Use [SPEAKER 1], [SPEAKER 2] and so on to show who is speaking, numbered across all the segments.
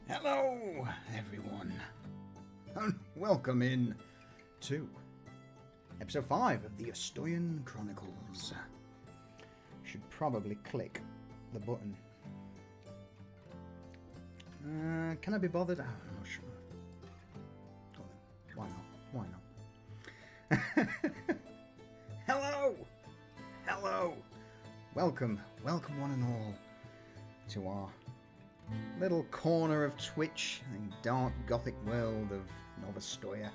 [SPEAKER 1] Hello, everyone, and welcome in to episode 5 of the Ostoyan Chronicles. Should probably click the button. Can I be bothered? I'm not sure. Why not? Why not? Hello! Welcome one and all to our little corner of Twitch in the dark Gothic world of Nova Stoya.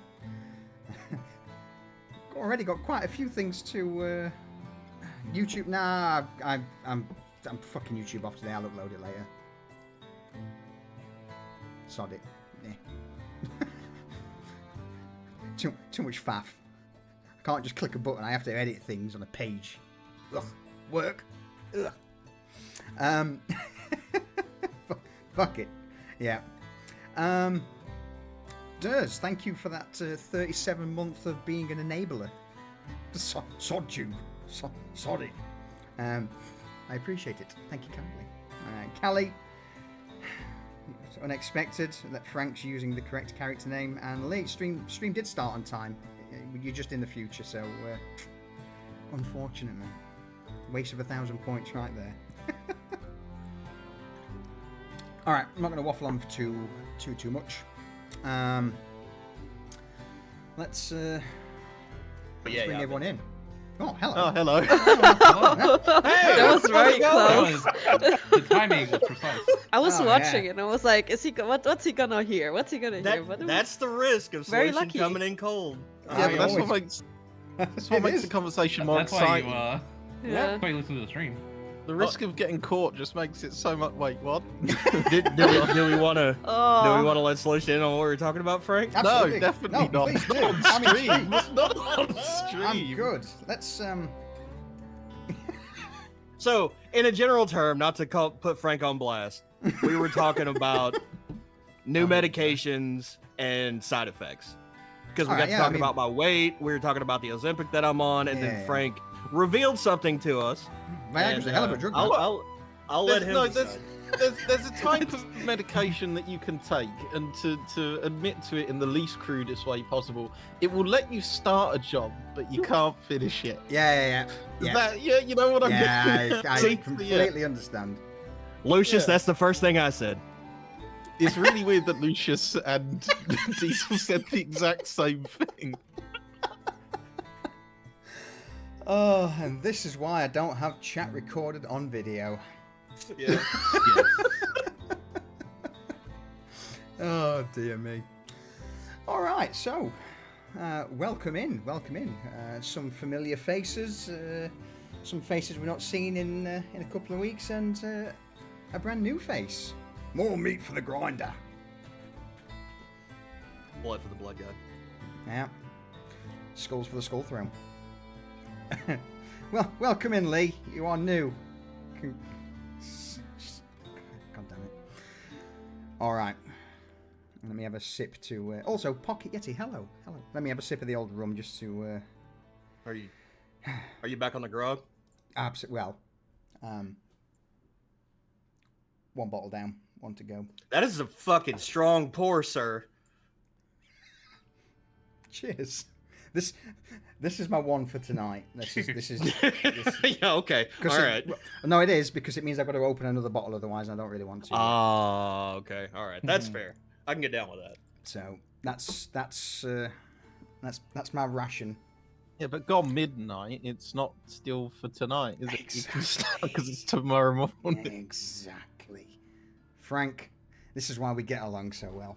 [SPEAKER 1] Already got quite a few things to YouTube. Nah, I'm fucking YouTube off today. I'll upload it later. Sod it. Yeah. too much faff. I can't just click a button. I have to edit things on a page. Ugh. Work. Ugh. Fuck it. Yeah. Durs, thank you for that 37 months of being an enabler. Sod you. Sod it. I appreciate it. Thank you kindly. Callie. It's unexpected that Frank's using the correct character name. And Lee, stream did start on time. You're just in the future, so unfortunate, man. Waste of 1,000 points right there. Alright, I'm not going to waffle on for too much. Let's bring everyone in. Oh, hello.
[SPEAKER 2] Oh, hello.
[SPEAKER 3] Hey, that was very close.
[SPEAKER 4] The timing was precise.
[SPEAKER 3] I was watching it and I was like, "Is he? What's he gonna hear? What's he gonna hear?" But
[SPEAKER 2] That's the risk of
[SPEAKER 3] very
[SPEAKER 2] Solution
[SPEAKER 3] lucky.
[SPEAKER 2] coming in cold.
[SPEAKER 1] Yeah,
[SPEAKER 2] but
[SPEAKER 1] that's
[SPEAKER 2] what makes the conversation more
[SPEAKER 4] That's why you,
[SPEAKER 2] exciting.
[SPEAKER 3] yeah.
[SPEAKER 4] that's why you listen to the stream.
[SPEAKER 2] The risk of getting caught just makes it so much. Wait, what?
[SPEAKER 5] Do we want to
[SPEAKER 3] Oh,
[SPEAKER 5] let Solution in on what we were talking about, Frank?
[SPEAKER 1] Absolutely.
[SPEAKER 2] No, definitely
[SPEAKER 1] no,
[SPEAKER 2] not.
[SPEAKER 1] Please do.
[SPEAKER 2] Not on
[SPEAKER 1] I'm
[SPEAKER 2] stream.
[SPEAKER 1] intrigued.
[SPEAKER 2] Not on stream.
[SPEAKER 1] I'm good. Let's
[SPEAKER 5] So, in a general term, not to put Frank on blast, we were talking about new medications and side effects. Because we
[SPEAKER 1] All
[SPEAKER 5] got
[SPEAKER 1] right,
[SPEAKER 5] to
[SPEAKER 1] yeah,
[SPEAKER 5] talk
[SPEAKER 1] I mean-
[SPEAKER 5] about my weight, we were talking about the Ozempic that I'm on, and
[SPEAKER 1] Yeah.
[SPEAKER 5] then Frank revealed something to us.
[SPEAKER 1] Viagra's a hell of a drug. man.
[SPEAKER 5] I'll let him
[SPEAKER 2] there's
[SPEAKER 5] decide.
[SPEAKER 2] a type of medication that you can take, and to admit to it in the least crudest way possible, it will let you start a job, but you can't finish it.
[SPEAKER 1] Yeah.
[SPEAKER 2] You know what I'm
[SPEAKER 1] Yeah, I
[SPEAKER 5] See?
[SPEAKER 1] completely understand.
[SPEAKER 5] Lucius,
[SPEAKER 2] Yeah.
[SPEAKER 5] that's the first thing I said.
[SPEAKER 2] It's really weird that Lucius and Diesel said the exact same thing.
[SPEAKER 1] Oh, and this is why I don't have chat recorded on video.
[SPEAKER 2] Yeah.
[SPEAKER 1] Oh, dear me. All right, so welcome in. Some familiar faces, some faces we're not seeing in a couple of weeks, and a brand new face. More meat for the grinder.
[SPEAKER 5] Blood for the blood god.
[SPEAKER 1] Yeah. Skulls for the skull throne. Well, welcome in, Lee. You are new. God damn it. All right. Let me have a sip to... also, Pocket Yeti, hello. Let me have a sip of the old rum just to...
[SPEAKER 5] Are you back on the grog?
[SPEAKER 1] Well, one bottle down, one to go.
[SPEAKER 5] That is a fucking strong pour, sir.
[SPEAKER 1] Cheers. This is my one for tonight. This is
[SPEAKER 5] Yeah, okay. All right.
[SPEAKER 1] No, it is, because it means I've got to open another bottle, otherwise I don't really want to.
[SPEAKER 5] Oh, okay. All right. That's fair. I can get down with that.
[SPEAKER 1] So that's my ration.
[SPEAKER 2] Yeah, but gone midnight, it's not still for tonight, is it? You can
[SPEAKER 1] Exactly.
[SPEAKER 2] start because it's tomorrow morning.
[SPEAKER 1] Exactly. Frank, this is why we get along so well.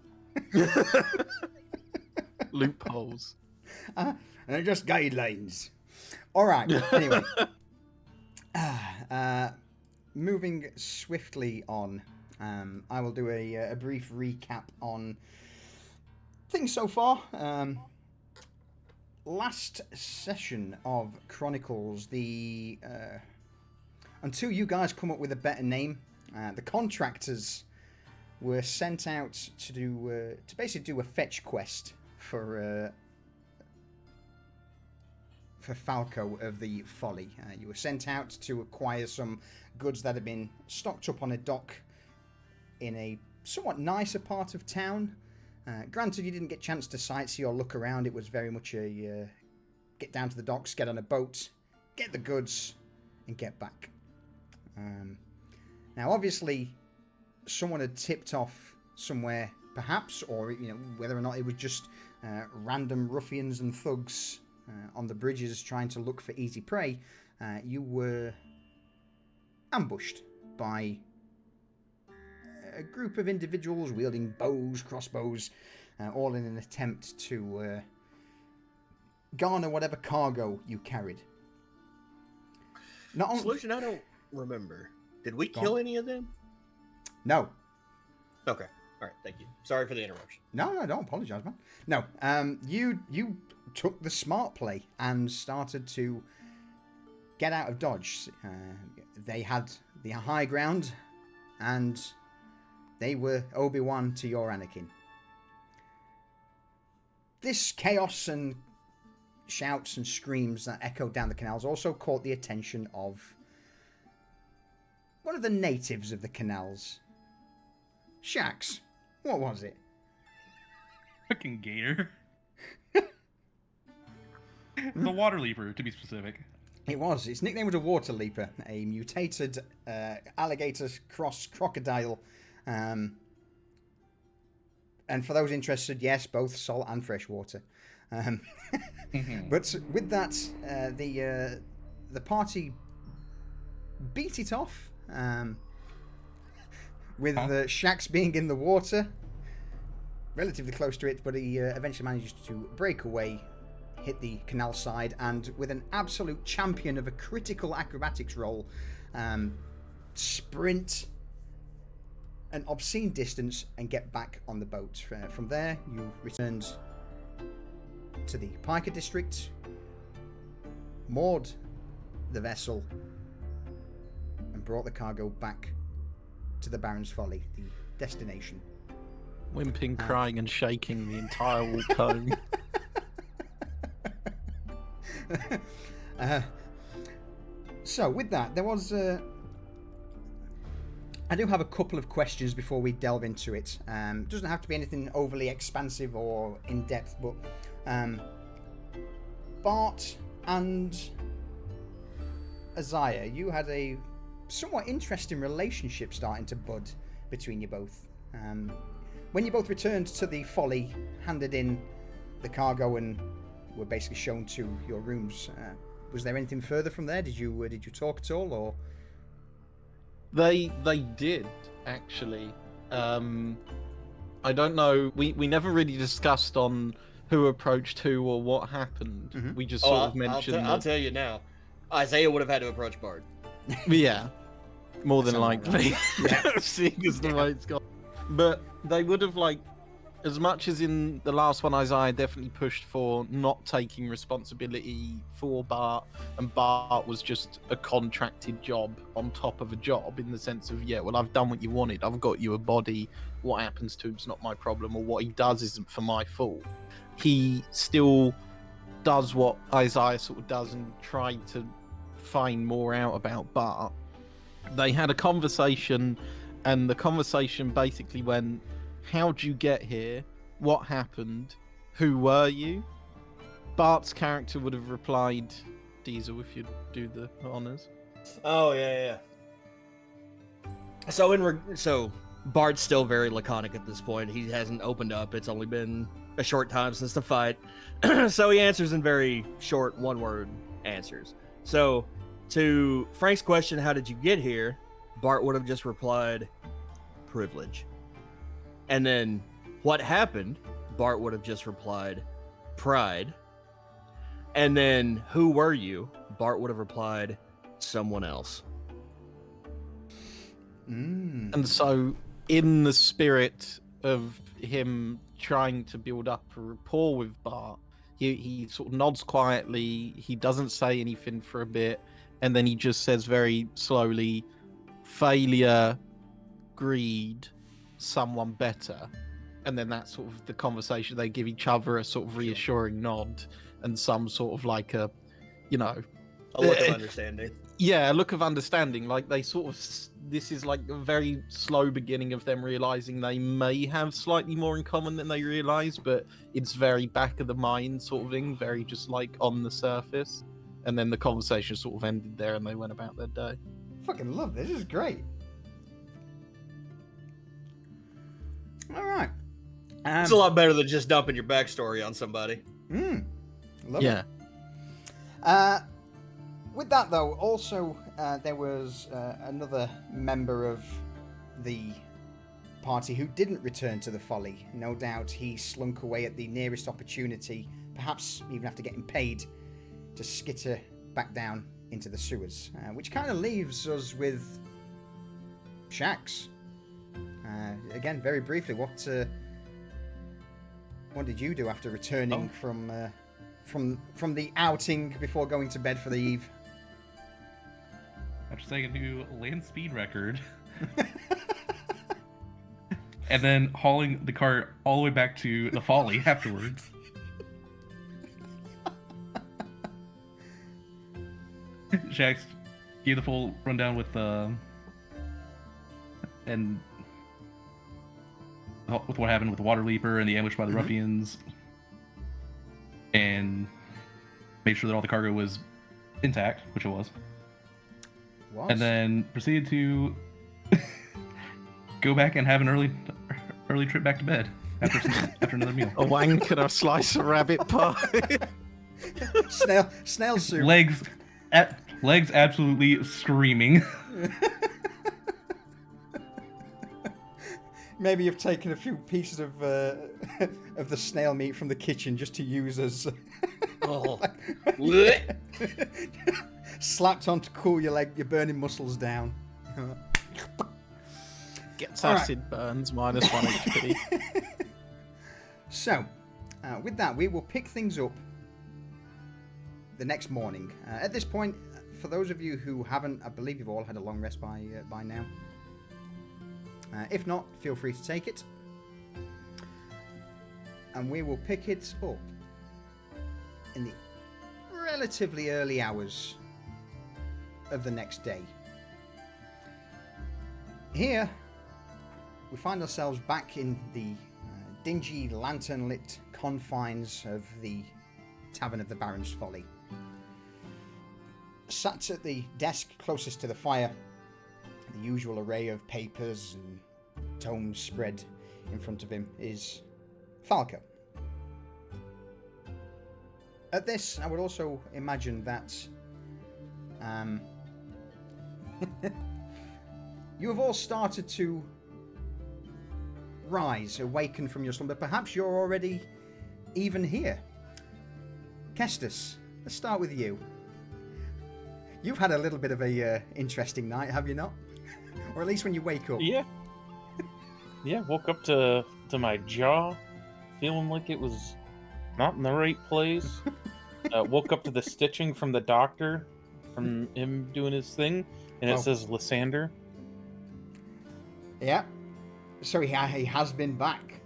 [SPEAKER 2] Loopholes.
[SPEAKER 1] And they're just guidelines. All right. Anyway, moving swiftly on, I will do a brief recap on things so far. Last session of Chronicles, until you guys come up with a better name, the contractors were sent out to basically do a fetch quest for Falco of the Folly. You were sent out to acquire some goods that had been stocked up on a dock in a somewhat nicer part of town. Granted, you didn't get a chance to sightsee or look around. It was very much a get down to the docks, get on a boat, get the goods, and get back. Now, obviously, someone had tipped off somewhere, perhaps, or whether or not it was just random ruffians and thugs on the bridges trying to look for easy prey. You were ambushed by a group of individuals wielding bows, crossbows, all in an attempt to garner whatever cargo you carried. Not
[SPEAKER 5] Solution, I don't remember. Did we kill any of them?
[SPEAKER 1] No.
[SPEAKER 5] Okay. All right. Thank you. Sorry for the interruption.
[SPEAKER 1] No, don't apologize, man. No. You took the smart play and started to get out of dodge. They had the high ground, and they were Obi-Wan to your Anakin. This chaos and shouts and screams that echoed down the canals also caught the attention of one of the natives of the canals. Shax. What was it?
[SPEAKER 4] Fucking gator. The water leaper, to be specific.
[SPEAKER 1] It was. Its nickname was a water leaper, a mutated alligator cross crocodile. And for those interested, yes, both salt and fresh water. But with that, the party beat it off. With Shax being in the water, relatively close to it, but he eventually managed to break away, hit the canal side, and with an absolute champion of a critical acrobatics roll, sprint an obscene distance and get back on the boat. From there, you returned to the Piker district, moored the vessel, and brought the cargo back to the Baron's Folly, the destination.
[SPEAKER 2] Whimping, crying, and shaking the entire walk home.
[SPEAKER 1] So, with that, there was... I do have a couple of questions before we delve into it. Doesn't have to be anything overly expansive or in-depth, but... Bart and Isaiah, you had a somewhat interesting relationship starting to bud between you both. When you both returned to the Folly, handed in the cargo and were basically shown to your rooms, was there anything further from there? Did you talk at all, or?
[SPEAKER 2] They did actually. I don't know. We never really discussed on who approached who or what happened.
[SPEAKER 1] Mm-hmm.
[SPEAKER 2] We just sort of mentioned.
[SPEAKER 5] I'll tell you now. Isaiah would have had to approach Bard.
[SPEAKER 2] Yeah, more than
[SPEAKER 1] Sounds
[SPEAKER 2] likely.
[SPEAKER 1] right. Yeah.
[SPEAKER 2] Seeing as the way it's gone. But they would have, like, as much as in the last one, Isaiah definitely pushed for not taking responsibility for Bart, and Bart was just a contracted job on top of a job, in the sense of, yeah, well, I've done what you wanted. I've got you a body. What happens to him's not my problem, or what he does isn't for my fault. He still does what Isaiah sort of does and tried to find more out about Bart. They had a conversation, and the conversation basically went, how'd you get here? What happened? Who were you? Bart's character would have replied, Diesel, if you'd do the honors.
[SPEAKER 5] Oh, yeah. So Bart's still very laconic at this point. He hasn't opened up. It's only been a short time since the fight. So he answers in very short, one-word answers. So to Frank's question, how did you get here? Bart would have just replied, privilege. And then, what happened? Bart would have just replied, pride. And then, who were you? Bart would have replied, someone else.
[SPEAKER 2] And so, in the spirit of him trying to build up a rapport with Bart, he sort of nods quietly, he doesn't say anything for a bit, and then he just says very slowly, failure, greed, someone better. And then that's sort of the conversation. They give each other a sort of reassuring nod and some sort of like a look of
[SPEAKER 5] understanding.
[SPEAKER 2] Yeah, a look of understanding. Like they sort of, this is like a very slow beginning of them realizing they may have slightly more in common than they realize, but it's very back of the mind sort of thing, very just like on the surface. And then the conversation sort of ended there, and they went about their day.
[SPEAKER 1] Fucking love this. This is great. All right.
[SPEAKER 5] It's a lot better than just dumping your backstory on somebody.
[SPEAKER 1] Love
[SPEAKER 2] Yeah.
[SPEAKER 1] it. With that, though, also there was another member of the party who didn't return to the folly. No doubt he slunk away at the nearest opportunity, perhaps even after getting paid, to skitter back down into the sewers, which kind of leaves us with Shax. Again, very briefly, what did you do after returning from the outing before going to bed for the eve?
[SPEAKER 4] After setting a new land speed record. And then hauling the cart all the way back to the folly afterwards. Shax gave the full rundown with what happened with the water leaper and the ambush by the ruffians, and made sure that all the cargo was intact, which it was. And then proceeded to go back and have an early trip back to bed after another meal.
[SPEAKER 2] A wank and a slice of rabbit pie.
[SPEAKER 1] snail soup.
[SPEAKER 4] Legs absolutely screaming.
[SPEAKER 1] Maybe you've taken a few pieces of the snail meat from the kitchen just to use as slapped on to cool your burning muscles down.
[SPEAKER 2] Gets acid burns, -1 HP.
[SPEAKER 1] So, with that, we will pick things up the next morning. At this point, for those of you who haven't, I believe you've all had a long rest by now. If not, feel free to take it. And we will pick it up in the relatively early hours of the next day. Here, we find ourselves back in the dingy, lantern-lit confines of the Tavern of the Baron's Folly. Sat at the desk closest to the fire, the usual array of papers and tomes spread in front of him, is Falco. At this, I would also imagine that you have all started to rise, awaken from your slumber. Perhaps you're already even here. Kestis, let's start with you. You've had a little bit of a interesting night, have you not? Or at least when you wake up.
[SPEAKER 6] Yeah. Yeah, woke up to my jaw feeling like it was not in the right place. Woke up to the stitching from the doctor, from him doing his thing, and it says Lysander.
[SPEAKER 1] Yeah. So he has been back.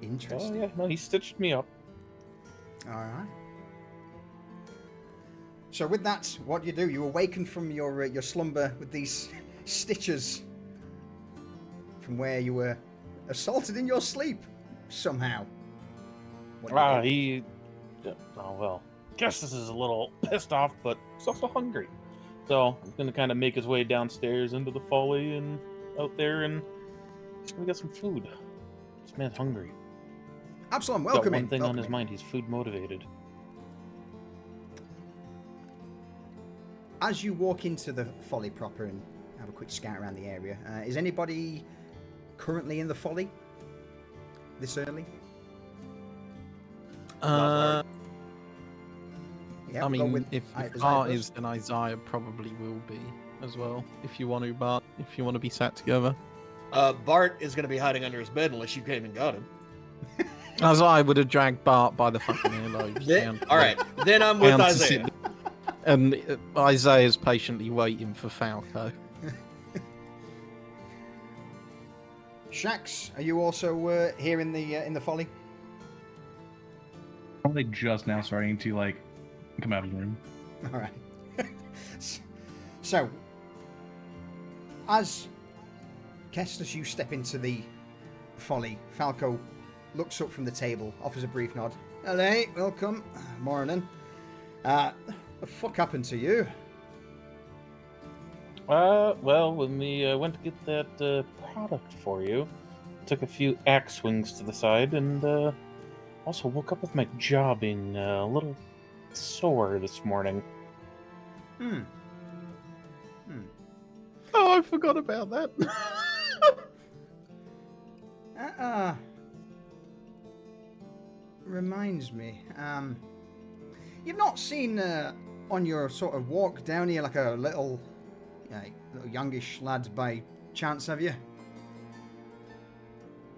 [SPEAKER 1] Interesting.
[SPEAKER 6] Oh yeah, no, he stitched me up.
[SPEAKER 1] Alright. So with that, what do? You awaken from your slumber with these stitches from where you were assaulted in your sleep somehow.
[SPEAKER 6] Oh well. Guess this is a little pissed off, but he's also hungry. So he's gonna kind of make his way downstairs into the folly and out there, and he's gonna get some food. This man's hungry.
[SPEAKER 1] Absalom, welcome in.
[SPEAKER 6] One thing on his mind: he's food motivated.
[SPEAKER 1] As you walk into the folly proper and have a quick scout around the area, is anybody currently in the folly this early?
[SPEAKER 2] I
[SPEAKER 1] Yeah,
[SPEAKER 2] mean, if Bart is, then Isaiah probably will be as well. If you want to, Bart, if you want to be sat together.
[SPEAKER 5] Bart is going to be hiding under his bed unless you came and got him.
[SPEAKER 2] Isaiah would have dragged Bart by the fucking earlobes.
[SPEAKER 5] All right, then I'm with Isaiah.
[SPEAKER 2] And Isaiah's patiently waiting for Falco.
[SPEAKER 1] Shax, are you also here in the folly?
[SPEAKER 4] Probably just now starting to come out of the room.
[SPEAKER 1] All right. So, as Kestis, you step into the folly, Falco looks up from the table, offers a brief nod. Hello, welcome. Morning. The fuck happened to you?
[SPEAKER 6] Well, when we went to get that product for you, took a few axe swings to the side, and also woke up with my jaw being a little sore this morning.
[SPEAKER 2] Oh, I forgot about that.
[SPEAKER 1] Reminds me. You've not seen on your sort of walk down here like a little youngish lad by chance, have you?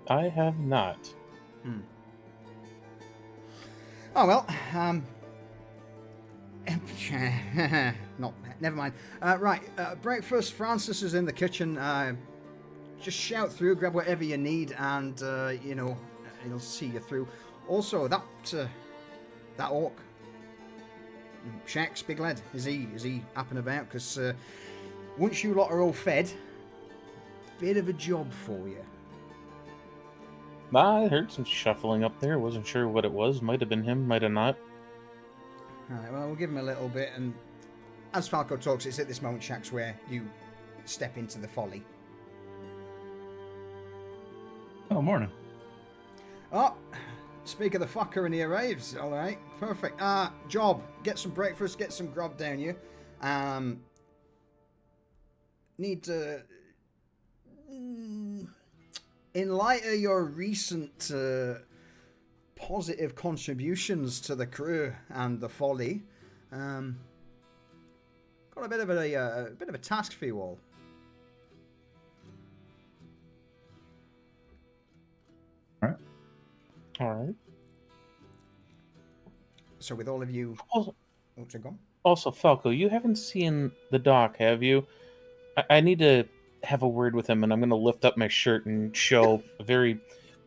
[SPEAKER 6] I have not.
[SPEAKER 1] Oh well. No, never mind. Right, breakfast. Francis is in the kitchen. Just shout through, grab whatever you need, and he'll see you through. Also, that orc, Shax, big lad, is he up and about? Because once you lot are all fed, bit of a job for you.
[SPEAKER 6] I heard some shuffling up there. Wasn't sure what it was. Might have been him, might have not.
[SPEAKER 1] Alright, well, we'll give him a little bit, and as Falco talks, it's at this moment, Shax, where you step into the folly.
[SPEAKER 4] Oh, morning.
[SPEAKER 1] Oh, speak of the fucker, and he arrives. Alright, perfect. Job, get some breakfast, get some grub down you. Need to... in light of your recent positive contributions to the crew and the folly, got a bit of a task for you all.
[SPEAKER 6] All right.
[SPEAKER 1] So with all of you,
[SPEAKER 6] Also,
[SPEAKER 1] what's it gone?
[SPEAKER 6] Also, Falco, you haven't seen the doc, have you? I need to have a word with him, and I'm going to lift up my shirt and show a very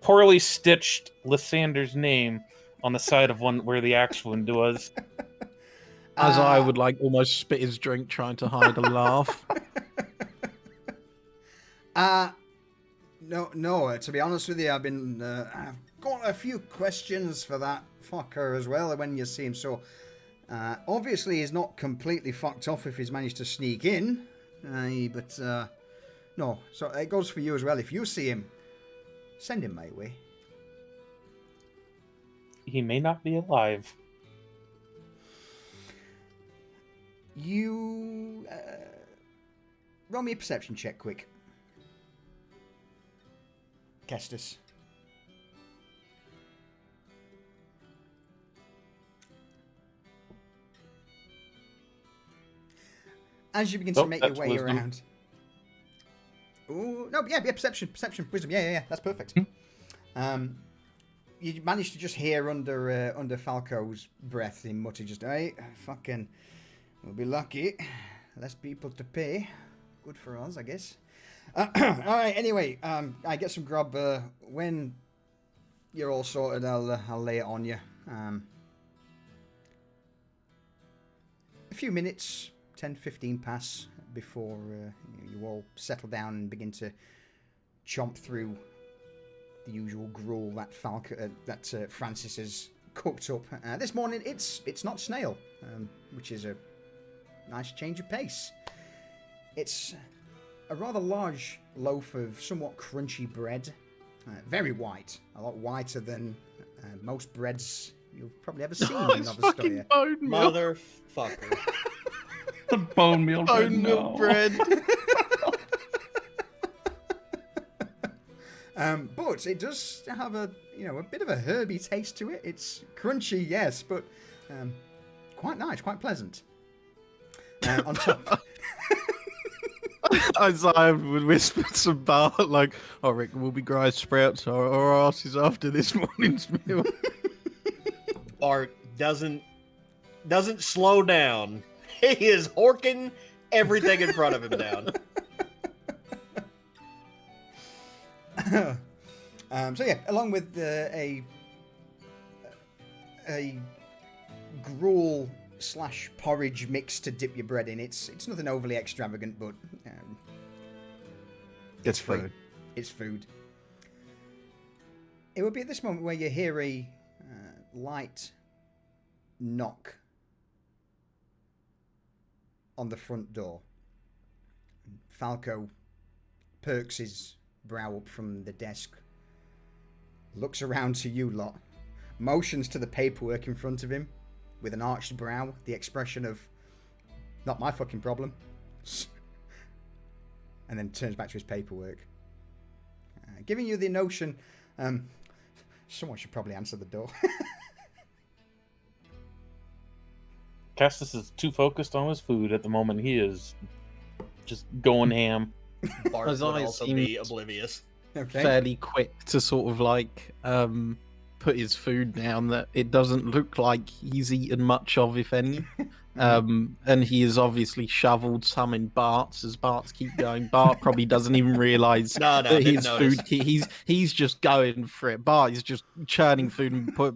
[SPEAKER 6] poorly stitched Lysander's name on the side of one where the axe wound was.
[SPEAKER 2] As I would almost spit his drink, trying to hide a laugh.
[SPEAKER 1] No. To be honest with you, I've got a few questions for that fucker as well when you see him. So, obviously, he's not completely fucked off if he's managed to sneak in. But no. So it goes for you as well. If you see him, send him my way.
[SPEAKER 6] He may not be alive.
[SPEAKER 1] You roll me a perception check, quick. Kestis. As you begin to make your way
[SPEAKER 6] wisdom.
[SPEAKER 1] around. Ooh, no, yeah, perception, wisdom, yeah, that's perfect. You managed to just hear under Falco's breath him mutter just, hey, fucking, we'll be lucky. Less people to pay. Good for us, I guess. Alright, anyway, I get some grub. When you're all sorted, I'll lay it on you. A few minutes, 10-15 pass before you all settle down and begin to chomp through the usual gruel that Francis has cooked up. This morning, it's not snail, which is a nice change of pace. It's a rather large loaf of somewhat crunchy bread, very white, a lot whiter than most breads you've probably ever seen in Nova Stoya.
[SPEAKER 2] Bone meal.
[SPEAKER 5] Motherfucker.
[SPEAKER 4] The bone meal bread.
[SPEAKER 2] Bone meal bread.
[SPEAKER 1] But it does have a bit of a herby taste to it. It's crunchy, yes, but quite nice, quite pleasant. On top.
[SPEAKER 2] Isaiah would whisper to Bart, I reckon we'll be growing sprouts or asses after this morning's meal.
[SPEAKER 5] Bart doesn't slow down. He is horking everything in front of him down.
[SPEAKER 1] So yeah, along with a gruel / porridge mix to dip your bread in. It's nothing overly extravagant, but
[SPEAKER 5] It's
[SPEAKER 1] free.
[SPEAKER 5] food.
[SPEAKER 1] It's food. It would be at this moment where you hear a light knock on the front door. Falco perks his brow up from the desk, looks around to you lot, motions to the paperwork in front of him with an arched brow, the expression of, not my fucking problem, and then turns back to his paperwork. Giving you the notion, someone should probably answer the door.
[SPEAKER 6] Castus is too focused on his food at the moment. He is just going ham.
[SPEAKER 5] Bart
[SPEAKER 2] As
[SPEAKER 5] would
[SPEAKER 2] I
[SPEAKER 5] also
[SPEAKER 2] seem-
[SPEAKER 5] be oblivious.
[SPEAKER 1] Okay.
[SPEAKER 2] Fairly quick to sort of like put his food down that it doesn't look like he's eaten much of, if any. And he has obviously shoveled some in Bart's as Bart's keep going. Bart probably doesn't even realise
[SPEAKER 5] No, I
[SPEAKER 2] that
[SPEAKER 5] didn't
[SPEAKER 2] his
[SPEAKER 5] notice.
[SPEAKER 2] food. He's just going for it. Bart is just churning food and put.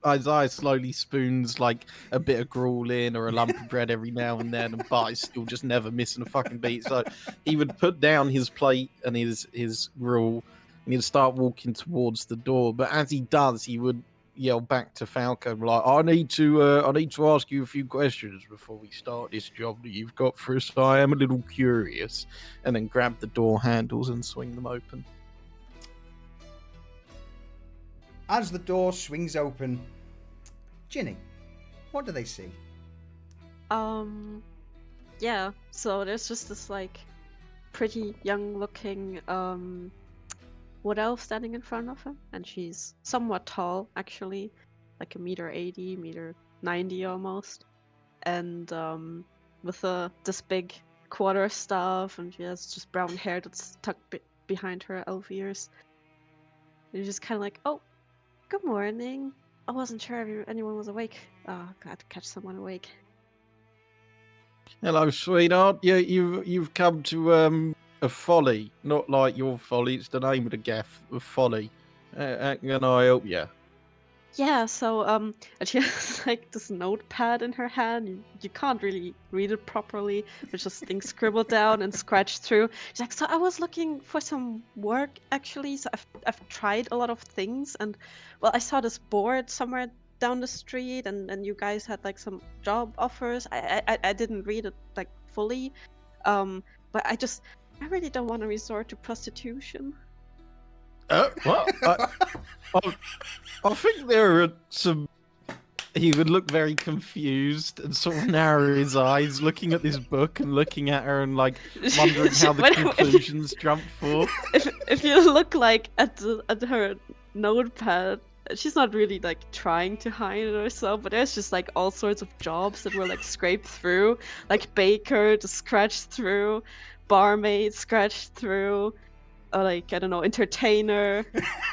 [SPEAKER 2] Isaiah slowly spoons like a bit of gruel in or a lump of bread every now and then, and Bart is still just never missing a fucking beat. So he would put down his plate and his gruel, and he'd start walking towards the door. But as he does, he would yell back to Falco like, "I need to ask you a few questions before we start this job that you've got for us. I am a little curious," and then grab the door handles and swing them open.
[SPEAKER 1] As the door swings open, Ginny, what do they see?
[SPEAKER 3] Yeah, so there's just this like pretty young looking wood elf standing in front of her, and she's somewhat tall actually, like 1.80 m, 1.90 m almost, and with this big quarter staff, and she has just brown hair that's tucked behind her elf ears. And you're just kind of like, oh, good morning. I wasn't sure if anyone was awake. Oh, glad to catch someone awake.
[SPEAKER 2] Hello, sweetheart. Yeah, you've come to a folly, not like your folly. It's the name of the gaff, a folly. How can I help you?
[SPEAKER 3] Yeah, so and she has like this notepad in her hand. You can't really read it properly. There's just things scribbled down and scratched through. She's like, so I was looking for some work actually. So I've tried a lot of things, and well, I saw this board somewhere down the street, and you guys had like some job offers. I didn't read it like fully, but I really don't want to resort to prostitution.
[SPEAKER 2] What? I think there are some. He would look very confused and sort of narrow his eyes, looking at this book and looking at her and like wondering how the conclusions jump for.
[SPEAKER 3] If you look like at her notepad, she's not really like trying to hide it or so, but there's just like all sorts of jobs that were like scraped through, like baker just scratched through, barmaid scratched through. Like, I don't know, entertainer,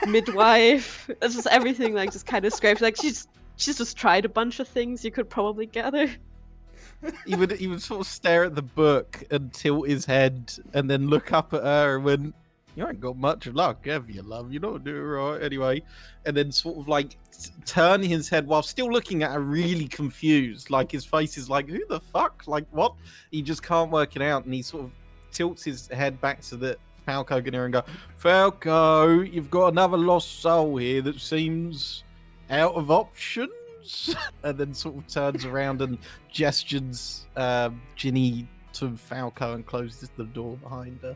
[SPEAKER 3] midwife. It's just everything like just kind of scraped. Like she's just tried a bunch of things you could probably gather.
[SPEAKER 2] He would sort of stare at the book and tilt his head and then look up at her and went, "You ain't got much luck, have you, love? You're not doing right anyway." And then sort of like turn his head while still looking at her, really confused. Like his face is like, "Who the fuck? Like what?" He just can't work it out, and he sort of tilts his head back so that Falco can hear and go, "Falco, you've got another lost soul here that seems out of options." And then sort of turns around and gestures Ginny to Falco and closes the door behind her.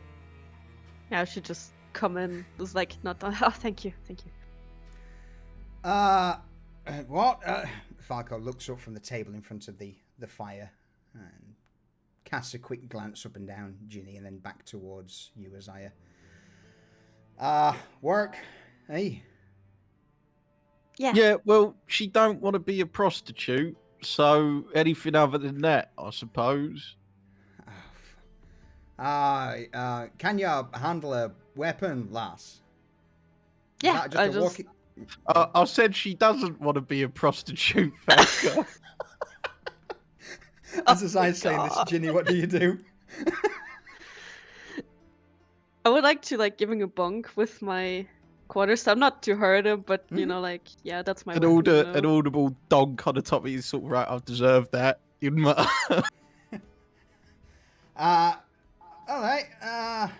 [SPEAKER 3] Yeah, I should just come in. It was like, not done. Oh, thank you.
[SPEAKER 1] What? Falco looks up from the table in front of the fire and casts a quick glance up and down Ginny and then back towards you, Isaiah. Work? Hey?
[SPEAKER 3] Yeah.
[SPEAKER 2] Well, she don't want to be a prostitute, so anything other than that, I suppose.
[SPEAKER 1] Can you handle a weapon, lass? Is
[SPEAKER 3] Yeah,
[SPEAKER 1] that just a walkie-
[SPEAKER 2] I said she doesn't want to be a prostitute, Falco.
[SPEAKER 1] As I say this, Ginny, what do you do?
[SPEAKER 3] I would like to like giving a bunk with my quarters. I'm not to hurt him, but you
[SPEAKER 1] Mhm.
[SPEAKER 3] know, like, yeah, that's my
[SPEAKER 2] An
[SPEAKER 3] weapon, you
[SPEAKER 2] an
[SPEAKER 3] know?
[SPEAKER 2] audible dog kind of top of his sort of right. I've deserved that. You'd mutter.
[SPEAKER 1] All right.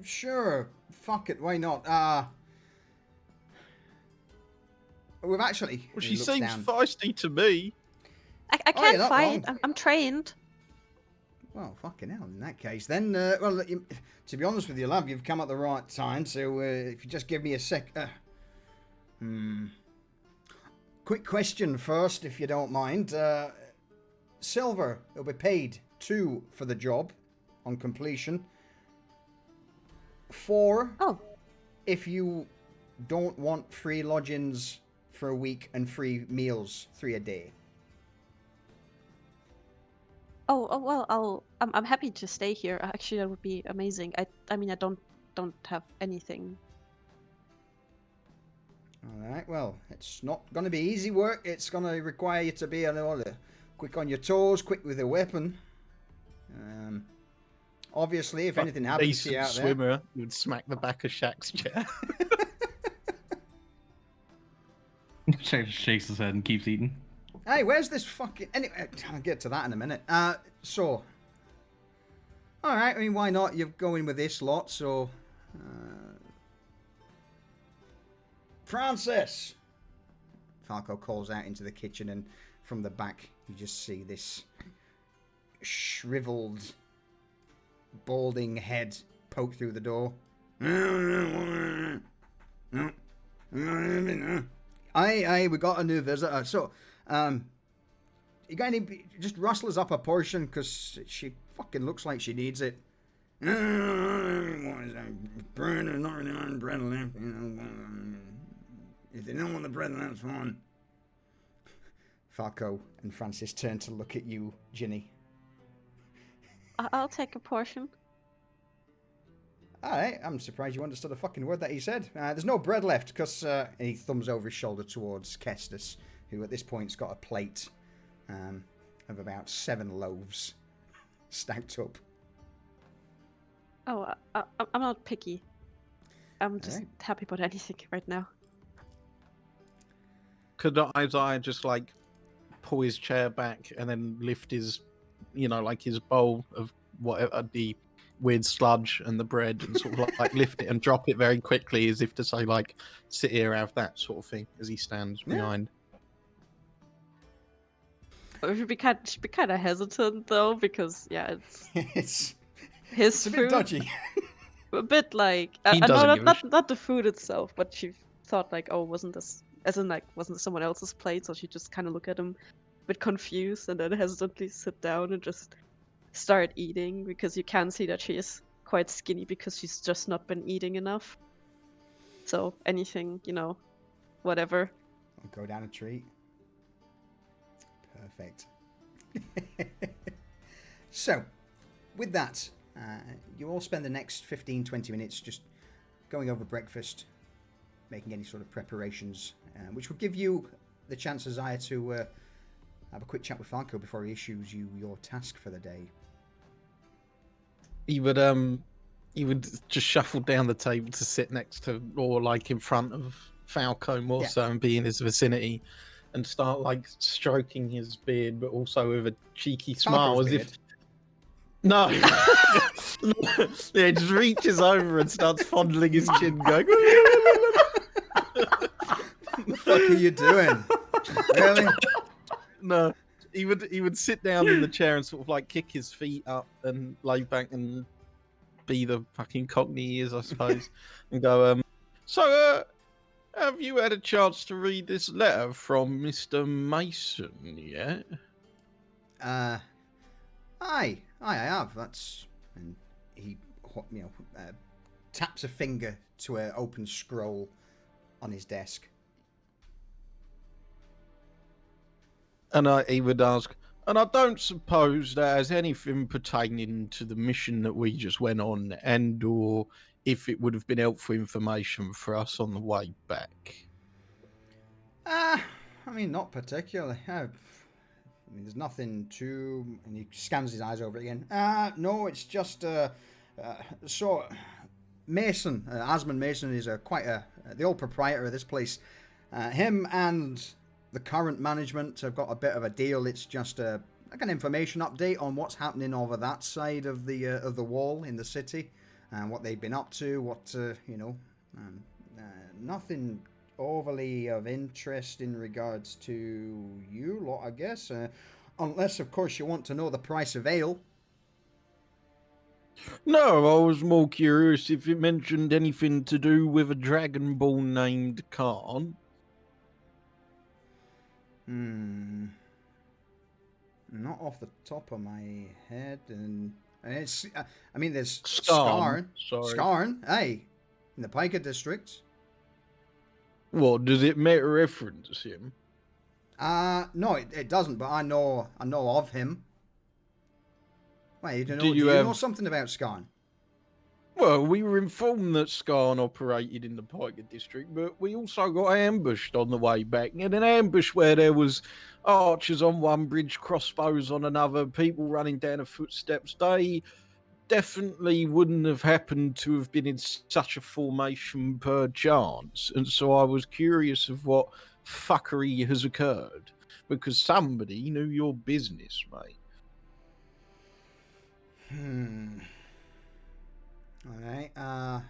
[SPEAKER 1] Sure. Fuck it. Why not? We've actually.
[SPEAKER 2] Well,
[SPEAKER 1] He
[SPEAKER 2] she
[SPEAKER 1] looks
[SPEAKER 2] seems
[SPEAKER 1] down.
[SPEAKER 2] feisty to me.
[SPEAKER 3] I
[SPEAKER 1] Oh,
[SPEAKER 3] can't
[SPEAKER 1] you're not
[SPEAKER 3] fight.
[SPEAKER 1] wrong.
[SPEAKER 3] I'm trained.
[SPEAKER 1] Well, fucking hell. In that case, then. Well, to be honest with you, love, you've come at the right time. So if you just give me a sec. Quick question first, if you don't mind. Silver, it'll be paid 2 for the job on completion. 4
[SPEAKER 3] Oh,
[SPEAKER 1] if you don't want free lodgings for a week and free meals 3 a day.
[SPEAKER 3] oh, well, I'm happy to stay here. Actually, that would be amazing. I mean, I don't have anything.
[SPEAKER 1] All right, well, it's not going to be easy work. It's going to require you to be a little quick on your toes, quick with a weapon. Obviously, if anything happens to you
[SPEAKER 2] Decent
[SPEAKER 1] out there...
[SPEAKER 2] swimmer, you would smack the back of Shaq's chair.
[SPEAKER 4] Shaq just shakes his head and keeps eating.
[SPEAKER 1] Hey, where's this fucking... Anyway, I'll get to that in a minute. So... Alright, I mean, why not? You're going with this lot, so... Francis! Falco calls out into the kitchen, and from the back, you just see this shriveled, balding head poke through the door. Aye, we got a new visitor. So, you got any... Just rustle us up a portion, because she fucking looks like she needs it. Bread left, if they don't want the bread, that's fine. Falco and Francis turn to look at you, Ginny.
[SPEAKER 3] I'll take a portion.
[SPEAKER 1] Alright, I'm surprised you understood a fucking word that he said. There's no bread left, because... and he thumbs over his shoulder towards Kestis, who at this point's got a plate of about 7 loaves stacked up.
[SPEAKER 3] Oh, I'm not picky. I'm just happy about anything right now.
[SPEAKER 2] Could Isaiah just like pull his chair back and then lift his, like his bowl of whatever, the weird sludge and the bread, and sort of like lift it and drop it very quickly, as if to say, like, sit here, have that sort of thing, as he stands behind.
[SPEAKER 3] I should be kind of hesitant though, because it's
[SPEAKER 1] it's
[SPEAKER 3] his
[SPEAKER 1] a
[SPEAKER 3] food.
[SPEAKER 1] bit dodgy.
[SPEAKER 3] A bit like
[SPEAKER 2] He doesn't give a
[SPEAKER 3] not the food itself, but she thought like, oh, wasn't this someone else's plate? So she just kind of look at him, a bit confused, and then hesitantly sit down and just start eating, because you can see that she is quite skinny because she's just not been eating enough. So anything, whatever.
[SPEAKER 1] I'll go down a treat. Perfect. So, with that, you all spend the next 15-20 minutes just going over breakfast, making any sort of preparations, which will give you the chance, Isaiah, to have a quick chat with Falco before he issues you your task for the day.
[SPEAKER 2] He would just shuffle down the table to sit next to, or like in front of Falco more so, and be in his vicinity, and start like stroking his beard, but also with a cheeky smile,
[SPEAKER 1] Falco's
[SPEAKER 2] as
[SPEAKER 1] beard.
[SPEAKER 2] if no. Yeah, just reaches over and starts fondling his chin, going.
[SPEAKER 1] What the fuck are you doing? Really?
[SPEAKER 2] No, he would sit down in the chair and sort of like kick his feet up and lay back and be the fucking cockney he is, I suppose, and go, so, have you had a chance to read this letter from Mr. Mason yet?
[SPEAKER 1] Aye, I have. That's... And he, taps a finger to an open scroll on his desk.
[SPEAKER 2] And he would ask, and I don't suppose there's anything pertaining to the mission that we just went on, and or if it would have been helpful information for us on the way back.
[SPEAKER 1] I mean, not particularly. There's nothing to... And he scans his eyes over it again. No, it's just... so, Mason, Asmund Mason, is the old proprietor of this place. Him and the current management have got a bit of a deal. It's just like an information update on what's happening over that side of the wall in the city, and what they've been up to. Nothing overly of interest in regards to you lot, I guess. Unless, of course, you want to know the price of ale.
[SPEAKER 2] No, I was more curious if it mentioned anything to do with a Dragon Ball named Khan.
[SPEAKER 1] Not off the top of my head, and it's. There's
[SPEAKER 2] Skarn.
[SPEAKER 1] Skarn, hey, in the Piker district.
[SPEAKER 2] What, does it meta-reference him?
[SPEAKER 1] No, it doesn't. But I know of him. Wait, do you know something about Skarn?
[SPEAKER 2] Well, we were informed that Skarn operated in the Piker district, but we also got ambushed on the way back. And an ambush where there was archers on one bridge, crossbows on another, people running down the footsteps. They definitely wouldn't have happened to have been in such a formation per chance. And so I was curious of what fuckery has occurred, because somebody knew your business, mate.
[SPEAKER 1] Alright, I'll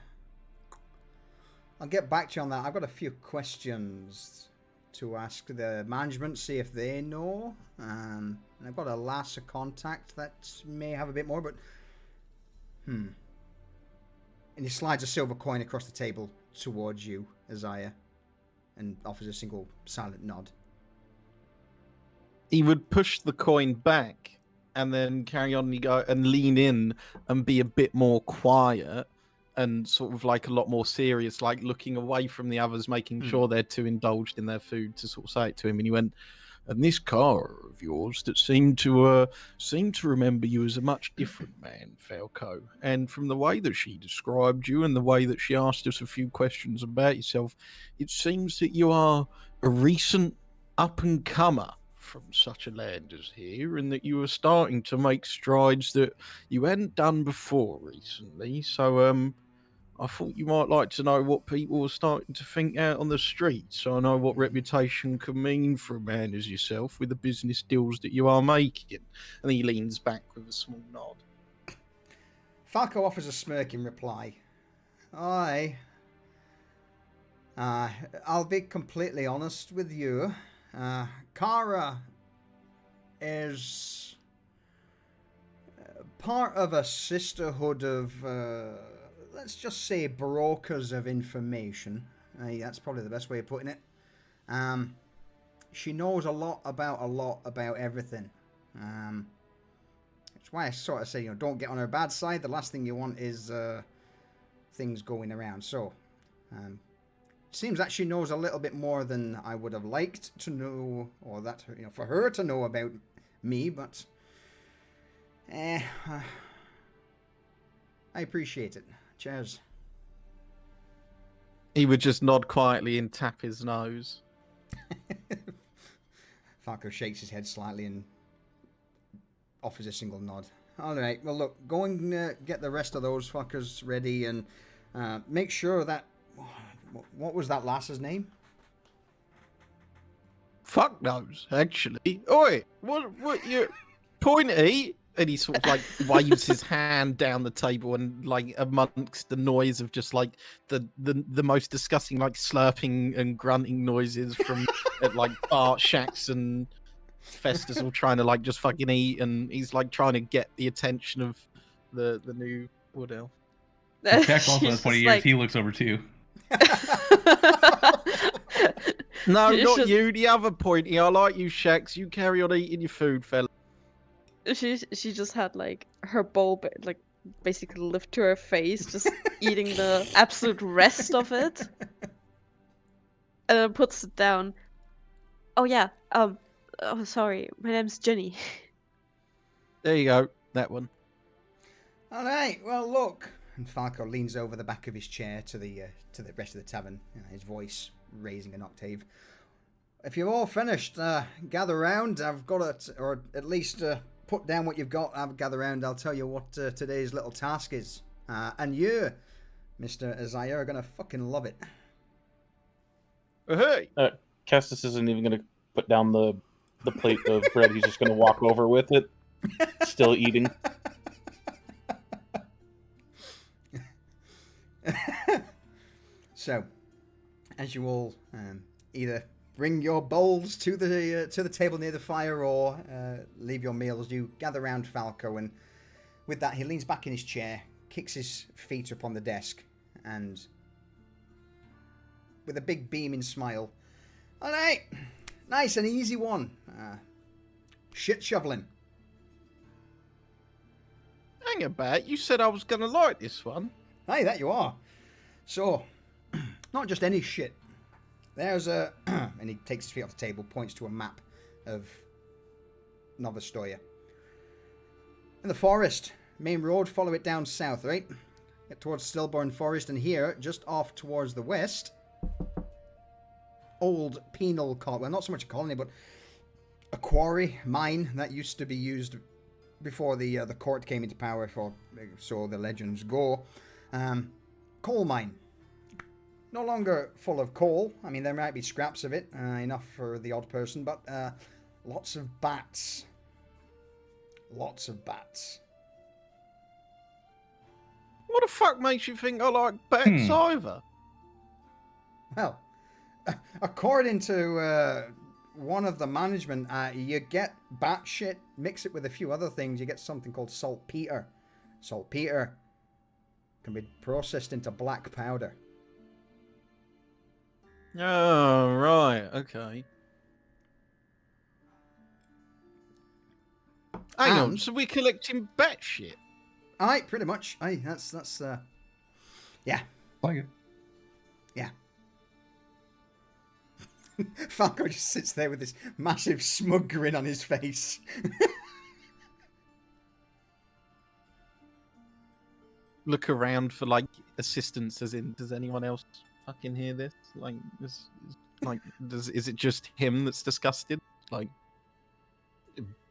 [SPEAKER 1] get back to you on that. I've got a few questions to ask the management, see if they know. And I've got a Lasser contact that may have a bit more, but... And he slides a silver coin across the table towards you, Isaiah, and offers a single silent nod.
[SPEAKER 2] He would push the coin back and then carry on and go and lean in and be a bit more quiet and sort of like a lot more serious, like looking away from the others, making sure they're too indulged in their food to sort of say it to him. And he went, and this car of yours that seemed to remember you as a much different man, Falco. And from the way that she described you and the way that she asked us a few questions about yourself, it seems that you are a recent up-and-comer from such a land as here, and that you are starting to make strides that you hadn't done before recently. So I thought you might like to know what people are starting to think out on the streets, so I know what reputation can mean for a man as yourself with the business deals that you are making. And he leans back with a small nod.
[SPEAKER 1] Falco offers a smirk in reply. Aye. I'll be completely honest with you. Kara is part of a sisterhood of, let's just say, brokers of information. That's probably the best way of putting it. She knows a lot about everything. That's why I sort of say, don't get on her bad side. The last thing you want is things going around. So, seems that she knows a little bit more than I would have liked to know, or that, for her to know about me, but I appreciate it. Cheers.
[SPEAKER 2] He would just nod quietly and tap his nose.
[SPEAKER 1] Falco shakes his head slightly and offers a single nod. All right, well, look, go and get the rest of those fuckers ready, and make sure that... What was that lass's name?
[SPEAKER 2] Fuck knows, actually. Oi, what you... Pointy? And he sort of like waves his hand down the table, and like amongst the noise of just like the most disgusting like slurping and grunting noises from like Bart, Shax and Festus all trying to like just fucking eat, and he's like trying to get the attention of the new Wood Elf.
[SPEAKER 4] Jack also has 20 years. Like... He looks over too.
[SPEAKER 2] No, not you. The other Pointy. I like you, Shax. You carry on eating your food, fella.
[SPEAKER 3] She just had like her bowl like basically lift to her face, just eating the absolute rest of it, and then puts it down. Oh yeah. Oh sorry. My name's Jenny.
[SPEAKER 2] There you go. That one.
[SPEAKER 1] All right. Well, look. And Falco leans over the back of his chair to the rest of the tavern, his voice raising an octave. If you've all finished, gather round. I've got it, or at least put down what you've got. Gather round. I'll tell you what today's little task is. And you, Mr. Isaiah are gonna fucking love it.
[SPEAKER 2] Hey!
[SPEAKER 6] Kestis isn't even gonna put down the plate of bread. He's just gonna walk over with it, still eating.
[SPEAKER 1] So, as you all either bring your bowls to the table near the fire or leave your meals, you gather round Falco, and with that he leans back in his chair, kicks his feet up on the desk, and with a big beaming smile, "All right, nice and easy one. Shit shoveling."
[SPEAKER 2] Hang about, you said I was going to like this one.
[SPEAKER 1] Aye, that you are. So, not just any shit. There's a... and he takes his feet off the table, points to a map of Novostoya. In the forest, main road, follow it down south, right? Get towards Stillborn Forest, and here, just off towards the west, old penal colony. Well, not so much a colony, but a quarry, mine, that used to be used before the court came into power, for so the legends go. Coal mine. No longer full of coal. I mean, there might be scraps of it, enough for the odd person, but lots of bats. Lots of bats.
[SPEAKER 2] What the fuck makes you think I like bats either?
[SPEAKER 1] Well, according to one of the management, you get bat shit, mix it with a few other things, you get something called saltpeter. Saltpeter can be processed into black powder.
[SPEAKER 2] Oh, right, okay. Hang on, so we're collecting bat shit?
[SPEAKER 1] Aye, pretty much. Aye, that's yeah.
[SPEAKER 4] Like it.
[SPEAKER 1] Yeah. Falco just sits there with this massive smug grin on his face.
[SPEAKER 2] Look around for, like, assistance, as in, does anyone else fucking hear this? Like, is it just him that's disgusted? Like,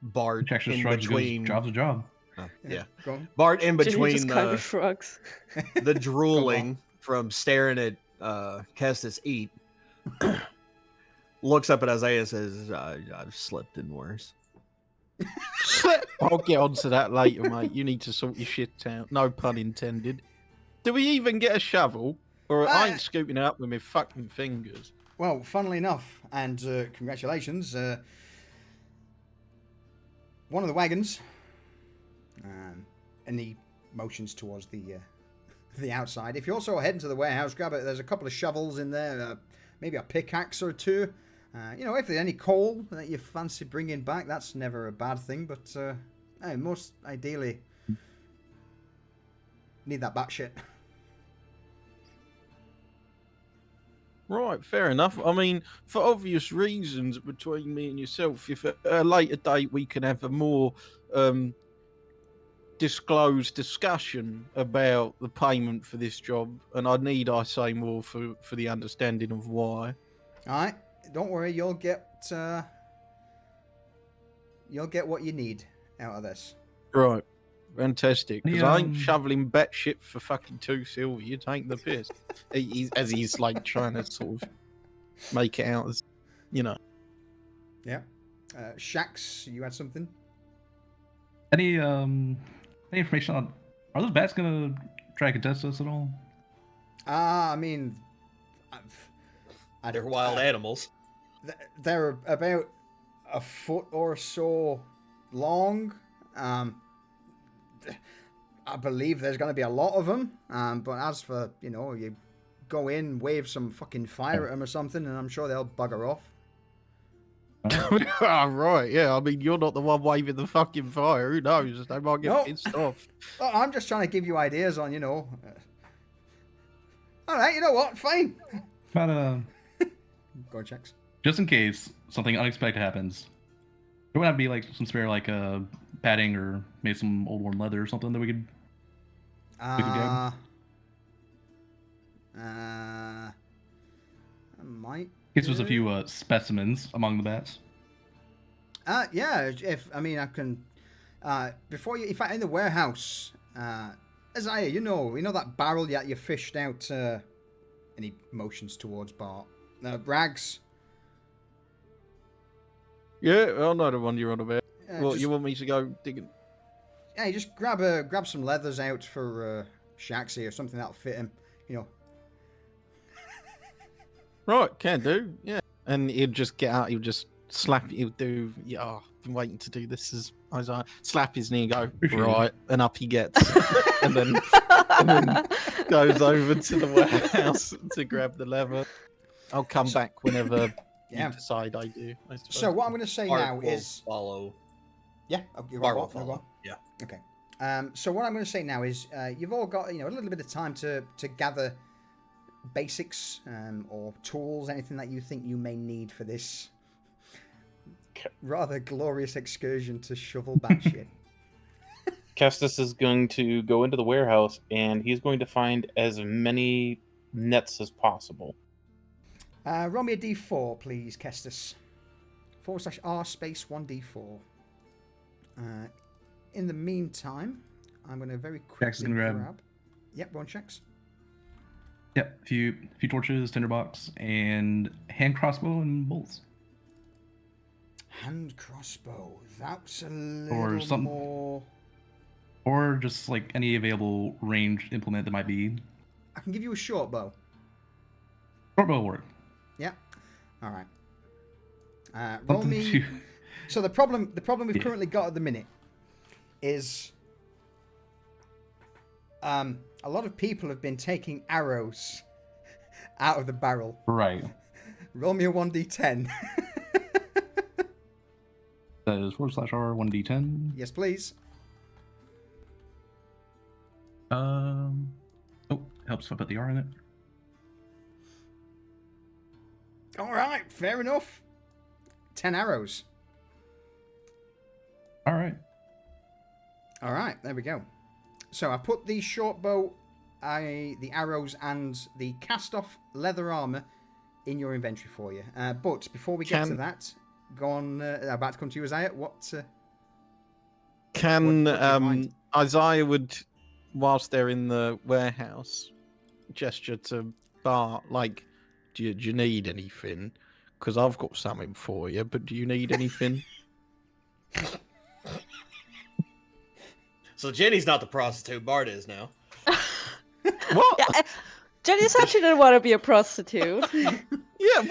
[SPEAKER 5] Bart
[SPEAKER 4] Extra
[SPEAKER 5] in
[SPEAKER 4] shrugs,
[SPEAKER 5] between.
[SPEAKER 4] Job's a job.
[SPEAKER 5] Yeah.
[SPEAKER 1] Go on.
[SPEAKER 5] Bart in
[SPEAKER 3] Jimmy
[SPEAKER 5] between
[SPEAKER 3] just kind of shrugs.
[SPEAKER 5] the drooling from staring at Kestis eat, looks up at Isaiah and says, I've slept in worse.
[SPEAKER 2] I'll get onto that later, mate. You need to sort your shit out. No pun intended. Do we even get a shovel? Or I ain't scooping it up with my fucking fingers.
[SPEAKER 1] Well, funnily enough, and congratulations, one of the wagons, and he motions towards the outside. If you also head into the warehouse, grab it. There's a couple of shovels in there, maybe a pickaxe or two. You know, if there's any coal that you fancy bringing back, that's never a bad thing. But most ideally, need that bat shit.
[SPEAKER 2] Right, fair enough. I mean, for obvious reasons between me and yourself, if at a later date we can have a more disclosed discussion about the payment for this job, and I say more for the understanding of why.
[SPEAKER 1] Alright, don't worry, you'll get what you need out of this.
[SPEAKER 2] Right, fantastic. Because
[SPEAKER 4] Yeah,
[SPEAKER 2] I ain't shoveling bat shit for fucking 2 silver. You take the piss. He's like trying to sort of make it out as, you know.
[SPEAKER 1] Yeah. Shax, you had something?
[SPEAKER 4] Any information on, are those bats gonna try to contest us at all?
[SPEAKER 1] I mean,
[SPEAKER 5] They're wild animals.
[SPEAKER 1] They're about a foot or so long. I believe there's going to be a lot of them. But as for, you know, you go in, wave some fucking fire at them or something, and I'm sure they'll bugger off.
[SPEAKER 2] Oh, right, yeah. I mean, you're not the one waving the fucking fire. Who knows? They might get pissed off.
[SPEAKER 1] Well, I'm just trying to give you ideas on, you know. All right, you know what? Fine.
[SPEAKER 4] But
[SPEAKER 1] Go on, checks.
[SPEAKER 4] just in case something unexpected happens, there would have to be like some spare like padding or maybe some old worn leather or something that we could.
[SPEAKER 1] I might.
[SPEAKER 4] In case there's a few specimens among the bats.
[SPEAKER 1] Yeah. If I mean, I can. Before you, in fact, in the warehouse, Isaiah, you know that barrel that you fished out, and he motions towards Bart. Rags.
[SPEAKER 2] Yeah, I know the one you're on about. Well,
[SPEAKER 1] Just,
[SPEAKER 2] you want me to go digging?
[SPEAKER 1] yeah, you just grab some leathers out for Shaxi or something that'll fit him. You know.
[SPEAKER 2] Right, can do. Yeah, and he'd just get out. He'll just slap. He'll do. Yeah, oh, I've been waiting to do this as Isaiah. Slap his knee, and go right, and up he gets, and then goes over to the warehouse to grab the leather. I'll come back whenever you decide I do.
[SPEAKER 1] So what I'm going to say now is
[SPEAKER 5] follow.
[SPEAKER 1] Yeah,
[SPEAKER 5] Bart will follow. Yeah.
[SPEAKER 1] Okay. So what I'm going to say now is you've all got a little bit of time to gather basics or tools, anything that you think you may need for this rather glorious excursion to shovel batshit.
[SPEAKER 6] Kestis is going to go into the warehouse and he's going to find as many nets as possible.
[SPEAKER 1] Roll me a d4, please, Kestis. /R space 1d4. In the meantime, I'm going to very quickly grab. Yep, one checks.
[SPEAKER 4] Yep, a few torches, tinderbox, and hand crossbow and bolts.
[SPEAKER 1] Hand crossbow. That's a little more.
[SPEAKER 4] Or just like any available ranged implement that might be.
[SPEAKER 1] I can give you a short bow.
[SPEAKER 4] Short bow will work.
[SPEAKER 1] Yeah. All right. Roll me. So the problem we've currently got at the minute is a lot of people have been taking arrows out of the barrel.
[SPEAKER 4] Right.
[SPEAKER 1] Roll me a 1d10.
[SPEAKER 4] That is /R 1d10.
[SPEAKER 1] Yes, please.
[SPEAKER 4] Helps if I put the R in it.
[SPEAKER 1] All right, fair enough. 10 arrows.
[SPEAKER 4] All right,
[SPEAKER 1] there we go. So I put the short bow, the arrows, and the cast-off leather armor in your inventory for you. But before we get to that, go on. About to come to you, Isaiah. What
[SPEAKER 2] Isaiah would, whilst they're in the warehouse, gesture to Bart like, do you need anything? Because I've got something for you, but do you need anything?
[SPEAKER 5] So Jenny's not the prostitute, Bart is now.
[SPEAKER 2] What?
[SPEAKER 3] Yeah, Jenny said she didn't want to be a prostitute.
[SPEAKER 2] Yeah,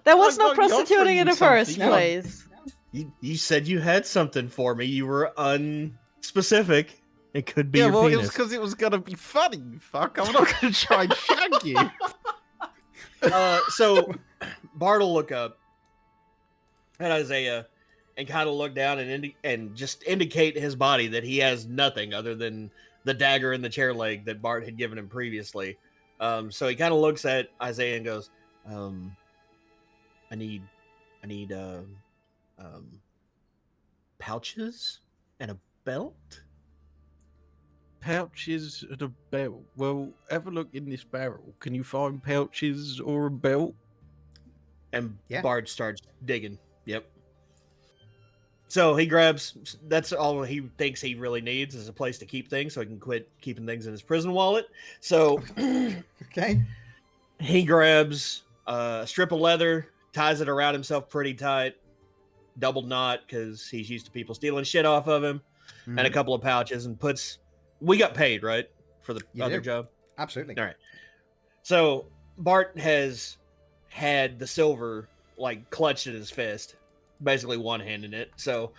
[SPEAKER 3] there was no prostituting in the first place.
[SPEAKER 5] You said you had something for me. You were unspecific. It could be
[SPEAKER 2] your
[SPEAKER 5] your penis.
[SPEAKER 2] It was because it was gonna be funny. You fuck! I'm not gonna try and shag you.
[SPEAKER 5] So Bart will look up at Isaiah and kind of look down and just indicate his body that he has nothing other than the dagger in the chair leg that Bart had given him previously. So he kind of looks at Isaiah and goes, I need pouches and a belt.
[SPEAKER 2] Pouches and a belt. Well, have a look in this barrel. Can you find pouches or a belt?
[SPEAKER 5] And Bart starts digging. Yep. So he grabs. That's all he thinks he really needs is a place to keep things, so he can quit keeping things in his prison wallet. So,
[SPEAKER 1] okay.
[SPEAKER 5] He grabs a strip of leather, ties it around himself pretty tight, double knot because he's used to people stealing shit off of him, and a couple of pouches, and puts. We got paid, right, for the other job?
[SPEAKER 1] Absolutely.
[SPEAKER 5] All right. So Bart has had the silver like clutched in his fist, basically one-handing it. So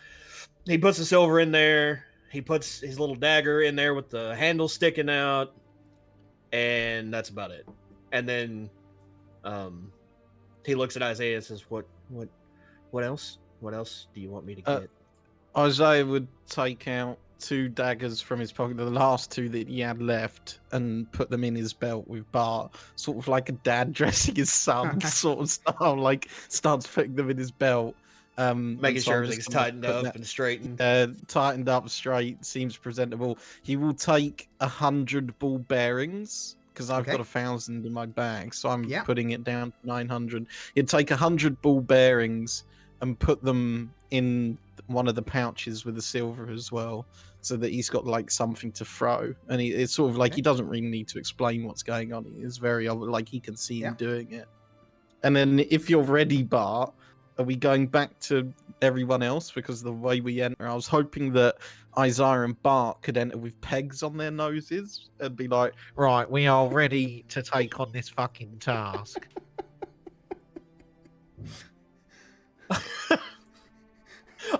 [SPEAKER 5] he puts the silver in there. He puts his little dagger in there with the handle sticking out, and that's about it. And then he looks at Isaiah and says, "What else? What else do you want me to get?"
[SPEAKER 2] Isaiah would take out 2 daggers from his pocket, the last 2 that he had left, and put them in his belt with Bart, sort of like a dad dressing his son sort of style, like starts putting them in his belt.
[SPEAKER 5] Making sure everything's tightened up and straightened.
[SPEAKER 2] Tightened up, straight, seems presentable. He will take 100 ball bearings, because I've got 1,000 in my bag, so I'm putting it down to 900. He'd take 100 ball bearings and put them in one of the pouches with the silver as well, so that he's got like something to throw. And it's sort of like he doesn't really need to explain what's going on. He is very like he can see him doing it. And then if you're ready, Bart, are we going back to everyone else? Because the way we enter, I was hoping that Isaiah and Bart could enter with pegs on their noses and be like, right, we are ready to take on this fucking task.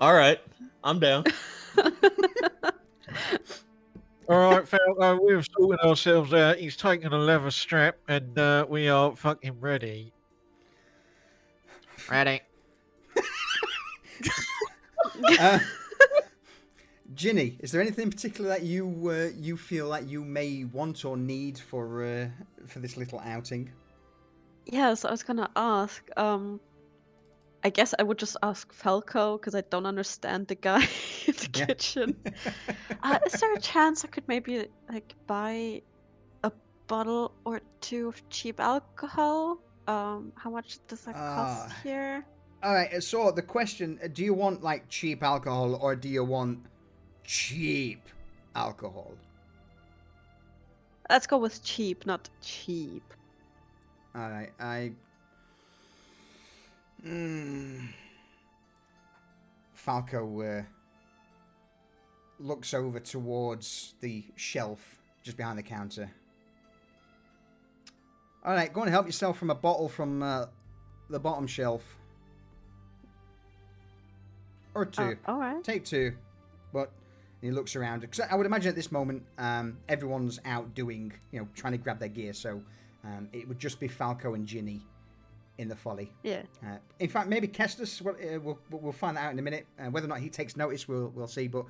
[SPEAKER 5] All right, I'm down.
[SPEAKER 2] All right, Falco, we've sorted ourselves out. He's taken a leather strap, and we are fucking ready.
[SPEAKER 5] Ready.
[SPEAKER 1] Ginny, is there anything in particular that you feel like you may want or need for this little outing?
[SPEAKER 3] Yes, I was gonna ask. I guess I would just ask Falco because I don't understand the guy in the kitchen. Is there a chance I could maybe like buy a bottle or two of cheap alcohol? How much does that cost here?
[SPEAKER 1] All right. So the question: do you want like cheap alcohol or do you want cheap alcohol?
[SPEAKER 3] Let's go with cheap, not cheap.
[SPEAKER 1] All right. Falco looks over towards the shelf just behind the counter. All right, go and help yourself from a bottle from the bottom shelf. Or two.
[SPEAKER 3] All right.
[SPEAKER 1] Take two. But he looks around. Because I would imagine at this moment, everyone's out doing, trying to grab their gear. So it would just be Falco and Ginny in the folly.
[SPEAKER 3] Yeah.
[SPEAKER 1] In fact, maybe Kestis. We'll find that out in a minute. Whether or not he takes notice, we'll see. But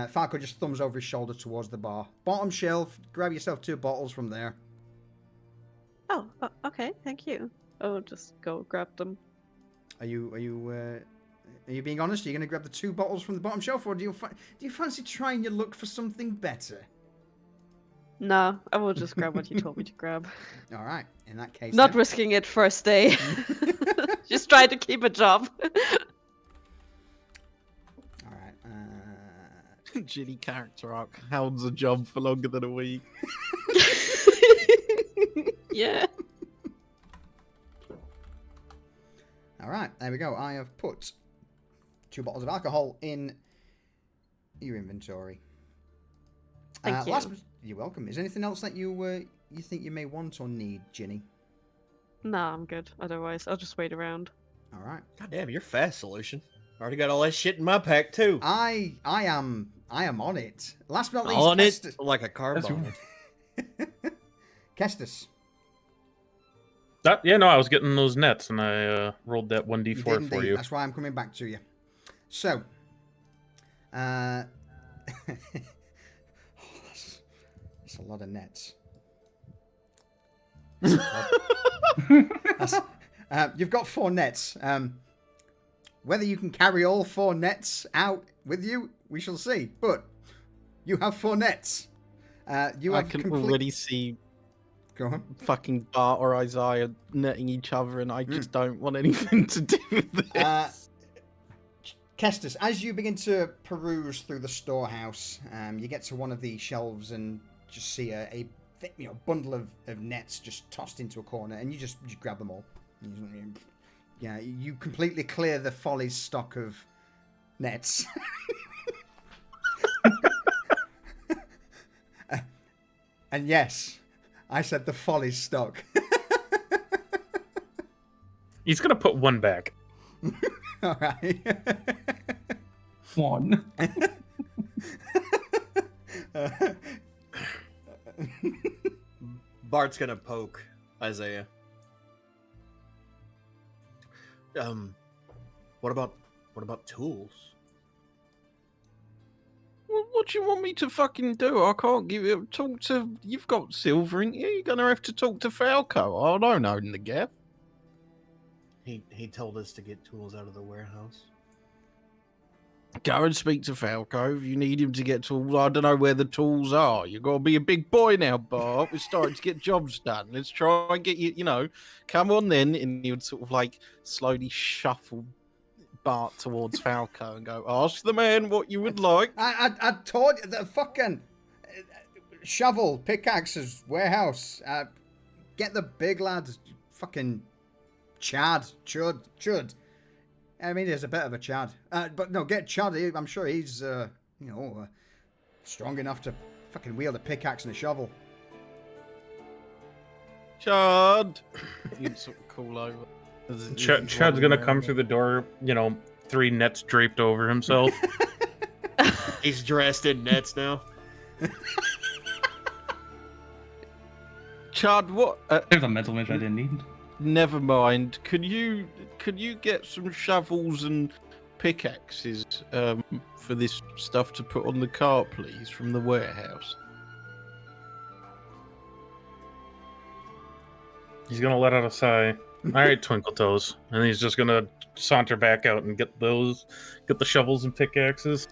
[SPEAKER 1] Falco just thumbs over his shoulder towards the bar. Bottom shelf. Grab yourself 2 bottles from there.
[SPEAKER 3] Oh, okay. Thank you. I'll just go grab them.
[SPEAKER 1] Are you being honest? Are you going to grab the 2 bottles from the bottom shelf, or do you fancy trying your luck for something better?
[SPEAKER 3] No, I will just grab what you told me to grab.
[SPEAKER 1] All right. In that case,
[SPEAKER 3] not risking it first day. Just try to keep a job.
[SPEAKER 1] All right.
[SPEAKER 2] Ginny character arc. Hounds a job for longer than a week.
[SPEAKER 3] Yeah.
[SPEAKER 1] All right. There we go. I have put 2 bottles of alcohol in your inventory.
[SPEAKER 3] Thank you.
[SPEAKER 1] You're welcome. Is there anything else that you think you may want or need, Ginny?
[SPEAKER 3] No, I'm good. Otherwise, I'll just wait around.
[SPEAKER 1] All right.
[SPEAKER 5] God damn, you're fast, Solution. Already got all that shit in my pack too.
[SPEAKER 1] I am on it. Last but not least,
[SPEAKER 5] On
[SPEAKER 1] Kestis.
[SPEAKER 5] it like a car bomb.
[SPEAKER 1] Kestis.
[SPEAKER 6] Yeah, no, I was getting those nets, and I rolled that 1d4 for you.
[SPEAKER 1] That's why I'm coming back to you. So, that's a lot of nets. You've got 4 nets. Whether you can carry all 4 nets out with you, we shall see. But you have 4 nets. I
[SPEAKER 2] can already see
[SPEAKER 1] Go on.
[SPEAKER 2] fucking Bart or Isaiah netting each other, and I just don't want anything to do with this.
[SPEAKER 1] Kestis, as you begin to peruse through the storehouse, you get to one of the shelves and just see a bundle of nets just tossed into a corner, and you just grab them all. Yeah, you completely clear the Folly's stock of nets. And yes, I said the Folly's stock.
[SPEAKER 6] He's gonna put 1 back.
[SPEAKER 1] All right.
[SPEAKER 4] 1.
[SPEAKER 5] Bart's gonna poke Isaiah. What about tools?
[SPEAKER 2] What do you want me to fucking do? I can't give you talk to. You've got silver in you. You're gonna have to talk to Falco. I don't own the gap.
[SPEAKER 5] He told us to get tools out of the warehouse.
[SPEAKER 2] Go and speak to Falco if you need him to get tools. I don't know where the tools are. You've got to be a big boy now, Bart. We're starting to get jobs done. Let's try and get you, come on then. And he would sort of like slowly shuffle Bart towards Falco and go, "Ask the man what you would like."
[SPEAKER 1] I told you the fucking shovel, pickaxes, warehouse. Get the big lads, fucking Chud. I mean, he's a bit of a Chad, but no, get Chud. I'm sure he's strong enough to fucking wield a pickaxe and a shovel.
[SPEAKER 2] Chud, you'd sort of call over.
[SPEAKER 6] Chud's gonna come through the door, 3 nets draped over himself.
[SPEAKER 5] He's dressed in nets now.
[SPEAKER 2] Chud, what?
[SPEAKER 4] There's a mental image I didn't need.
[SPEAKER 2] Never mind. Could you get some shovels and pickaxes for this stuff to put on the cart, please, from the warehouse?
[SPEAKER 6] He's gonna let out a sigh. All right, Twinkle Toes, and he's just gonna saunter back out and get the shovels and pickaxes.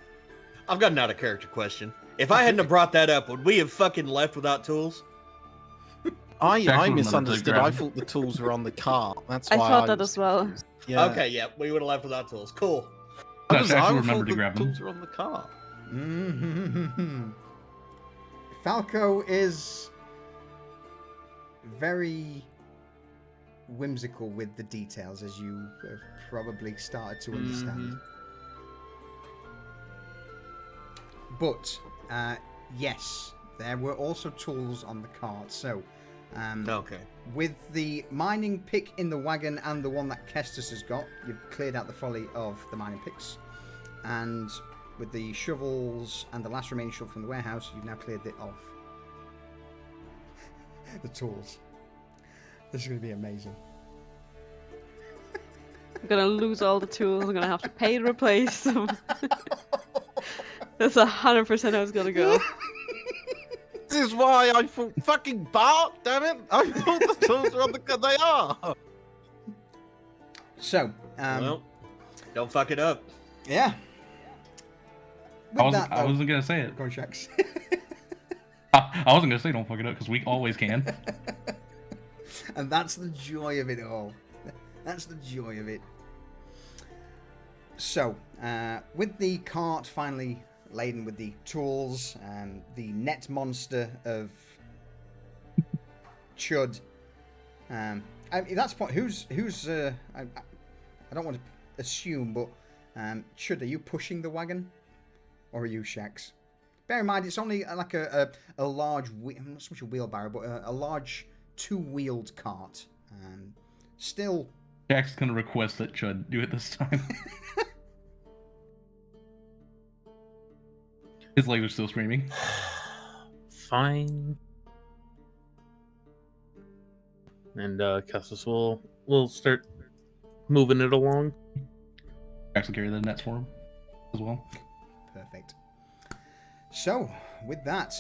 [SPEAKER 5] I've got an out of character question. If I hadn't have brought that up, would we have fucking left without tools?
[SPEAKER 2] I misunderstood. I thought the tools were on the cart. That's why
[SPEAKER 3] I thought that as well.
[SPEAKER 2] Yeah.
[SPEAKER 5] Okay, yeah, we would have left without tools. Cool.
[SPEAKER 2] I
[SPEAKER 4] actually
[SPEAKER 2] thought
[SPEAKER 4] remembered to
[SPEAKER 2] the
[SPEAKER 4] grab them.
[SPEAKER 2] tools were on the cart.
[SPEAKER 1] Falco is very whimsical with the details, as you have probably started to understand. But yes, there were also tools on the cart. So
[SPEAKER 5] Okay.
[SPEAKER 1] with the mining pick in the wagon and the one that Kestis has got, you've cleared out the folly of the mining picks. And with the shovels and the last remaining shovel from the warehouse, you've now cleared it of the tools. This is going to be amazing.
[SPEAKER 3] I'm gonna lose all the tools. I'm gonna have to pay to replace them. That's 100% how it's gonna go.
[SPEAKER 2] This is why I thought fucking Bart. Damn it! I thought the tools were on the cart. They are.
[SPEAKER 1] So,
[SPEAKER 5] Well, don't fuck it up.
[SPEAKER 1] yeah.
[SPEAKER 4] I
[SPEAKER 1] With
[SPEAKER 4] wasn't gonna say it.
[SPEAKER 1] Go on, Shax.
[SPEAKER 4] I wasn't gonna say don't fuck it up because we always can.
[SPEAKER 1] And that's the joy of it all. That's the joy of it. So, with the cart finally laden with the tools, the net monster of Chud. At that point, who's I don't want to assume, but Chud, are you pushing the wagon, or are you Shax? Bear in mind, it's only like a large, not so much a wheelbarrow, but a large 2-wheeled cart. Still.
[SPEAKER 4] Jack's gonna request that Chud do it this time. His legs are still screaming.
[SPEAKER 6] Fine. And Kestis will start moving it along.
[SPEAKER 4] Jack's will carry the nets for him as well.
[SPEAKER 1] Perfect. So, with that,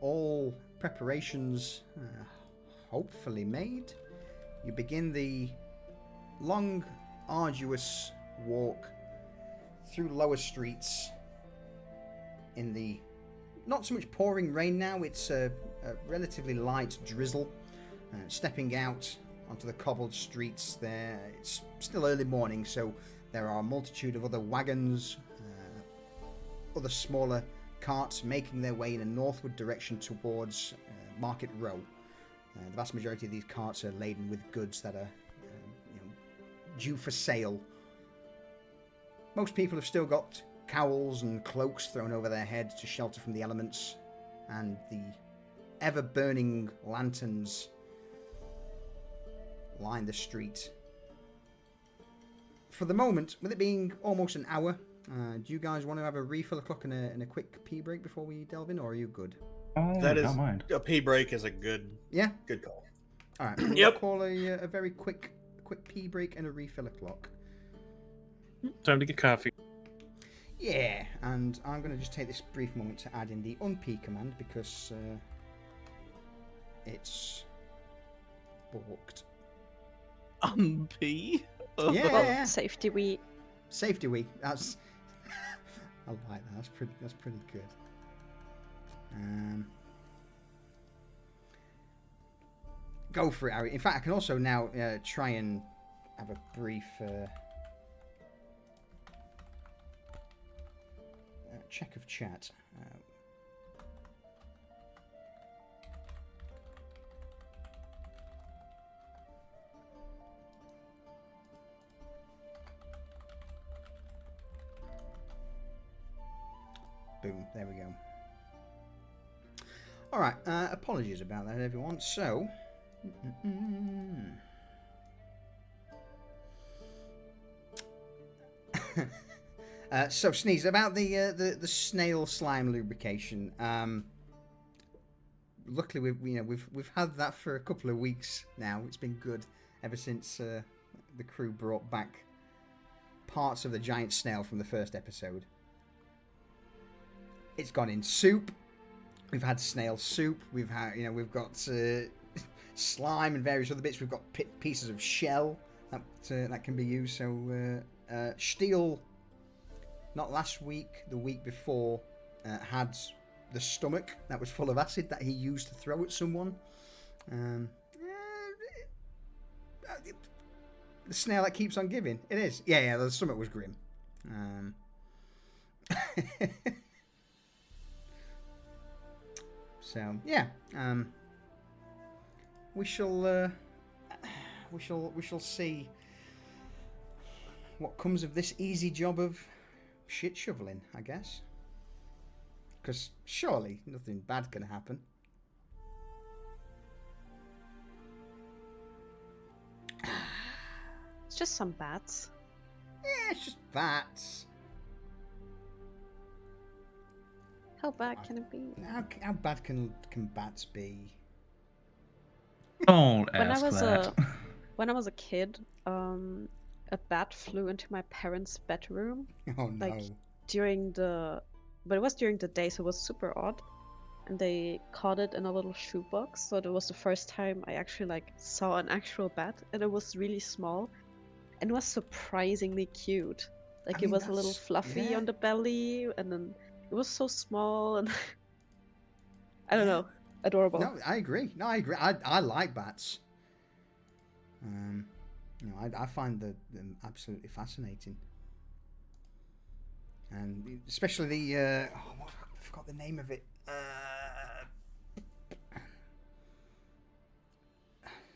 [SPEAKER 1] all preparations hopefully made, you begin the long, arduous walk through lower streets in the not so much pouring rain now, it's a relatively light drizzle. Stepping out onto the cobbled streets there, it's still early morning, so there are a multitude of other wagons, other smaller carts making their way in a northward direction towards Market Row. The vast majority of these carts are laden with goods that are due for sale. Most people have still got cowls and cloaks thrown over their heads to shelter from the elements, and the ever-burning lanterns line the street. For the moment, with it being almost an hour, do you guys want to have a refill of clock and a quick pee break before we delve in, or are you good?
[SPEAKER 5] That is
[SPEAKER 4] don't mind.
[SPEAKER 5] a pee break is a good call.
[SPEAKER 1] All right. We'll
[SPEAKER 5] Yep.
[SPEAKER 1] call a very quick pee break and a refill of clock.
[SPEAKER 6] Time to get coffee.
[SPEAKER 1] Yeah, and I'm going to just take this brief moment to add in the unpee command because it's balked.
[SPEAKER 2] Unpee?
[SPEAKER 1] Yeah.
[SPEAKER 3] Safety week.
[SPEAKER 1] Safety week. That's I like that. That's pretty good. Go for it, Harry. In fact, I can also now try and have a brief check of chat. Boom, there we go. Alright, apologies about that, everyone. So, so Sneeze, about the snail slime lubrication. Luckily, we've had that for a couple of weeks now. It's been good ever since the crew brought back parts of the giant snail from the first episode. It's gone in soup. We've had snail soup. We've had, we've got slime and various other bits. We've got pieces of shell that can be used. So Steel, not last week, the week before, had the stomach that was full of acid that he used to throw at someone. The snail that keeps on giving. It is. Yeah, the stomach was grim. So yeah, we shall see what comes of this easy job of shit shoveling, I guess. Because surely nothing bad can happen.
[SPEAKER 3] It's just some bats.
[SPEAKER 1] Yeah, it's just bats.
[SPEAKER 3] How bad can it be?
[SPEAKER 1] How bad can bats be?
[SPEAKER 4] Don't ask that.
[SPEAKER 3] When I was a kid, a bat flew into my parents' bedroom.
[SPEAKER 1] Oh no!
[SPEAKER 3] But it was during the day, so it was super odd. And they caught it in a little shoebox, so it was the first time I actually saw an actual bat, and it was really small, and it was surprisingly cute. It was a little fluffy on the belly, and then it was so small, and I don't know, adorable.
[SPEAKER 1] No, I agree. I like bats. I find them absolutely fascinating, and especially the I forgot the name of it.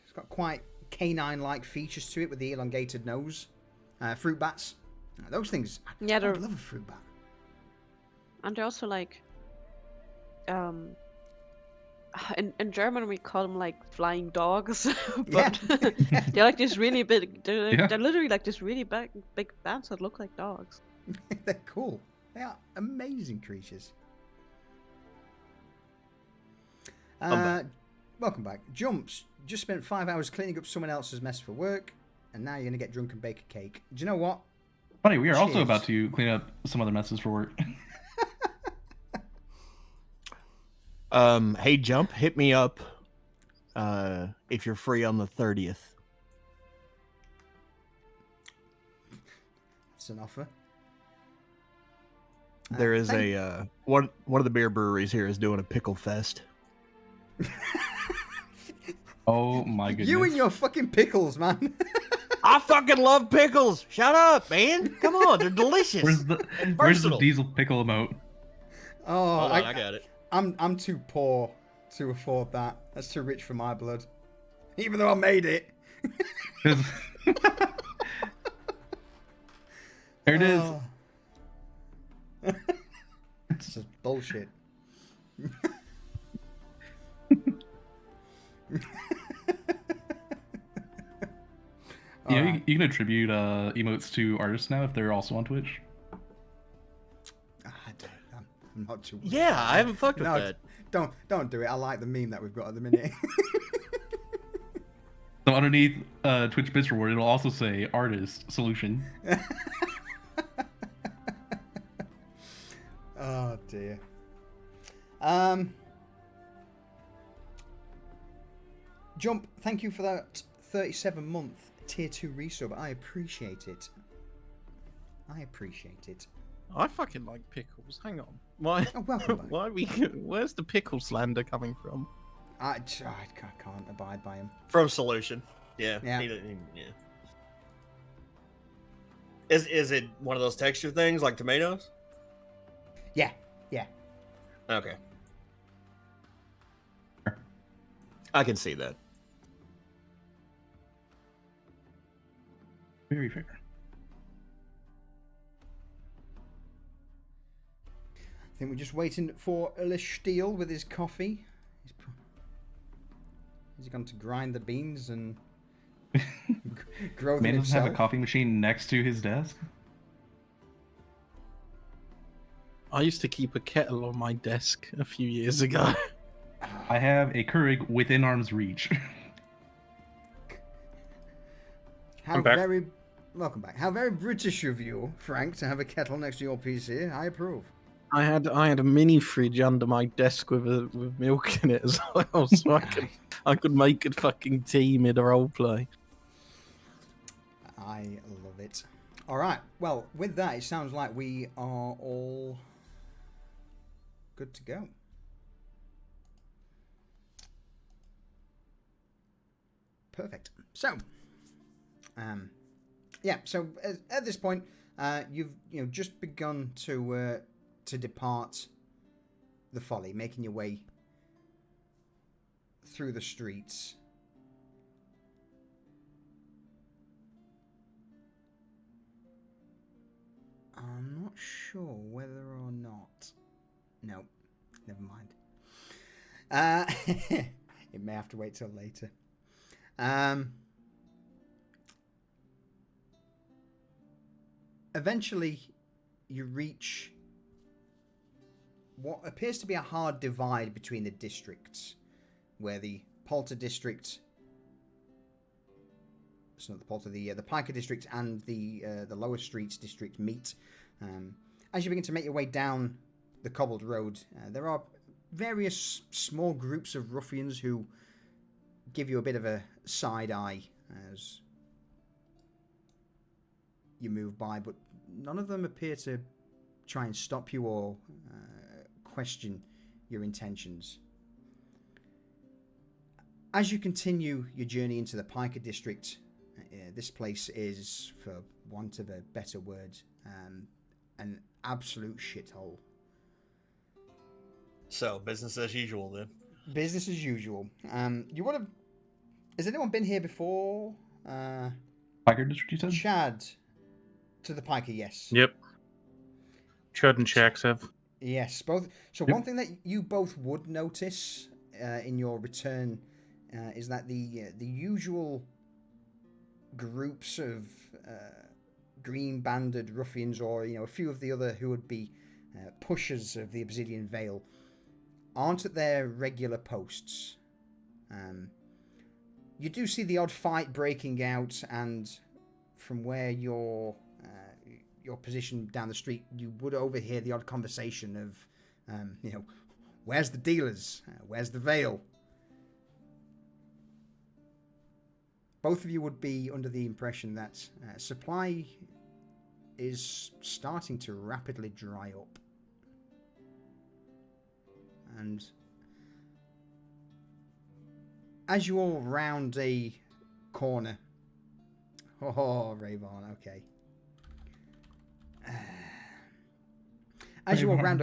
[SPEAKER 1] It's got quite canine-like features to it with the elongated nose. Fruit bats. Those things. I love a fruit bat.
[SPEAKER 3] And they're also in German we call them flying dogs, but they're these really big. They're literally these really big bats that look like dogs.
[SPEAKER 1] They're cool. They are amazing creatures. Welcome back. Jumps. Just spent 5 hours cleaning up someone else's mess for work, and now you're gonna get drunk and bake a cake. Do you know what?
[SPEAKER 4] Funny, we are also about to clean up some other messes for work.
[SPEAKER 5] Hey, Jump, hit me up if you're free on the 30th.
[SPEAKER 1] That's an offer.
[SPEAKER 5] There is one of the beer breweries here is doing a pickle fest.
[SPEAKER 4] Oh my goodness.
[SPEAKER 1] You and your fucking pickles, man.
[SPEAKER 5] I fucking love pickles. Shut up, man. Come on, they're delicious.
[SPEAKER 4] Where's the diesel pickle emote?
[SPEAKER 1] Oh,
[SPEAKER 5] hold on, I got it.
[SPEAKER 1] I'm too poor to afford that. That's too rich for my blood. Even though I made it.
[SPEAKER 4] There it is.
[SPEAKER 1] It's just bullshit.
[SPEAKER 4] You can attribute emotes to artists now if they're also on Twitch.
[SPEAKER 1] I'm not too.
[SPEAKER 5] Yeah, I haven't fucked with that.
[SPEAKER 1] Don't do it. I like the meme that we've got at the minute.
[SPEAKER 4] So underneath Twitch Bits Reward, it'll also say artist solution.
[SPEAKER 1] Oh dear. Jump, thank you for that 37-month tier 2 resub. I appreciate it.
[SPEAKER 2] I fucking like pickles. Hang on. Why?
[SPEAKER 1] Oh, welcome back.
[SPEAKER 2] Where's the pickle slander coming from?
[SPEAKER 1] I can't abide by him.
[SPEAKER 5] From Solution. Yeah. Is it one of those texture things like tomatoes?
[SPEAKER 1] Yeah.
[SPEAKER 5] Okay. I can see that.
[SPEAKER 4] Very fair.
[SPEAKER 1] I think we're just waiting for Steele with his coffee. Has he gone to grind the beans and grow them
[SPEAKER 4] Man doesn't
[SPEAKER 1] himself?
[SPEAKER 4] have a coffee machine next to his desk.
[SPEAKER 2] I used to keep a kettle on my desk a few years ago.
[SPEAKER 4] I have a Keurig within arm's reach.
[SPEAKER 1] How
[SPEAKER 6] I'm back.
[SPEAKER 1] Welcome back. How very British of you, Frank, to have a kettle next to your PC. I approve.
[SPEAKER 2] I had a mini fridge under my desk with milk in it as well, so I could make a fucking tea mid role play.
[SPEAKER 1] I love it. All right. Well, with that, it sounds like we are all good to go. Perfect. So, yeah. So at this point, you've just begun to depart the folly, making your way through the streets. I'm not sure whether or not. No, never mind. It may have to wait till later. Eventually, you reach what appears to be a hard divide between the districts, where the Polter district, it's not the Polter, the Piker district and the Lower Streets district meet. As you begin to make your way down the cobbled road, there are various small groups of ruffians who give you a bit of a side eye as you move by, but none of them appear to try and stop you or question your intentions. As you continue your journey into the Piker district, this place is, for want of a better word, an absolute shithole.
[SPEAKER 5] So, business as usual then.
[SPEAKER 1] Business as usual. You would have... Has anyone been here before?
[SPEAKER 4] Piker district, you said?
[SPEAKER 1] Chad. To the Piker, yes.
[SPEAKER 6] Yep. Chud and Shax have.
[SPEAKER 1] Yes, both. So
[SPEAKER 4] Yep.
[SPEAKER 1] one thing that you both would notice in your return is that the usual groups of green-banded ruffians, or a few of the other who would be pushers of the Obsidian Veil, aren't at their regular posts. You do see the odd fight breaking out, and from where your position down the street, you would overhear the odd conversation of, where's the dealers? Where's the Veil? Both of you would be under the impression that supply is starting to rapidly dry up. And as you all round a corner... Oh, Rayvon, okay. As you all round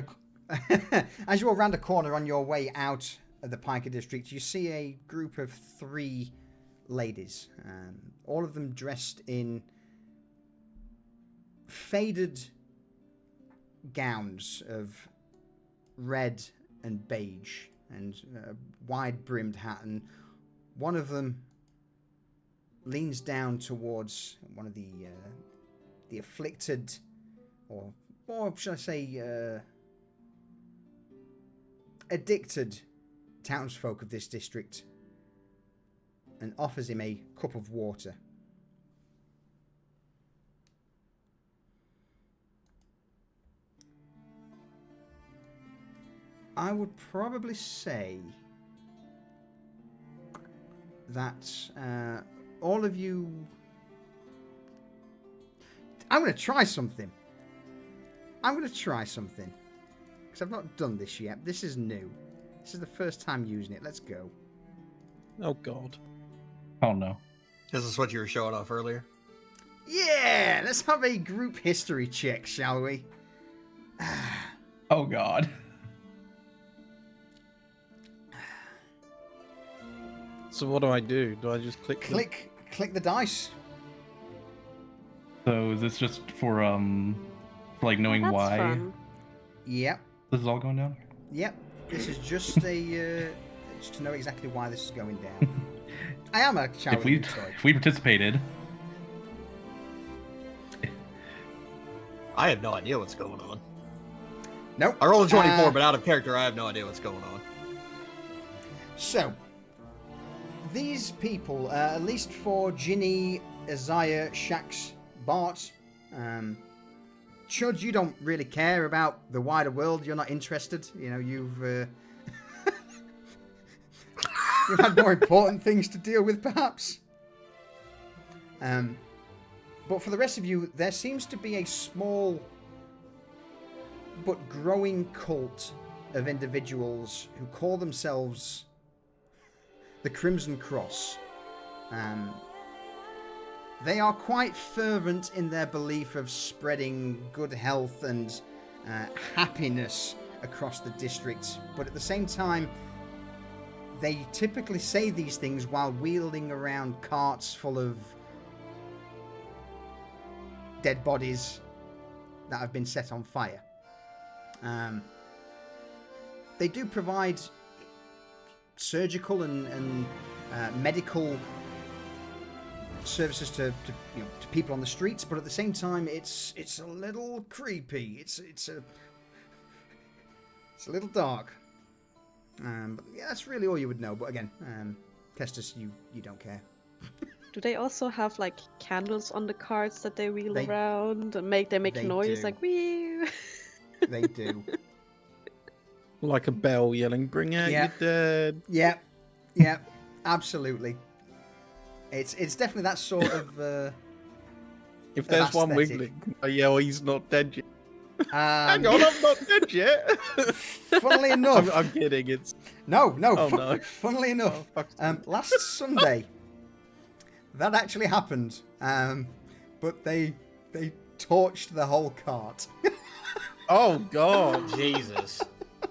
[SPEAKER 1] a corner on your way out of the Piker district, you see a group of 3 ladies, all of them dressed in faded gowns of red and beige and a wide-brimmed hat, and one of them leans down towards one of the afflicted, or should I say, addicted townsfolk of this district, and offers him a cup of water. I would probably say that all of you... I'm going to try something. Because I've not done this yet. This is new. This is the first time using it. Let's go.
[SPEAKER 2] Oh god.
[SPEAKER 4] Oh no.
[SPEAKER 5] Is this what you were showing off earlier?
[SPEAKER 1] Yeah! Let's have a group history check, shall we?
[SPEAKER 4] Oh God.
[SPEAKER 2] So what do I do? Do I just click?
[SPEAKER 1] Click the dice.
[SPEAKER 4] So is this just for like knowing
[SPEAKER 3] that's
[SPEAKER 4] why
[SPEAKER 3] fun.
[SPEAKER 1] Yep.
[SPEAKER 4] this is all going down?
[SPEAKER 1] Yep. This is just a just to know exactly why this is going down. I am a charity.
[SPEAKER 4] If we participated,
[SPEAKER 5] I have no idea what's going on.
[SPEAKER 1] Nope.
[SPEAKER 5] I rolled a 24, but out of character, I have no idea what's going on.
[SPEAKER 1] So, these people, at least for Ginny, Isaiah, Shax, Bart, Chud, you don't really care about the wider world. You're not interested. You know, you've you've had more important things to deal with, perhaps. But for the rest of you, there seems to be a small but growing cult of individuals who call themselves the Crimson Cross. They are quite fervent in their belief of spreading good health and happiness across the district, but at the same time, they typically say these things while wheeling around carts full of dead bodies that have been set on fire. They do provide surgical and medical services to people on the streets, but at the same time, it's a little creepy. It's a little dark. But yeah, that's really all you would know. But again, Kestis, you don't care.
[SPEAKER 3] Do they also have like candles on the carts that they wheel around and make noise like wee?
[SPEAKER 1] They do.
[SPEAKER 2] Like a bell yelling, "Bring out your dead."
[SPEAKER 1] Yeah, absolutely. It's definitely that sort of.
[SPEAKER 2] If there's one wiggling, I yell, "He's not dead yet."
[SPEAKER 1] Hang
[SPEAKER 2] on, I'm not dead yet.
[SPEAKER 1] Funnily enough,
[SPEAKER 2] I'm kidding. It's
[SPEAKER 1] no.
[SPEAKER 2] Oh, no.
[SPEAKER 1] Funnily enough, last Sunday, that actually happened. But they torched the whole cart.
[SPEAKER 2] Oh God,
[SPEAKER 5] Jesus.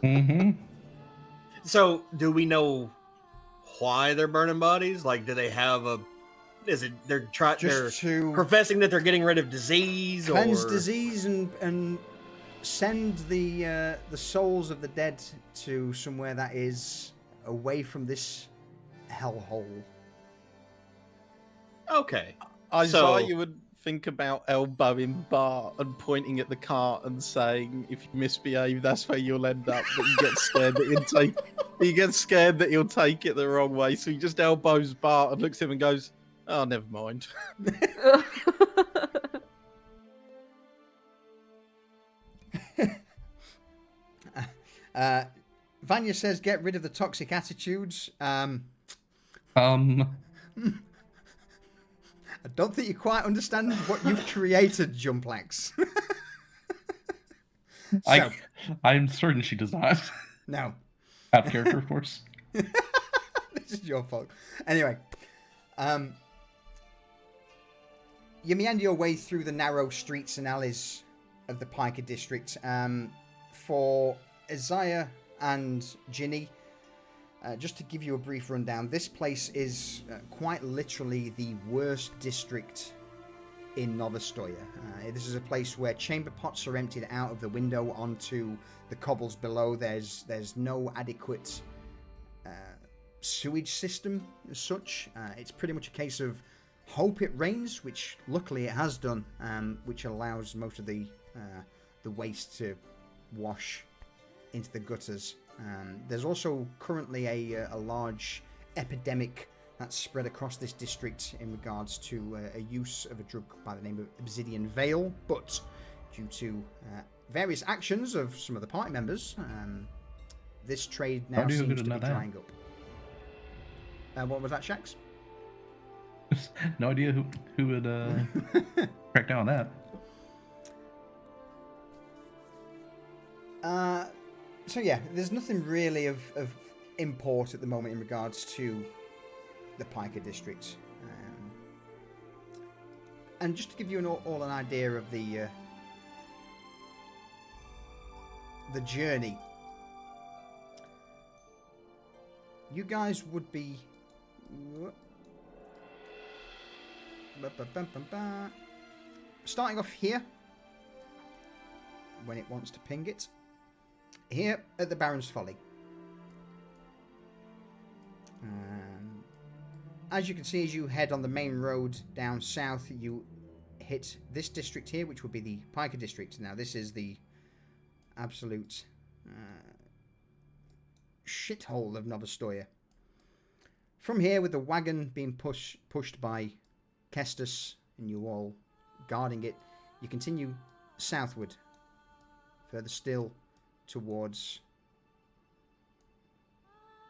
[SPEAKER 4] Mm-hmm.
[SPEAKER 5] So, do we know why they're burning bodies? Like, do they have a? Is it they're
[SPEAKER 1] to
[SPEAKER 5] professing that they're getting rid of disease,
[SPEAKER 1] cleanse
[SPEAKER 5] or
[SPEAKER 1] disease and send the souls of the dead to somewhere that is away from this hellhole.
[SPEAKER 5] Okay.
[SPEAKER 2] Isaiah would think about elbowing Bart and pointing at the cart and saying, "If you misbehave, that's where you'll end up." But you get scared that he'll take it the wrong way, so he just elbows Bart and looks at him and goes, "Oh, never mind."
[SPEAKER 1] Vanya says, "Get rid of the toxic attitudes." I don't think you quite understand what you've created, Jumplax.
[SPEAKER 4] I'm certain she does not.
[SPEAKER 1] No.
[SPEAKER 4] Out of character, of course.
[SPEAKER 1] This is your fault. Anyway, you meander your way through the narrow streets and alleys of the Piker district. For Isaiah and Ginny, just to give you a brief rundown, this place is quite literally the worst district in Ostoyan. This is a place where chamber pots are emptied out of the window onto the cobbles below. There's no adequate sewage system as such. It's pretty much a case of hope it rains, which luckily it has done, which allows most of the waste to wash into the gutters. There's also currently a large epidemic that's spread across this district in regards to a use of a drug by the name of Obsidian Veil, but due to various actions of some of the party members, this trade now seems to be drying up. What was that, Shax?
[SPEAKER 4] No idea who would crack down on that.
[SPEAKER 1] So yeah, there's nothing really of import at the moment in regards to the Piker district. And just to give you all an idea of the the journey. You guys would be starting off here when it wants to ping it. Here at the Baron's Folly. As you can see, as you head on the main road down south, you hit this district here, which would be the Piker district. Now, this is the absolute shithole of Novostoya. From here, with the wagon being pushed by Kestus and you all guarding it, you continue southward, further still towards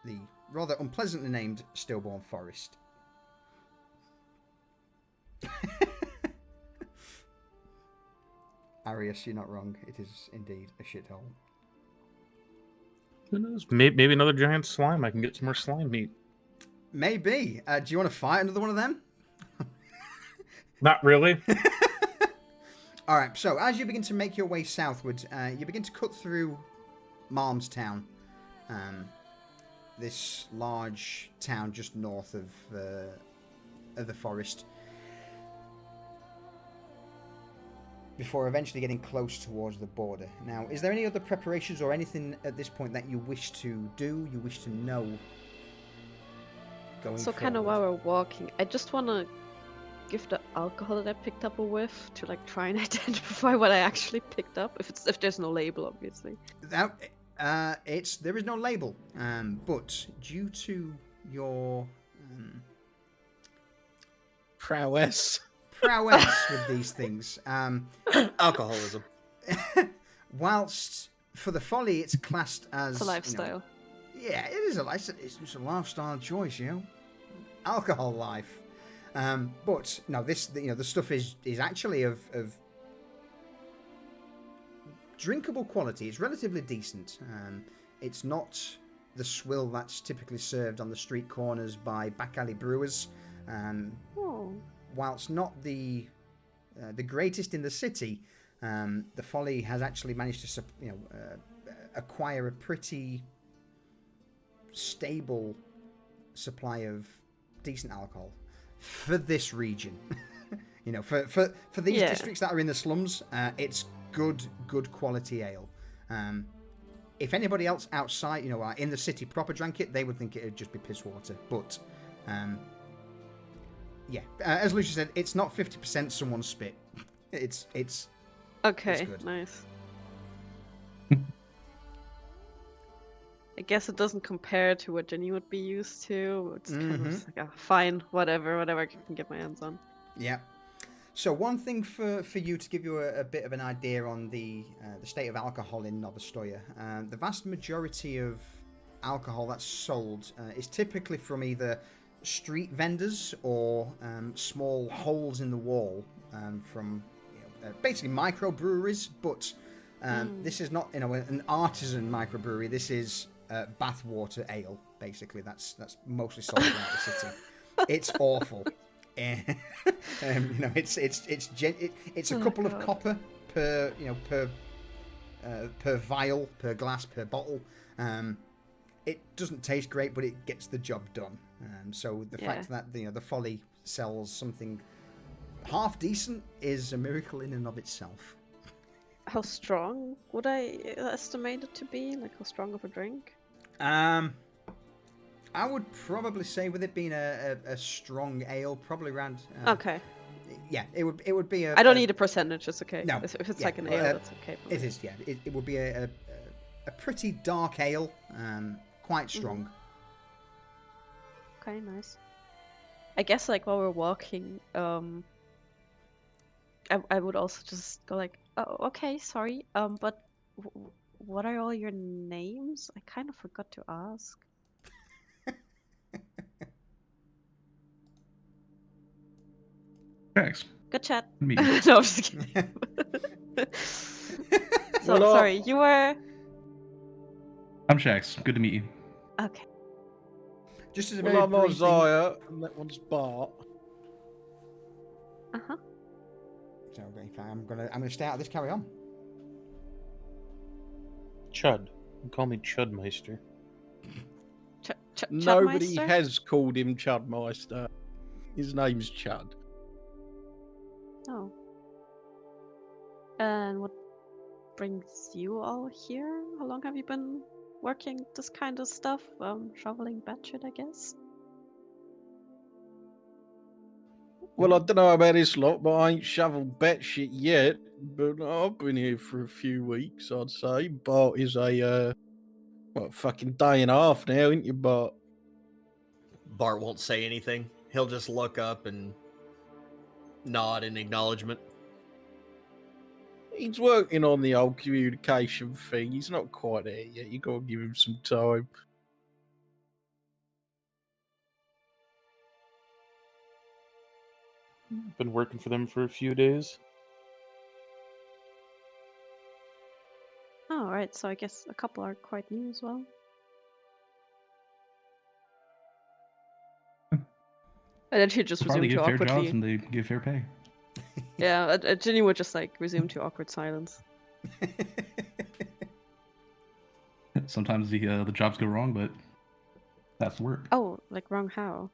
[SPEAKER 1] the rather unpleasantly named Stillborn Forest. Arius, you're not wrong. It is indeed a shithole.
[SPEAKER 6] Who knows? Maybe another giant slime. I can get some more slime meat.
[SPEAKER 1] Maybe. Do you want to fight another one of them?
[SPEAKER 6] Not really.
[SPEAKER 1] All right. So as you begin to make your way southward, you begin to cut through Malmstown, this large town just north of the forest, before eventually getting close towards the border. Now, is there any other preparations or anything at this point that you wish to do, you wish to know going forward?
[SPEAKER 3] Kind of while we're walking, I just want to give the alcohol that I picked up a whiff to like try and identify what I actually picked up, if there's no label, obviously.
[SPEAKER 1] That there is no label, but due to your
[SPEAKER 2] prowess
[SPEAKER 1] with these things,
[SPEAKER 5] Alcoholism.
[SPEAKER 1] whilst for the Folly it's classed as
[SPEAKER 3] It's a lifestyle.
[SPEAKER 1] Yeah, it is a lifestyle. It's a lifestyle choice, alcohol life. But no, this the stuff is actually of drinkable quality. It's relatively decent. It's not the swill that's typically served on the street corners by back alley brewers. Whilst not the greatest in the city, the Folly has actually managed to acquire a pretty stable supply of decent alcohol for this region. For these districts that are in the slums, it's good quality ale. If anybody else outside, in the city proper drank it, they would think it would just be piss water. But as Lucia said, it's not 50% someone's spit. It's
[SPEAKER 3] okay.
[SPEAKER 1] It's good.
[SPEAKER 3] Nice. I guess it doesn't compare to what Jenny would be used to. It's kind of just like, fine, whatever I can get my hands on.
[SPEAKER 1] Yeah. So one thing for you to give you a bit of an idea on the state of alcohol in Novostoya, the vast majority of alcohol that's sold is typically from either street vendors or small holes in the wall from basically microbreweries, but this is not an artisan microbrewery. This is bathwater ale, basically. That's mostly sold throughout the city. It's awful. It's a couple of copper per vial, per glass, per bottle. It doesn't taste great, but it gets the job done. So the fact that the Folly sells something half decent is a miracle in and of itself.
[SPEAKER 3] How strong would I estimate it to be? Like, how strong of a drink?
[SPEAKER 1] I would probably say, with it being a strong ale, probably around.
[SPEAKER 3] Okay.
[SPEAKER 1] Yeah, it would be a.
[SPEAKER 3] I don't need a percentage. It's okay.
[SPEAKER 1] No,
[SPEAKER 3] if it's like an ale, that's okay.
[SPEAKER 1] It is. Yeah, it would be a pretty dark ale, quite strong.
[SPEAKER 3] Okay, nice. I guess like while we're walking, I would also just go like, oh, okay, sorry, but what are all your names? I kind of forgot to ask.
[SPEAKER 4] Thanks.
[SPEAKER 3] Good chat.
[SPEAKER 4] Me.
[SPEAKER 3] No, I'm just kidding. So sorry, you were.
[SPEAKER 4] I'm Shax. Good to meet you.
[SPEAKER 3] Okay.
[SPEAKER 1] Just as a very
[SPEAKER 2] I'm
[SPEAKER 1] brief thing.
[SPEAKER 2] Isaiah, and that one's Bart.
[SPEAKER 1] So in fact, I'm gonna stay out of this. Carry on.
[SPEAKER 6] Chud. Call me Chudmeister.
[SPEAKER 2] Nobody
[SPEAKER 3] Chudmeister?
[SPEAKER 2] has called him Chudmeister. His name's Chud.
[SPEAKER 3] Oh. And what brings you all here? How long have you been working this kind of stuff? Shoveling batshit, I guess?
[SPEAKER 2] Well, I don't know about this lot, but I ain't shoveled batshit yet. But I've been here for a few weeks, I'd say. Bart is a, fucking day and a half now, ain't you, Bart?
[SPEAKER 5] Bart won't say anything. He'll just look up and nod in acknowledgement.
[SPEAKER 2] He's working on the old communication thing. He's not quite there yet. You gotta give him some time.
[SPEAKER 6] Been working for them for a few days.
[SPEAKER 3] Oh, right. So I guess a couple are quite new as well. And then she just
[SPEAKER 4] Probably
[SPEAKER 3] resumed
[SPEAKER 4] give
[SPEAKER 3] to
[SPEAKER 4] fair jobs
[SPEAKER 3] awkwardly.
[SPEAKER 4] and they give fair pay.
[SPEAKER 3] Yeah, Ginny would just like resume to awkward silence.
[SPEAKER 4] Sometimes the jobs go wrong, but that's the work.
[SPEAKER 3] Oh, like wrong how?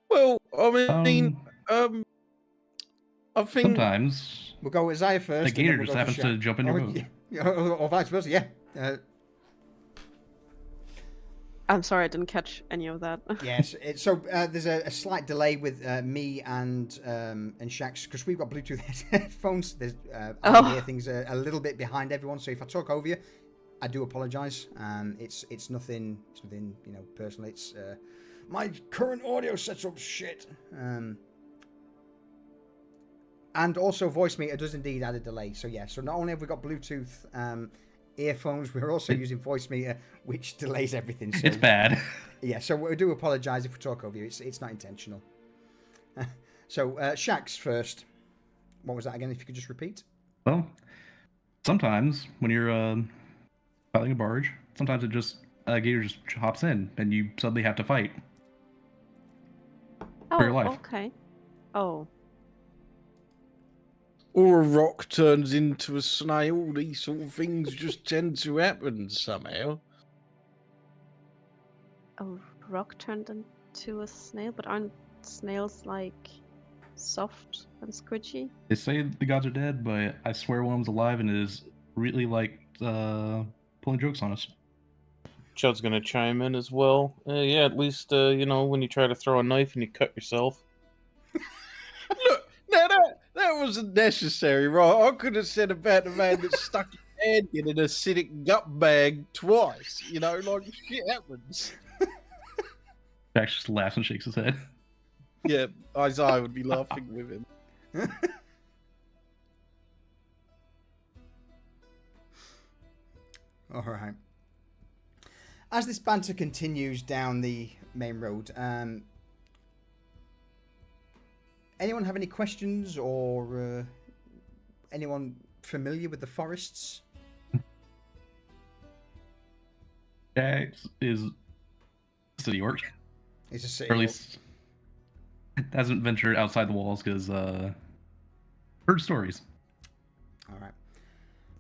[SPEAKER 2] Well, I mean, I think
[SPEAKER 4] Sometimes
[SPEAKER 1] We'll go with Isaiah first.
[SPEAKER 4] the
[SPEAKER 1] and then
[SPEAKER 4] gator
[SPEAKER 1] we'll
[SPEAKER 4] just
[SPEAKER 1] go
[SPEAKER 4] happens to
[SPEAKER 1] Shaq.
[SPEAKER 4] jump in your
[SPEAKER 1] Or,
[SPEAKER 4] boat.
[SPEAKER 1] yeah, or vice versa, yeah.
[SPEAKER 3] I'm sorry, I didn't catch any of that.
[SPEAKER 1] Yes. So there's a slight delay with me and Shax because we've got Bluetooth headphones. There's I can hear things a little bit behind everyone. So if I talk over you, I do apologise. It's nothing. It's nothing personal. It's my current audio setup's shit. And also voice meter does indeed add a delay. So yeah. So not only have we got Bluetooth earphones, we're also using voice meter, which delays everything. So,
[SPEAKER 4] It's bad.
[SPEAKER 1] yeah, so we do apologise if we talk over you. It's not intentional. So Shax first. What was that again? If you could just repeat.
[SPEAKER 4] Well, sometimes when you're piloting a barge, sometimes it just a gator just hops in and you suddenly have to fight.
[SPEAKER 3] Oh,
[SPEAKER 4] For your life.
[SPEAKER 3] okay. Oh,
[SPEAKER 2] or a rock turns into a snail. These sort of things just tend to happen somehow.
[SPEAKER 3] a rock turned into a snail, but aren't snails like soft and squidgy?
[SPEAKER 4] They say the gods are dead, but I swear one of them's alive and is really like pulling jokes on us.
[SPEAKER 6] Chud's gonna chime in as well. Yeah, at least when you try to throw a knife and you cut yourself.
[SPEAKER 2] Look, now that wasn't necessary, right? I could have said about the man that stuck his hand in an acidic gut bag twice. Like shit happens.
[SPEAKER 4] Jax just laughs and shakes his head.
[SPEAKER 2] Yeah, Isaiah would be laughing with him.
[SPEAKER 1] All right. As this banter continues down the main road, anyone have any questions or anyone familiar with the forests?
[SPEAKER 4] Jax is city orc,
[SPEAKER 1] It's a city.
[SPEAKER 4] or at least hasn't ventured outside the walls because heard stories.
[SPEAKER 1] All right.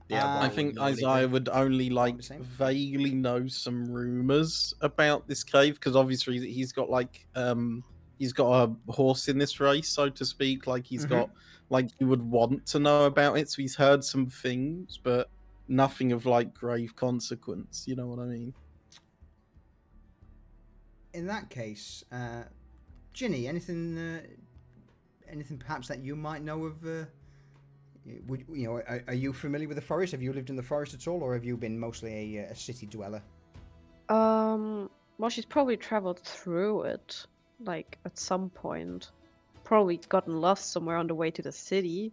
[SPEAKER 5] Yeah,
[SPEAKER 2] I think Isaiah would only like vaguely know some rumors about this cave because obviously he's got he's got a horse in this race, so to speak. Like he's got he would want to know about it, so he's heard some things, but nothing of grave consequence. You know what I mean?
[SPEAKER 1] In that case, Ginny, anything perhaps that you might know of? Are you familiar with the forest? Have you lived in the forest at all, or have you been mostly a city dweller?
[SPEAKER 3] Well, she's probably traveled through it, at some point. Probably gotten lost somewhere on the way to the city,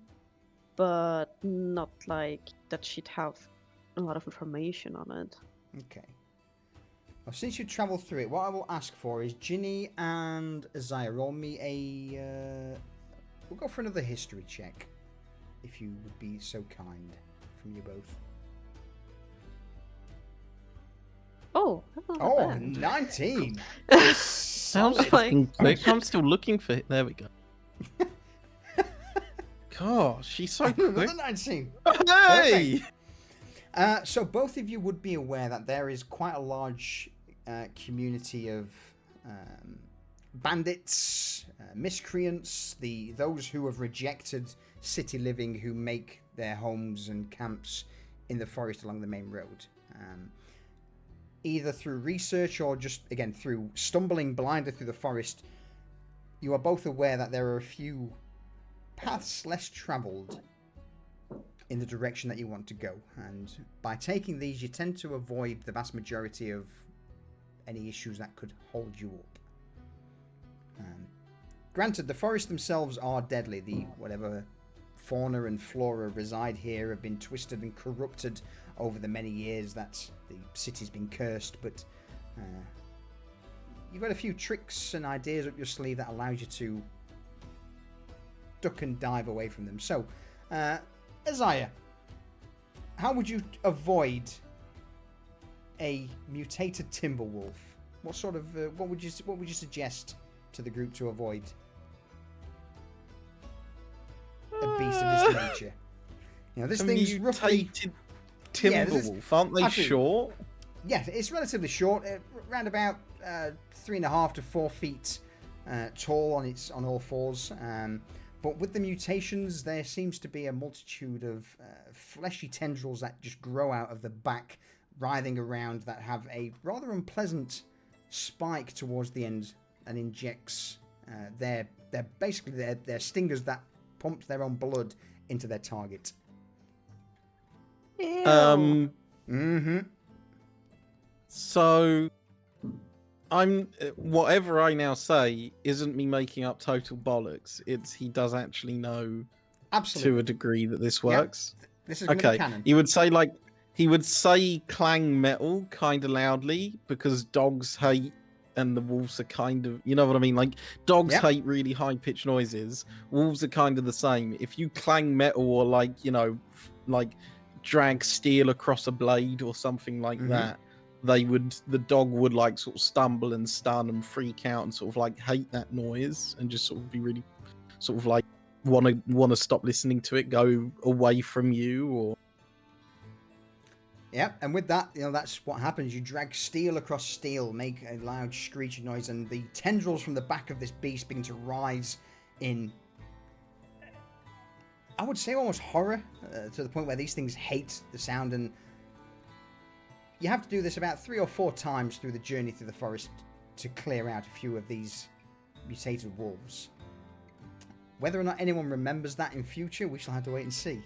[SPEAKER 3] but not that she'd have a lot of information on it.
[SPEAKER 1] Okay. Well, since you travelled through it, what I will ask for is Ginny and Isaiah, roll me we'll go for another history check, if you would be so kind, from you both.
[SPEAKER 3] Oh,
[SPEAKER 1] Oh, 19!
[SPEAKER 2] Sounds
[SPEAKER 3] like-
[SPEAKER 2] quick. I'm still looking for it. There we go. God, she's so
[SPEAKER 1] Another
[SPEAKER 2] quick.
[SPEAKER 1] 19.
[SPEAKER 2] Hey!
[SPEAKER 1] So both of you would be aware that there is quite a large community of bandits, miscreants, those who have rejected city living, who make their homes and camps in the forest along the main road. Either through research or just, again, through stumbling blindly through the forest, you are both aware that there are a few paths less travelled in the direction that you want to go. And by taking these, you tend to avoid the vast majority of any issues that could hold you up. Granted, the forests themselves are deadly. The whatever fauna and flora reside here have been twisted and corrupted over the many years that the city's been cursed, but you've got a few tricks and ideas up your sleeve that allows you to duck and dive away from them. So, Isaiah, how would you avoid a mutated timber wolf? What sort of what would you suggest to the group to avoid a beast of this nature? You know, this thing's roughly
[SPEAKER 2] Timberwolf, aren't they
[SPEAKER 1] actually,
[SPEAKER 2] short?
[SPEAKER 1] Yeah, it's relatively short, around about 3.5 to 4 feet tall on all fours. But with the mutations, there seems to be a multitude of fleshy tendrils that just grow out of the back, writhing around, that have a rather unpleasant spike towards the end and injects their stingers that pump their own blood into their target.
[SPEAKER 3] Ew.
[SPEAKER 2] So I'm whatever I now say isn't me making up total bollocks. It's he does actually know
[SPEAKER 1] Absolutely.
[SPEAKER 2] to a degree that this works.
[SPEAKER 1] Yep. This is okay. Canon.
[SPEAKER 2] He would say clang metal kind of loudly because dogs hate and the wolves are kind of, you know what I mean? Like dogs hate really high pitched noises. Wolves are kind of the same. If you clang metal or like drag steel across a blade or something like that, the dog would like sort of stumble and stun and freak out and sort of like hate that noise and just sort of be really sort of like want to stop listening to it, go away from you. Or
[SPEAKER 1] yeah, and with that, that's what happens. You drag steel across steel, make a loud screeching noise, and the tendrils from the back of this beast begin to rise in, I would say, almost horror, to the point where these things hate the sound. And you have to do this about 3 or 4 times through the journey through the forest to clear out a few of these mutated wolves. Whether or not anyone remembers that in future, we shall have to wait and see.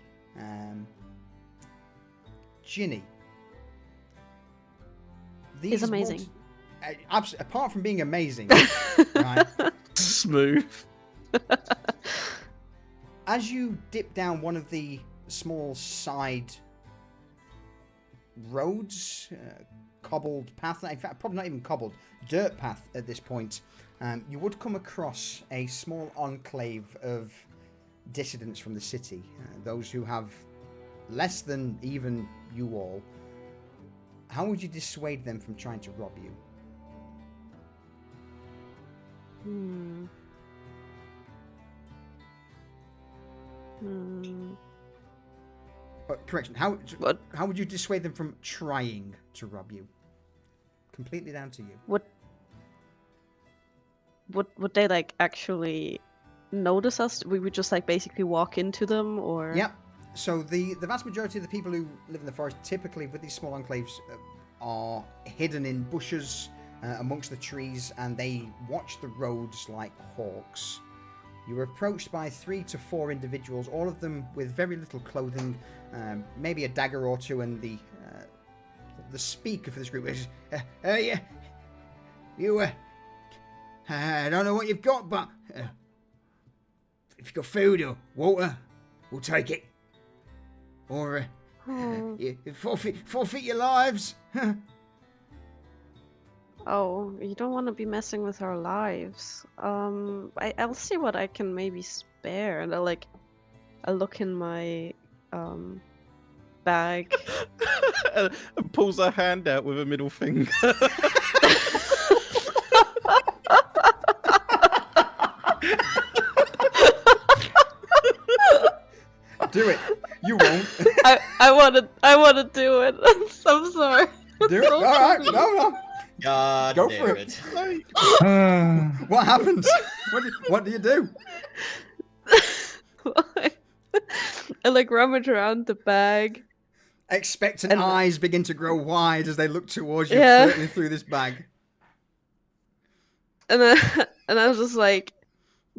[SPEAKER 1] Ginny.
[SPEAKER 3] He's amazing.
[SPEAKER 1] Apart from being amazing, right?
[SPEAKER 2] Smooth.
[SPEAKER 1] As you dip down one of the small side roads, cobbled path, in fact, probably not even cobbled, dirt path at this point, you would come across a small enclave of dissidents from the city, those who have less than even you all. How would you dissuade them from trying to rob you? Correction. How would you dissuade them from trying to rob you? Completely down to you.
[SPEAKER 3] Would they like actually notice us? We would just like basically walk into them, or?
[SPEAKER 1] Yep. So the vast majority of the people who live in the forest, typically with these small enclaves, are hidden in bushes amongst the trees, and they watch the roads like hawks. You were approached by 3 to 4 individuals, all of them with very little clothing, maybe a dagger or two, and the speaker for this group is, yeah, you, I don't know what you've got, but if you've got food or water, we'll take it. Or forfeit your lives.
[SPEAKER 3] Oh, you don't want to be messing with our lives. I'll see what I can maybe spare, and I'll look in my bag.
[SPEAKER 2] And pulls her hand out with a middle finger.
[SPEAKER 3] wanna do it. I'm sorry.
[SPEAKER 1] Do it. All right. No.
[SPEAKER 5] God
[SPEAKER 1] Go
[SPEAKER 5] damn
[SPEAKER 1] for
[SPEAKER 5] it.
[SPEAKER 1] What happens? What do you do?
[SPEAKER 3] I like rummage around the bag.
[SPEAKER 1] Expectant
[SPEAKER 3] And-
[SPEAKER 1] eyes begin to grow wide as they look towards you,
[SPEAKER 3] Yeah.
[SPEAKER 1] flirting through this bag.
[SPEAKER 3] And I was just like,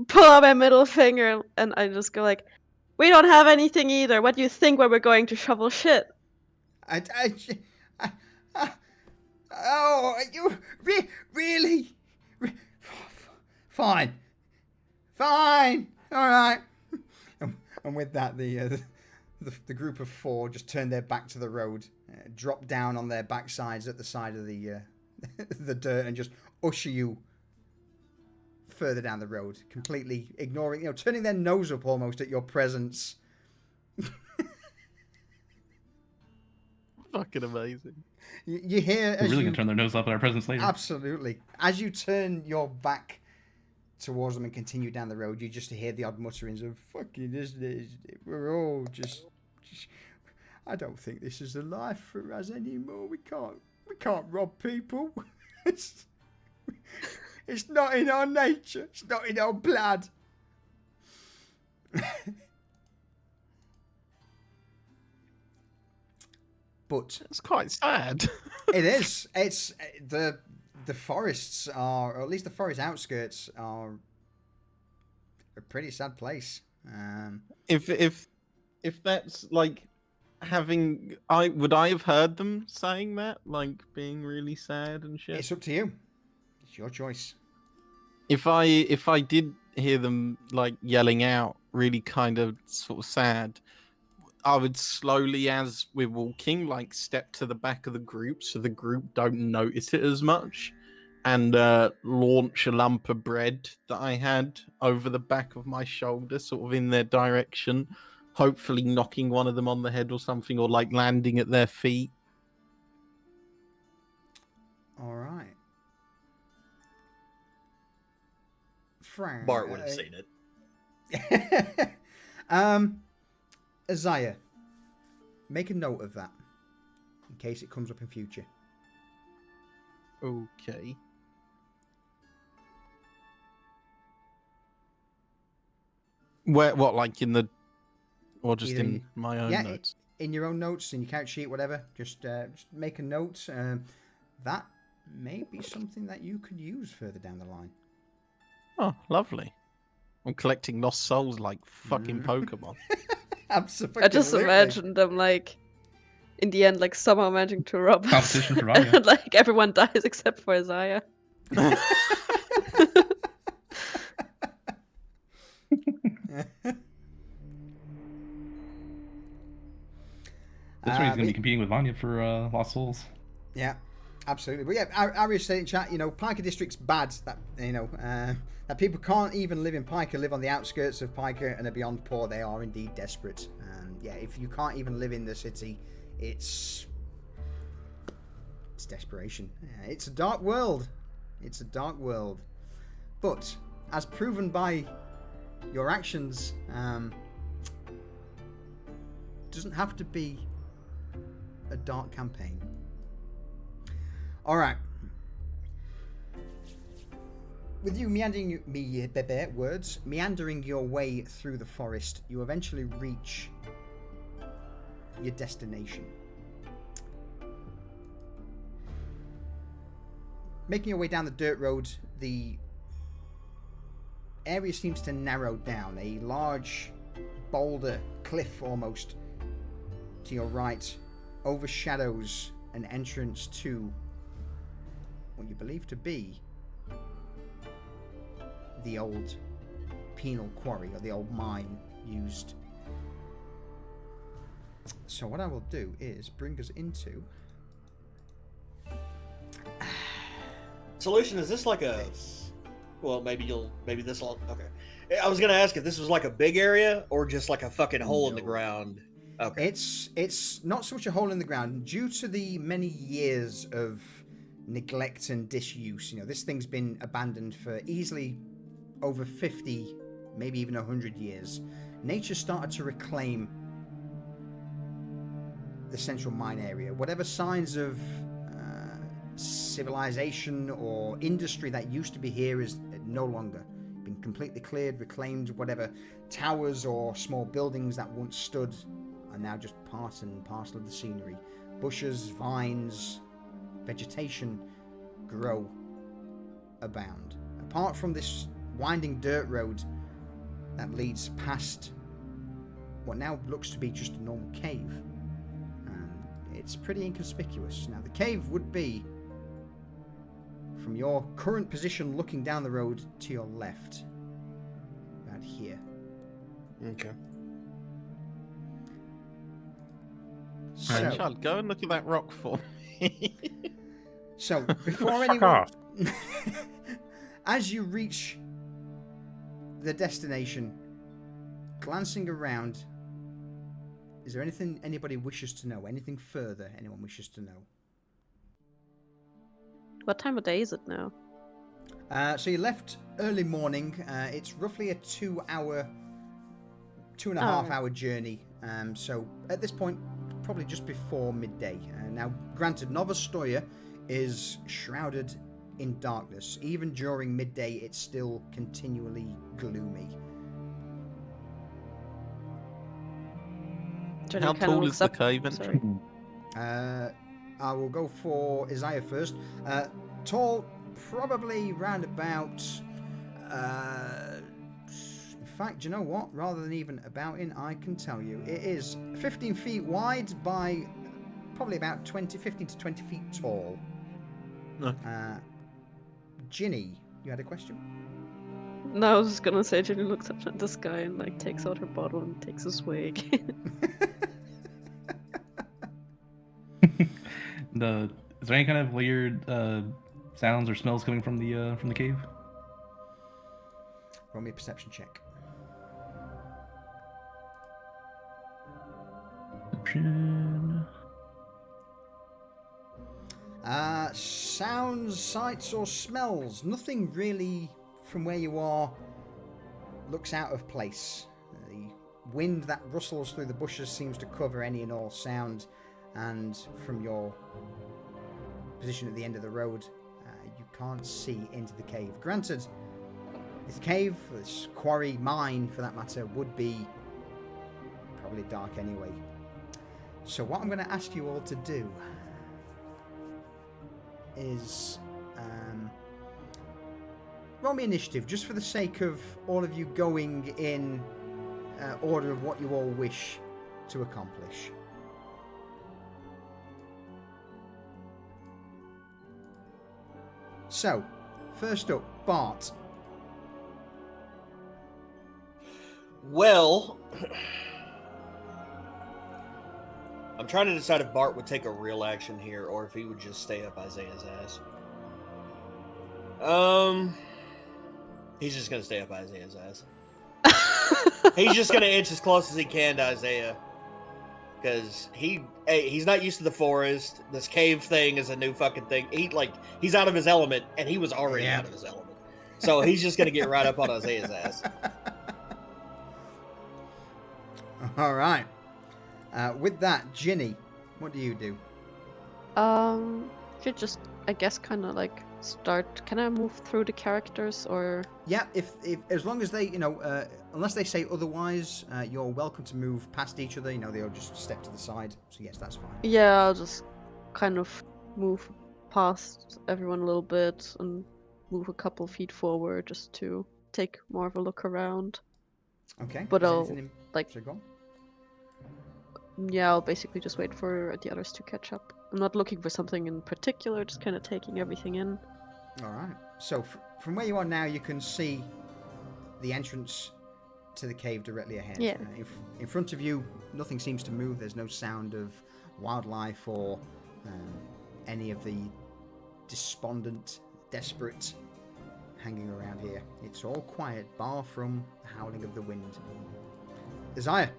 [SPEAKER 3] pull out my middle finger, and I just go like, we don't have anything either. What do you think when we're going to shovel shit?
[SPEAKER 1] Oh, you really? Fine. All right. And with that, the group of four just turn their back to the road, drop down on their backsides at the side of the the dirt, and just usher you further down the road, completely ignoring, turning their nose up almost at your presence.
[SPEAKER 2] Fucking amazing.
[SPEAKER 1] You hear...
[SPEAKER 4] They're really going to turn their nose up at our presence later.
[SPEAKER 1] Absolutely. As you turn your back towards them and continue down the road, you just hear the odd mutterings of, fucking, we're all just... I don't think this is a life for us anymore. We can't rob people. It's not in our nature. It's not in our blood. But
[SPEAKER 2] It's quite sad.
[SPEAKER 1] it is. It's the forests are, or at least the forest outskirts are, a pretty sad place.
[SPEAKER 2] If that's like having, would I have heard them saying that, like being really sad and shit?
[SPEAKER 1] It's up to you. It's your choice.
[SPEAKER 2] If I did hear them like yelling out, really kind of sort of sad, I would slowly, as we're walking, like step to the back of the group so the group don't notice it as much, and launch a lump of bread that I had over the back of my shoulder, sort of in their direction, hopefully knocking one of them on the head or something, or like landing at their feet.
[SPEAKER 1] All right. Frank.
[SPEAKER 5] Bart would have seen
[SPEAKER 1] it. Isaiah, make a note of that in case it comes up in future.
[SPEAKER 2] Okay. Where? What? Like in the, or just
[SPEAKER 1] Either
[SPEAKER 2] in my own notes?
[SPEAKER 1] In your own notes, in your count sheet, whatever. Just make a note. That may be something that you could use further down the line.
[SPEAKER 2] Oh, lovely. I'm collecting lost souls like fucking Pokemon.
[SPEAKER 1] Absolutely.
[SPEAKER 3] I just imagined them like, in the end, like somehow managing to rob us.
[SPEAKER 4] Competition for robbing.
[SPEAKER 3] And like everyone dies except for Isaiah.
[SPEAKER 4] This way he's going to be competing with Vanya for Lost Souls.
[SPEAKER 1] Yeah, absolutely. But yeah, Arius said in chat, Piker District's bad. That that people can't even live in Piker, live on the outskirts of Piker, and are beyond poor. They are indeed desperate. Yeah, if you can't even live in the city, it's desperation. Yeah, it's a dark world. It's a dark world. But as proven by your actions, doesn't have to be a dark campaign. All right. With you meandering your way through the forest, you eventually reach your destination. Making your way down the dirt road, the area seems to narrow down. A large boulder cliff almost to your right overshadows an entrance to what you believe to be the old penal quarry, or the old mine used. So what I will do is bring us into
[SPEAKER 5] Solution, is this like a... Well, maybe this will... Okay. I was going to ask if this was like a big area or just like a fucking hole in the ground. Okay.
[SPEAKER 1] It's not so much a hole in the ground. Due to the many years of neglect and disuse, this thing's been abandoned for easily over 50, maybe even 100 years. Nature started to reclaim the central mine area. Whatever signs of civilization or industry that used to be here is no longer. Been completely cleared, reclaimed. Whatever towers or small buildings that once stood are now just part and parcel of the scenery. Bushes, vines, vegetation grow abound. Apart from this winding dirt road that leads past what now looks to be just a normal cave. It's pretty inconspicuous. Now, the cave would be from your current position looking down the road to your left. About here.
[SPEAKER 5] Okay.
[SPEAKER 1] So,
[SPEAKER 2] Child, go and look at that rock for me.
[SPEAKER 1] so before
[SPEAKER 6] Fuck
[SPEAKER 1] anyone...
[SPEAKER 6] off.
[SPEAKER 1] As you reach the destination, glancing around, is there anything anybody wishes to know? Anything further anyone wishes to know?
[SPEAKER 3] What time of day is it now?
[SPEAKER 1] So you left early morning. It's roughly a 2-hour, 2.5-hour journey. So at this point, probably just before midday. Now, granted, Nova Stoya is shrouded in darkness. Even during midday, it's still continually gloomy.
[SPEAKER 3] Jenny
[SPEAKER 2] How
[SPEAKER 3] kinda
[SPEAKER 2] tall
[SPEAKER 3] looks
[SPEAKER 2] is the
[SPEAKER 3] up-
[SPEAKER 2] cave?
[SPEAKER 3] Sorry.
[SPEAKER 1] I will go for Isaiah first. Tall, probably round about... in fact, do you know what? Rather than even about in, I can tell you. It is 15 feet wide by probably about 15 to 20 feet tall.
[SPEAKER 2] Okay.
[SPEAKER 1] Ginny, you had a question?
[SPEAKER 3] No, I was just gonna say Jenny looks up at the sky and like takes out her bottle and takes a swig.
[SPEAKER 4] Is there any kind of weird sounds or smells coming from the cave?
[SPEAKER 1] Roll me a perception check.
[SPEAKER 4] Perception.
[SPEAKER 1] Sounds, sights, or smells. Nothing really from where you are looks out of place. The wind that rustles through the bushes seems to cover any and all sound, and from your position at the end of the road, you can't see into the cave. Granted, this cave, this quarry, mine for that matter, would be probably dark anyway. So what I'm going to ask you all to do is roll me initiative, just for the sake of all of you going in order of what you all wish to accomplish. So, first up, Bart.
[SPEAKER 5] Well, I'm trying to decide if Bart would take a real action here or if he would just stay up Isaiah's ass. He's just gonna stay up Isaiah's ass. He's just gonna inch as close as he can to Isaiah, because he's not used to the forest. This cave thing is a new fucking thing. He's out of his element, and he was already out of his element. So he's just gonna get right up on Isaiah's ass.
[SPEAKER 1] All right. With that, Ginny, what do you do?
[SPEAKER 3] Should just, I guess, kind of like start. Can I move through the characters or?
[SPEAKER 1] Yeah, if as long as they, unless they say otherwise, you're welcome to move past each other. They'll just step to the side. So yes, that's fine.
[SPEAKER 3] Yeah, I'll just kind of move past everyone a little bit and move a couple feet forward just to take more of a look around.
[SPEAKER 1] Okay.
[SPEAKER 3] But
[SPEAKER 1] Is
[SPEAKER 3] I'll
[SPEAKER 1] anything
[SPEAKER 3] like.
[SPEAKER 1] So go on.
[SPEAKER 3] Yeah, I'll basically just wait for the others to catch up. I'm not looking for something in particular, just kind of taking everything in.
[SPEAKER 1] All right. So from where you are now, you can see the entrance to the cave directly ahead.
[SPEAKER 3] Yeah.
[SPEAKER 1] In front of you, nothing seems to move. There's no sound of wildlife or any of the despondent, desperate hanging around here. It's all quiet, bar from the howling of the wind. Isaiah.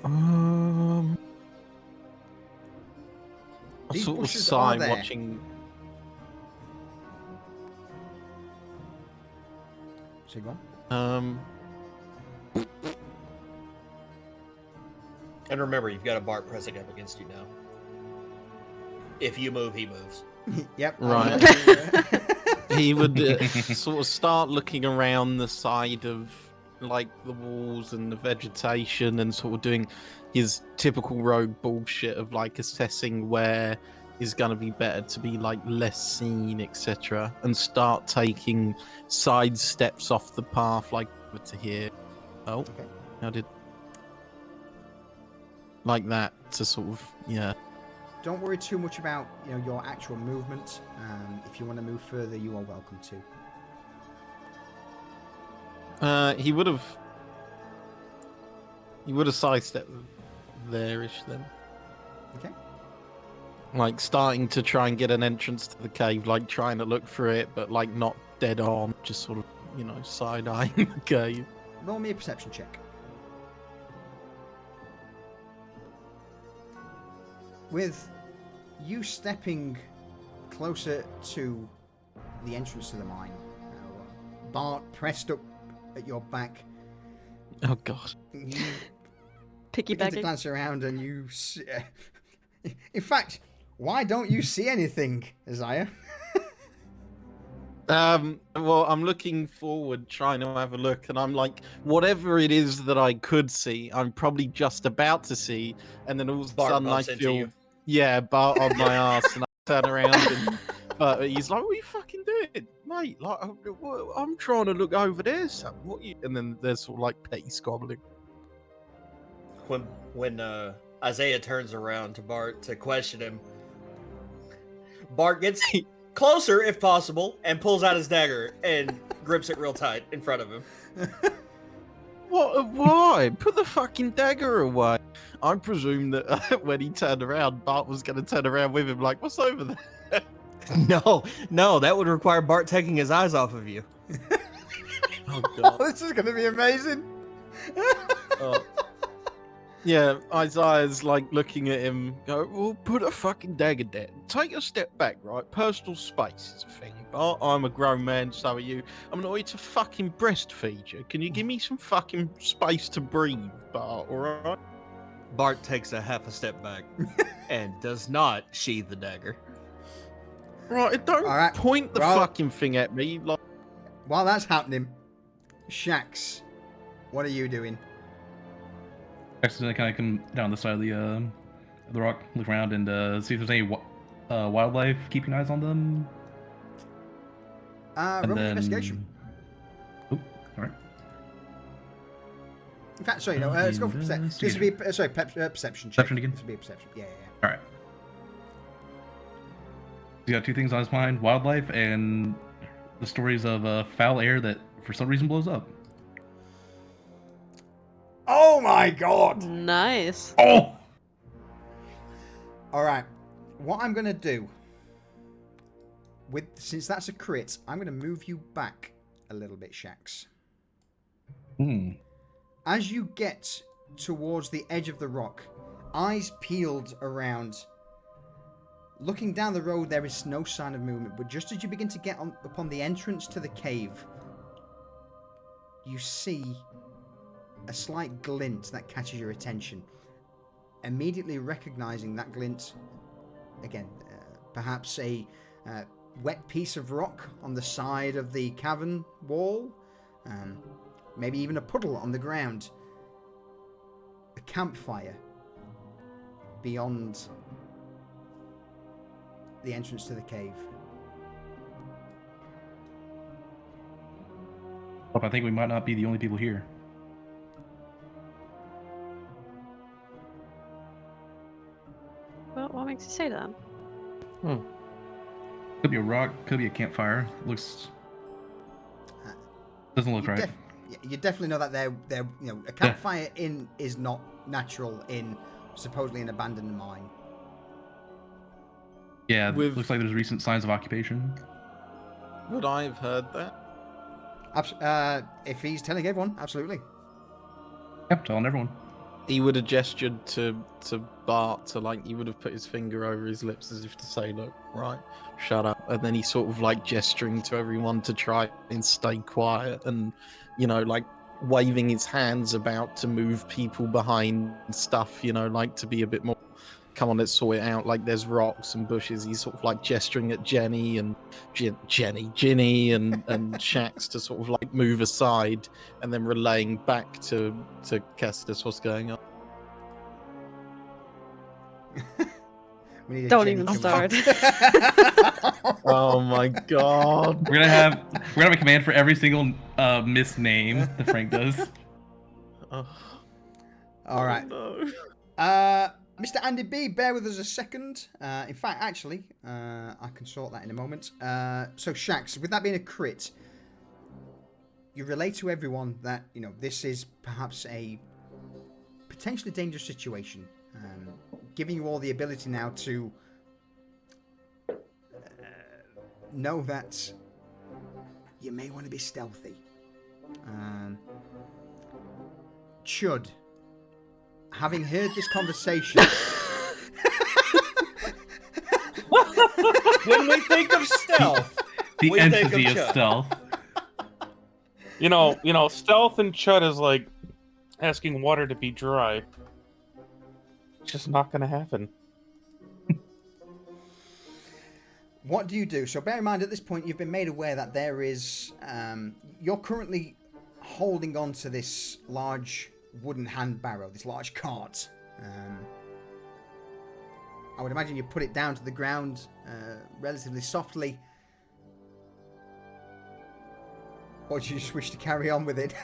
[SPEAKER 2] I
[SPEAKER 1] These
[SPEAKER 2] sort of
[SPEAKER 1] bushes
[SPEAKER 2] sigh
[SPEAKER 1] are there.
[SPEAKER 2] watching.
[SPEAKER 1] So go on.
[SPEAKER 5] And remember, you've got a Bart pressing up against you now. If you move, he moves.
[SPEAKER 1] Yep.
[SPEAKER 2] Right. He would sort of start looking around the side of like the walls and the vegetation and sort of doing his typical rogue bullshit of like assessing where is going to be better to be like less seen, etc., and start taking side steps off the path like over to here. Oh,
[SPEAKER 1] Okay.
[SPEAKER 2] how did like that to sort of
[SPEAKER 1] Don't worry too much about your actual movement. If you want to move further, you are welcome to.
[SPEAKER 2] He would have sidestepped there-ish then.
[SPEAKER 1] Okay.
[SPEAKER 2] Like starting to try and get an entrance to the cave, like trying to look through it, but like not dead on, just sort of, side-eyeing the cave.
[SPEAKER 1] Roll me a perception check. With you stepping closer to the entrance to the mine, Bart pressed up at your back.
[SPEAKER 2] Oh god.
[SPEAKER 1] You begin to
[SPEAKER 3] Piggybacking.
[SPEAKER 1] glance around and you see... In fact, why don't you see anything, Isaiah?
[SPEAKER 2] Well, I'm looking forward, trying to have a look, and I'm like, whatever it is that I could see, I'm probably just about to see, and then all of a
[SPEAKER 5] Bart
[SPEAKER 2] sudden I
[SPEAKER 5] bumps into
[SPEAKER 2] feel,
[SPEAKER 5] you.
[SPEAKER 2] Bart on my ass, and I turn around, and he's like, "What are you fucking doing, mate? Like, I'm trying to look over there, son. What you?" And then there's sort of like petty squabbling.
[SPEAKER 5] When Isaiah turns around to Bart to question him, Bart gets closer if possible and pulls out his dagger and grips it real tight in front of him.
[SPEAKER 2] What? Why? Put the fucking dagger away. I presume that when he turned around, Bart was going to turn around with him, like, "What's over there?"
[SPEAKER 5] No, that would require Bart taking his eyes off of you.
[SPEAKER 2] Oh god.
[SPEAKER 1] This is going to be amazing.
[SPEAKER 2] Yeah, Isaiah's like looking at him, go, "Well, put a fucking dagger there. Take a step back, right? Personal space is a thing. Bart, I'm a grown man, so are you. I'm not here to fucking breastfeed you. Can you give me some fucking space to breathe, Bart, alright?"
[SPEAKER 5] Bart takes a half a step back and does not sheathe the dagger.
[SPEAKER 2] Right, don't
[SPEAKER 1] Alright,
[SPEAKER 2] point the
[SPEAKER 1] well-
[SPEAKER 2] fucking thing at me. Like,
[SPEAKER 1] While that's happening, Shax, what are you doing?
[SPEAKER 4] Accidentally kind of come down the side of the rock, look around, and see if there's any wildlife keeping eyes on them.
[SPEAKER 1] Roll me investigation.
[SPEAKER 4] Oop, all right.
[SPEAKER 1] In fact, sorry, no, let's go for perception. This would be perception check.
[SPEAKER 4] Perception again?
[SPEAKER 1] This would be a perception. Yeah.
[SPEAKER 4] All right. He's got two things on his mind: wildlife and the stories of foul air that, for some reason, blows up.
[SPEAKER 1] Oh my god!
[SPEAKER 3] Nice.
[SPEAKER 4] Oh!
[SPEAKER 1] All right, what I'm gonna do, since that's a crit, I'm gonna move you back a little bit, Shax. As you get towards the edge of the rock, eyes peeled around, looking down the road, there is no sign of movement. But just as you begin to get upon the entrance to the cave, you see a slight glint that catches your attention. Immediately recognizing that glint, again, perhaps a wet piece of rock on the side of the cavern wall, maybe even a puddle on the ground, a campfire beyond the entrance to the cave.
[SPEAKER 4] I think we might not be the only people here.
[SPEAKER 3] Well, what makes you say that?
[SPEAKER 4] Could be a rock, could be a campfire. Doesn't look right.
[SPEAKER 1] You definitely know that they're a campfire is not natural in supposedly an abandoned mine.
[SPEAKER 4] Yeah, looks like there's recent signs of occupation.
[SPEAKER 2] would I have heard that?
[SPEAKER 1] If he's telling everyone, absolutely.
[SPEAKER 4] Yep, telling everyone.
[SPEAKER 2] He would have gestured to Bart to like, he would have put his finger over his lips as if to say, "Look, right, shut up." And then he's sort of like gesturing to everyone to try and stay quiet and, like waving his hands about to move people behind stuff, you know, like to be a bit more, come on, let's sort it out. Like there's rocks and bushes. He's sort of like gesturing at Ginny and Shax to sort of like move aside, and then relaying back to Kestis what's going on.
[SPEAKER 1] We need a
[SPEAKER 3] Don't
[SPEAKER 1] Jenny
[SPEAKER 3] even
[SPEAKER 1] command.
[SPEAKER 3] start.
[SPEAKER 2] Oh my god.
[SPEAKER 4] We're gonna have a command for every single misname that Frank does.
[SPEAKER 2] Oh,
[SPEAKER 1] All right.
[SPEAKER 2] no.
[SPEAKER 1] Mr. Andy B, bear with us a second. In fact, actually, I can sort that in a moment. So, Shax, with that being a crit, you relate to everyone that, you know, this is perhaps a potentially dangerous situation. Giving you all the ability now to know that you may want to be stealthy. Chud, having heard this conversation...
[SPEAKER 5] When we think of stealth,
[SPEAKER 4] The
[SPEAKER 5] we think
[SPEAKER 4] entity of
[SPEAKER 5] Chud.
[SPEAKER 4] stealth.
[SPEAKER 6] You know, stealth and chud is like asking water to be dry. It's just not gonna happen.
[SPEAKER 1] What do you do? So bear in mind, at this point, you've been made aware that there is... you're currently holding on to this large wooden hand barrow, this large cart. I would imagine you put it down to the ground relatively softly. Or do you just wish to carry on with it?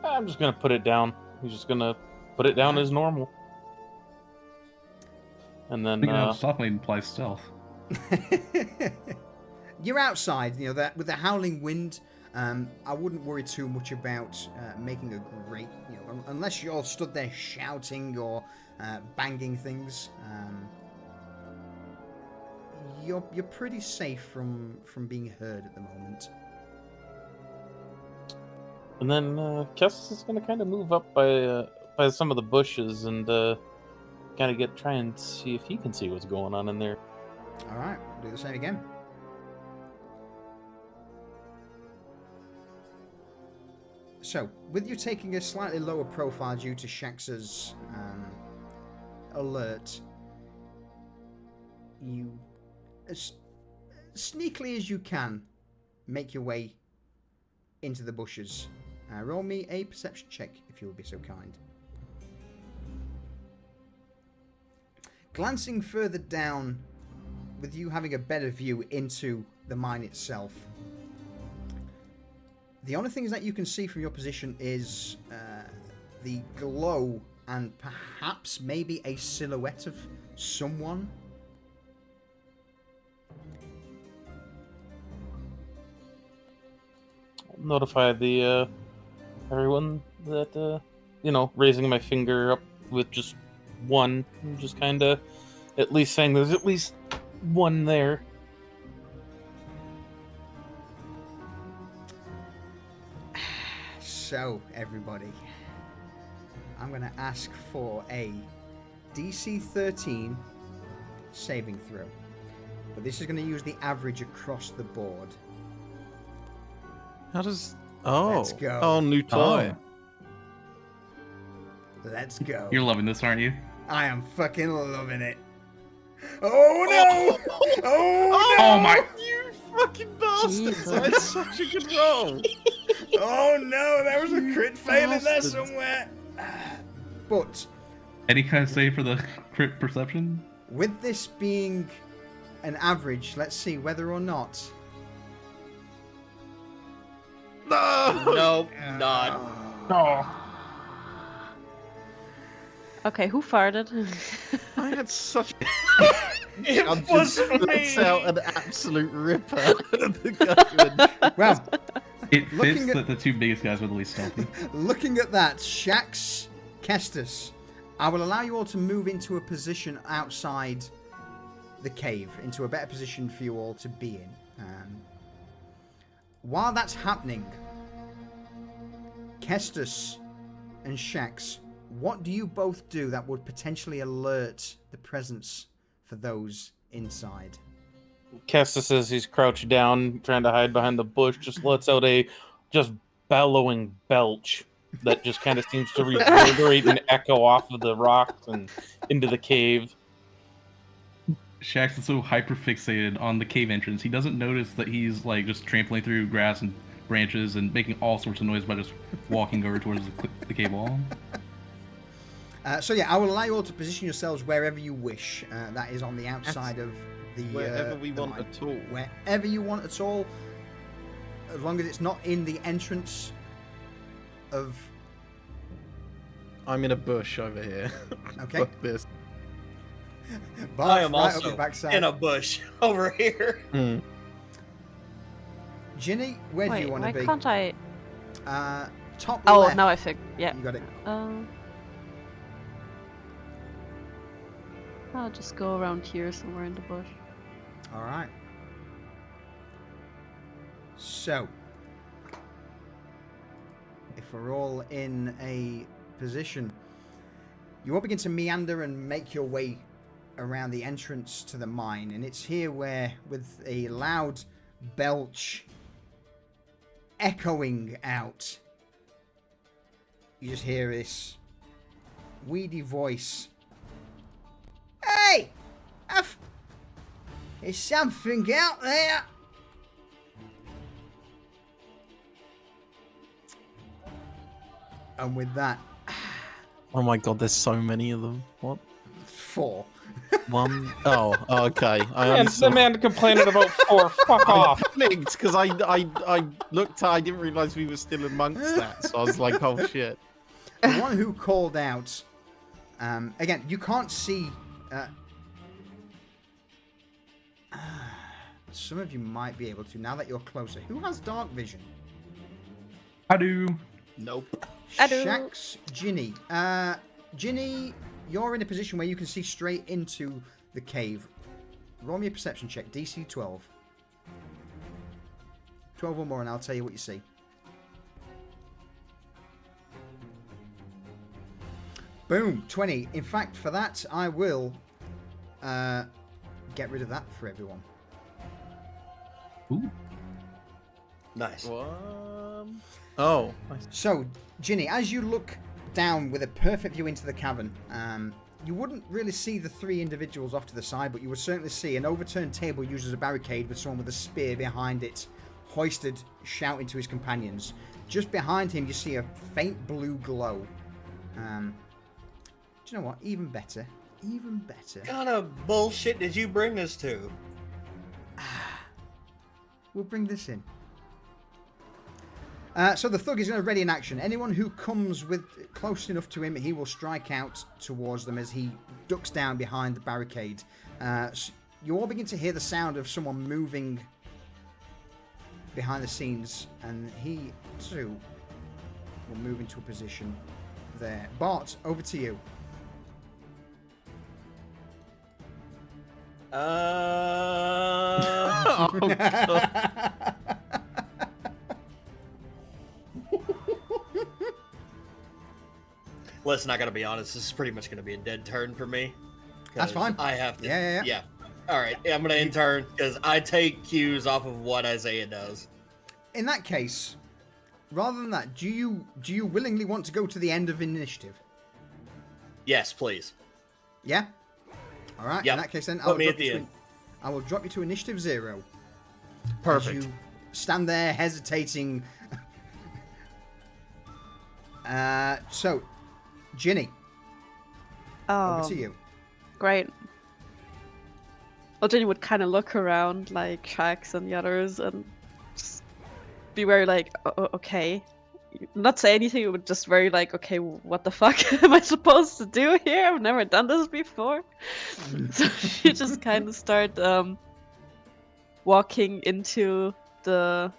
[SPEAKER 6] I'm just gonna put it down. He's just gonna put it down as normal. And then
[SPEAKER 4] Softly implies stealth.
[SPEAKER 1] You're outside, you know, that with the howling wind. I wouldn't worry too much about making a great, you know, unless you're stood there shouting or banging things. You're pretty safe from being heard at the moment.
[SPEAKER 6] And then Kestis is gonna kind of move up by some of the bushes and kind of try and see if he can see what's going on in there.
[SPEAKER 1] All right, do the same again. So, with you taking a slightly lower profile due to Shax's alert, you, as sneakily as you can, make your way into the bushes. Roll me a perception check, if you would be so kind. Glancing further down, with you having a better view into the mine itself, the only things that you can see from your position is the glow and perhaps maybe a silhouette of someone.
[SPEAKER 6] I'll notify the everyone that you know, raising my finger up with just one, just kind of at least saying there's at least one there.
[SPEAKER 1] So, everybody, I'm going to ask for a DC 13 saving throw. But this is going to use the average across the board.
[SPEAKER 2] How does... Oh.
[SPEAKER 1] Let's go.
[SPEAKER 2] Oh, new toy.
[SPEAKER 1] Let's go.
[SPEAKER 4] You're loving this, aren't you?
[SPEAKER 1] I am fucking loving it. Oh no! Oh no!
[SPEAKER 4] Oh my!
[SPEAKER 2] You fucking bastards! That's such a good roll.
[SPEAKER 1] Oh no! There was a crit fail in there
[SPEAKER 2] bastards.
[SPEAKER 1] somewhere. But
[SPEAKER 4] Any kind of save for the crit perception?
[SPEAKER 1] with this being an average, let's see whether or not.
[SPEAKER 2] No!
[SPEAKER 5] Nope, not.
[SPEAKER 6] Oh,
[SPEAKER 3] Okay, who farted?
[SPEAKER 2] I had such...
[SPEAKER 5] It
[SPEAKER 2] I'm
[SPEAKER 5] was
[SPEAKER 2] just
[SPEAKER 5] me.
[SPEAKER 2] puts out an absolute ripper. The guy
[SPEAKER 1] Well,
[SPEAKER 4] It fits
[SPEAKER 1] Looking at-
[SPEAKER 4] that the two biggest guys were the least stealthy.
[SPEAKER 1] looking at that, Shax, Kestis, I will allow you all to move into a position outside the cave, into a better position for you all to be in. While that's happening, Kestis and Shax, what do you both do that would potentially alert the presence for those inside?
[SPEAKER 6] Kestis, as he's crouched down, trying to hide behind the bush, just lets out a just bellowing belch that just kind of seems to reverberate and echo off of the rocks and into the cave.
[SPEAKER 4] Shax is so hyper fixated on the cave entrance, he doesn't notice that he's like just trampling through grass and branches and making all sorts of noise by just walking over towards the cave wall.
[SPEAKER 1] So yeah, I will allow you all to position yourselves wherever you wish. That is on the outside of the
[SPEAKER 2] Wherever we
[SPEAKER 1] the
[SPEAKER 2] want
[SPEAKER 1] mine.
[SPEAKER 2] at all.
[SPEAKER 1] Wherever you want at all, as long as it's not in the entrance of.
[SPEAKER 2] I'm in a bush over here.
[SPEAKER 1] Okay.
[SPEAKER 2] Fuck this.
[SPEAKER 1] Bart's
[SPEAKER 5] I am
[SPEAKER 1] right up
[SPEAKER 5] also
[SPEAKER 1] your backside.
[SPEAKER 5] in a bush over here.
[SPEAKER 1] Ginny, where do
[SPEAKER 3] Wait,
[SPEAKER 1] you want
[SPEAKER 3] why
[SPEAKER 1] to be?
[SPEAKER 3] can't I?
[SPEAKER 1] Top
[SPEAKER 3] Oh,
[SPEAKER 1] left.
[SPEAKER 3] now I think. Yeah.
[SPEAKER 1] You got it.
[SPEAKER 3] I'll just go around here somewhere in the bush.
[SPEAKER 1] All right. So, if we're all in a position, you all begin to meander and make your way around the entrance to the mine, and it's here where, with a loud belch echoing out, you just hear this weedy voice. Hey! There's something out there! And with that,
[SPEAKER 2] Oh my god, there's so many of them. What?
[SPEAKER 1] 4.
[SPEAKER 2] One? Oh, okay.
[SPEAKER 6] And the man complaining about 4. Fuck
[SPEAKER 2] I
[SPEAKER 6] off.
[SPEAKER 2] panicked because I looked. I didn't realize we were still amongst that, so I was like, "Oh shit!"
[SPEAKER 1] The one who called out, again, you can't see. Some of you might be able to now that you're closer. Who has dark vision?
[SPEAKER 4] I do.
[SPEAKER 5] Nope.
[SPEAKER 3] I do.
[SPEAKER 1] Shax, Ginny. Ginny, you're in a position where you can see straight into the cave. Roll me a perception check, DC 12. 12 or more, and I'll tell you what you see. Boom, 20. In fact, for that, I will get rid of that for everyone.
[SPEAKER 4] Ooh.
[SPEAKER 5] Nice.
[SPEAKER 2] Oh.
[SPEAKER 1] So, Ginny, as you look down with a perfect view into the cavern, you wouldn't really see the 3 individuals off to the side, but you would certainly see an overturned table used as a barricade with someone with a spear behind it, hoisted, shouting to his companions. Just behind him, you see a faint blue glow. Do you know what? Even better. Even better.
[SPEAKER 5] What kind of bullshit did you bring us to?
[SPEAKER 1] We'll bring this in. So the thug is going to ready in action. Anyone who comes with close enough to him, he will strike out towards them as he ducks down behind the barricade. So you all begin to hear the sound of someone moving behind the scenes, and he too will move into a position there. Bart, over to you.
[SPEAKER 2] Oh, God.
[SPEAKER 5] Listen, I gotta be honest, this is pretty much gonna be a dead turn for me.
[SPEAKER 1] That's
[SPEAKER 5] 'cause
[SPEAKER 1] fine.
[SPEAKER 5] I have to.
[SPEAKER 1] Yeah.
[SPEAKER 5] Alright, I'm gonna intern because I take cues off of what Isaiah does.
[SPEAKER 1] In that case, rather than that, do you willingly want to go to the end of initiative?
[SPEAKER 5] Yes, please.
[SPEAKER 1] Yeah? Alright,
[SPEAKER 5] Yep.
[SPEAKER 1] in that case then,
[SPEAKER 5] Put me at the end.
[SPEAKER 1] I will drop you to initiative 0.
[SPEAKER 5] Perfect.
[SPEAKER 1] As you stand there hesitating. So, Ginny, over to you.
[SPEAKER 3] Great. Well, Jenny would kind of look around like Shax and the others and just be very like, okay. Not say anything, but just very like, okay, what the fuck am I supposed to do here? I've never done this before. So she just kind of start walking into the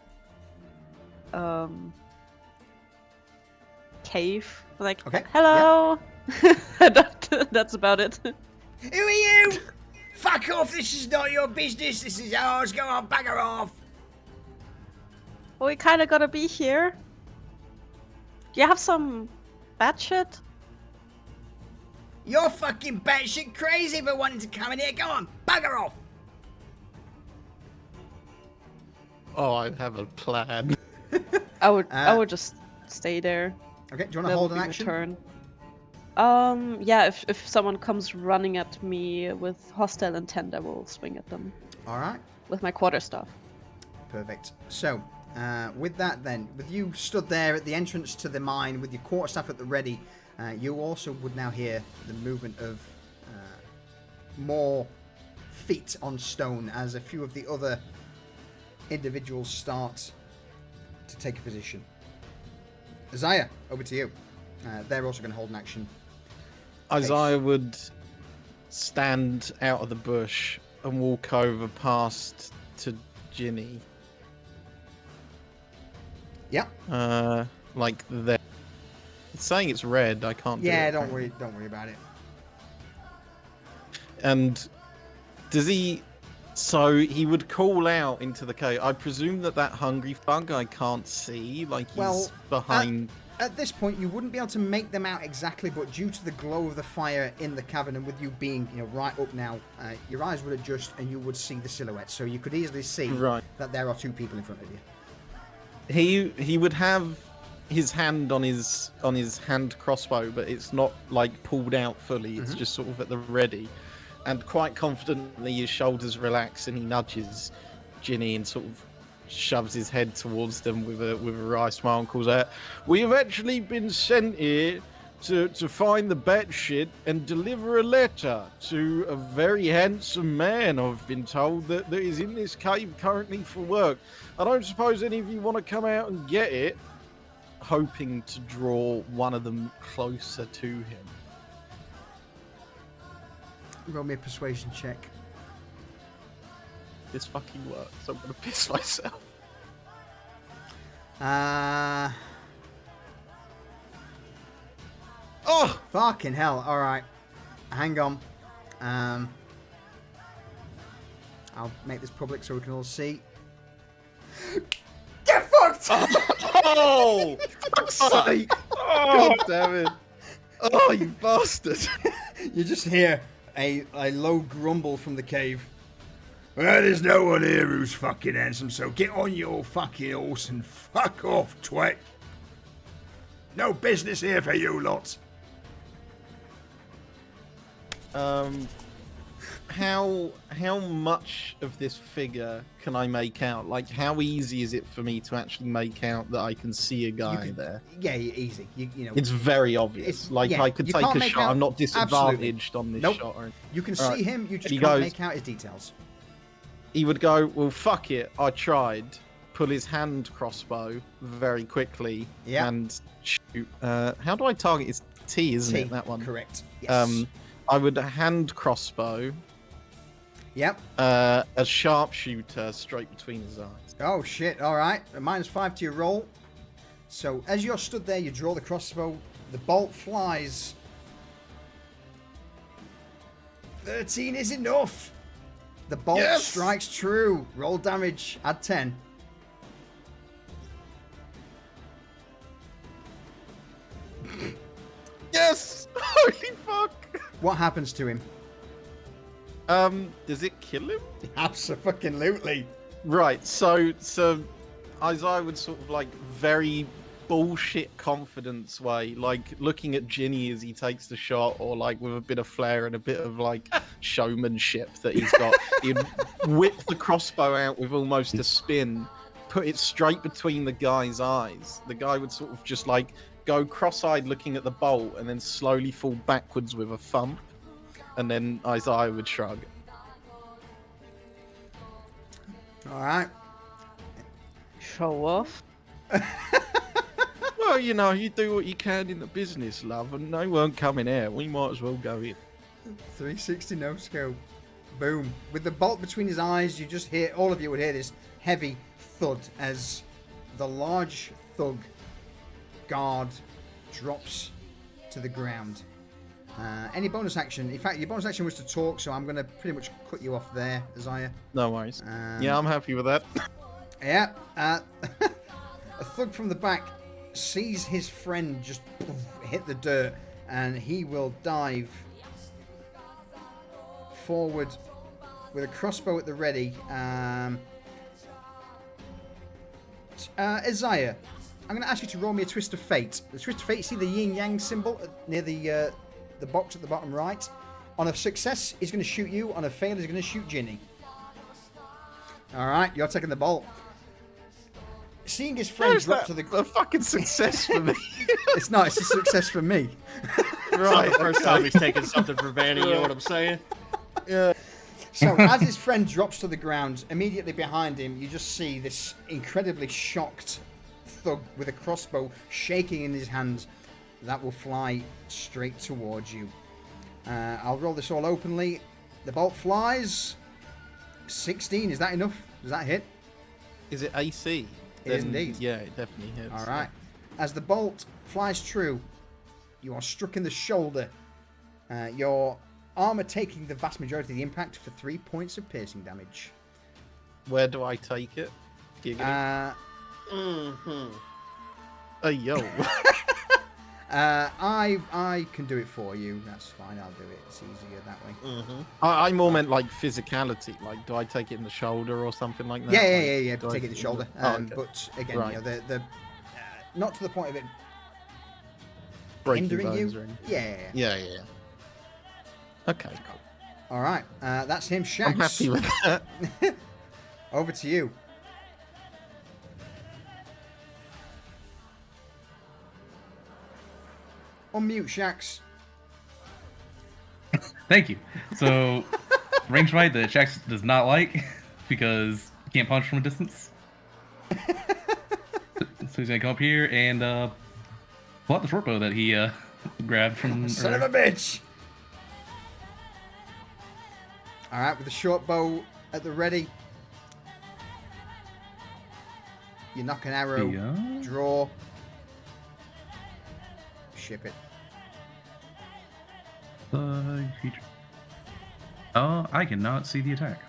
[SPEAKER 3] cave. Like,
[SPEAKER 1] Okay,
[SPEAKER 3] hello! That's about it.
[SPEAKER 1] Who are you? Fuck off, this is not your business, this is ours, go on, bugger off.
[SPEAKER 3] Well, we kind of gotta be here. Do you have some bad shit?
[SPEAKER 1] You're fucking batshit crazy for wanting to come in here, go on, bugger off.
[SPEAKER 2] Oh, I have a plan.
[SPEAKER 3] I would just stay there.
[SPEAKER 1] Okay, do you want to
[SPEAKER 3] That
[SPEAKER 1] hold
[SPEAKER 3] would
[SPEAKER 1] an
[SPEAKER 3] be my
[SPEAKER 1] action?
[SPEAKER 3] turn. Yeah, if someone comes running at me with hostile intent, I will swing at them
[SPEAKER 1] All right.
[SPEAKER 3] with my quarterstaff.
[SPEAKER 1] Perfect. So, with that then, with you stood there at the entrance to the mine with your quarterstaff at the ready, you also would now hear the movement of more feet on stone as a few of the other individuals start to take a position. Isaiah, over to you. They're also going to hold an action.
[SPEAKER 2] Isaiah would stand out of the bush and walk over past to Ginny.
[SPEAKER 1] Yep.
[SPEAKER 2] Like there. It's saying it's red. I can't.
[SPEAKER 1] Yeah,
[SPEAKER 2] do it.
[SPEAKER 1] don't worry about it.
[SPEAKER 2] And does he? So he would call out into the cave. I presume that hungry thug I can't see. Like he's behind.
[SPEAKER 1] At this point, you wouldn't be able to make them out exactly, but due to the glow of the fire in the cavern and with you being, right up now, your eyes would adjust and you would see the silhouette. So you could easily see that there are two people in front of you.
[SPEAKER 2] He would have his hand on his hand crossbow, but it's not like pulled out fully. It's just sort of at the ready, and quite confidently his shoulders relax and he nudges Ginny and sort of shoves his head towards them with a wry smile and calls out, "We have actually been sent here to find the batshit and deliver a letter to a very handsome man I've been told that is in this cave currently for work. I don't suppose any of you want to come out and get it?" Hoping to draw one of them closer to him.
[SPEAKER 1] Roll me a persuasion check.
[SPEAKER 2] This fucking works. I'm gonna piss myself. Oh!
[SPEAKER 1] Fucking hell. Alright. Hang on. I'll make this public so we can all see. Get fucked!
[SPEAKER 2] Oh! Fuck's sake! God damn it. Oh, you bastard.
[SPEAKER 1] You just hear a low grumble from the cave. Well, there's no one here who's fucking handsome, so get on your fucking horse and fuck off, twat. No business here for you lot.
[SPEAKER 2] How much of this figure can I make out? Like, how easy is it for me to actually make out that I can see a guy there?
[SPEAKER 1] Yeah, easy. You know.
[SPEAKER 2] It's very obvious. I could take a shot. I'm not disadvantaged on this shot.
[SPEAKER 1] You can see him. You just can't make out his details.
[SPEAKER 2] He would go, "Well, fuck it. I tried." Pull his hand crossbow very quickly and shoot. How do I target? It's T, isn't it? That one.
[SPEAKER 1] Correct. Yes.
[SPEAKER 2] I would hand crossbow.
[SPEAKER 1] Yep.
[SPEAKER 2] A sharpshooter straight between his eyes.
[SPEAKER 1] Oh shit! All right. A -5 to your roll. So as you're stood there, you draw the crossbow. The bolt flies. 13 is enough. The bolt strikes true. Roll damage. Add 10.
[SPEAKER 2] Yes! Holy fuck!
[SPEAKER 1] What happens to him?
[SPEAKER 2] Does it kill him?
[SPEAKER 1] Absolutely.
[SPEAKER 2] Right, so Isaiah would sort of like very bullshit confidence way, like looking at Ginny as he takes the shot, or like with a bit of flair and a bit of like showmanship that he's got. He'd whip the crossbow out with almost a spin, put it straight between the guy's eyes. The guy would sort of just like go cross-eyed looking at the bolt and then slowly fall backwards with a thump, and then Isaiah would shrug.
[SPEAKER 1] All right.
[SPEAKER 3] Show off.
[SPEAKER 2] Well, you know, you do what you can in the business, love, and they weren't coming out. We might as well go in.
[SPEAKER 1] 360 no scope. Boom. With the bolt between his eyes, you just hear, all of you would hear this heavy thud as the large thug guard drops to the ground. Any bonus action? In fact, your bonus action was to talk, so I'm going to pretty much cut you off there, Isaiah.
[SPEAKER 2] No worries. Yeah, I'm happy with that.
[SPEAKER 1] Yeah. A thug from the back sees his friend just hit the dirt, and he will dive forward with a crossbow at the ready. Isaiah, I'm going to ask you to roll me a Twist of Fate. The Twist of Fate, you see the yin yang symbol near the box at the bottom right. On a success, he's going to shoot you. On a fail, he's going to shoot Ginny. All right, you're taking the bolt. Seeing his friend drop to the...
[SPEAKER 2] a fucking success for me.
[SPEAKER 1] It's not. It's a success for me.
[SPEAKER 5] Right. The first time he's taking something for Vanny, you know what I'm saying?
[SPEAKER 2] Yeah.
[SPEAKER 1] So as his friend drops to the ground, immediately behind him, you just see this incredibly shocked thug with a crossbow shaking in his hand that will fly straight towards you. I'll roll this all openly. The bolt flies. 16. Is that enough? Does that hit?
[SPEAKER 2] Is it AC?
[SPEAKER 1] It is indeed.
[SPEAKER 2] Yeah, it definitely hits.
[SPEAKER 1] All right. As the bolt flies true, you are struck in the shoulder. Your armor taking the vast majority of the impact for 3 points of piercing damage.
[SPEAKER 2] Where do I take it?
[SPEAKER 1] Yo. I can do it for you. That's fine. I'll do it. It's easier that way.
[SPEAKER 2] I more meant like physicality. Like, do I take it in the shoulder or something like that?
[SPEAKER 1] Yeah.
[SPEAKER 2] Do I
[SPEAKER 1] Take it in the shoulder.
[SPEAKER 2] Okay.
[SPEAKER 1] But again,
[SPEAKER 2] Right.
[SPEAKER 1] you know, the not to the point of it
[SPEAKER 2] Breaking
[SPEAKER 1] hindering
[SPEAKER 2] bones
[SPEAKER 1] you.
[SPEAKER 2] or anything?
[SPEAKER 1] Yeah.
[SPEAKER 2] Yeah. Okay, cool.
[SPEAKER 1] All right. That's him. Shax.
[SPEAKER 2] I'm happy with that.
[SPEAKER 1] Over to you. Unmute, Shax.
[SPEAKER 4] Thank you. So, range fight that Shax does not like because he can't punch from a distance. So he's gonna come up here and pull out the short bow that he grabbed from.
[SPEAKER 1] Son of a bitch! All right, with the short bow at the ready. You knock an arrow. Draw. Ship it.
[SPEAKER 4] I cannot see the attack.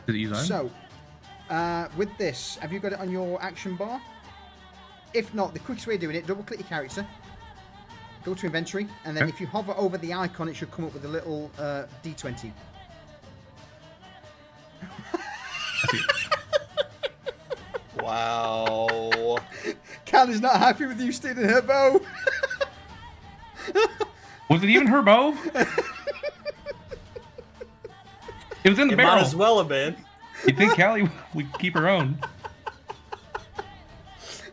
[SPEAKER 4] Did it use iron?
[SPEAKER 1] So, with this, have you got it on your action bar? If not, the quickest way of doing it, double click your character, go to inventory, and then if you hover over the icon, it should come up with a little D20.
[SPEAKER 5] Wow.
[SPEAKER 1] Callie's not happy with you stealing her bow.
[SPEAKER 4] Was it even her bow? It was in the barrel.
[SPEAKER 5] Might as well have been.
[SPEAKER 4] You think Callie would keep her own?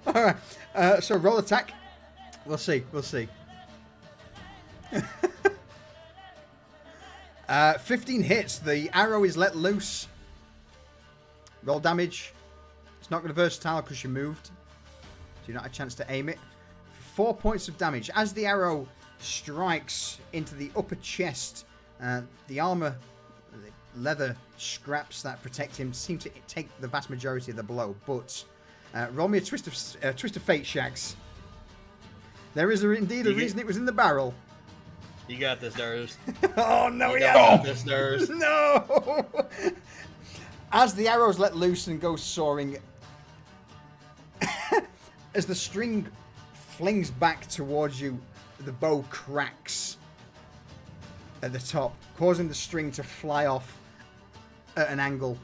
[SPEAKER 1] All right. So roll attack. We'll see. 15 hits. The arrow is let loose. Roll damage. It's not going to versatile because you moved. So you don't have a chance to aim it. 4 points of damage. As the arrow strikes into the upper chest, the armor, the leather scraps that protect him seem to take the vast majority of the blow. But roll me a twist of fate, Shax. There is indeed a reason it was in the barrel.
[SPEAKER 5] You got this, Nurse.
[SPEAKER 1] Oh no,
[SPEAKER 5] You
[SPEAKER 1] yeah.
[SPEAKER 5] got this, Nurse.
[SPEAKER 1] No. As the arrows let loose and go soaring, as the string flings back towards you, the bow cracks at the top, causing the string to fly off at an angle.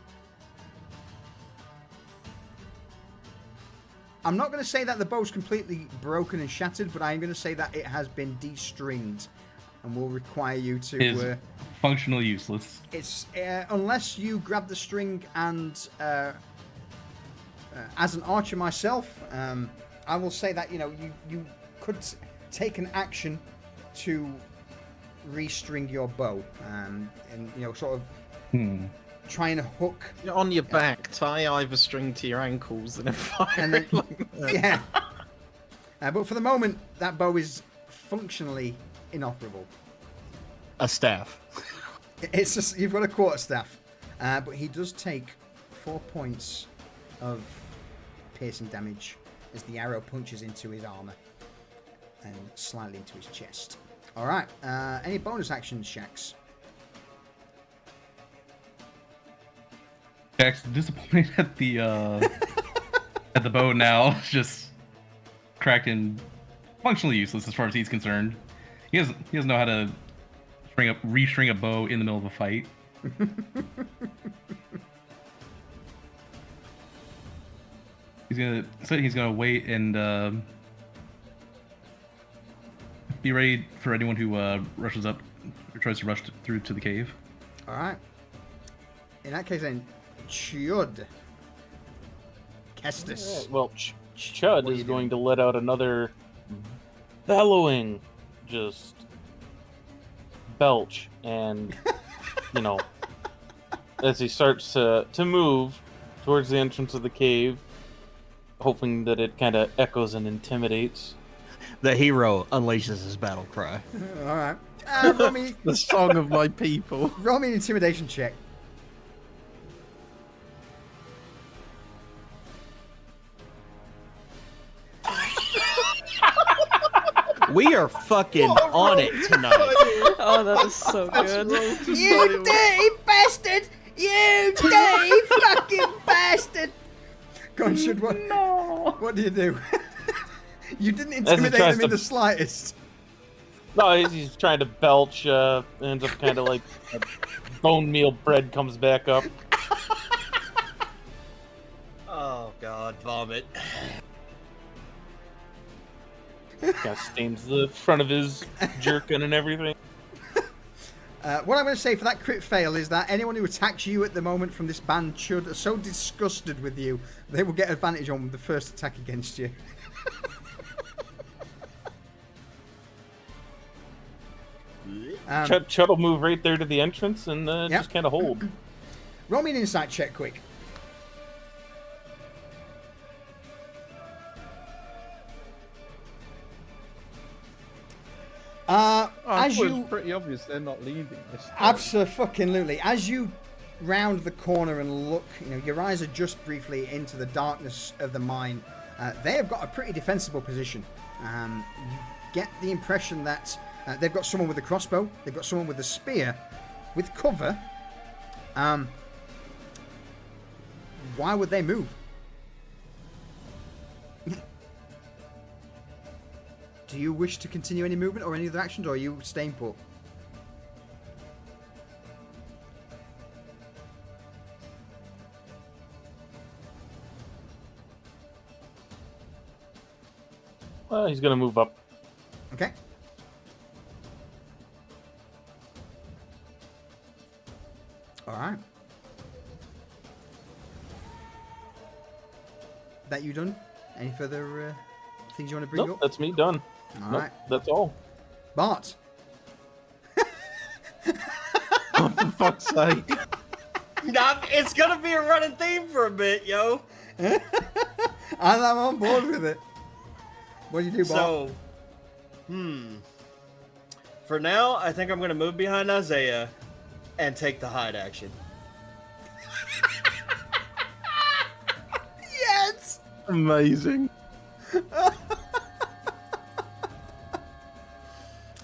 [SPEAKER 1] I'm not going to say that the bow's completely broken and shattered, but I am going to say that it has been de-stringed and will require you to...
[SPEAKER 4] Is functionally useless.
[SPEAKER 1] It's unless you grab the string and as an archer myself, I will say that you could take an action to restring your bow and sort of try and hook
[SPEAKER 2] on your back, tie either string to your ankles and then fire.
[SPEAKER 1] And then, yeah. But for the moment, that bow is functionally inoperable.
[SPEAKER 5] A staff.
[SPEAKER 1] It's just you've got a quarterstaff, but he does take 4 points of piercing damage as the arrow punches into his armor and slightly into his chest. All right. Any bonus actions, Shax?
[SPEAKER 4] Jack's disappointed at the at the bow now, just cracked and functionally useless as far as he's concerned. He doesn't know how to restring a bow in the middle of a fight. he's gonna wait and be ready for anyone who rushes up or tries to rush through to the cave.
[SPEAKER 1] All right. In that case, then, Chud. Kestis.
[SPEAKER 6] Well, Chud is going to let out another bellowing, just belch, and as he starts to move towards the entrance of the cave, hoping that it kind of echoes and intimidates.
[SPEAKER 5] The hero unleashes his battle cry.
[SPEAKER 1] All right. Roll me,
[SPEAKER 2] The song of my people.
[SPEAKER 1] roll me an intimidation check.
[SPEAKER 5] We are fucking on it tonight.
[SPEAKER 3] Oh, that is so good.
[SPEAKER 1] You dirty bastard! You dirty fucking bastard! Go on, Shud, what do you do? You didn't intimidate
[SPEAKER 6] tries
[SPEAKER 1] them in
[SPEAKER 6] to-
[SPEAKER 1] the slightest.
[SPEAKER 6] No, he's trying to belch, ends up kind of like bone meal bread comes back up.
[SPEAKER 5] Oh god, vomit.
[SPEAKER 6] Kind of stains the front of his jerkin and everything.
[SPEAKER 1] What I'm going to say for that crit fail is that anyone who attacks you at the moment from this band Chud are so disgusted with you, they will get advantage on the first attack against you.
[SPEAKER 6] Chud will move right there to the entrance and just kind of hold.
[SPEAKER 1] Roll me an insight check quick. As
[SPEAKER 2] It's
[SPEAKER 1] you
[SPEAKER 2] pretty obvious they're not leaving this.
[SPEAKER 1] absolutely, as you round the corner and look, your eyes adjust briefly into the darkness of the mine. They have got a pretty defensible position. You get the impression that they've got someone with a crossbow, they've got someone with a spear, with cover. Why would they move? Do you wish to continue any movement or any other actions, or are you staying put?
[SPEAKER 6] Well, he's gonna move up.
[SPEAKER 1] Okay. All right. That you done? Any further things you want to bring
[SPEAKER 6] Nope,
[SPEAKER 1] up?
[SPEAKER 6] that's me done.
[SPEAKER 1] All
[SPEAKER 6] Nope,
[SPEAKER 1] right.
[SPEAKER 6] that's all.
[SPEAKER 1] Bart.
[SPEAKER 2] Oh, for fuck's sake.
[SPEAKER 5] It's gonna be a running theme for a bit, yo.
[SPEAKER 1] I'm on board with it. What do you do, Bart?
[SPEAKER 5] So, for now, I think I'm gonna move behind Isaiah and take the hide action.
[SPEAKER 1] Yes!
[SPEAKER 2] Amazing.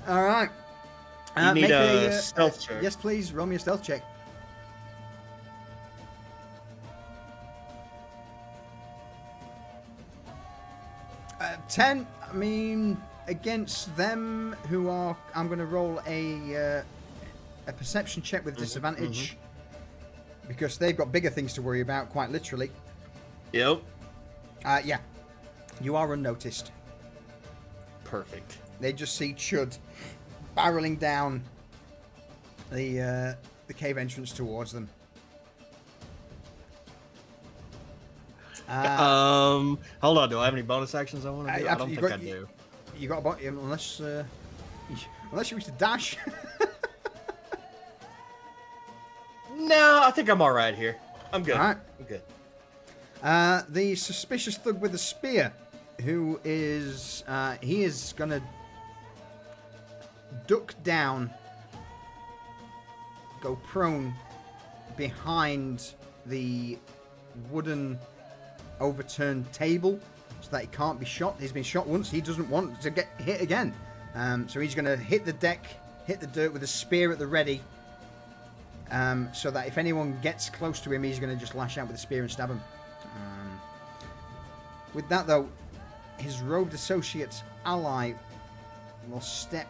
[SPEAKER 1] All right.
[SPEAKER 5] You need
[SPEAKER 1] make
[SPEAKER 5] a stealth check.
[SPEAKER 1] Yes, please. Roll me a stealth check. 10. I mean, against them who are, I'm going to roll a perception check with disadvantage because they've got bigger things to worry about, quite literally.
[SPEAKER 5] Yep.
[SPEAKER 1] Yeah, you are unnoticed.
[SPEAKER 5] Perfect.
[SPEAKER 1] They just see Chud barreling down the cave entrance towards them.
[SPEAKER 5] Hold on. Do I have any bonus actions I want to do? I don't think I do.
[SPEAKER 1] You got a bot unless you wish to dash.
[SPEAKER 5] No, I think I'm all right here. I'm good.
[SPEAKER 1] All right.
[SPEAKER 5] I'm good.
[SPEAKER 1] The suspicious thug with the spear, who is he is gonna duck down, go prone behind the wooden overturned table so that he can't be shot. He's been shot once. He doesn't want to get hit again. So he's going to hit the deck, hit the dirt with a spear at the ready, so that if anyone gets close to him, he's going to just lash out with a spear and stab him. With that, though, his robed associate ally will step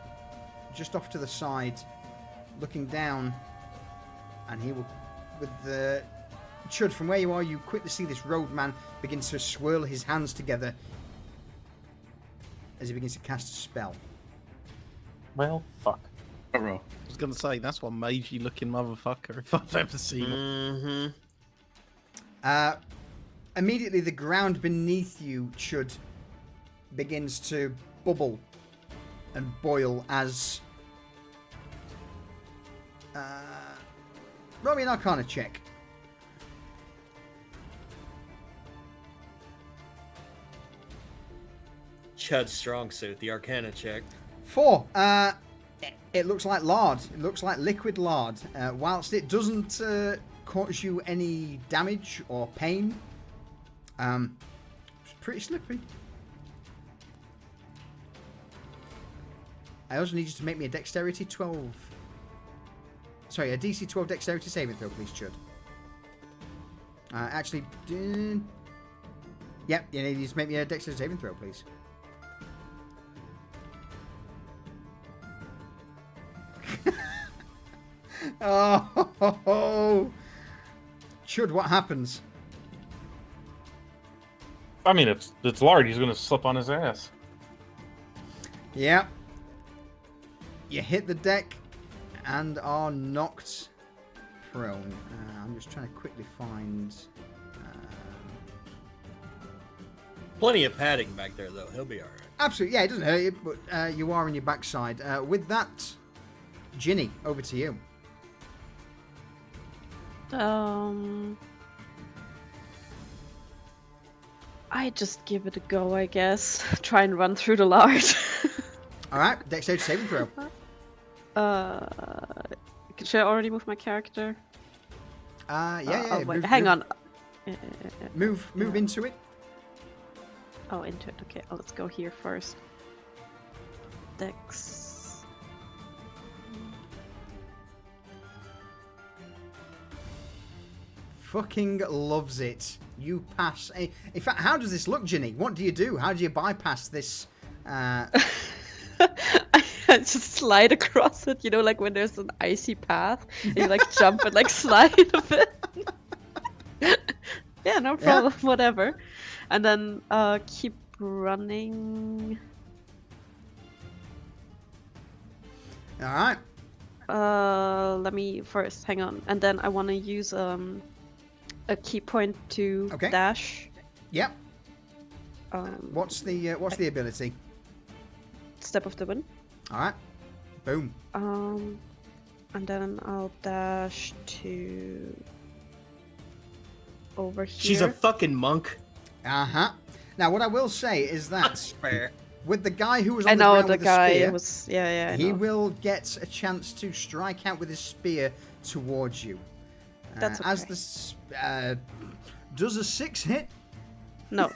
[SPEAKER 1] just off to the side, looking down, and he will, with the Chud, from where you are, you quickly see this roadman begin to swirl his hands together as he begins to cast a spell.
[SPEAKER 6] Well, fuck.
[SPEAKER 4] Row.
[SPEAKER 2] I was going to say, that's one magey looking motherfucker if I've ever seen one.
[SPEAKER 5] Mm-hmm.
[SPEAKER 1] Immediately, the ground beneath you, Chud, begins to bubble and boil as... roll me an Arcana check.
[SPEAKER 5] Chud's strong suit, the Arcana check.
[SPEAKER 1] 4. It looks like lard. It looks like liquid lard. Whilst it doesn't cause you any damage or pain, it's pretty slippery. I also need you to make me a dexterity 12. Sorry, a DC 12 dexterity saving throw, please, Chud. Actually, yep, you need to make me a dexterity saving throw, please. Oh, Chud, what happens?
[SPEAKER 6] I mean, it's Lard. He's gonna slip on his ass.
[SPEAKER 1] Yeah. You hit the deck and are knocked prone. I'm just trying to quickly find...
[SPEAKER 5] Plenty of padding back there, though. He'll be all right.
[SPEAKER 1] Absolutely, yeah, it doesn't hurt you, but you are on your backside. With that, Ginny, over to you.
[SPEAKER 3] I just give it a go, I guess. Try and run through the lard.
[SPEAKER 1] All right, dexterity saving throw.
[SPEAKER 3] Should I already move my character?
[SPEAKER 1] Yeah.
[SPEAKER 3] Wait, hang on.
[SPEAKER 1] Move into it.
[SPEAKER 3] Oh, into it. Okay, let's go here first. Dex.
[SPEAKER 1] Fucking loves it. You pass. In fact, how does this look, Ginny? What do you do? How do you bypass this?
[SPEAKER 3] I just slide across it, you know, like when there's an icy path, and you like jump and like slide a bit. Yeah, no problem, whatever. And then keep running.
[SPEAKER 1] All right.
[SPEAKER 3] Let me first hang on, and then I want to use a key point to dash.
[SPEAKER 1] Yep. What's the ability?
[SPEAKER 3] Step of the wind.
[SPEAKER 1] All right. Boom.
[SPEAKER 3] And then I'll dash to over here.
[SPEAKER 5] She's a fucking monk.
[SPEAKER 1] Uh-huh. Now, what I will say is that
[SPEAKER 5] Fair.
[SPEAKER 1] with the guy who was on the ground with the spear,
[SPEAKER 3] was I
[SPEAKER 1] he
[SPEAKER 3] know.
[SPEAKER 1] will get a chance to strike out with his spear towards you.
[SPEAKER 3] That's okay.
[SPEAKER 1] As the does a 6 hit?
[SPEAKER 3] No.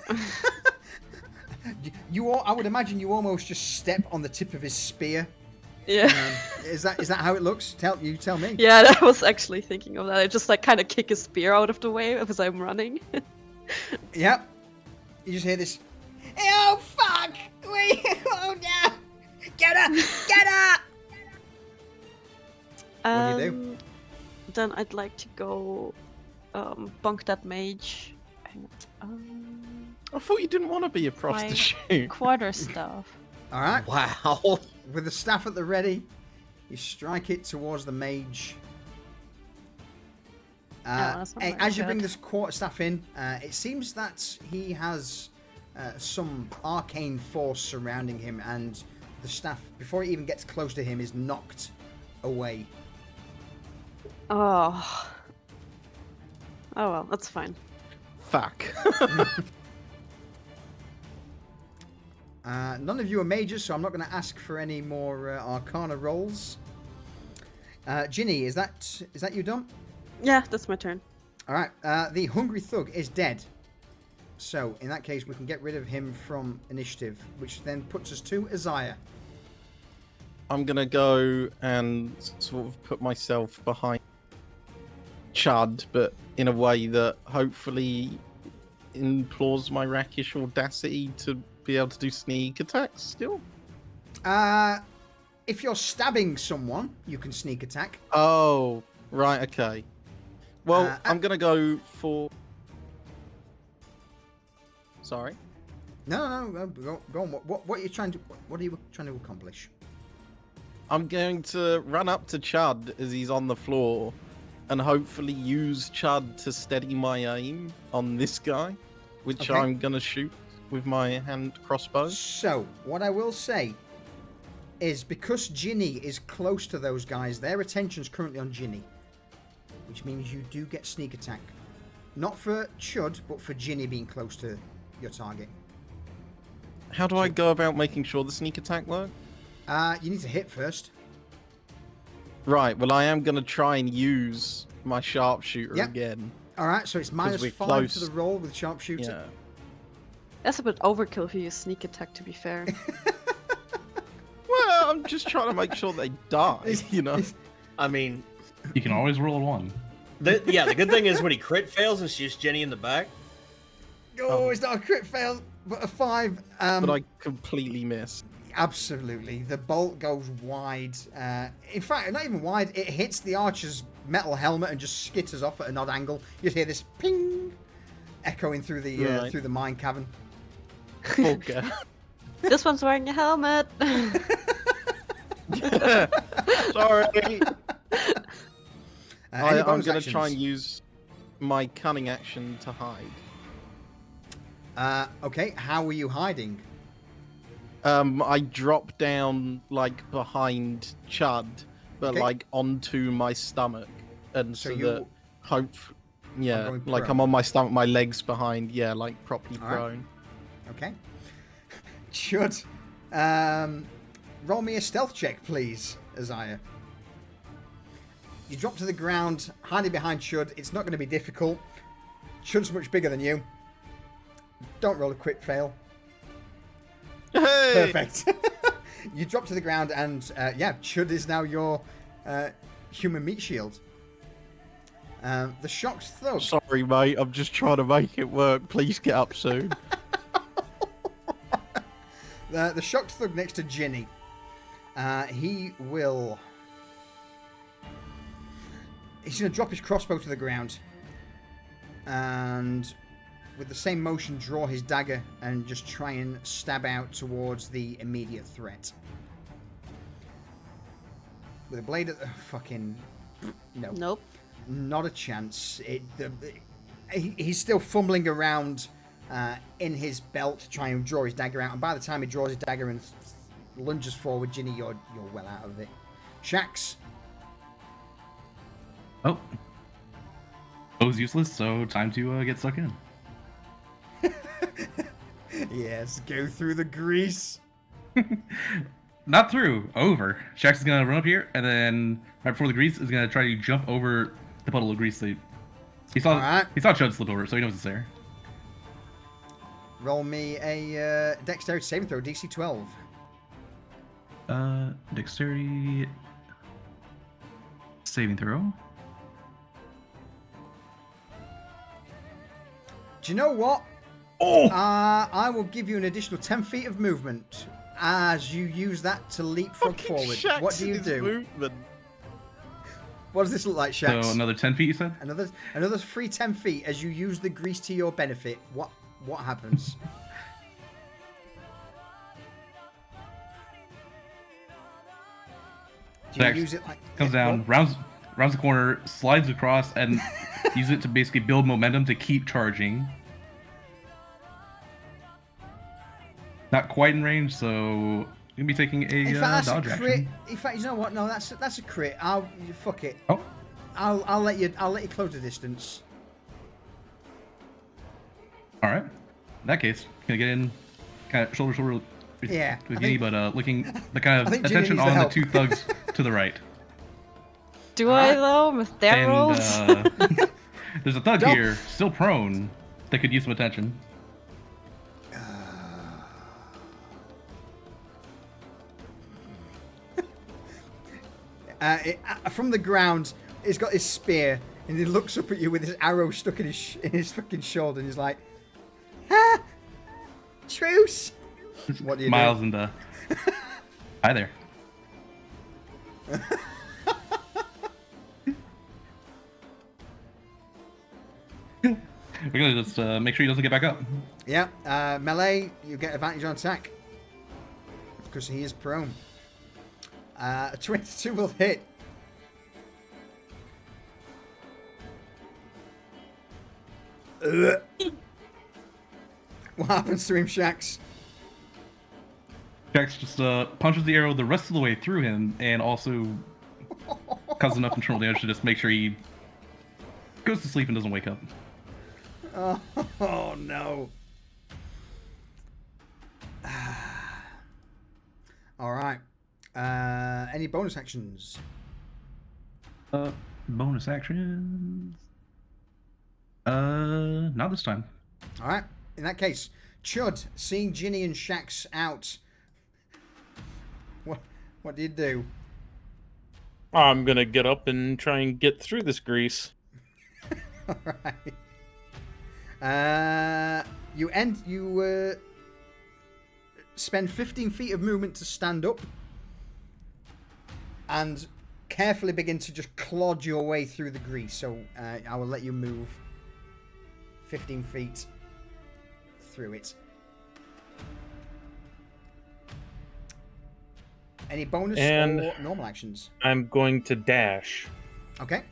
[SPEAKER 1] I would imagine you almost just step on the tip of his spear.
[SPEAKER 3] Yeah.
[SPEAKER 1] Is that how it looks? Tell me.
[SPEAKER 3] Yeah, I was actually thinking of that. I just like kind of kick his spear out of the way as I'm running.
[SPEAKER 1] Yep. You just hear this. Oh fuck! Wait! Oh no! Get her! Get her! What do you do?
[SPEAKER 3] Then I'd like to go bunk that mage.
[SPEAKER 2] I thought you didn't want to be a prostitute.
[SPEAKER 3] Quarterstaff.
[SPEAKER 1] All right.
[SPEAKER 5] Wow.
[SPEAKER 1] With the staff at the ready, you strike it towards the mage.
[SPEAKER 3] That's not very
[SPEAKER 1] As you
[SPEAKER 3] good.
[SPEAKER 1] bring this quarterstaff in, it seems that he has some arcane force surrounding him, and the staff, before it even gets close to him, is knocked away.
[SPEAKER 3] Oh. Oh well, that's fine.
[SPEAKER 2] Fuck.
[SPEAKER 1] None of you are mages, so I'm not going to ask for any more Arcana rolls. Ginny, is that you done?
[SPEAKER 3] Yeah, that's my turn.
[SPEAKER 1] All right. The hungry thug is dead. So in that case, we can get rid of him from initiative, which then puts us to Isaiah.
[SPEAKER 2] I'm gonna go and sort of put myself behind Chud, but in a way that hopefully implores my rakish audacity to be able to do sneak attacks still.
[SPEAKER 1] If you're stabbing someone, you can sneak attack.
[SPEAKER 2] Oh, right, okay. Well, I'm gonna go for. Sorry.
[SPEAKER 1] No, go on. What are you trying to? What are you trying to accomplish?
[SPEAKER 2] I'm going to run up to Chud as he's on the floor, and hopefully use Chud to steady my aim on this guy, which
[SPEAKER 1] Okay.
[SPEAKER 2] I'm gonna shoot with my hand crossbow.
[SPEAKER 1] So, what I will say is because Ginny is close to those guys, their attention's currently on Ginny, which means you do get sneak attack. Not for Chud, but for Ginny being close to your target.
[SPEAKER 2] How do I go about making sure the sneak attack works?
[SPEAKER 1] You need to hit first.
[SPEAKER 2] Right, well, I am going to try and use my sharpshooter
[SPEAKER 1] Yep.
[SPEAKER 2] again.
[SPEAKER 1] Alright, so it's
[SPEAKER 2] we're
[SPEAKER 1] -5
[SPEAKER 2] close.
[SPEAKER 1] to the roll with sharpshooter.
[SPEAKER 2] Yeah.
[SPEAKER 3] That's a bit overkill if you use sneak attack, to be fair.
[SPEAKER 2] Well, I'm just trying to make sure they die, you know?
[SPEAKER 5] I mean,
[SPEAKER 4] You can always roll a 1.
[SPEAKER 5] the good thing is when he crit fails and shoots Jenny in the back.
[SPEAKER 1] Oh, it's not a crit fail, but a 5.
[SPEAKER 2] But I completely missed.
[SPEAKER 1] Absolutely. The bolt goes wide. In fact, not even wide. It hits the archer's metal helmet and just skitters off at an odd angle. You hear this ping echoing through the
[SPEAKER 2] Right.
[SPEAKER 1] through the mine cavern.
[SPEAKER 2] Okay.
[SPEAKER 3] This one's wearing a helmet.
[SPEAKER 2] Sorry.
[SPEAKER 1] Any
[SPEAKER 2] I'm
[SPEAKER 1] bonus
[SPEAKER 2] going to try
[SPEAKER 1] actions?
[SPEAKER 2] and use my cunning action to hide.
[SPEAKER 1] Okay, how are you hiding?
[SPEAKER 2] I drop down like behind Chud, but
[SPEAKER 1] Okay.
[SPEAKER 2] like onto my stomach, and
[SPEAKER 1] So
[SPEAKER 2] so,
[SPEAKER 1] you-
[SPEAKER 2] that yeah,
[SPEAKER 1] going
[SPEAKER 2] like
[SPEAKER 1] prone.
[SPEAKER 2] I'm on my stomach, my legs behind, yeah, like properly
[SPEAKER 1] All right.
[SPEAKER 2] prone.
[SPEAKER 1] Okay. Should roll me a stealth check, please, Isaiah. You drop to the ground, hiding behind Chud. It's not going to be difficult. Chud's much bigger than you. Don't roll a crit fail.
[SPEAKER 2] Hey!
[SPEAKER 1] Perfect. You drop to the ground, and yeah, Chud is now your human meat shield. The shocked thug.
[SPEAKER 2] Sorry, mate. I'm just trying to make it work. Please get up soon.
[SPEAKER 1] The shocked thug next to Ginny. He will. He's going to drop his crossbow to the ground. And with the same motion, draw his dagger and just try and stab out towards the immediate threat. With a blade at the fucking. No.
[SPEAKER 3] Nope.
[SPEAKER 1] Not a chance. He's still fumbling around in his belt to try and draw his dagger out. And by the time he draws his dagger and lunges forward, Ginny, you're well out of it. Shax.
[SPEAKER 4] Oh. Bow's useless, so time to get stuck in.
[SPEAKER 1] Yes, go through the grease.
[SPEAKER 4] Not through, over. Shax is gonna run up here, and then right before the grease is gonna try to jump over the puddle of grease. He saw
[SPEAKER 1] Alright.
[SPEAKER 4] he saw Chud slip over, so he knows it's there.
[SPEAKER 1] Roll me a dexterity saving throw, DC 12.
[SPEAKER 4] Dexterity saving throw.
[SPEAKER 1] Do you know what?
[SPEAKER 4] Oh!
[SPEAKER 1] I will give you an additional 10 feet of movement as you use that to leapfrog
[SPEAKER 2] Fucking
[SPEAKER 1] forward.
[SPEAKER 2] Shax
[SPEAKER 1] What do you
[SPEAKER 2] in his
[SPEAKER 1] do?
[SPEAKER 2] movement.
[SPEAKER 1] What does this look like, Shax?
[SPEAKER 4] So another 10 feet, you said?
[SPEAKER 1] Another free 10 feet as you use the grease to your benefit. What happens? Do you
[SPEAKER 4] Shax
[SPEAKER 1] use it like
[SPEAKER 4] Comes down, rounds the corner, slides across, and use it to basically build momentum to keep charging. Not quite in range, so you're gonna be taking a
[SPEAKER 1] In fact, that's
[SPEAKER 4] dodge
[SPEAKER 1] a crit.
[SPEAKER 4] action.
[SPEAKER 1] In fact, you know what? No, that's a crit. Fuck it.
[SPEAKER 4] Oh,
[SPEAKER 1] I'll let you close the distance.
[SPEAKER 4] all right. In that case, gonna get in, kind of shoulder to shoulder
[SPEAKER 1] Yeah,
[SPEAKER 4] with
[SPEAKER 1] I
[SPEAKER 4] Ginny,
[SPEAKER 1] think-
[SPEAKER 4] but looking the kind
[SPEAKER 1] I
[SPEAKER 4] of
[SPEAKER 1] think Ginny
[SPEAKER 4] attention
[SPEAKER 1] needs the
[SPEAKER 4] on the
[SPEAKER 1] help.
[SPEAKER 4] two thugs to the right.
[SPEAKER 3] Do I though? With their
[SPEAKER 4] And
[SPEAKER 3] rolls?
[SPEAKER 4] there's a thug
[SPEAKER 1] Don't-
[SPEAKER 4] here, still prone, that could use some attention.
[SPEAKER 1] From the ground, he's got his spear, and he looks up at you with his arrow stuck in his fucking shoulder, and he's like, "Ah, truce." What do you
[SPEAKER 4] Miles
[SPEAKER 1] do?
[SPEAKER 4] and hi there. We're gonna just make sure he doesn't get back up.
[SPEAKER 1] Yeah, melee, you get advantage on attack. Because he is prone. A 22 will hit. What happens to him, Shax?
[SPEAKER 4] Jax just punches the arrow the rest of the way through him, and also causes enough internal damage to just make sure he goes to sleep and doesn't wake up.
[SPEAKER 1] Oh no. Alright. Any bonus actions?
[SPEAKER 4] Bonus actions? Not this time.
[SPEAKER 1] Alright. In that case, Chud, seeing Ginny and Shax out, what do you do?
[SPEAKER 6] I'm gonna get up and try and get through this grease.
[SPEAKER 1] Alright. You spend 15 feet of movement to stand up and carefully begin to just clod your way through the grease. So I will let you move 15 feet through it. Any bonus or normal actions?
[SPEAKER 6] I'm going to dash.
[SPEAKER 1] Okay.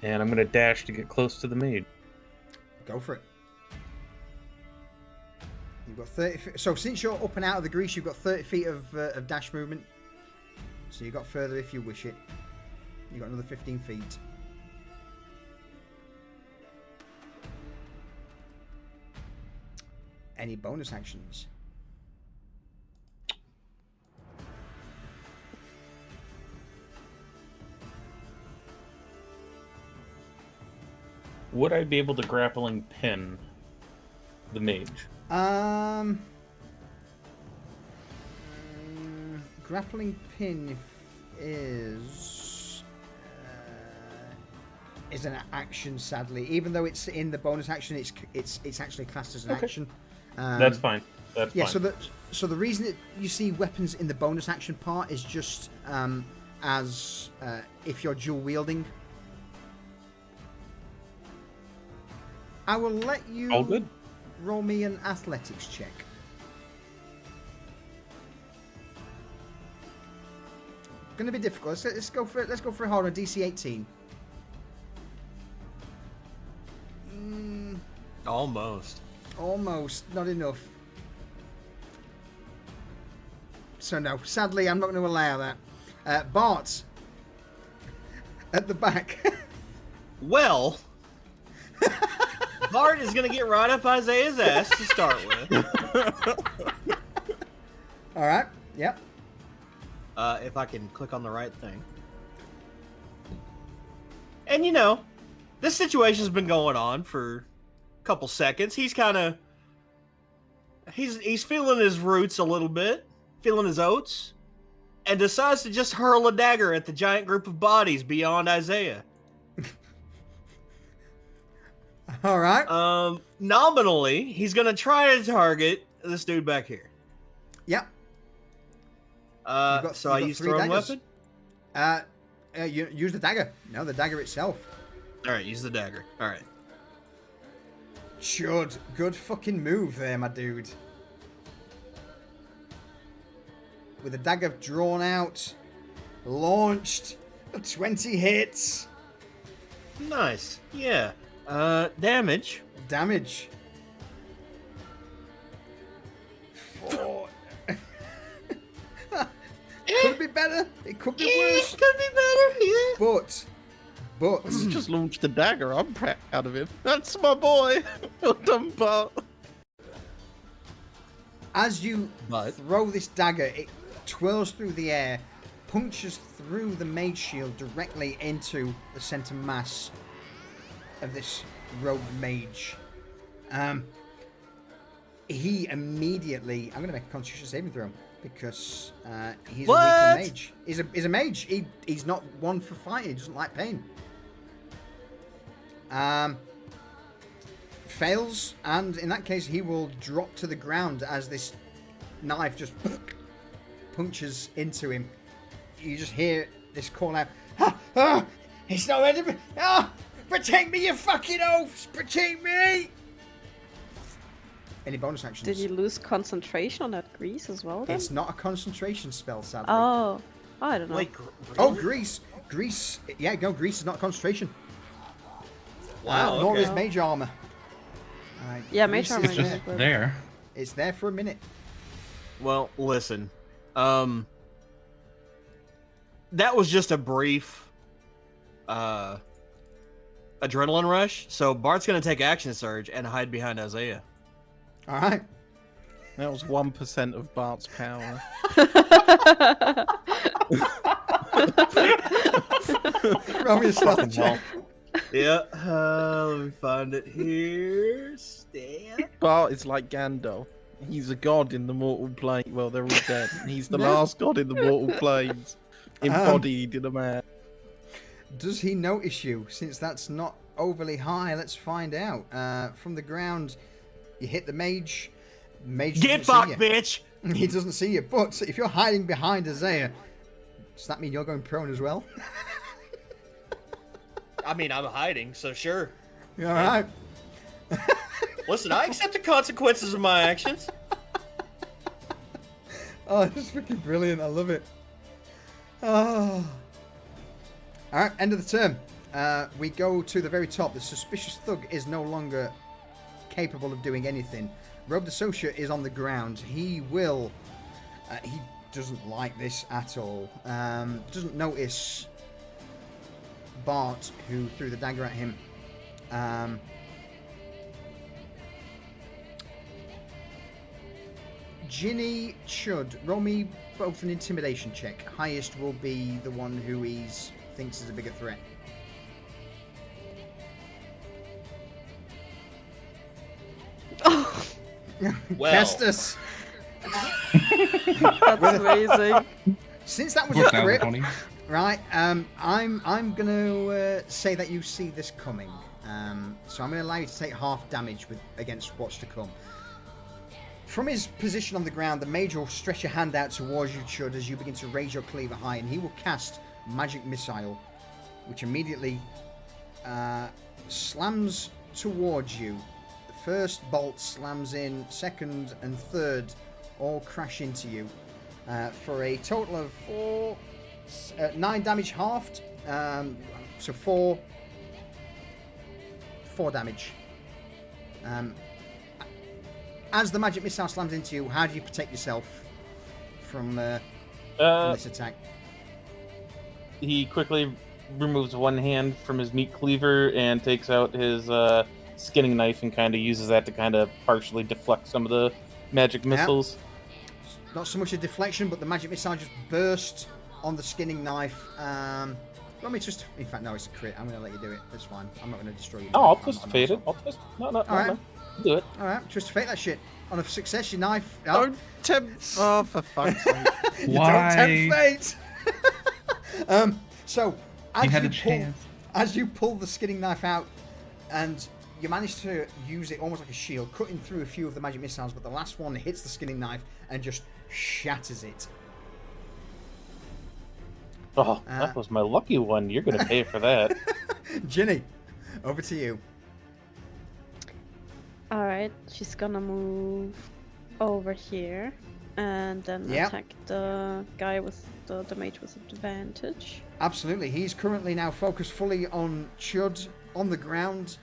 [SPEAKER 6] And I'm going to dash to get close to the maid.
[SPEAKER 1] Go for it. You've got 30 feet. So since you're up and out of the grease, you've got 30 feet of dash movement. So you've got further if you wish it. You've got another 15 feet. Any bonus actions?
[SPEAKER 6] Would I be able to grappling pin the mage?
[SPEAKER 1] Grappling pin is an action, sadly. Even though it's in the bonus action, it's actually classed as an action.
[SPEAKER 6] That's fine. That's
[SPEAKER 1] yeah.
[SPEAKER 6] fine.
[SPEAKER 1] So the reason that you see weapons in the bonus action part is just as if you're dual wielding. I will let you
[SPEAKER 6] All good.
[SPEAKER 1] Roll me an athletics check. Going to be difficult. Let's go for it. Let's go for a harder DC 18.
[SPEAKER 5] Almost.
[SPEAKER 1] Almost. Not enough. So no, sadly, I'm not going to allow that. Bart, at the back.
[SPEAKER 5] Well, Bart is going to get right up Isaiah's ass to start with.
[SPEAKER 1] All right. Yep.
[SPEAKER 5] If I can click on the right thing. And you know, this situation's been going on for a couple seconds. He's kind of he's feeling his roots a little bit, feeling his oats, and decides to just hurl a dagger at the giant group of bodies beyond Isaiah.
[SPEAKER 1] All right.
[SPEAKER 5] Nominally, he's gonna try to target this dude back here.
[SPEAKER 1] Yep.
[SPEAKER 5] So I use thrown weapon?
[SPEAKER 1] You use the dagger. No, the dagger itself.
[SPEAKER 5] Alright, use the dagger. Alright.
[SPEAKER 1] Chud. Good fucking move there, my dude. With the dagger drawn out, launched, 20 hits.
[SPEAKER 5] Nice. Yeah. Damage.
[SPEAKER 1] Damage. 4. Could be better. It could be worse.
[SPEAKER 5] It could be better, yeah.
[SPEAKER 1] But
[SPEAKER 2] He just launched the dagger. I'm proud of him. That's my boy. Well done, Bart.
[SPEAKER 1] as you throw this dagger, it twirls through the air, punctures through the mage shield directly into the center mass of this rogue mage. He immediately... I'm going to make a Constitution saving throw because he's a weaker mage. He's a mage. He's not one for fighting. He doesn't like pain. Fails, and in that case, he will drop to the ground as this knife just punctures into him. You just hear this call out, "Ah, ah, he's not ready! Ah, Protect me, you fucking oafs! Protect me! Any bonus actions?
[SPEAKER 3] Did you lose concentration on that grease as well? Then?
[SPEAKER 1] It's not a concentration spell, sadly.
[SPEAKER 3] Oh, I don't know.
[SPEAKER 5] Wait,
[SPEAKER 1] Oh, grease. Grease. Yeah, no, grease is not concentration.
[SPEAKER 5] Wow,
[SPEAKER 1] Nor
[SPEAKER 5] okay.
[SPEAKER 1] is mage armor.
[SPEAKER 3] Yeah,
[SPEAKER 1] grease
[SPEAKER 3] mage armor
[SPEAKER 1] is
[SPEAKER 4] It's
[SPEAKER 3] is
[SPEAKER 4] just
[SPEAKER 3] but-
[SPEAKER 4] there.
[SPEAKER 1] It's there for a minute.
[SPEAKER 5] Well, listen. That was just a brief adrenaline rush. So Bart's gonna take action surge and hide behind Isaiah.
[SPEAKER 1] All right.
[SPEAKER 2] That was 1% of Bart's power.
[SPEAKER 1] Roll me a stealth
[SPEAKER 6] Fucking hell.
[SPEAKER 1] check.
[SPEAKER 5] Yeah. Let me find it here. Stand.
[SPEAKER 2] Bart is like Gandalf. He's a god in the mortal plane. Well, they're all dead. He's the
[SPEAKER 1] No.
[SPEAKER 2] last god in the mortal planes, embodied in a man.
[SPEAKER 1] Does he notice you? Since that's not overly high, let's find out. From the ground, you hit the mage. Mage
[SPEAKER 5] Get
[SPEAKER 1] doesn't see
[SPEAKER 5] fucked,
[SPEAKER 1] you.
[SPEAKER 5] bitch.
[SPEAKER 1] He doesn't see you. But if you're hiding behind Isaiah, does that mean you're going prone as well?
[SPEAKER 5] I mean, I'm hiding, so sure.
[SPEAKER 1] You all right?
[SPEAKER 5] Listen, I accept the consequences of my actions.
[SPEAKER 1] Oh, this is freaking brilliant. I love it. Oh. All right, end of the turn. We go to the very top. The suspicious thug is no longer capable of doing anything. Robed Associate is on the ground. He will... he doesn't like this at all. Doesn't notice Bart, who threw the dagger at him. Ginny should roll me both an intimidation check. Highest will be the one who he thinks is a bigger threat.
[SPEAKER 3] Oh,
[SPEAKER 5] Well.
[SPEAKER 1] Kestus.
[SPEAKER 3] that's amazing.
[SPEAKER 1] Since that was
[SPEAKER 4] Works
[SPEAKER 1] a
[SPEAKER 4] out,
[SPEAKER 1] crit,
[SPEAKER 4] Tony.
[SPEAKER 1] right? I'm gonna say that you see this coming. So I'm gonna allow you to take half damage against what's to come. From his position on the ground, the mage will stretch a hand out towards you, Chud, as you begin to raise your cleaver high, and he will cast Magic Missile, which immediately slams towards you. The first bolt slams in, second and third all crash into you for a total of 9 damage halved. So 4 damage. As the magic missile slams into you, how do you protect yourself from this attack?
[SPEAKER 6] He quickly removes one hand from his meat cleaver and takes out his skinning knife and kind of uses that to kind of partially deflect some of the magic missiles.
[SPEAKER 1] Not so much a deflection, but the magic missile just burst on the skinning knife. Let me just... In fact, no, it's a crit. I'm going to let you do it. That's fine. I'm not going to destroy you.
[SPEAKER 6] Oh, I'll
[SPEAKER 1] I'm
[SPEAKER 6] twist
[SPEAKER 1] not an
[SPEAKER 6] fade it.
[SPEAKER 1] arsehole.
[SPEAKER 6] I'll twist. No.
[SPEAKER 1] Alright.
[SPEAKER 6] Do it.
[SPEAKER 1] Alright, twist fate that shit. On a success, your knife...
[SPEAKER 2] Don't tempt. Oh, for fuck's sake.
[SPEAKER 1] You
[SPEAKER 4] Why?
[SPEAKER 1] don't tempt fate! So,
[SPEAKER 4] You had a chance.
[SPEAKER 1] as you pull the skinning knife out, and you manage to use it almost like a shield, cutting through a few of the magic missiles, but the last one hits the skinning knife and just shatters it.
[SPEAKER 6] Oh, that was my lucky one. You're gonna pay for that.
[SPEAKER 1] Ginny, over to you.
[SPEAKER 3] Alright, she's gonna move over here and then
[SPEAKER 1] Yep.
[SPEAKER 3] attack the guy with the mage with advantage.
[SPEAKER 1] Absolutely. He's currently now focused fully on Chud on the ground.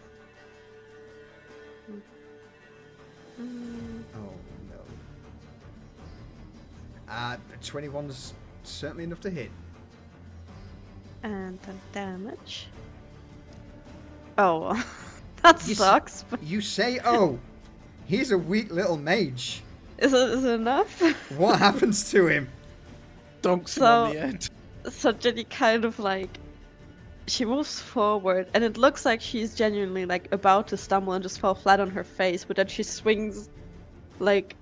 [SPEAKER 3] Mm,
[SPEAKER 1] Oh, no. 21's certainly enough to hit.
[SPEAKER 3] and the damage. Oh, that
[SPEAKER 1] You s-
[SPEAKER 3] sucks. But
[SPEAKER 1] You say, oh, he's a weak little mage.
[SPEAKER 3] is it enough?
[SPEAKER 1] What happens to him?
[SPEAKER 2] Donks him on
[SPEAKER 3] So-
[SPEAKER 2] the head.
[SPEAKER 3] So Jenny kind of like she moves forward and it looks like she's genuinely like about to stumble and just fall flat on her face, but then she swings like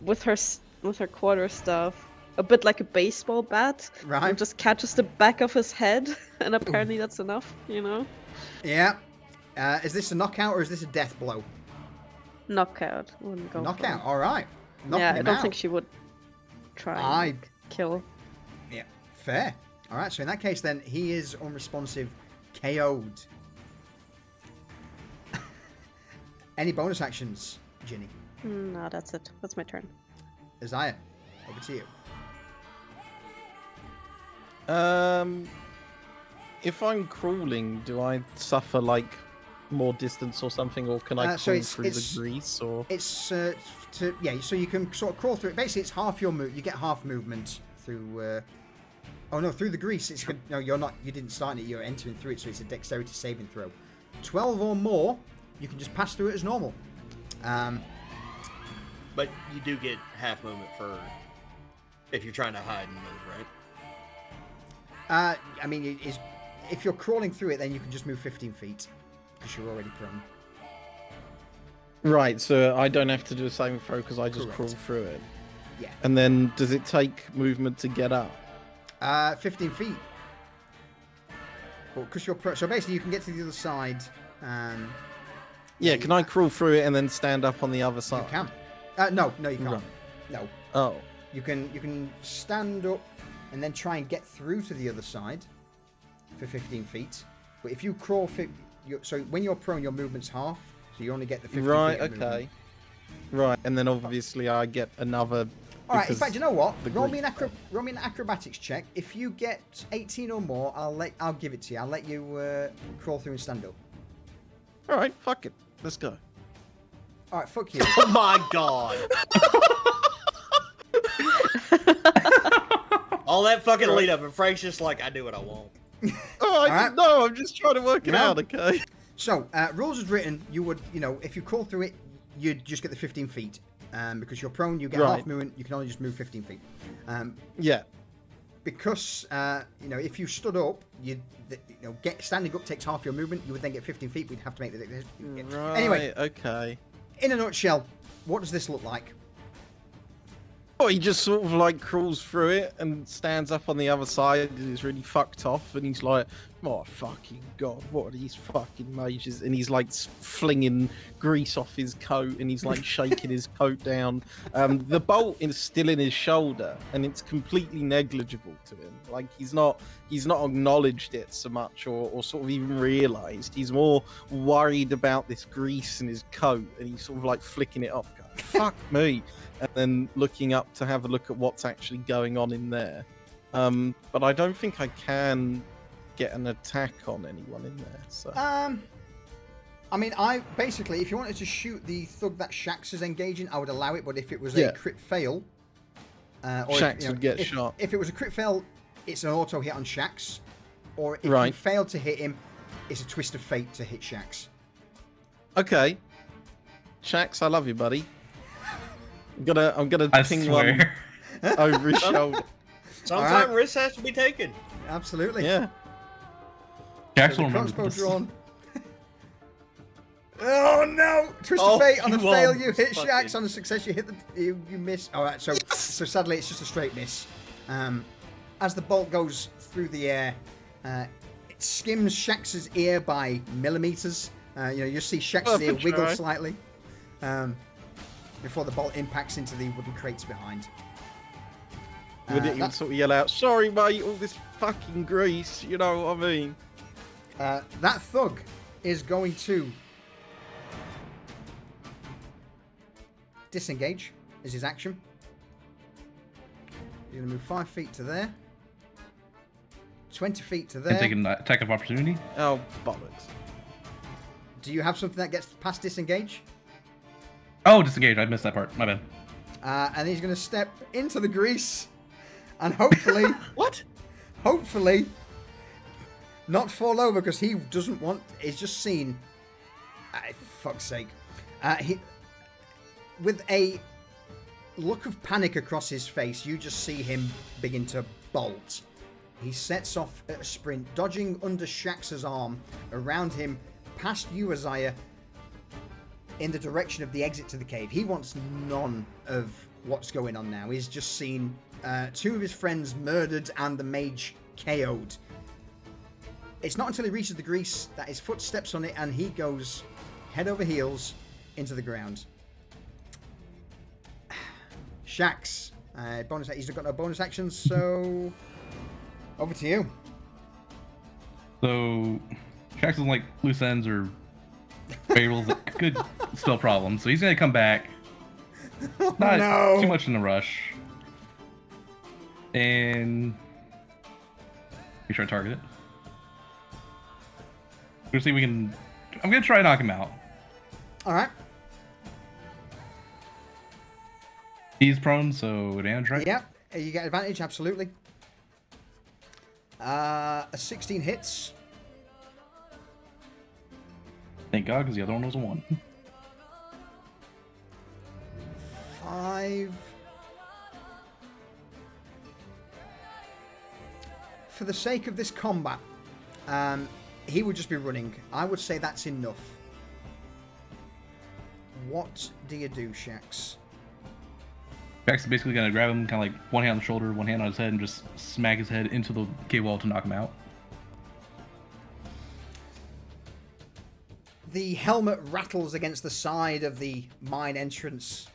[SPEAKER 3] with her quarterstaff a bit like a baseball bat
[SPEAKER 1] Right.
[SPEAKER 3] and just catches the back of his head and apparently that's enough, you know?
[SPEAKER 1] Yeah. Is this a knockout or is this a death blow?
[SPEAKER 3] Knockout. Wouldn't go for
[SPEAKER 1] Knockout.
[SPEAKER 3] it.
[SPEAKER 1] All right. Knocking
[SPEAKER 3] Yeah, I
[SPEAKER 1] him
[SPEAKER 3] don't
[SPEAKER 1] out.
[SPEAKER 3] think she would try and
[SPEAKER 1] I-
[SPEAKER 3] like, kill.
[SPEAKER 1] Yeah. Fair. All right. So in that case, then he is unresponsive, KO'd. Any bonus actions, Ginny?
[SPEAKER 3] No, that's it. That's my turn.
[SPEAKER 1] Isaiah, over to you.
[SPEAKER 2] If I'm crawling, do I suffer like more distance or something, or can I crawl through the grease? Or
[SPEAKER 1] it's so you can sort of crawl through it. Basically, it's half your move. You get half movement through. Oh no, through the grease. It's no, you're not. You didn't start it. You're entering through it, so it's a dexterity saving throw. 12 or more, you can just pass through it as normal.
[SPEAKER 5] But you do get half movement for if you're trying to hide and move, right?
[SPEAKER 1] I mean, if you're crawling through it, then you can just move 15 feet because you're already prone.
[SPEAKER 2] Right, so I don't have to do a saving throw because I just
[SPEAKER 1] Correct.
[SPEAKER 2] crawl through it.
[SPEAKER 1] Yeah.
[SPEAKER 2] And then does it take movement to get up?
[SPEAKER 1] 15 feet. Well, because you're prone, so basically you can get to the other side.
[SPEAKER 2] Yeah, can I crawl through it and then stand up on the other side?
[SPEAKER 1] You can. No, you can't.
[SPEAKER 2] Right.
[SPEAKER 1] No.
[SPEAKER 2] Oh.
[SPEAKER 1] You can stand up and then try and get through to the other side for 15 feet. But if you crawl, so when you're prone, your movement's half, so you only get the 15
[SPEAKER 2] Right,
[SPEAKER 1] feet of movement.
[SPEAKER 2] okay. Right, and then obviously I get another...
[SPEAKER 1] All right, in fact, you know what?
[SPEAKER 2] the
[SPEAKER 1] Roll me
[SPEAKER 2] grease
[SPEAKER 1] an acrobatics check. If you get 18 or more, I'll give it to you. I'll let you crawl through and stand up.
[SPEAKER 2] All right, fuck it. Let's go.
[SPEAKER 1] All right, fuck you.
[SPEAKER 5] Oh my god! All that fucking lead up, and Frank's just like, I do what I want.
[SPEAKER 2] Oh,
[SPEAKER 1] right.
[SPEAKER 2] No, I'm just trying to work it
[SPEAKER 1] No.
[SPEAKER 2] out, okay?
[SPEAKER 1] So, rules as written, you would, if you crawl through it, you'd just get the 15 feet. Because you're prone, you get
[SPEAKER 2] Right.
[SPEAKER 1] half movement, you can only just move 15 feet.
[SPEAKER 2] Yeah.
[SPEAKER 1] Because, if you stood up, standing up takes half your movement, you would then get 15 feet, we'd have to make the...
[SPEAKER 2] Right,
[SPEAKER 1] Anyway,
[SPEAKER 2] okay.
[SPEAKER 1] in a nutshell, what does this look like?
[SPEAKER 2] Oh, he just sort of like crawls through it and stands up on the other side and he's really fucked off and he's like, oh fucking god, what are these fucking mages? And he's like flinging grease off his coat and he's like shaking his coat down. The bolt is still in his shoulder and it's completely negligible to him. Like he's not acknowledged it so much or sort of even realized. He's more worried about this grease in his coat and he's sort of like flicking it off, going, fuck me. And then looking up to have a look at what's actually going on in there. But I don't think I can get an attack on anyone in there. So.
[SPEAKER 1] I mean, if you wanted to shoot the thug that Shax is engaging, I would allow it. But if it was a crit fail, or
[SPEAKER 2] Shax would get shot.
[SPEAKER 1] If it was a crit fail, it's an auto hit on Shax. Or if you
[SPEAKER 2] Right.
[SPEAKER 1] fail to hit him, it's a twist of fate to hit Shax.
[SPEAKER 2] Okay, Shax, I love you, buddy. I'm gonna
[SPEAKER 4] I
[SPEAKER 2] ping
[SPEAKER 4] swear.
[SPEAKER 2] one over his shoulder.
[SPEAKER 5] Sometimes
[SPEAKER 1] Alright.
[SPEAKER 5] risks has to be taken.
[SPEAKER 1] Absolutely.
[SPEAKER 2] Yeah.
[SPEAKER 4] Jax
[SPEAKER 1] So
[SPEAKER 4] will
[SPEAKER 1] the
[SPEAKER 4] remember
[SPEAKER 1] crossbow
[SPEAKER 4] this.
[SPEAKER 1] drawn. Oh no! Twist
[SPEAKER 5] Oh,
[SPEAKER 1] of fate on a
[SPEAKER 5] you
[SPEAKER 1] fail,
[SPEAKER 5] won.
[SPEAKER 1] you hit
[SPEAKER 5] Fucking-
[SPEAKER 1] Shax. On a success, you hit you miss. All right, so sadly, it's just a straight miss. As the bolt goes through the air, it skims Shax's ear by millimeters. You see Shax's ear
[SPEAKER 2] Perfect
[SPEAKER 1] wiggle
[SPEAKER 2] try.
[SPEAKER 1] slightly before the bolt impacts into the wooden crates behind.
[SPEAKER 2] Would it even
[SPEAKER 1] That-
[SPEAKER 2] sort of yell out, sorry mate, all this fucking grease, you know what I mean?
[SPEAKER 1] That thug is going to disengage as his action. He's going to move 5 feet to there. 20 feet to
[SPEAKER 4] And
[SPEAKER 1] there.
[SPEAKER 4] take an attack of opportunity.
[SPEAKER 2] Oh, bollocks.
[SPEAKER 1] Do you have something that gets past disengage?
[SPEAKER 4] Oh, disengage. I missed that part. My bad.
[SPEAKER 1] And he's going to step into the grease and hopefully,
[SPEAKER 5] What?
[SPEAKER 1] hopefully, not fall over because he doesn't want. He's just seen. Fuck's sake. He, with a look of panic across his face, you just see him begin to bolt. He sets off at a sprint, dodging under Shax's arm, around him, past you, Isaiah, in the direction of the exit to the cave. He wants none of what's going on now. He's just seen 2 of his friends murdered and the mage KO'd. It's not until he reaches the grease that his foot steps on it and he goes head over heels into the ground. Shax, he's got no bonus actions, so over to you.
[SPEAKER 4] So, Shax doesn't like loose ends or variables that could still a problem. So he's gonna come back. Not
[SPEAKER 1] no.
[SPEAKER 4] too much in a rush. And be sure to target it. We'll see if we can. I'm gonna try to knock him out.
[SPEAKER 1] All right.
[SPEAKER 4] He's prone, so advantage, right?
[SPEAKER 1] Yeah, you get advantage, absolutely. A 16 hits.
[SPEAKER 4] Thank God, because the other one was a 1.
[SPEAKER 1] 5. For the sake of this combat, he would just be running. I would say that's enough. What do you do, Shax?
[SPEAKER 4] Jack's basically gonna grab him, kind of like one hand on the shoulder, one hand on his head, and just smack his head into the cave wall to knock him out.
[SPEAKER 1] The helmet rattles against the side of the mine entrance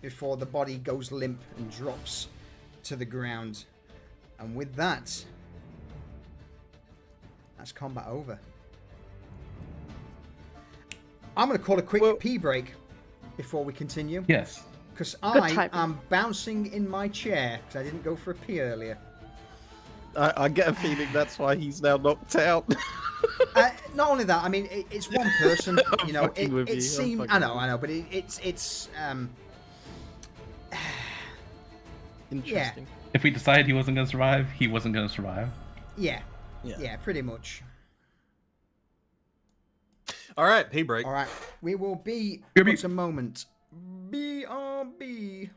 [SPEAKER 1] before the body goes limp and drops to the ground. And with that, that's combat over. I'm going to call a quick pee break before we continue.
[SPEAKER 4] Yes.
[SPEAKER 1] Because I am bouncing in my chair because I didn't go for a pee earlier.
[SPEAKER 2] I get a feeling that's why he's now knocked out.
[SPEAKER 1] Not only that, I mean, it's one person. You know, it seemed. I know, but it's
[SPEAKER 2] interesting.
[SPEAKER 1] Yeah.
[SPEAKER 4] If we decided he wasn't gonna survive, he wasn't gonna survive.
[SPEAKER 1] Yeah, pretty much.
[SPEAKER 5] All right, pee break.
[SPEAKER 1] All right, we will be
[SPEAKER 4] BRB.
[SPEAKER 1] just a moment. BRB.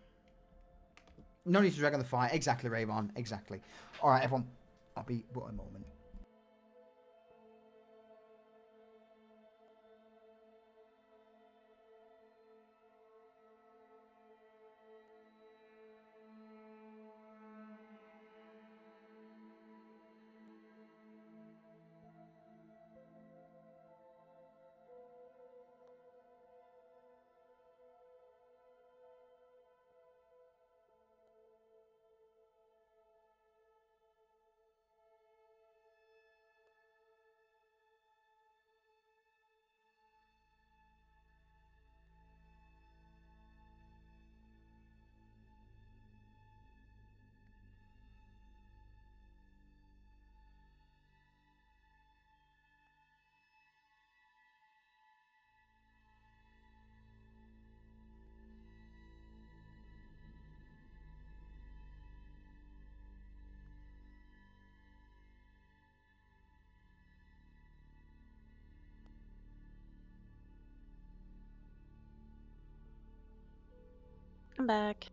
[SPEAKER 1] No need to drag on the fire. Exactly, Rayvon. Exactly. All right, everyone. I'll be but a moment.
[SPEAKER 3] I'm back.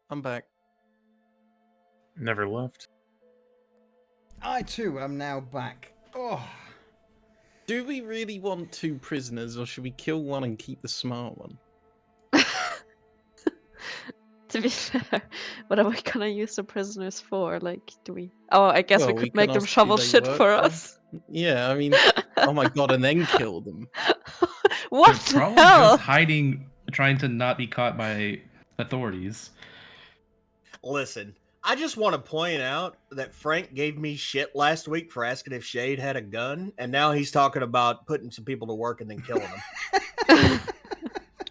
[SPEAKER 2] I'm back.
[SPEAKER 6] Never left.
[SPEAKER 1] I too am now back. Oh.
[SPEAKER 2] Do we really want 2 prisoners, or should we kill one and keep the smart one?
[SPEAKER 3] To be fair, what are we gonna use the prisoners for? Like, do we? Oh, I guess we could make them
[SPEAKER 2] ask who
[SPEAKER 3] shovel
[SPEAKER 2] they
[SPEAKER 3] shit
[SPEAKER 2] work
[SPEAKER 3] for us.
[SPEAKER 2] Yeah, I mean, oh my god, and then kill them.
[SPEAKER 3] What
[SPEAKER 4] They're
[SPEAKER 3] the
[SPEAKER 4] probably
[SPEAKER 3] hell?
[SPEAKER 4] just hiding, trying to not be caught by authorities.
[SPEAKER 5] Listen, I just want to point out that Frank gave me shit last week for asking if Shade had a gun, and now he's talking about putting some people to work and then killing them.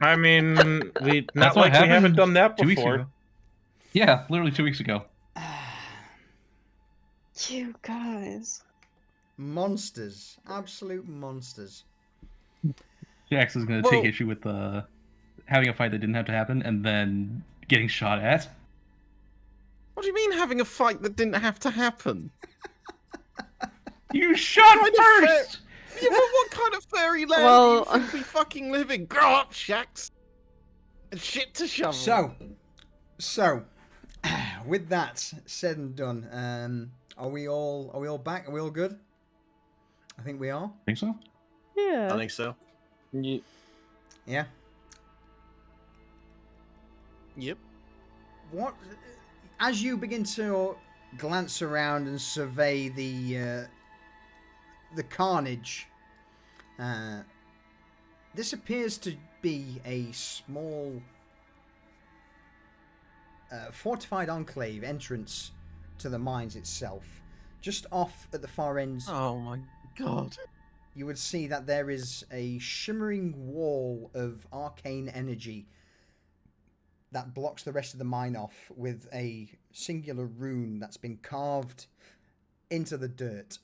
[SPEAKER 6] I mean, we
[SPEAKER 4] That's
[SPEAKER 6] not
[SPEAKER 4] what
[SPEAKER 6] like we haven't
[SPEAKER 4] happened
[SPEAKER 6] done that
[SPEAKER 4] 2 weeks
[SPEAKER 6] before.
[SPEAKER 4] ago. Yeah, literally 2 weeks ago.
[SPEAKER 3] You guys.
[SPEAKER 1] Monsters. Absolute monsters.
[SPEAKER 4] Jax is going to take issue with having a fight that didn't have to happen and then getting shot at.
[SPEAKER 2] What do you mean having a fight that didn't have to happen?
[SPEAKER 4] You shot first!
[SPEAKER 2] Yeah, but what kind of fairyland
[SPEAKER 3] Well,
[SPEAKER 2] do you think we fucking live in? Grow up, Shax! And shit to shovel.
[SPEAKER 1] So, with that said and done, are we all back? Are we all good? I think we are.
[SPEAKER 4] Think so?
[SPEAKER 5] I
[SPEAKER 3] Yeah.
[SPEAKER 5] think so.
[SPEAKER 1] Yeah.
[SPEAKER 2] Yep.
[SPEAKER 1] What? As you begin to glance around and survey the carnage, this appears to be a small fortified enclave entrance to the mines itself. Just off at the far end,
[SPEAKER 2] Oh my god.
[SPEAKER 1] you would see that there is a shimmering wall of arcane energy that blocks the rest of the mine off with a singular rune that's been carved into the dirt.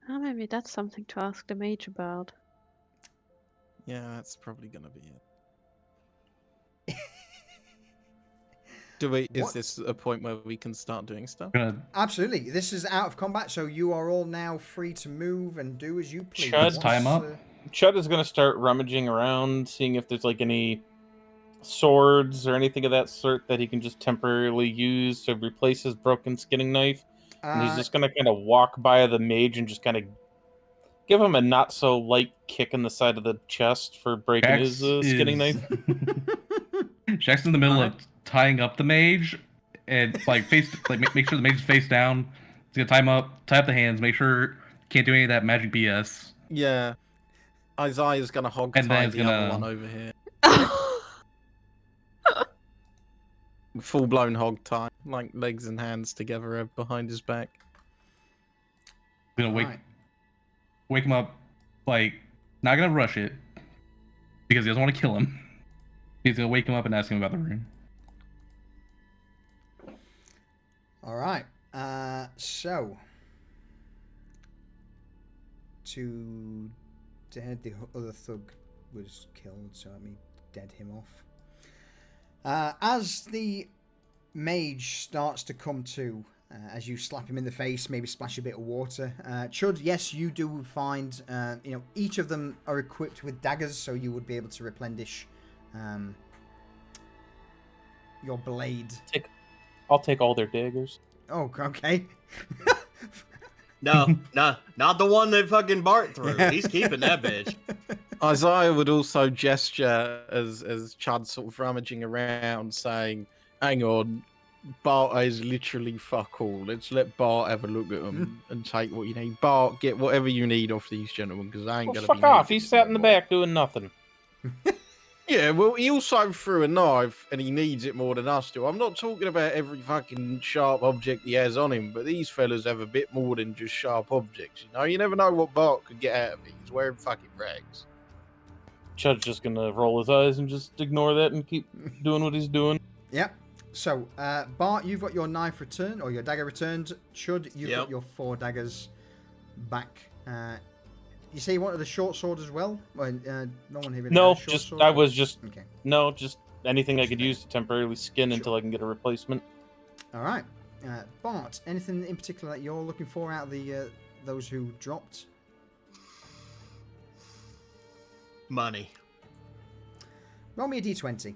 [SPEAKER 3] Oh, maybe that's something to ask the mage about.
[SPEAKER 2] Yeah, that's probably gonna be it. Is
[SPEAKER 1] What?
[SPEAKER 2] this a point where we can start doing stuff?
[SPEAKER 1] Absolutely. This is out of combat, so you are all now free to move and do as you please.
[SPEAKER 6] Chud,
[SPEAKER 4] tie him up.
[SPEAKER 6] Chud is going to start rummaging around, seeing if there's like any swords or anything of that sort that he can just temporarily use to replace his broken skinning knife. And he's just going to kind of walk by the mage and just kind of give him a not so light kick in the side of the chest for breaking his skinning knife.
[SPEAKER 4] Jack's in the middle of tying up the mage and make sure the mage is face down. He's gonna tie him up, tie up the hands, make sure can't do any of that magic BS.
[SPEAKER 2] Yeah. Isaiah's gonna hog tie
[SPEAKER 4] And then
[SPEAKER 2] the
[SPEAKER 4] he's
[SPEAKER 2] other
[SPEAKER 4] gonna-
[SPEAKER 2] one over here. Full blown hog tie, like legs and hands together behind his back.
[SPEAKER 4] He's gonna
[SPEAKER 1] Right.
[SPEAKER 4] wake him up, like not gonna rush it because he doesn't want to kill him. He's gonna wake him up and ask him about the rune.
[SPEAKER 1] All right. So to dead, the other thug was killed, so let me dead him off. As the mage starts to come to, as you slap him in the face, maybe splash a bit of water. Chud, yes, you do find, each of them are equipped with daggers, so you would be able to replenish your blade.
[SPEAKER 6] I'll take all their daggers.
[SPEAKER 1] Oh, okay.
[SPEAKER 5] No, not the one that fucking Bart threw. He's keeping that bitch.
[SPEAKER 2] Isaiah would also gesture as Chud sort of rummaging around, saying, "Hang on, Bart is literally fuck all. Let's let Bart have a look at them and take what you need. Bart, get whatever you need off these gentlemen, because I ain't
[SPEAKER 6] Well,
[SPEAKER 2] gonna
[SPEAKER 6] fuck
[SPEAKER 2] be
[SPEAKER 6] off.
[SPEAKER 2] needing
[SPEAKER 6] He
[SPEAKER 2] it
[SPEAKER 6] sat in the
[SPEAKER 2] no more."
[SPEAKER 6] back doing nothing.
[SPEAKER 2] Yeah, well, he also threw a knife, and he needs it more than us do. I'm not talking about every fucking sharp object he has on him, but these fellas have a bit more than just sharp objects. You know, you never know what Bart could get out of it. He's wearing fucking rags.
[SPEAKER 6] Chud's just gonna roll his eyes and just ignore that and keep doing what he's doing.
[SPEAKER 1] Yep. So, Bart, you've got your knife returned, or your dagger returned. Chud, you've got
[SPEAKER 5] Yep.
[SPEAKER 1] your 4 daggers back. You say you wanted a short sword as well? Well, no one here really
[SPEAKER 6] No,
[SPEAKER 1] has a short
[SPEAKER 6] just
[SPEAKER 1] sword.
[SPEAKER 6] I was just
[SPEAKER 1] Okay.
[SPEAKER 6] no, just anything I could use to temporarily skin until I can get a replacement.
[SPEAKER 1] All right. Bart, anything in particular that you're looking for out of the those who dropped?
[SPEAKER 5] Money.
[SPEAKER 1] Roll me a d20.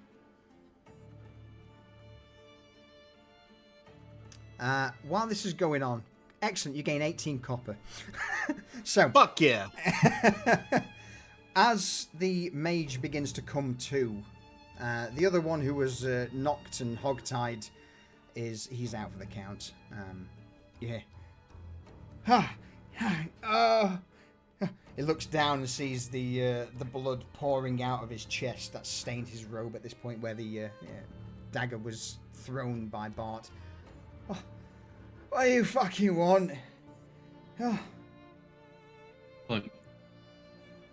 [SPEAKER 1] While this is going on, excellent, you gain 18 copper. So,
[SPEAKER 5] Fuck yeah.
[SPEAKER 1] as the mage begins to come to, the other one who was knocked and hogtied he's out for the count. Yeah. He looks down and sees the blood pouring out of his chest that stained his robe at this point where the dagger was thrown by Bart. Oh, what do you fucking want? Oh.
[SPEAKER 4] Look,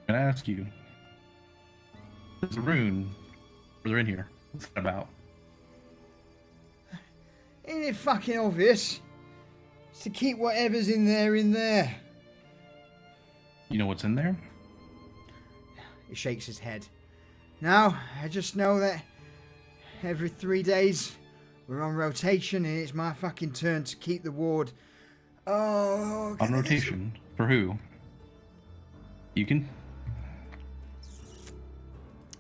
[SPEAKER 4] can I ask you? There's a rune further in here. What's that about?
[SPEAKER 1] Ain't it fucking obvious? It's to keep whatever's in there in there.
[SPEAKER 4] You know what's in there?
[SPEAKER 1] He shakes his head. No, I just know that every 3 days we're on rotation and it's my fucking turn to keep the ward. Oh,
[SPEAKER 4] on rotation? For who? You can.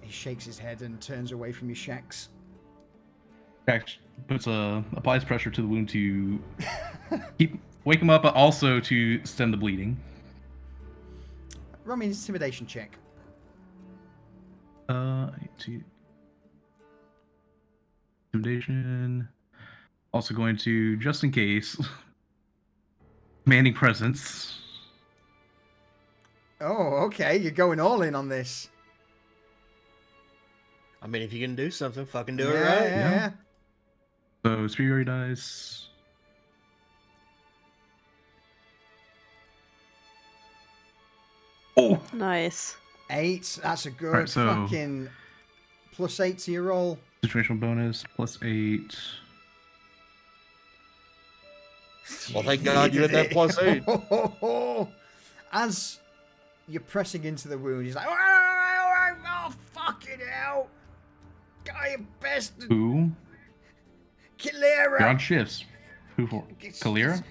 [SPEAKER 1] He shakes his head and turns away from you, Shax.
[SPEAKER 4] Shax applies pressure to the wound to wake him up, but also to stem the bleeding.
[SPEAKER 1] Roll me an intimidation check.
[SPEAKER 4] Intimidation. Also going to, just in case, commanding presence.
[SPEAKER 1] Oh, okay. You're going all in on this.
[SPEAKER 5] I mean, if you can do something, fucking do it
[SPEAKER 1] Yeah,
[SPEAKER 5] right.
[SPEAKER 1] yeah.
[SPEAKER 4] So superiority dice. Oh,
[SPEAKER 3] Nice.
[SPEAKER 1] 8. That's a good
[SPEAKER 4] Alright, so-
[SPEAKER 1] fucking +8 to your roll.
[SPEAKER 4] situational bonus +8.
[SPEAKER 5] Well, thank God you had that +8.
[SPEAKER 1] As you're pressing into the wound, he's like, all right, oh, fucking hell. Guy, you bastard.
[SPEAKER 4] Who? You're on
[SPEAKER 1] Kalera.
[SPEAKER 4] shifts. Who for? Kalira?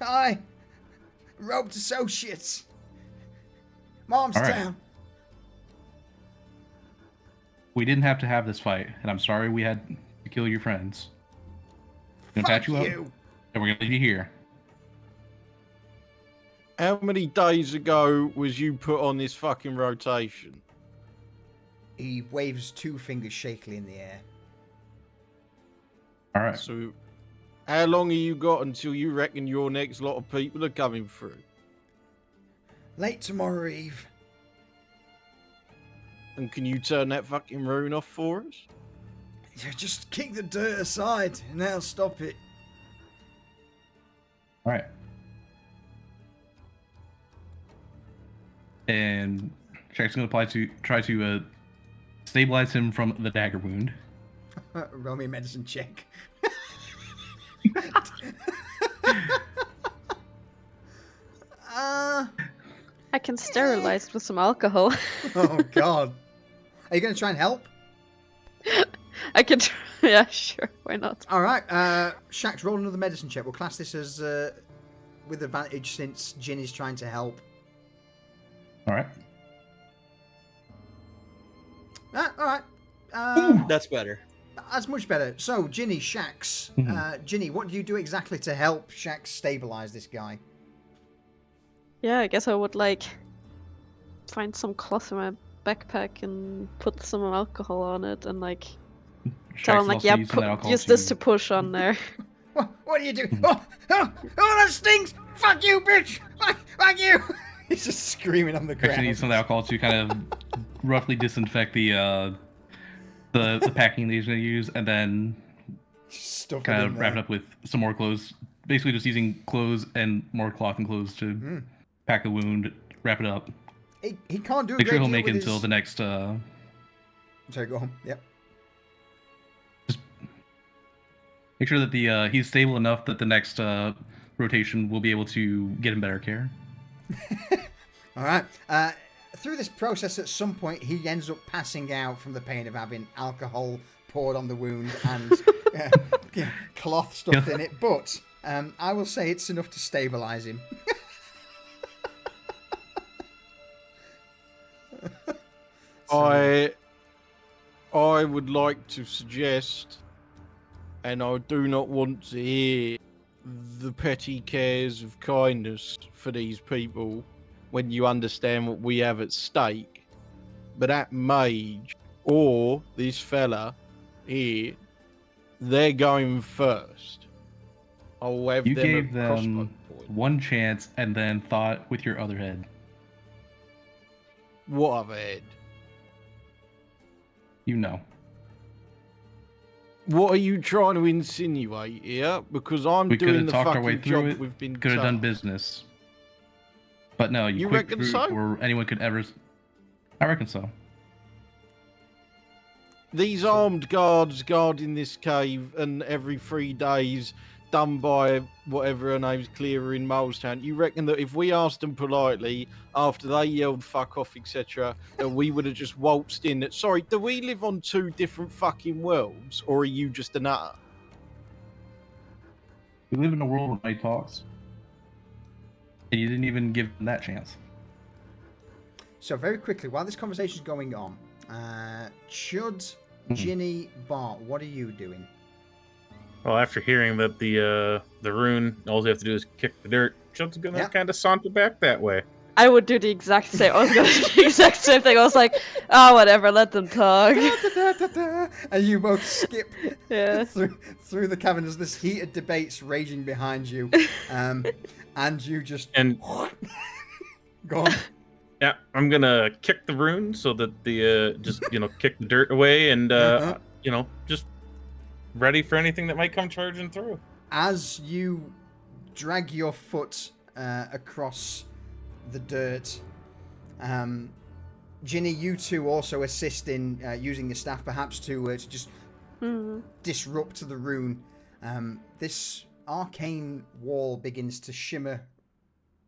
[SPEAKER 1] Hi. Roped associates. Mom's
[SPEAKER 4] All right.
[SPEAKER 1] down.
[SPEAKER 4] We didn't have to have this fight, and I'm sorry we had to kill your friends. We're gonna patch you up, and we're gonna leave you here.
[SPEAKER 2] How many days ago was you put on this fucking rotation?
[SPEAKER 1] He waves 2 fingers shakily in the air.
[SPEAKER 4] All right.
[SPEAKER 2] So, how long have you got until you reckon your next lot of people are coming through?
[SPEAKER 1] Late tomorrow eve.
[SPEAKER 2] And can you turn that fucking rune off for us?
[SPEAKER 1] Yeah, just kick the dirt aside and that'll stop it.
[SPEAKER 4] All right. And Shax's gonna try to stabilize him from the dagger wound.
[SPEAKER 1] Roll me a medicine check.
[SPEAKER 3] I can sterilize it with some alcohol.
[SPEAKER 1] Oh god. Are you going to try and help?
[SPEAKER 3] I can try. Yeah, sure. Why not?
[SPEAKER 1] Alright, Shax, roll another medicine check. We'll class this as with advantage since Jin is trying to help.
[SPEAKER 4] All right.
[SPEAKER 1] Alright.
[SPEAKER 5] That's better.
[SPEAKER 1] That's much better. So, Ginny, Shax. Ginny, what do you do exactly to help Shax stabilize this guy?
[SPEAKER 3] Yeah, I guess I would like find some cloth in my backpack and put some alcohol on it and like tell him like, yeah, use this to push on there.
[SPEAKER 1] What do you do? Oh, that stings! Fuck you, bitch! Fuck you! He's just screaming on the ground.
[SPEAKER 4] Actually, need some alcohol to kind of roughly disinfect the packing that he's gonna use, and then
[SPEAKER 1] Stuff
[SPEAKER 4] kind
[SPEAKER 1] it
[SPEAKER 4] of
[SPEAKER 1] in
[SPEAKER 4] wrap it
[SPEAKER 1] there.
[SPEAKER 4] up with some more clothes. Basically, just using clothes and more cloth and clothes to pack the wound, wrap it up.
[SPEAKER 1] He can't do a
[SPEAKER 4] Make sure
[SPEAKER 1] great
[SPEAKER 4] he'll
[SPEAKER 1] deal
[SPEAKER 4] make it
[SPEAKER 1] with
[SPEAKER 4] until
[SPEAKER 1] his...
[SPEAKER 4] the next.
[SPEAKER 1] Sorry, go on. Yep.
[SPEAKER 4] Make sure that he's stable enough that the next rotation will be able to get him better care.
[SPEAKER 1] All right. Through this process, at some point, he ends up passing out from the pain of having alcohol poured on the wound and cloth stuffed in it. But I will say it's enough to stabilize him.
[SPEAKER 2] I would like to suggest, and I do not want to hear the petty cares of kindness for these people when you understand what we have at stake, but that mage or this fella here, they're going first. I'll have
[SPEAKER 4] You
[SPEAKER 2] them
[SPEAKER 4] gave
[SPEAKER 2] at
[SPEAKER 4] them
[SPEAKER 2] crossbow point.
[SPEAKER 4] one chance and then thought with your other head.
[SPEAKER 2] What I've had.
[SPEAKER 4] You know.
[SPEAKER 2] What are you trying to insinuate here? Because I'm
[SPEAKER 4] We could
[SPEAKER 2] doing
[SPEAKER 4] have
[SPEAKER 2] the
[SPEAKER 4] talked our way
[SPEAKER 2] fucking
[SPEAKER 4] through
[SPEAKER 2] job
[SPEAKER 4] it.
[SPEAKER 2] we've been
[SPEAKER 4] Could have done
[SPEAKER 2] told.
[SPEAKER 4] business. But no, you quick
[SPEAKER 2] reckon
[SPEAKER 4] through
[SPEAKER 2] so?
[SPEAKER 4] or anyone could ever. I reckon so.
[SPEAKER 2] These armed guards guarding this cave, and every 3 days done by whatever her name's Clearer in Molestown, you reckon that if we asked them politely after they yelled fuck off, etc., that we would have just waltzed in? Sorry, do we live on 2 different fucking worlds, or are you just a nutter?
[SPEAKER 4] We live in a world where nobody talks. And you didn't even give them that chance.
[SPEAKER 1] So very quickly, while this conversation is going on, Chud, Ginny, Bart, what are you doing?
[SPEAKER 6] Well, after hearing that the rune, all you have to do is kick the dirt, Chud's gonna kind of saunter back that way.
[SPEAKER 3] I would do the exact same. I was gonna do the exact same thing. I was like, oh, whatever, let them talk.
[SPEAKER 1] And you both skip
[SPEAKER 3] Yeah.
[SPEAKER 1] through the cavern as this heated debate's raging behind you. And you just go on.
[SPEAKER 6] Yeah, I'm gonna kick the rune so that the just kick the dirt away and just ready for anything that might come charging through.
[SPEAKER 1] As you drag your foot across the dirt, Ginny, you two also assist in using your staff, perhaps to just disrupt the rune. This arcane wall begins to shimmer,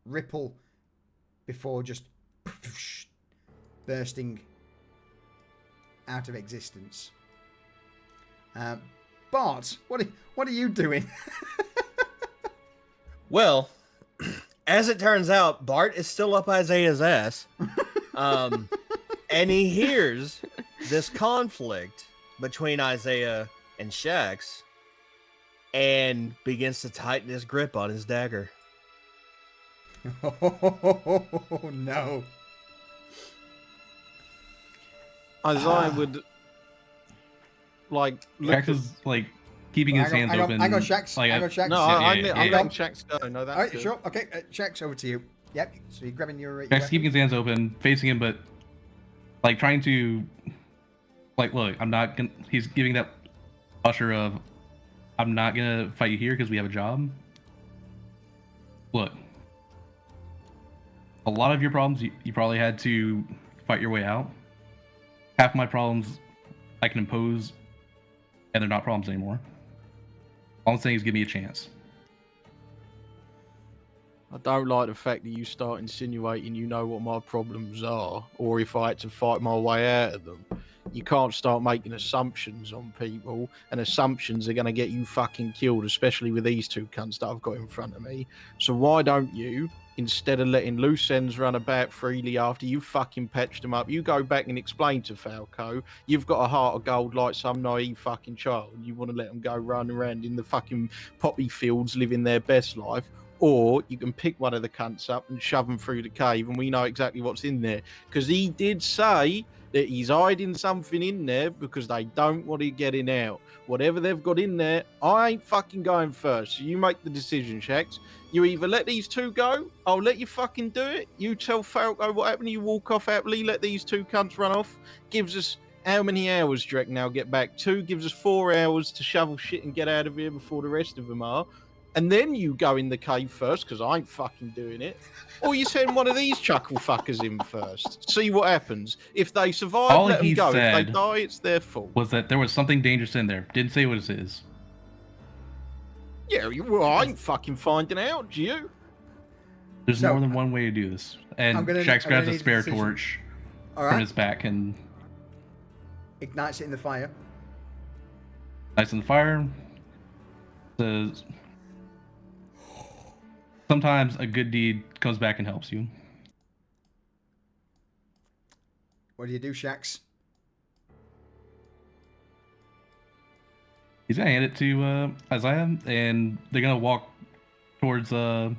[SPEAKER 1] ripple, before just bursting out of existence. Bart, what are you doing?
[SPEAKER 5] Well, as it turns out, Bart is still up Isaiah's ass. And he hears this conflict between Isaiah and Shax and begins to tighten his grip on his dagger.
[SPEAKER 1] Oh, no.
[SPEAKER 2] Isaiah would look
[SPEAKER 4] Shax is keeping his hands open.
[SPEAKER 1] I got Shax. I got Shax.
[SPEAKER 2] No, I'm letting Shax go. No, that's
[SPEAKER 1] all right,
[SPEAKER 2] good.
[SPEAKER 1] sure. Okay, Shax, over to you. Yep. So you're grabbing your.
[SPEAKER 4] Shax keeping his hands open, facing him, but trying to look. I'm not gonna. He's giving that usher of, I'm not gonna fight you here because we have a job. Look, a lot of your problems you probably had to fight your way out. Half my problems I can impose, and they're not problems anymore. All I'm saying is give me a chance.
[SPEAKER 2] I don't like the fact that you start insinuating you know what my problems are, or if I had to fight my way out of them. You can't start making assumptions on people, and assumptions are going to get you fucking killed, especially with these 2 cunts that I've got in front of me. So why don't you, instead of letting loose ends run about freely after you fucking patched them up, you go back and explain to Falco you've got a heart of gold like some naive fucking child. You want to let them go run around in the fucking poppy fields living their best life, or you can pick one of the cunts up and shove them through the cave and we know exactly what's in there. Because he did say that he's hiding something in there because they don't want it getting out. Whatever they've got in there, I ain't fucking going first. So you make the decision, Shax. You either let these 2 go, I'll let you fucking do it. You tell Falco what happened, you walk off happily, let these 2 cunts run off. Gives us how many hours, do you reckon, now get back? 2 gives us 4 hours to shovel shit and get out of here before the rest of them are. And then you go in the cave first, because I ain't fucking doing it. Or you send one of these chuckle fuckers in first. See what happens. If they survive,
[SPEAKER 4] All
[SPEAKER 2] let them
[SPEAKER 4] he
[SPEAKER 2] go. If they
[SPEAKER 4] said
[SPEAKER 2] die, it's their fault.
[SPEAKER 4] Was that there was something dangerous in there. Didn't say what it is.
[SPEAKER 2] Yeah, well, I ain't fucking finding out, do you?
[SPEAKER 4] There's more than one way to do this. And Shax grabs a spare torch from his back and
[SPEAKER 1] ignites it in the fire.
[SPEAKER 4] Ignites in the fire. Says, sometimes a good deed comes back and helps you.
[SPEAKER 1] What do you do, Shax?
[SPEAKER 4] He's gonna hand it to Isaiah, and they're gonna walk towards the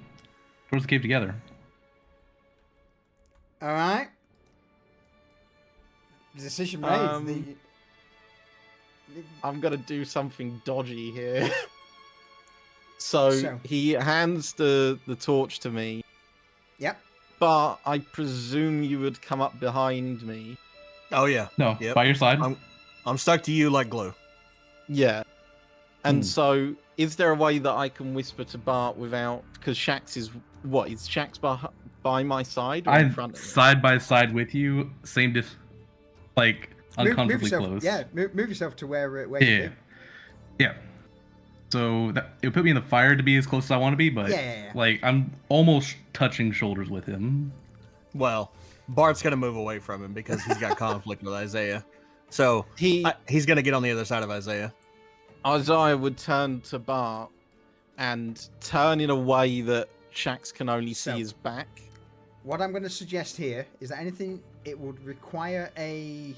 [SPEAKER 4] cave together.
[SPEAKER 1] All right. Decision made.
[SPEAKER 2] I'm gonna do something dodgy here. So he hands the torch to me.
[SPEAKER 1] Yep.
[SPEAKER 2] But I presume you would come up behind me.
[SPEAKER 5] Oh yeah.
[SPEAKER 4] No, by your side.
[SPEAKER 5] I'm stuck to you like glue.
[SPEAKER 2] Yeah. And so, is there a way that I can whisper to Bart without? Because Shax is what? Is Shax by my side or in front of me?
[SPEAKER 4] Side by side with you, same uncomfortably
[SPEAKER 1] move yourself,
[SPEAKER 4] close.
[SPEAKER 1] Yeah, move yourself to where
[SPEAKER 4] yeah.
[SPEAKER 1] you do.
[SPEAKER 4] Yeah. So it would put me in the fire to be as close as I want to be, but
[SPEAKER 1] Yeah.
[SPEAKER 4] like I'm almost touching shoulders with him.
[SPEAKER 5] Well, Bart's gonna move away from him because he's got conflict with Isaiah. So he's gonna get on the other side of Isaiah.
[SPEAKER 2] Isaiah would turn to Bart and turn in a way that Shax can only see his back.
[SPEAKER 1] What I'm going to suggest here is that it would require a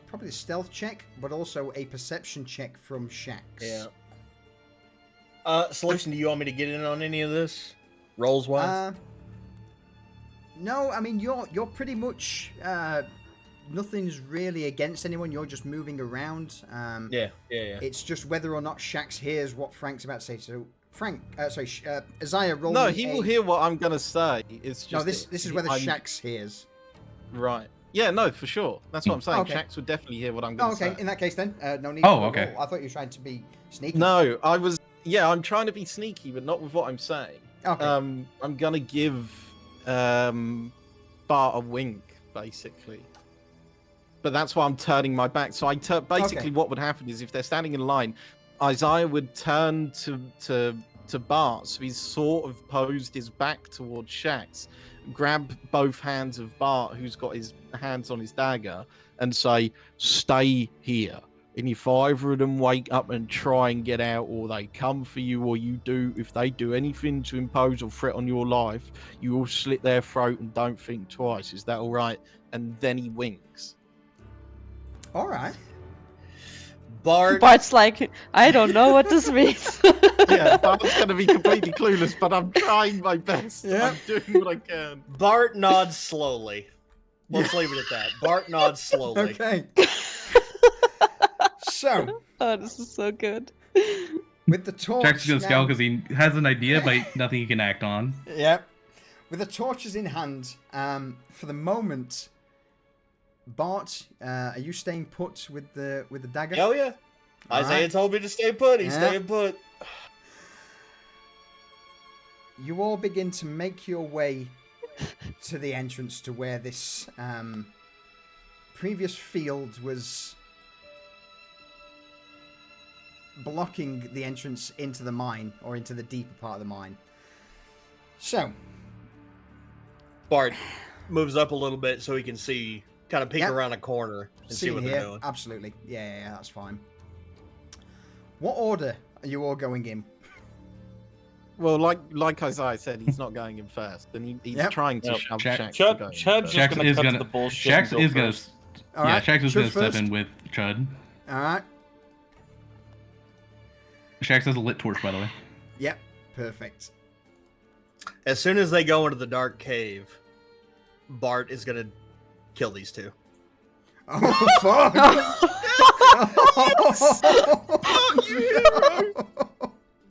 [SPEAKER 1] probably a stealth check, but also a perception check from Shax.
[SPEAKER 5] Yeah. Solution, do you want me to get in on any of this? Rolls wise?
[SPEAKER 1] No, I mean you're pretty much nothing's really against anyone. You're just moving around.
[SPEAKER 5] Yeah.
[SPEAKER 1] It's just whether or not Shax hears what Frank's about to say. So Frank, Isaiah, roll.
[SPEAKER 2] No, he will hear what I'm gonna say. It's just
[SPEAKER 1] this is whether Shax hears.
[SPEAKER 2] Right. Yeah, no, for sure. That's what I'm saying.
[SPEAKER 1] Okay.
[SPEAKER 2] Shax would definitely hear what I'm gonna say.
[SPEAKER 1] In that case, then no need.
[SPEAKER 4] Oh,
[SPEAKER 1] for
[SPEAKER 4] okay.
[SPEAKER 1] a roll. I thought you were trying to be sneaky.
[SPEAKER 2] No, I was. Yeah, I'm trying to be sneaky, but not with what I'm saying.
[SPEAKER 1] Okay.
[SPEAKER 2] I'm gonna give Bart a wink, basically. But that's why I'm turning my back. So basically, what would happen is if they're standing in line, Isaiah would turn to Bart, so he's sort of posed his back towards Shax, grab both hands of Bart, who's got his hands on his dagger, and say, "Stay here. And if either of them wake up and try and get out, or they come for you, or if they do anything to impose or threat on your life, you will slit their throat and don't think twice. Is that all right?" And then he winks.
[SPEAKER 1] All right.
[SPEAKER 3] Bart's like, I don't know what this means.
[SPEAKER 2] Yeah, Bart's going to be completely clueless, but I'm trying my best.
[SPEAKER 1] Yeah.
[SPEAKER 2] I'm doing what I can.
[SPEAKER 5] Bart nods slowly. Let's leave it at that. Bart nods slowly.
[SPEAKER 1] Okay. So.
[SPEAKER 3] Oh, this is so good.
[SPEAKER 1] With the torch.
[SPEAKER 4] Shax is gonna scowl because he has an idea, but nothing he can act on.
[SPEAKER 1] Yep. With the torches in hand, for the moment, Bart, are you staying put with the dagger?
[SPEAKER 5] Oh yeah.
[SPEAKER 1] All
[SPEAKER 5] Isaiah
[SPEAKER 1] right.
[SPEAKER 5] told me to stay put. He's staying put.
[SPEAKER 1] You all begin to make your way to the entrance to where this previous field was blocking the entrance into the mine, or into the deeper part of the mine. So
[SPEAKER 5] Bart moves up a little bit so he can see, kind of peek
[SPEAKER 1] Yep.
[SPEAKER 5] around a corner and see what they're doing.
[SPEAKER 1] Absolutely. Yeah, that's fine. What order are you all going in?
[SPEAKER 2] Well, like Isaiah said, he's not going in first, and he's
[SPEAKER 1] Yep.
[SPEAKER 2] trying to
[SPEAKER 6] Yep.
[SPEAKER 2] shove
[SPEAKER 4] Chud-
[SPEAKER 2] Shax to
[SPEAKER 6] Chud,
[SPEAKER 2] go in
[SPEAKER 6] Chud's
[SPEAKER 2] first.
[SPEAKER 6] just
[SPEAKER 4] Shax
[SPEAKER 6] gonna
[SPEAKER 4] is
[SPEAKER 6] cut
[SPEAKER 4] gonna-
[SPEAKER 6] to the bullshit.
[SPEAKER 4] Shax
[SPEAKER 6] and
[SPEAKER 4] is
[SPEAKER 6] go
[SPEAKER 4] gonna.
[SPEAKER 6] first.
[SPEAKER 1] All
[SPEAKER 4] Yeah,
[SPEAKER 1] right.
[SPEAKER 4] Shax is
[SPEAKER 1] Chud
[SPEAKER 4] gonna step
[SPEAKER 1] first.
[SPEAKER 4] in with Chud.
[SPEAKER 1] All right.
[SPEAKER 4] Shax has a lit torch, by the way.
[SPEAKER 1] Yep. Perfect.
[SPEAKER 5] As soon as they go into the dark cave, Bart is gonna kill these two.
[SPEAKER 1] Oh fuck!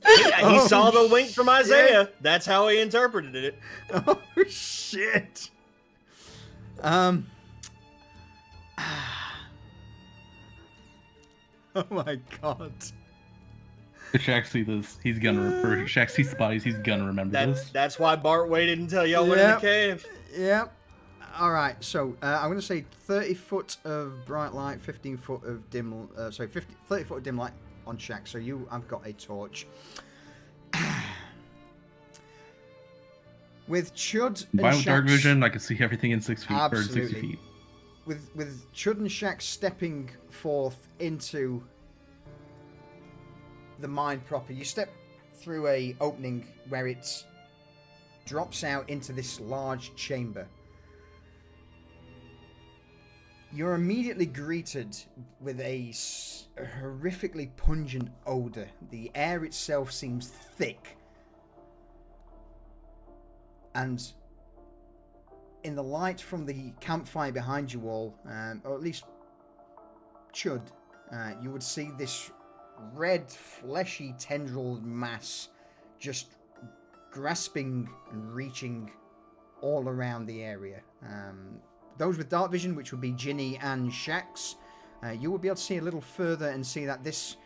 [SPEAKER 5] He saw the wink from Isaiah.
[SPEAKER 1] shit.
[SPEAKER 5] That's how he interpreted it.
[SPEAKER 1] Oh shit! Oh my god!
[SPEAKER 4] If Shax sees this, he's gonna. Or Shax sees the bodies, he's gonna remember this.
[SPEAKER 5] That's why Bart waited until y'all went in the
[SPEAKER 1] Yep.
[SPEAKER 5] cave.
[SPEAKER 1] Yep. All right. So I'm going to say 30 foot of bright light, 15 foot of dim. 30 foot of dim light on Shax. So I've got a torch. With Chud and
[SPEAKER 4] Violent dark
[SPEAKER 1] Shax-
[SPEAKER 4] vision, I can see everything in 6 feet or in 60
[SPEAKER 1] Absolutely.
[SPEAKER 4] feet.
[SPEAKER 1] with Chud and Shax stepping forth into the mine proper, you step through a opening where it drops out into this large chamber. You're immediately greeted with a horrifically pungent odor. The air itself seems thick. And in the light from the campfire behind you all, or at least Chud, you would see this red, fleshy, tendril mass just grasping and reaching all around the area. Those with dark vision, which would be Ginny and Shax, you will be able to see a little further and see that this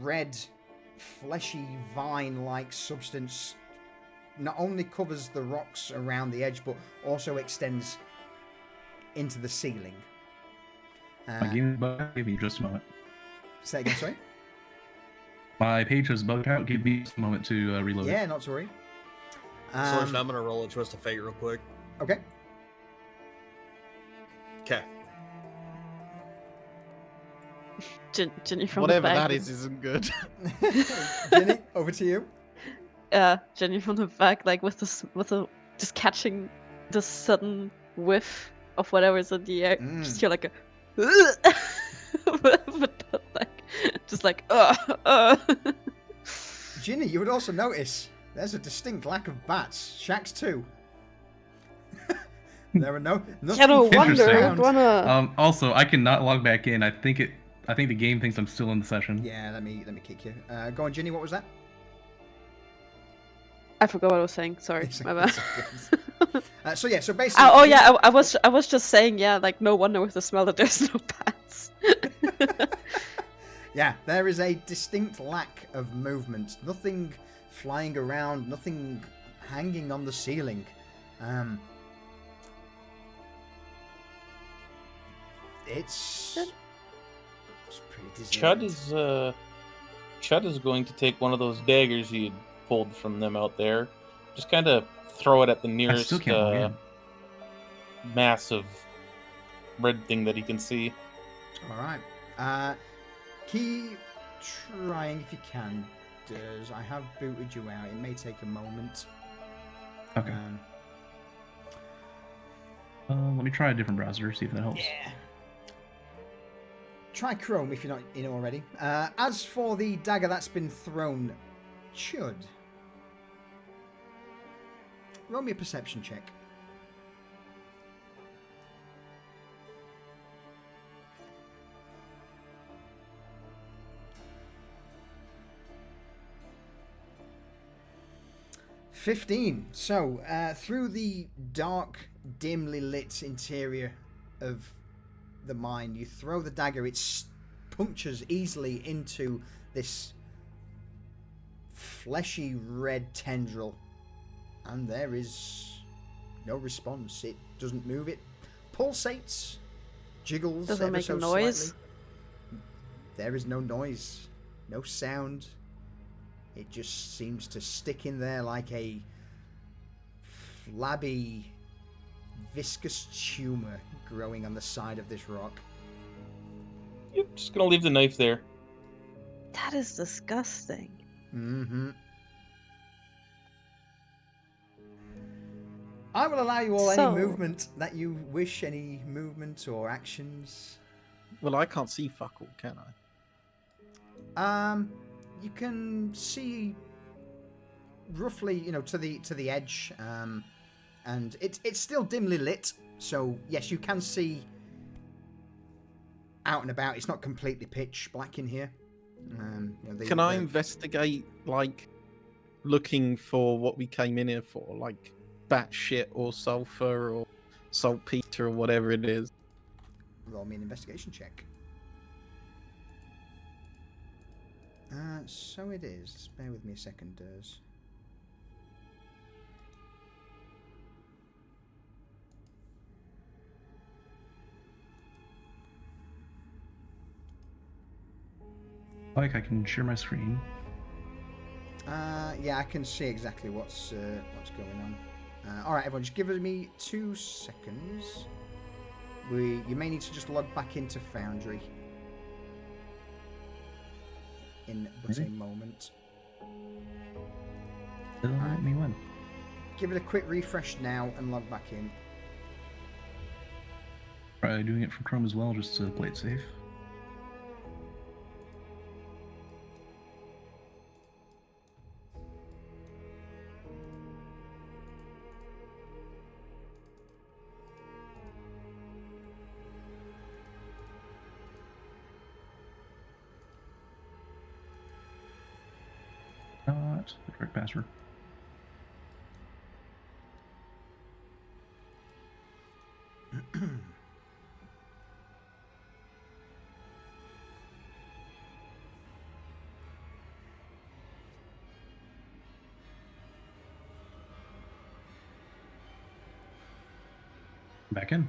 [SPEAKER 1] red, fleshy, vine-like substance not only covers the rocks around the edge, but also extends into the ceiling.
[SPEAKER 4] My game is bugging. Give me just a moment.
[SPEAKER 1] Say again, sorry?
[SPEAKER 4] My page has bugged out. Give me a moment to reload
[SPEAKER 1] Yeah,
[SPEAKER 4] it.
[SPEAKER 1] not to worry.
[SPEAKER 5] Solution, I'm gonna roll a twist of fate real quick.
[SPEAKER 1] Okay.
[SPEAKER 5] Okay.
[SPEAKER 3] Ginny from
[SPEAKER 2] Whatever
[SPEAKER 3] the back.
[SPEAKER 2] that is isn't good.
[SPEAKER 1] Ginny, over to you.
[SPEAKER 3] Ginny from the back, like with just catching the sudden whiff of whatever's in the air. Just hear like a, but like, just like,
[SPEAKER 1] Ginny, you would also notice there's a distinct lack of bats. Shax too. There are nothing.
[SPEAKER 3] Yeah, no wonder.
[SPEAKER 1] found.
[SPEAKER 4] Also, I cannot log back in. I think the game thinks I'm still in the session.
[SPEAKER 1] Yeah, let me kick you. Go on, Ginny. What was that?
[SPEAKER 3] I forgot what I was saying. Sorry, my bad.
[SPEAKER 1] So basically.
[SPEAKER 3] I was just saying, yeah, like no wonder with the smell that there's no bats.
[SPEAKER 1] Yeah, there is a distinct lack of movement. Nothing flying around. Nothing hanging on the ceiling. It's pretty deserted.
[SPEAKER 6] Chud is going to take one of those daggers he had pulled from them out there, just kind of throw it at the
[SPEAKER 4] I
[SPEAKER 6] nearest
[SPEAKER 4] still can't log in.
[SPEAKER 6] massive red thing that he can see.
[SPEAKER 1] All right. Keep trying if you can. I have booted you out. It may take a moment.
[SPEAKER 4] Okay. Let me try a different browser, see if that helps.
[SPEAKER 1] Yeah. Try Chrome if you're not in already. As for the dagger that's been thrown, Chud, roll me a perception check. $15. So, through the dark, dimly lit interior of the mine, you throw the dagger. It punctures easily into this fleshy red tendril, and there is no response. It doesn't move. It pulsates, jiggles.
[SPEAKER 3] Does it
[SPEAKER 1] ever
[SPEAKER 3] make
[SPEAKER 1] so
[SPEAKER 3] a noise?
[SPEAKER 1] slightly. There is no noise, no sound. It just seems to stick in there like a flabby, viscous tumor growing on the side of this rock.
[SPEAKER 6] Yep, just gonna leave the knife there.
[SPEAKER 3] That is disgusting.
[SPEAKER 1] Mm-hmm. I will allow you all any movement that you wish, any movement or actions.
[SPEAKER 2] Well, I can't see fuck all, can I?
[SPEAKER 1] You can see roughly, to the edge, and it's still dimly lit. So yes, you can see out and about. It's not completely pitch black in here.
[SPEAKER 2] Can I investigate, like, looking for what we came in here for, like bat shit or sulfur or saltpeter or whatever it is?
[SPEAKER 1] Roll me an investigation check. So it is. Bear with me a second, Durs.
[SPEAKER 4] Like, I can share my screen.
[SPEAKER 1] Yeah, I can see exactly what's going on. All right, everyone, just give me 2 seconds. You may need to just log back into Foundry in but a moment.
[SPEAKER 4] It'll let me win.
[SPEAKER 1] Give it a quick refresh now and log back in.
[SPEAKER 4] Probably doing it from Chrome as well, just to play it safe. Not the correct password. Back in.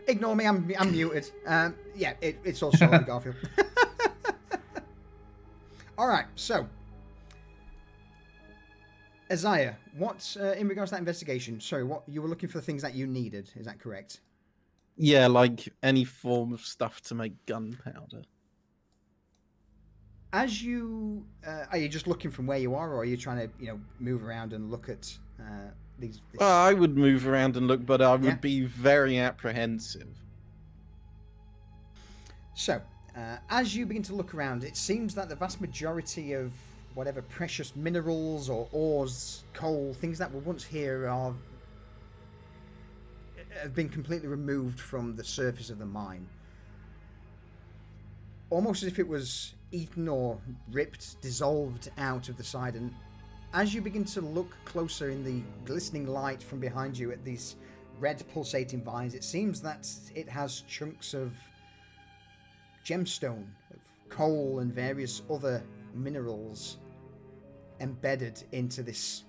[SPEAKER 1] Ignore me, I'm muted. Yeah, it's all sorted, Garfield. Alright, so. Isaiah, what, in regards to that investigation, sorry, what you were looking for things that you needed, is that correct?
[SPEAKER 2] Yeah, like any form of stuff to make gunpowder.
[SPEAKER 1] As you, are you just looking from where you are, or are you trying to, move around and look at these?
[SPEAKER 2] Well, I would move around and look, but I would
[SPEAKER 1] Yeah.
[SPEAKER 2] be very apprehensive.
[SPEAKER 1] So, as you begin to look around, it seems that the vast majority of whatever precious minerals or ores, coal, things that were once here have been completely removed from the surface of the mine. Almost as if it was eaten or ripped, dissolved out of the side. And as you begin to look closer in the glistening light from behind you at these red pulsating vines, it seems that it has chunks of gemstone, of coal and various other minerals embedded into this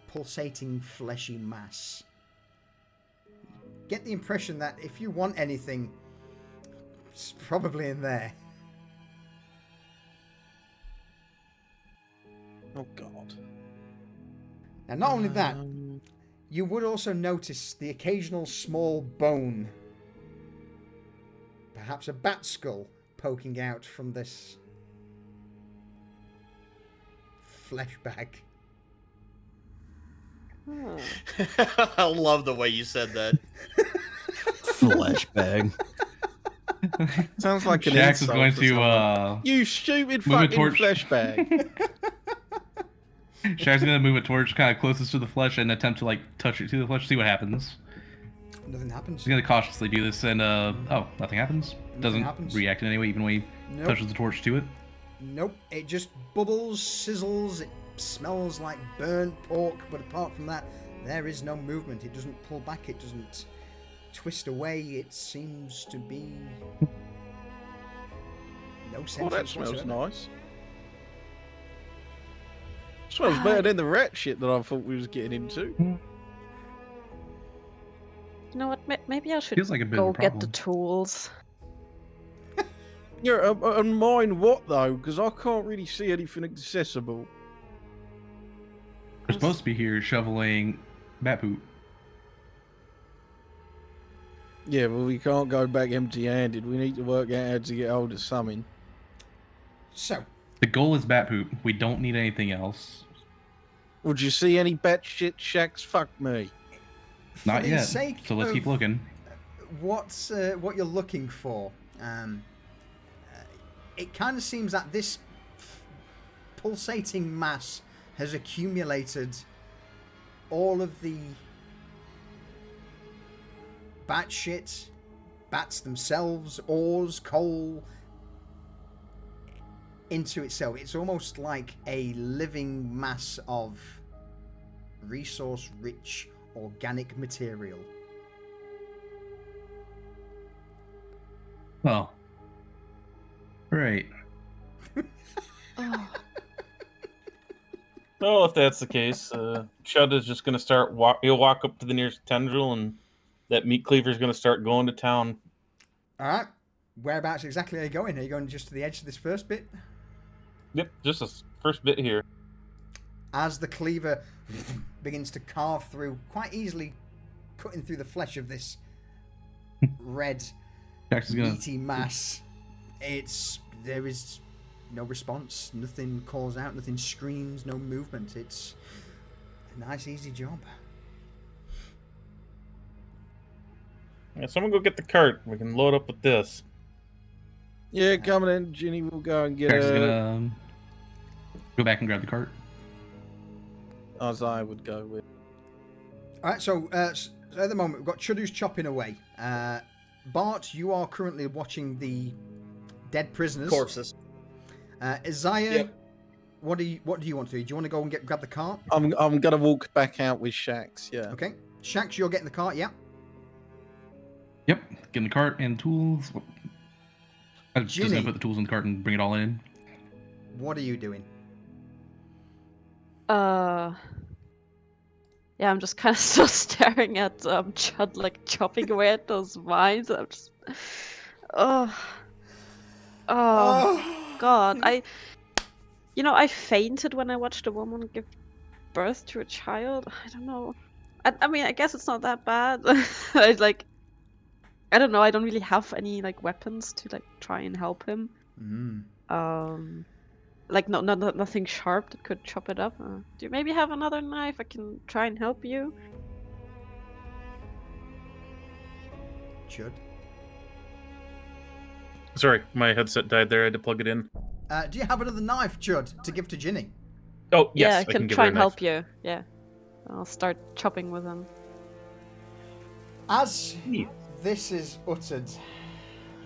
[SPEAKER 1] pulsating fleshy mass. Get the impression that if you want anything, it's probably in there.
[SPEAKER 2] Oh God.
[SPEAKER 1] Now, not only that, you would also notice the occasional small bone, perhaps a bat skull, poking out from this flesh bag.
[SPEAKER 5] I love the way you said that. Flesh bag.
[SPEAKER 2] Sounds like an
[SPEAKER 4] Shax is
[SPEAKER 2] insult
[SPEAKER 4] going
[SPEAKER 2] for
[SPEAKER 4] to
[SPEAKER 2] someone. You stupid
[SPEAKER 4] move a
[SPEAKER 2] fucking
[SPEAKER 4] torch.
[SPEAKER 2] flesh bag.
[SPEAKER 4] Shag's gonna move a torch kind of closest to the flesh and attempt to like touch it to the flesh, see what happens.
[SPEAKER 1] Nothing happens.
[SPEAKER 4] He's gonna cautiously do this, and oh, nothing happens. Doesn't
[SPEAKER 1] happens.
[SPEAKER 4] react in any way, even when he
[SPEAKER 1] Nope.
[SPEAKER 4] touches the torch to it.
[SPEAKER 1] Nope. It just bubbles, sizzles. It smells like burnt pork, but apart from that, there is no movement. It doesn't pull back. It doesn't twist away. It seems to be no sense.
[SPEAKER 2] Oh, that smells nice. Smells better than the rat shit that I thought we was getting into.
[SPEAKER 3] You know what? Maybe I should
[SPEAKER 4] Feels like a bit
[SPEAKER 3] go
[SPEAKER 4] of a
[SPEAKER 3] get the
[SPEAKER 4] problem.
[SPEAKER 3] tools.
[SPEAKER 2] Yeah, and mine what though? Because I can't really see anything accessible.
[SPEAKER 4] We're supposed to be here shoveling bat poop.
[SPEAKER 2] Yeah, well, we can't go back empty-handed. We need to work out how to get hold of something.
[SPEAKER 1] So,
[SPEAKER 4] The goal is bat poop. We don't need anything else.
[SPEAKER 2] Would you see any batshit shacks? Fuck me.
[SPEAKER 1] for
[SPEAKER 4] Not
[SPEAKER 1] the
[SPEAKER 4] yet.
[SPEAKER 1] sake
[SPEAKER 4] So let's
[SPEAKER 1] of
[SPEAKER 4] keep looking.
[SPEAKER 1] what you're looking for, it kind of seems that this pulsating mass has accumulated all of the bat shit, bats themselves, ores, coal, into itself. It's almost like a living mass of resource-rich organic material.
[SPEAKER 4] Well. Right.
[SPEAKER 3] Oh,
[SPEAKER 6] Well, if that's the case, Chud is just going to start. He'll walk up to the nearest tendril, and that meat cleaver is going to start going to town.
[SPEAKER 1] All right. Whereabouts exactly are you going? Are you going just to the edge of this first bit?
[SPEAKER 6] Yep, just this first bit here.
[SPEAKER 1] As the cleaver begins to carve through, quite easily cutting through the flesh of this red,
[SPEAKER 4] Jax is gonna.
[SPEAKER 1] meaty mass, there is no response. Nothing calls out, nothing screams, no movement. It's a nice, easy job.
[SPEAKER 6] Yeah, someone go get the cart. We can load up with this.
[SPEAKER 2] Yeah, coming in, Ginny. We'll go and get
[SPEAKER 4] Jax is
[SPEAKER 2] a.
[SPEAKER 4] gonna go back and grab the cart.
[SPEAKER 2] As I would go with.
[SPEAKER 1] All right, so at the moment we've got Chudu's chopping away. Bart, you are currently watching the dead prisoners.
[SPEAKER 5] Corpses.
[SPEAKER 1] Isaiah,
[SPEAKER 5] Yep.
[SPEAKER 1] what do you want to do? Do you want to go and grab the cart?
[SPEAKER 2] I'm gonna walk back out with Shax. Yeah.
[SPEAKER 1] Okay. Shax, you're getting the cart, yeah?
[SPEAKER 4] Yep. Get in the cart and tools. I'm just
[SPEAKER 1] Ginny.
[SPEAKER 4] gonna put the tools in the cart and bring it all in.
[SPEAKER 1] What are you doing?
[SPEAKER 3] Yeah, I'm just kind of still staring at Chud like chopping away at those vines. I'm just, oh, God. I fainted when I watched a woman give birth to a child. I don't know. I mean, I guess it's not that bad. I don't know. I don't really have any like weapons to like try and help him. Like nothing sharp that could chop it up. Do you maybe have another knife? I can try and help you.
[SPEAKER 1] Chud.
[SPEAKER 6] Sorry, my headset died there. I had to plug it in.
[SPEAKER 1] Do you have another knife, Chud, to give to Ginny?
[SPEAKER 6] Oh, yes,
[SPEAKER 3] Yeah, I
[SPEAKER 6] I
[SPEAKER 3] can
[SPEAKER 6] give
[SPEAKER 3] try
[SPEAKER 6] her a
[SPEAKER 3] and
[SPEAKER 6] knife.
[SPEAKER 3] help you. Yeah, I'll start chopping with him.
[SPEAKER 1] As this is uttered,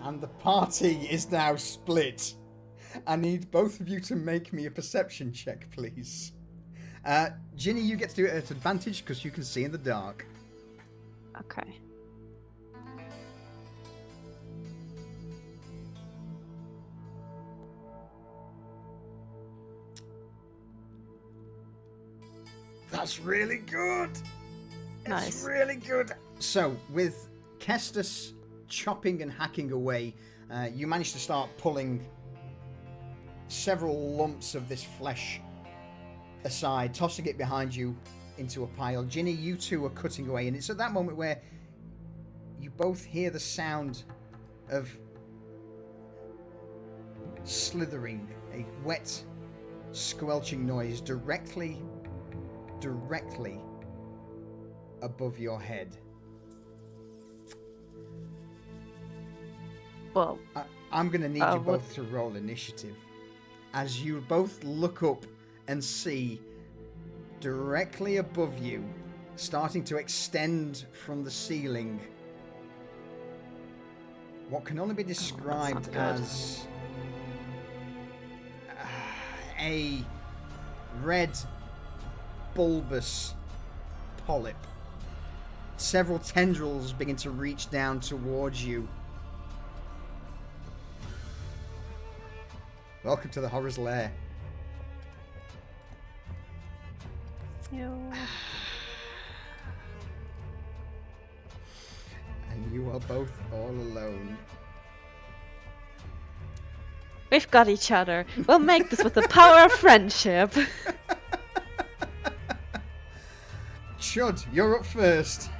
[SPEAKER 1] and the party is now split, I need both of you to make me a perception check, please. Ginny, you get to do it at advantage because you can see in the dark.
[SPEAKER 3] Okay.
[SPEAKER 1] That's really good.
[SPEAKER 3] Nice.
[SPEAKER 1] It's really good. So, with Kestus chopping and hacking away, you manage to start pulling several lumps of this flesh aside, tossing it behind you into a pile. Ginny, you two are cutting away, and it's at that moment where you both hear the sound of slithering, a wet, squelching noise directly above your head.
[SPEAKER 3] Well,
[SPEAKER 1] I'm going to need you both to roll initiative. As you both look up and see directly above you, starting to extend from the ceiling, what can only be described as a red, bulbous polyp. Several tendrils begin to reach down towards you. Welcome to the horror's lair.
[SPEAKER 3] Ew.
[SPEAKER 1] And you are both all alone.
[SPEAKER 3] We've got each other. We'll make this with the power of friendship.
[SPEAKER 1] Chud, you're up first.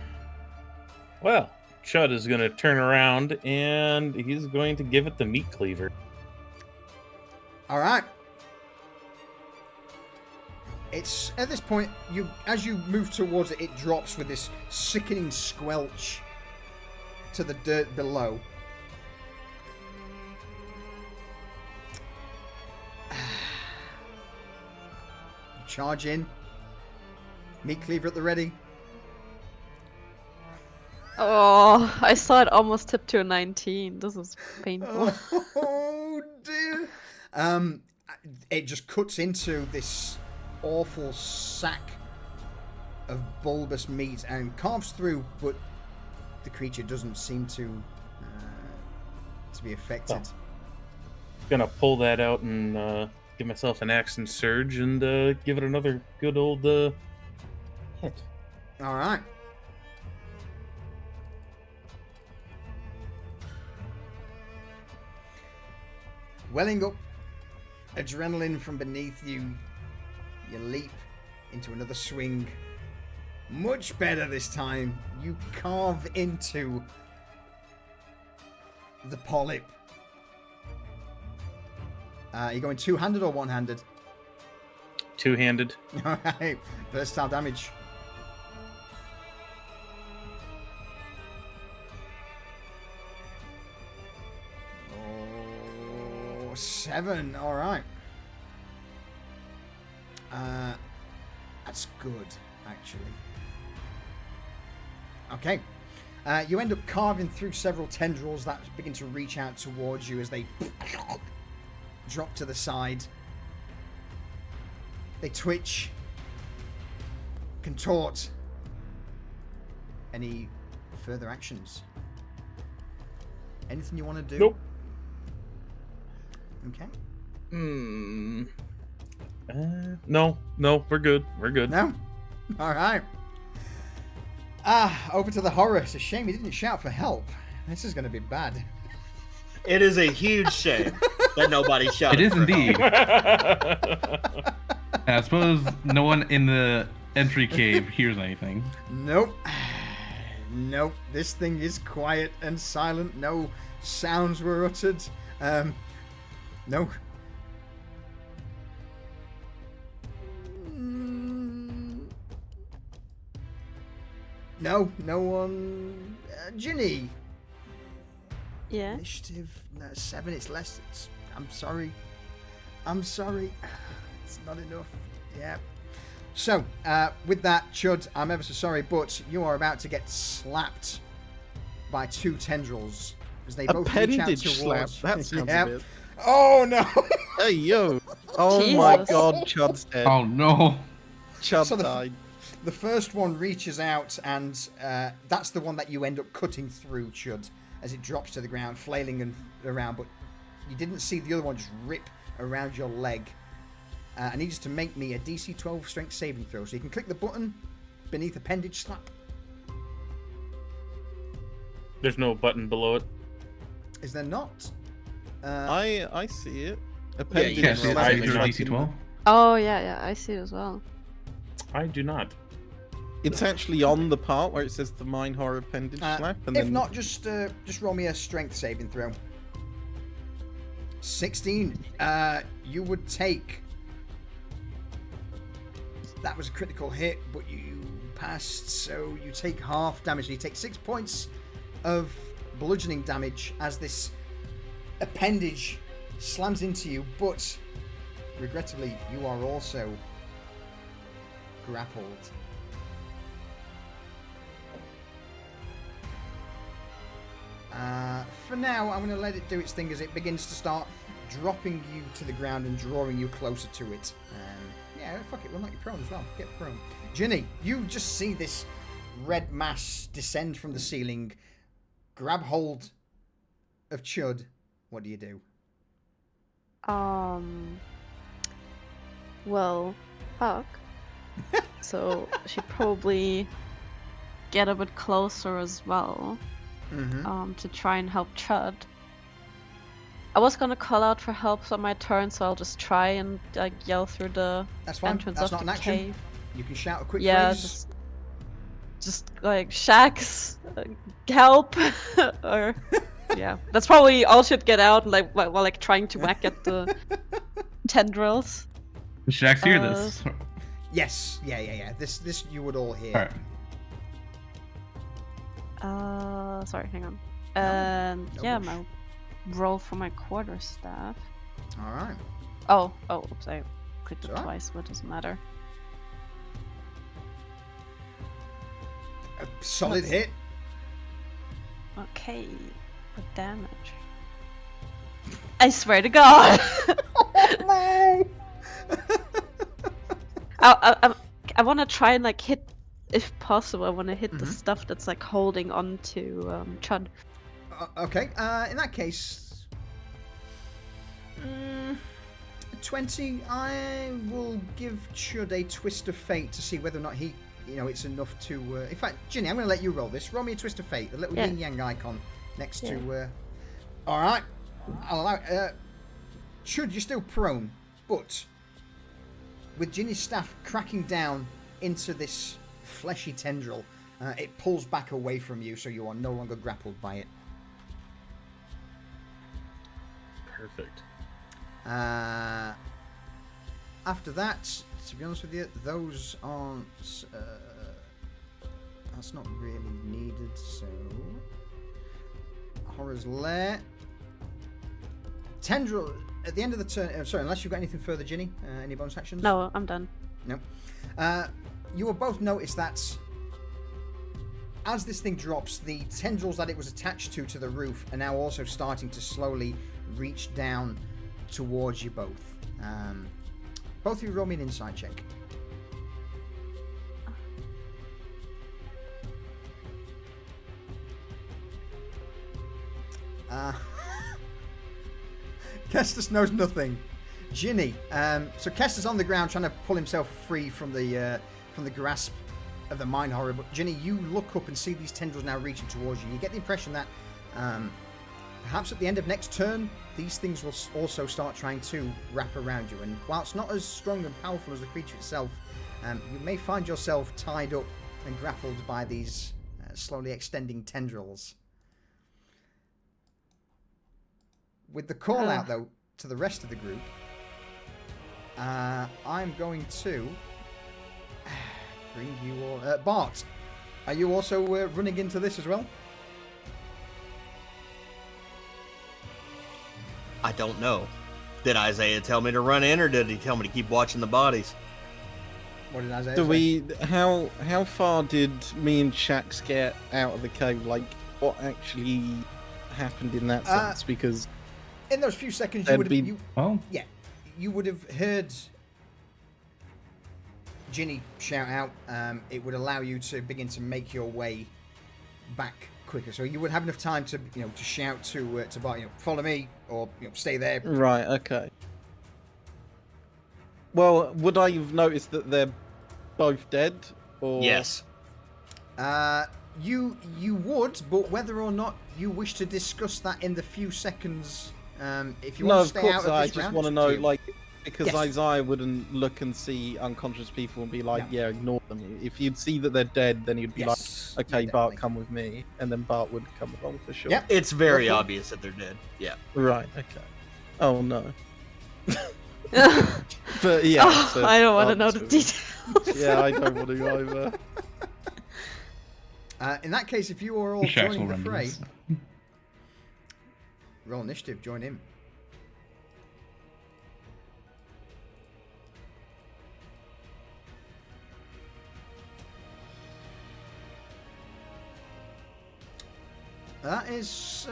[SPEAKER 6] Well, Chud is going to turn around and he's going to give it the meat cleaver.
[SPEAKER 1] All right. It's at this point, as you move towards it, it drops with this sickening squelch to the dirt below. Charge in. Meat cleaver at the ready.
[SPEAKER 3] Oh, I saw it almost tip to a 19. This is painful.
[SPEAKER 1] Oh dear. It just cuts into this awful sack of bulbous meat and carves through, but the creature doesn't seem to be affected.
[SPEAKER 6] Oh. Gonna pull that out and give myself an action surge and give it another good old hit.
[SPEAKER 1] All right. Welling up adrenaline from beneath you, you leap into another swing. Much better this time. You carve into the polyp. You going two-handed or one-handed?
[SPEAKER 6] Two-handed.
[SPEAKER 1] All right. Versatile damage. Oh, 7. All right. That's good, actually. Okay. You end up carving through several tendrils that begin to reach out towards you as they drop to the side. They twitch, contort. Any further actions? Anything you want to do?
[SPEAKER 6] Nope.
[SPEAKER 1] Okay.
[SPEAKER 6] No, we're good. We're good.
[SPEAKER 1] No? All right. Over to the horror. It's a shame he didn't shout for help. This is going to be bad.
[SPEAKER 5] It is a huge shame that nobody shouted.
[SPEAKER 4] It is
[SPEAKER 5] for
[SPEAKER 4] indeed.
[SPEAKER 5] help.
[SPEAKER 4] I suppose no one in the entry cave hears anything.
[SPEAKER 1] Nope. Nope. This thing is quiet and silent. No sounds were uttered. No. No one. Ginny.
[SPEAKER 3] Yeah.
[SPEAKER 1] Initiative 7. It's less. I'm sorry. It's not enough. Yeah. So, with that, Chud, I'm ever so sorry, but you are about to get slapped by 2 tendrils as they both reach out
[SPEAKER 2] Appendage slap.
[SPEAKER 1] towards.
[SPEAKER 2] That sounds
[SPEAKER 1] Yep.
[SPEAKER 2] a bit.
[SPEAKER 1] Oh no!
[SPEAKER 2] Hey yo! Oh my
[SPEAKER 3] Jesus.
[SPEAKER 2] God, Chud's dead.
[SPEAKER 4] Oh no.
[SPEAKER 2] Chud
[SPEAKER 1] So
[SPEAKER 2] died.
[SPEAKER 1] The first one reaches out, and that's the one that you end up cutting through, Chud, as it drops to the ground, flailing and around. But you didn't see the other one just rip around your leg. I need you to make me a DC 12 strength saving throw. So you can click the button beneath appendage slap.
[SPEAKER 6] There's no button below it.
[SPEAKER 1] Is there not?
[SPEAKER 2] I see it.
[SPEAKER 5] you
[SPEAKER 2] Appendage
[SPEAKER 4] Yeah, so
[SPEAKER 2] slap.
[SPEAKER 6] I
[SPEAKER 4] it's
[SPEAKER 6] do not.
[SPEAKER 4] DC 12.
[SPEAKER 3] Oh yeah, I see it as well.
[SPEAKER 6] I do not.
[SPEAKER 2] It's actually on the part where it says the mine horror appendage slap. And
[SPEAKER 1] If
[SPEAKER 2] then
[SPEAKER 1] not, just roll me a strength saving throw. 16. You would take. That was a critical hit, but you passed, so you take half damage. You take 6 points of bludgeoning damage as this appendage slams into you, but regrettably, you are also grappled. For now, I'm going to let it do its thing as it begins to start dropping you to the ground and drawing you closer to it. Yeah, fuck it, we'll knock you prone as well. Get prone. Ginny, you just see this red mass descend from the ceiling, grab hold of Chud. What do you do?
[SPEAKER 3] Well, fuck. So she'd probably get a bit closer as well. To try and help Chud. I was gonna call out for help on my turn, so I'll just try and yell through the
[SPEAKER 1] That's fine.
[SPEAKER 3] entrance
[SPEAKER 1] That's
[SPEAKER 3] of
[SPEAKER 1] not
[SPEAKER 3] the
[SPEAKER 1] an action.
[SPEAKER 3] cave.
[SPEAKER 1] You can shout a quick
[SPEAKER 3] Yeah,
[SPEAKER 1] phrase.
[SPEAKER 3] just like Shax, help, or yeah, that's probably all she'd get out, like while like trying to whack at the tendrils.
[SPEAKER 4] Did Shax hear this?
[SPEAKER 1] Yes. Yeah. This you would all hear.
[SPEAKER 4] Alright.
[SPEAKER 3] Sorry, hang on.
[SPEAKER 1] no
[SPEAKER 3] Yeah,
[SPEAKER 1] rush.
[SPEAKER 3] my roll for my quarterstaff.
[SPEAKER 1] All right.
[SPEAKER 3] Oh, oops, I clicked it
[SPEAKER 1] It's alright.
[SPEAKER 3] twice, but it doesn't matter.
[SPEAKER 1] A solid hit.
[SPEAKER 3] Okay, what damage? I swear to God!
[SPEAKER 1] No.
[SPEAKER 3] I want to try and like hit, if possible. I want to hit the stuff that's like holding on to Chud.
[SPEAKER 1] Okay. In that case, 20. I will give Chud a twist of fate to see whether or not he, it's enough to. In fact, Ginny, I'm going to let you roll this. Roll me a twist of fate. The little
[SPEAKER 3] Yeah.
[SPEAKER 1] yin yang icon next
[SPEAKER 3] Yeah.
[SPEAKER 1] to. All right. I'll allow. Chud, you're still prone, but with Ginny's staff cracking down into this fleshy tendril, it pulls back away from you, so you are no longer grappled by it.
[SPEAKER 6] Perfect.
[SPEAKER 1] After that, to be honest with you, those aren't. That's not really needed. So, Horror's Lair. Tendril. At the end of the turn. Sorry, unless you've got anything further, Ginny. Any bonus actions?
[SPEAKER 3] No, I'm done.
[SPEAKER 1] No. You will both notice that as this thing drops, the tendrils that it was attached to the roof are now also starting to slowly reach down towards you both. Both of you roll me an insight check. Kestis knows nothing. Ginny. So Kestis on the ground trying to pull himself free from the grasp of the mine horror. But Ginny, you look up and see these tendrils now reaching towards you. You get the impression that perhaps at the end of next turn, these things will also start trying to wrap around you. And whilst not as strong and powerful as the creature itself, you may find yourself tied up and grappled by these slowly extending tendrils. With the call out, though, to the rest of the group, I'm going to bring you all... Bart, are you also running into this as well?
[SPEAKER 5] I don't know. Did Isaiah tell me to run in, or did he tell me to keep watching the bodies?
[SPEAKER 1] What did Isaiah
[SPEAKER 2] Do
[SPEAKER 1] say?
[SPEAKER 2] we? How far did me and Shax get out of the cave? Like, what actually happened in that sense? Because
[SPEAKER 1] in those few seconds, you would have... you would have heard Ginny shout out. It would allow you to begin to make your way back quicker, so you would have enough time to to shout to Bart, follow me, or stay there.
[SPEAKER 2] Right. Okay. Well, would I have noticed that they're both dead? Or
[SPEAKER 5] Yes.
[SPEAKER 1] You would, but whether or not you wish to discuss that in the few seconds, if you
[SPEAKER 2] No,
[SPEAKER 1] want
[SPEAKER 2] of
[SPEAKER 1] to stay out
[SPEAKER 2] course.
[SPEAKER 1] of
[SPEAKER 2] I
[SPEAKER 1] this
[SPEAKER 2] just
[SPEAKER 1] round,
[SPEAKER 2] want to
[SPEAKER 1] it's
[SPEAKER 2] know,
[SPEAKER 1] up you.
[SPEAKER 2] like, because
[SPEAKER 1] Yes.
[SPEAKER 2] Isaiah wouldn't look and see unconscious people and be like,
[SPEAKER 1] No.
[SPEAKER 2] yeah, ignore them. If you'd see that they're dead, then he'd be
[SPEAKER 1] Yes,
[SPEAKER 2] like, okay,
[SPEAKER 1] yeah,
[SPEAKER 2] Bart,
[SPEAKER 1] definitely.
[SPEAKER 2] come with me, and then Bart would come along for sure.
[SPEAKER 1] Yep.
[SPEAKER 5] It's very
[SPEAKER 1] Okay.
[SPEAKER 5] obvious that they're dead. Yeah.
[SPEAKER 2] Right. Okay. Oh no. But yeah.
[SPEAKER 3] Oh,
[SPEAKER 2] so
[SPEAKER 3] I don't want to
[SPEAKER 2] Bart's
[SPEAKER 3] know the
[SPEAKER 2] with-
[SPEAKER 3] details.
[SPEAKER 2] Yeah, I don't want to either.
[SPEAKER 1] In that case, if you are all
[SPEAKER 4] Shax will
[SPEAKER 1] joining the
[SPEAKER 4] run
[SPEAKER 1] fray,
[SPEAKER 4] this.
[SPEAKER 1] roll initiative, join him. That is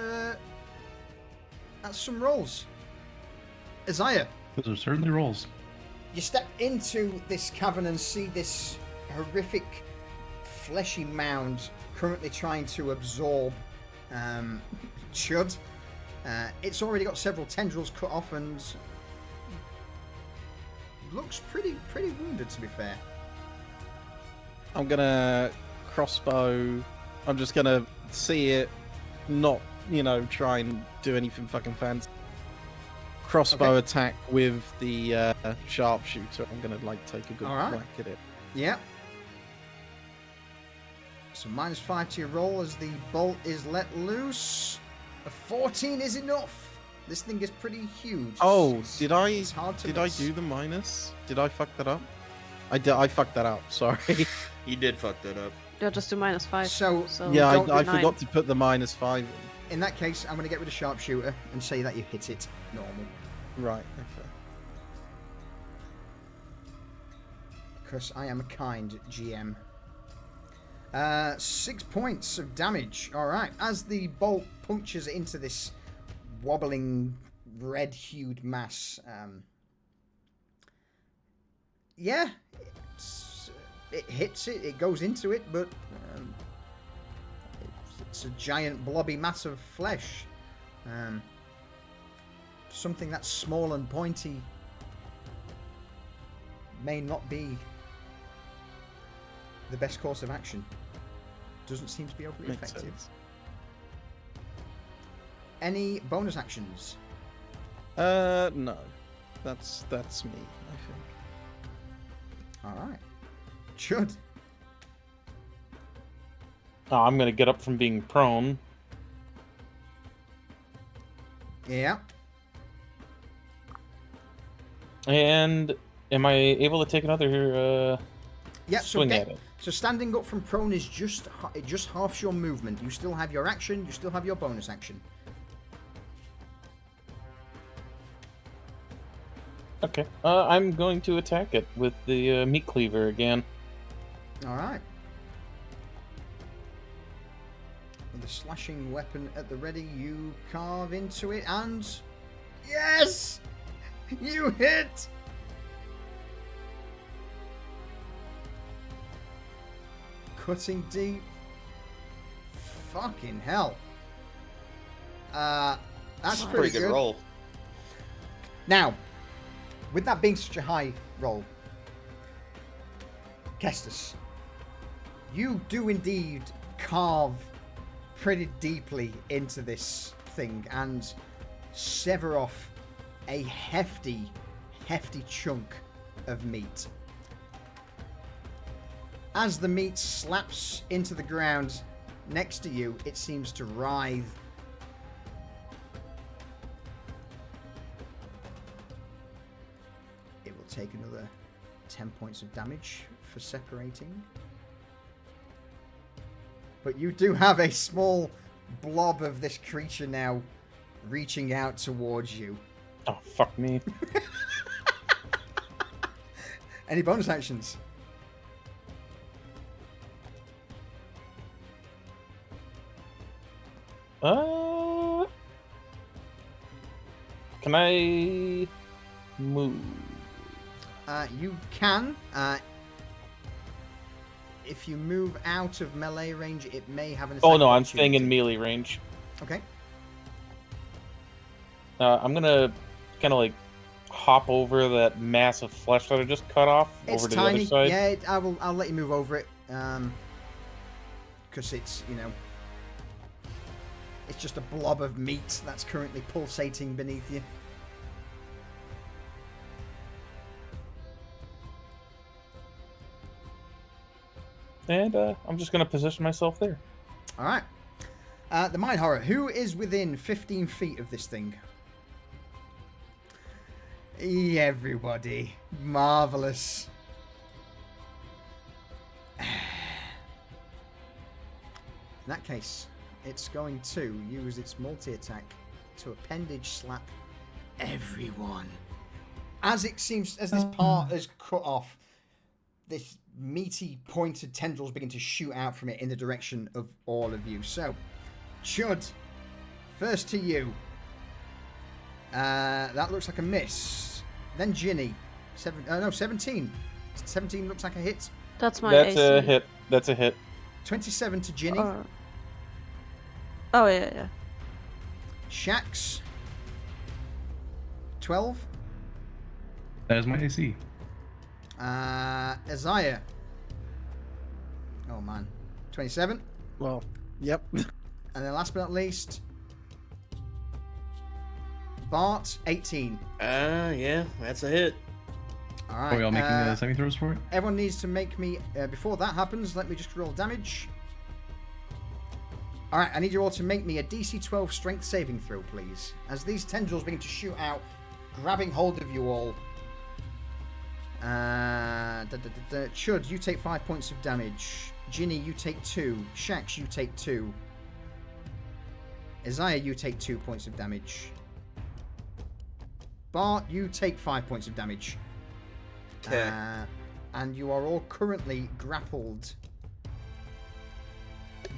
[SPEAKER 1] that's some rolls. Isaiah,
[SPEAKER 4] Those are certainly rolls.
[SPEAKER 1] you step into this cavern and see this horrific fleshy mound currently trying to absorb Chud. It's already got several tendrils cut off and looks pretty wounded, to be fair.
[SPEAKER 2] I'm gonna crossbow. I'm just gonna see it, not try and do anything fucking fancy. Crossbow
[SPEAKER 1] Okay.
[SPEAKER 2] attack with the sharpshooter. I'm gonna take a good
[SPEAKER 1] All right.
[SPEAKER 2] whack at it.
[SPEAKER 1] Yep. So -5 to your roll as the bolt is let loose. A 14 is enough. This thing is pretty huge.
[SPEAKER 2] Oh,
[SPEAKER 1] It's-
[SPEAKER 2] did I
[SPEAKER 1] it's hard to
[SPEAKER 2] did
[SPEAKER 1] miss.
[SPEAKER 2] I do the minus? Did I fuck that up? I fucked that up. Sorry.
[SPEAKER 5] You did fuck that up.
[SPEAKER 3] Yeah, just do -5.
[SPEAKER 1] So,
[SPEAKER 2] Yeah,
[SPEAKER 1] don't do
[SPEAKER 2] I
[SPEAKER 3] 9.
[SPEAKER 2] forgot to put the -5 in.
[SPEAKER 1] in that case, I'm going to get rid of sharpshooter and say that you hit it normal.
[SPEAKER 2] Right. Okay.
[SPEAKER 1] Because I am a kind GM. 6 points of damage. Alright, as the bolt punctures into this wobbling, red-hued mass. Yeah, it hits it, it goes into it, but it's a giant blobby mass of flesh. Something that's small and pointy may not be the best course of action. Doesn't seem to be overly
[SPEAKER 2] Makes
[SPEAKER 1] effective.
[SPEAKER 2] sense.
[SPEAKER 1] Any bonus actions?
[SPEAKER 2] No. That's me, I think.
[SPEAKER 1] Alright. Should.
[SPEAKER 6] Oh, I'm gonna get up from being prone.
[SPEAKER 1] Yeah.
[SPEAKER 6] And am I able to take another
[SPEAKER 1] Yeah, so
[SPEAKER 6] swing at it?
[SPEAKER 1] So standing up from prone is just it just halves your movement. You still have your action, you still have your bonus action.
[SPEAKER 6] Okay. I'm going to attack it with the meat cleaver again.
[SPEAKER 1] Alright. With a slashing weapon at the ready, you carve into it and... Yes! You hit! Cutting deep. Fucking hell. That's pretty good.
[SPEAKER 5] roll.
[SPEAKER 1] Now, with that being such a high roll, Kestis, You do indeed carve pretty deeply into this thing and sever off a hefty chunk of meat. As the meat slaps into the ground next to you, it seems to writhe. It will take another 10 points of damage for separating. But you do have a small blob of this creature now reaching out towards you.
[SPEAKER 6] Oh, fuck me.
[SPEAKER 1] Any bonus actions?
[SPEAKER 6] Can I move?
[SPEAKER 1] You can. If you move out of melee range, it may have an attack.
[SPEAKER 6] Oh no, I'm staying in melee range.
[SPEAKER 1] Okay.
[SPEAKER 6] I'm gonna kind of like hop over that mass of flesh that I just cut off
[SPEAKER 1] It's
[SPEAKER 6] over to
[SPEAKER 1] tiny.
[SPEAKER 6] the other side.
[SPEAKER 1] Yeah, I'll let you move over it. Because it's, it's just a blob of meat that's currently pulsating beneath you.
[SPEAKER 6] And I'm just gonna position myself there.
[SPEAKER 1] All right. The Mind Horror. Who is within 15 feet of this thing? Everybody. Marvelous. In that case, it's going to use its multi-attack to appendage slap everyone. As this part is cut off, this meaty pointed tendrils begin to shoot out from it in the direction of all of you. So, Chud, first to you. That looks like a miss. Then Ginny. 17. 17 looks like a hit.
[SPEAKER 3] That's my
[SPEAKER 6] That's
[SPEAKER 3] AC.
[SPEAKER 6] a hit. That's a hit.
[SPEAKER 1] 27 to Ginny.
[SPEAKER 3] Oh, yeah.
[SPEAKER 1] Shax. 12.
[SPEAKER 4] That is my AC.
[SPEAKER 1] Isaiah. Oh man. 27.
[SPEAKER 2] Well, yep.
[SPEAKER 1] And then last but not least, Bart, 18.
[SPEAKER 5] Yeah, that's a hit.
[SPEAKER 1] All right.
[SPEAKER 4] Are we all making saving throws for it?
[SPEAKER 1] Everyone needs to make me, before that happens, let me just roll damage. All right, I need you all to make me a DC 12 strength saving throw, please. As these tendrils begin to shoot out, grabbing hold of you all. Chud, you take 5 points of damage. Ginny, you take 2. Shax, you take 2. Isaiah, you take 2 points of damage. Bart, you take 5 points of damage.
[SPEAKER 5] Okay.
[SPEAKER 1] And you are all currently grappled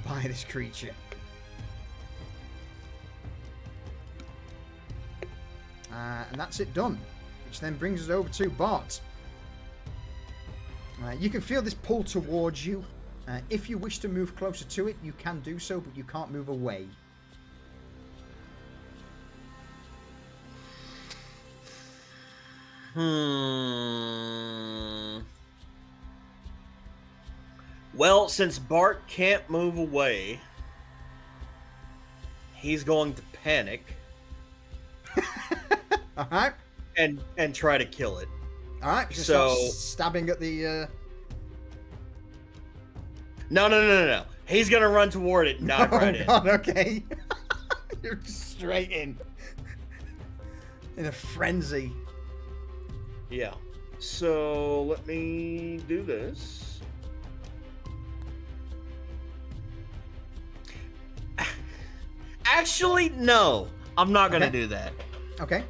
[SPEAKER 1] by this creature. And that's it done. Which then brings us over to Bart. You can feel this pull towards you. If you wish to move closer to it, you can do so, but you can't move away.
[SPEAKER 5] Well, since Bart can't move away, he's going to panic
[SPEAKER 1] Alright.
[SPEAKER 5] and try to kill it.
[SPEAKER 1] Alright, just
[SPEAKER 5] So-
[SPEAKER 1] start stabbing at the...
[SPEAKER 5] No. He's gonna run toward it, not right in.
[SPEAKER 1] God, okay. You're just straight in a frenzy.
[SPEAKER 5] Yeah. So let me do this. Actually, no. I'm not gonna
[SPEAKER 1] Okay.
[SPEAKER 5] do that.
[SPEAKER 1] Okay.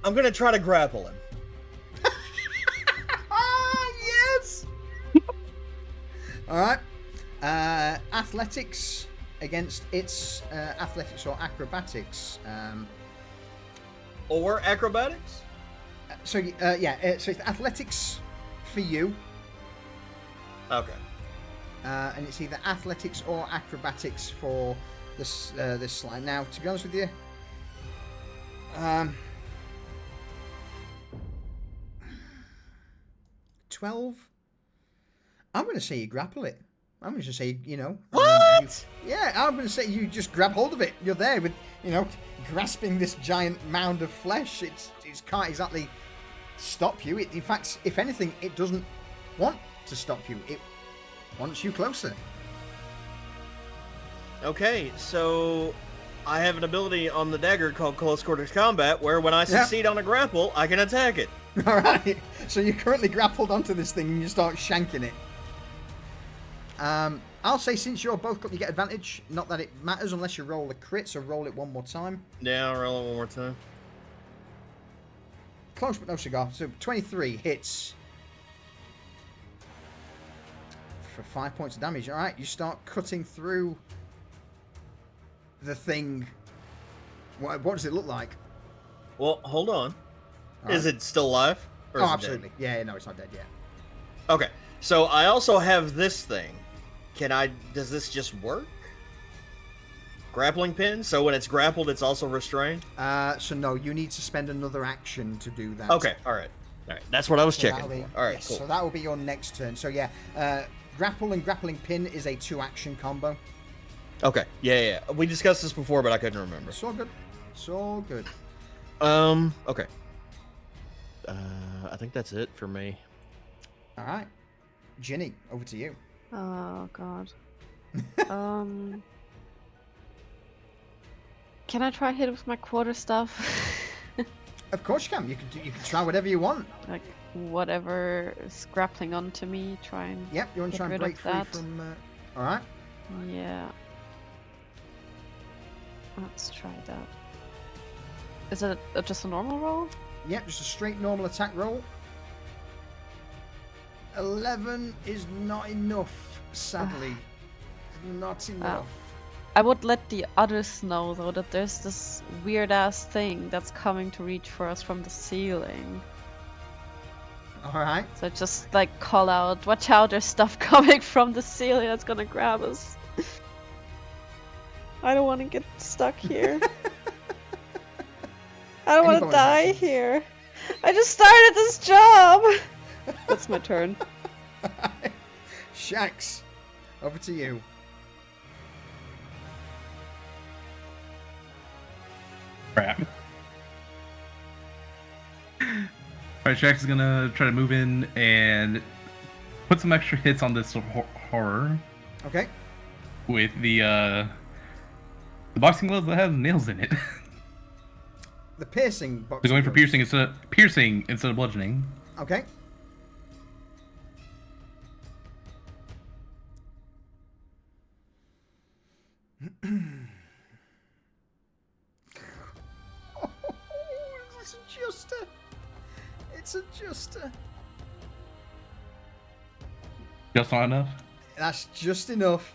[SPEAKER 5] I'm gonna try to grapple him.
[SPEAKER 1] Yes! Alright. Athletics against its athletics or acrobatics.
[SPEAKER 5] Or acrobatics?
[SPEAKER 1] So it's athletics for you,
[SPEAKER 5] Okay.
[SPEAKER 1] and it's either athletics or acrobatics for this slide. Now, to be honest with you, 12. I'm going to say you grapple it. I'm going to say,
[SPEAKER 5] What?
[SPEAKER 1] I'm going to say you just grab hold of it. You're there with, grasping this giant mound of flesh. It can't exactly stop you. In fact, if anything, it doesn't want to stop you. It wants you closer.
[SPEAKER 5] Okay, so I have an ability on the dagger called Close Quarters Combat, where when I succeed on a grapple, I can attack it.
[SPEAKER 1] All right. So you're currently grappled onto this thing and you start shanking it. I'll say since you're both got, you get advantage. Not that it matters unless you roll a crit, so roll it one more time.
[SPEAKER 5] Yeah, I'll roll it one more time.
[SPEAKER 1] Close but no cigar. So 23 hits for 5 points of damage. All right, you start cutting through the thing. What does it look like?
[SPEAKER 5] Well, hold on.
[SPEAKER 1] All
[SPEAKER 5] Is
[SPEAKER 1] right.
[SPEAKER 5] it still alive? Or
[SPEAKER 1] Oh,
[SPEAKER 5] is it
[SPEAKER 1] absolutely. Yeah, no, it's not dead yet.
[SPEAKER 5] dead? Okay, so I also have this thing. Does this just work? Grappling pin? So when it's grappled, it's also restrained?
[SPEAKER 1] So no, you need to spend another action to do that.
[SPEAKER 5] Okay, alright. Alright, that's what I was
[SPEAKER 1] So
[SPEAKER 5] checking
[SPEAKER 1] that'll be-
[SPEAKER 5] for. Alright,
[SPEAKER 1] yes,
[SPEAKER 5] cool.
[SPEAKER 1] So that will be your next turn. So yeah, grapple and grappling pin is a 2-action combo.
[SPEAKER 5] Okay, yeah. We discussed this before, but I couldn't remember.
[SPEAKER 1] It's all good. It's all good.
[SPEAKER 5] Okay. I think that's it for me.
[SPEAKER 1] All right. Ginny, over to you.
[SPEAKER 3] Oh god. Can I try hit with my quarter stuff?
[SPEAKER 1] Of course you can. You can try whatever you want.
[SPEAKER 3] Like whatever is grappling onto me, try and
[SPEAKER 1] Yep, you want to
[SPEAKER 3] get
[SPEAKER 1] try and
[SPEAKER 3] rid
[SPEAKER 1] break
[SPEAKER 3] of
[SPEAKER 1] free
[SPEAKER 3] that.
[SPEAKER 1] from... all right.
[SPEAKER 3] Yeah. Let's try that. Is it just a normal roll?
[SPEAKER 1] Yep, just a straight normal attack roll. 11 is not enough, sadly. Not enough.
[SPEAKER 3] I would let the others know though that there's this weird ass thing that's coming to reach for us from the ceiling.
[SPEAKER 1] All right.
[SPEAKER 3] So just like call out, watch out, there's stuff coming from the ceiling that's gonna grab us. I don't want to get stuck here. I don't want to
[SPEAKER 1] bonus
[SPEAKER 3] die
[SPEAKER 1] actions?
[SPEAKER 3] here. I just started this job. That's my turn.
[SPEAKER 1] Shax, over to you.
[SPEAKER 4] Crap. Alright, Shax is gonna try to move in and put some extra hits on this horror
[SPEAKER 1] Okay.
[SPEAKER 4] with the boxing gloves that have nails in it.
[SPEAKER 1] The piercing box.
[SPEAKER 4] They're going for piercing instead of bludgeoning.
[SPEAKER 1] Okay. It's a juster. It's a juster.
[SPEAKER 4] Just not enough.
[SPEAKER 1] That's just enough.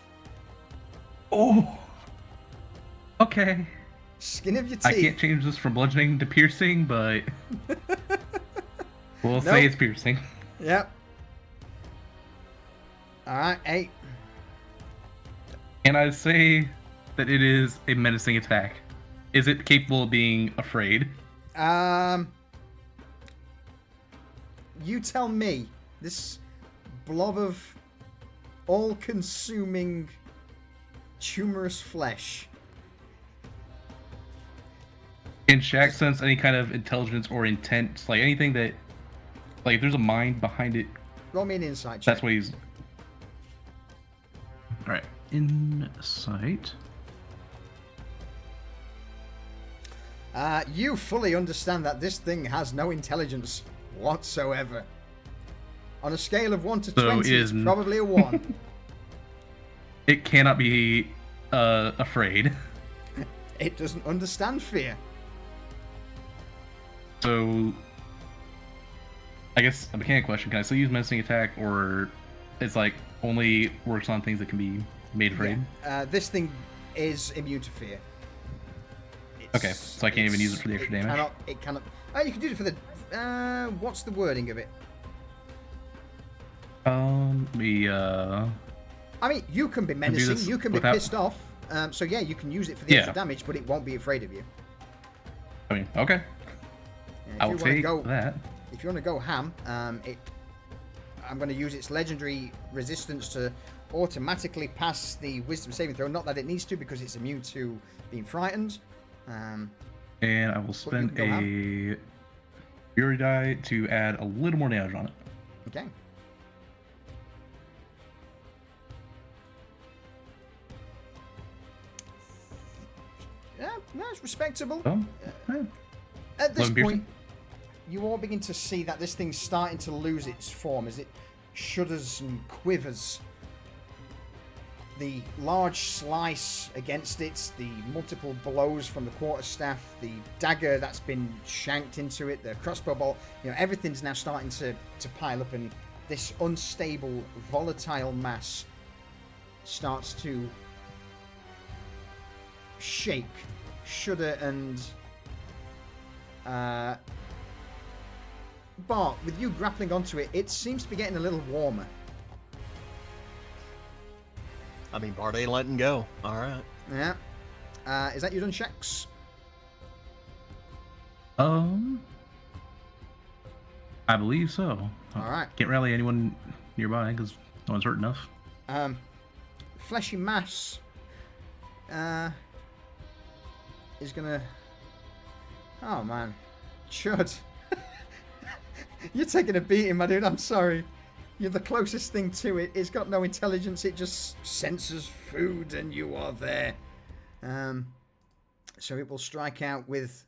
[SPEAKER 4] Oh. Okay.
[SPEAKER 1] Skin of your
[SPEAKER 4] I
[SPEAKER 1] teeth.
[SPEAKER 4] can't change this from bludgeoning to piercing, but we'll say
[SPEAKER 1] Nope.
[SPEAKER 4] it's piercing.
[SPEAKER 1] Yep. Alright, 8.
[SPEAKER 4] Can I say that it is a menacing attack? Is it capable of being afraid?
[SPEAKER 1] You tell me. This blob of all-consuming tumorous flesh.
[SPEAKER 4] Can Shaq sense any kind of intelligence or intent? Like anything that, like, if there's a mind behind it,
[SPEAKER 1] Roll me an insight check.
[SPEAKER 4] that's what he's. Alright. Insight.
[SPEAKER 1] You fully understand that this thing has no intelligence whatsoever. On a scale of 1 to
[SPEAKER 4] So
[SPEAKER 1] 20, it's probably a 1.
[SPEAKER 4] It cannot be afraid.
[SPEAKER 1] It doesn't understand fear.
[SPEAKER 4] So, I guess a mechanic question: can I still use menacing attack, or it's like only works on things that can be made afraid?
[SPEAKER 1] Yeah. This thing is immune to fear.
[SPEAKER 4] Okay, so I can't even use it for the extra damage?
[SPEAKER 1] It cannot. Oh, you can do it for the. What's the wording of it?
[SPEAKER 4] I
[SPEAKER 1] mean, you can be
[SPEAKER 4] do
[SPEAKER 1] menacing.
[SPEAKER 4] this
[SPEAKER 1] You can be
[SPEAKER 4] without-
[SPEAKER 1] pissed off. So yeah, you can use it for the
[SPEAKER 4] Yeah.
[SPEAKER 1] extra damage, but it won't be afraid of you.
[SPEAKER 4] mean, okay,
[SPEAKER 1] Yeah,
[SPEAKER 4] I'll take that.
[SPEAKER 1] If you want to go ham, I'm going to use its legendary resistance to automatically pass the wisdom saving throw. Not that it needs to, because it's immune to being frightened.
[SPEAKER 4] And I will spend
[SPEAKER 1] go
[SPEAKER 4] a fury die to add a little more damage on it.
[SPEAKER 1] Okay. Yeah, no, it's respectable. At this point, you all begin to see that this thing's starting to lose its form as it shudders and quivers. The large slice against it, the multiple blows from the quarterstaff, the dagger that's been shanked into it, the crossbow bolt, everything's now starting to pile up, and this unstable, volatile mass starts to shake, shudder, and Bart, with you grappling onto it, it seems to be getting a little warmer.
[SPEAKER 5] I mean, Bart ain't letting go. All right.
[SPEAKER 1] Yeah. Is that your done checks?
[SPEAKER 4] I believe so.
[SPEAKER 1] All right.
[SPEAKER 4] Can't rally anyone nearby because no one's hurt enough.
[SPEAKER 1] Fleshy mass is gonna. Oh man, Chud, you're taking a beating, my dude. I'm sorry. You're the closest thing to it. It's got no intelligence. It just senses food, and you are there. So it will strike out with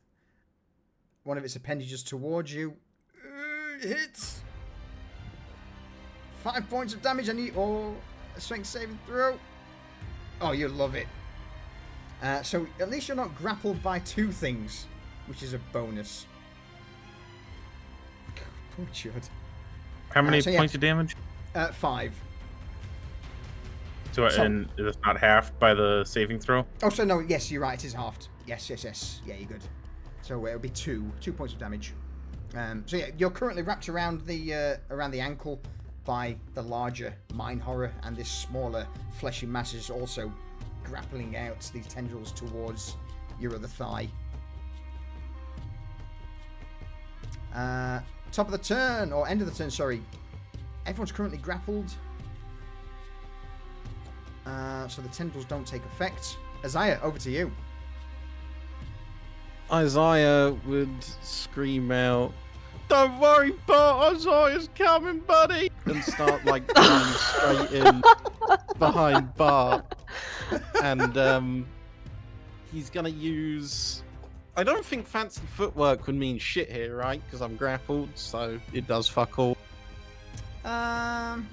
[SPEAKER 1] one of its appendages towards you. Hits. 5 points of damage. I need a strength saving throw. Oh, you love it. So at least you're not grappled by two things, which is a bonus. Poor Chud.
[SPEAKER 6] How many
[SPEAKER 1] so
[SPEAKER 6] points of damage?
[SPEAKER 1] 5.
[SPEAKER 6] So, and it's not halved by the saving throw?
[SPEAKER 1] Oh, so no, yes, you're right. It is halved. Yes. Yeah, you're good. So it'll be 2 points of damage. So yeah, you're currently wrapped around the ankle by the larger mine horror, and this smaller fleshy mass is also grappling out these tendrils towards your other thigh. Top of the turn, or end of the turn, sorry. Everyone's currently grappled. So the tendrils don't take effect. Isaiah, over to you.
[SPEAKER 2] Isaiah would scream out, "Don't worry, Bart, Isaiah's coming, buddy!" and start running straight in behind Bart. And he's gonna use. I don't think fancy footwork would mean shit here, right? Because I'm grappled, so it does fuck all. Because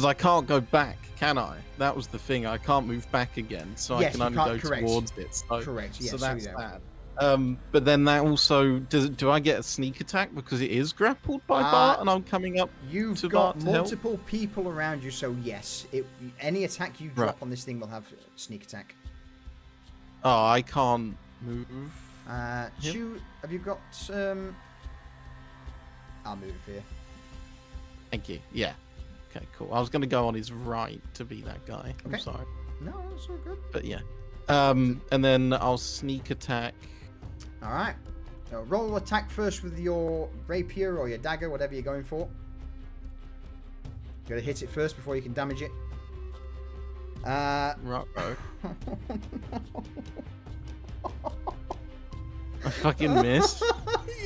[SPEAKER 2] I can't go back, can I? That was the thing. I can't move back again, so
[SPEAKER 1] yes,
[SPEAKER 2] I can only go
[SPEAKER 1] correct.
[SPEAKER 2] towards it. So,
[SPEAKER 1] correct. Yes,
[SPEAKER 2] so that's bad. But then that also do I get a sneak attack because it is grappled by Bart and I'm coming up?
[SPEAKER 1] You've
[SPEAKER 2] to
[SPEAKER 1] got
[SPEAKER 2] Bart to help?
[SPEAKER 1] multiple people around you, so yes, any attack you drop on this thing will have sneak attack.
[SPEAKER 2] Oh, I can't move.
[SPEAKER 1] Have you got? I'll move here.
[SPEAKER 2] Thank you. Yeah. Okay, cool. I was going to go on his right to be that guy.
[SPEAKER 1] Okay.
[SPEAKER 2] I'm sorry.
[SPEAKER 1] No, that's all good.
[SPEAKER 2] But yeah. And then I'll sneak attack.
[SPEAKER 1] All right. So roll attack first with your rapier or your dagger, whatever you're going for. You gotta hit it first before you can damage it.
[SPEAKER 2] Right. I fucking missed.
[SPEAKER 1] Yes.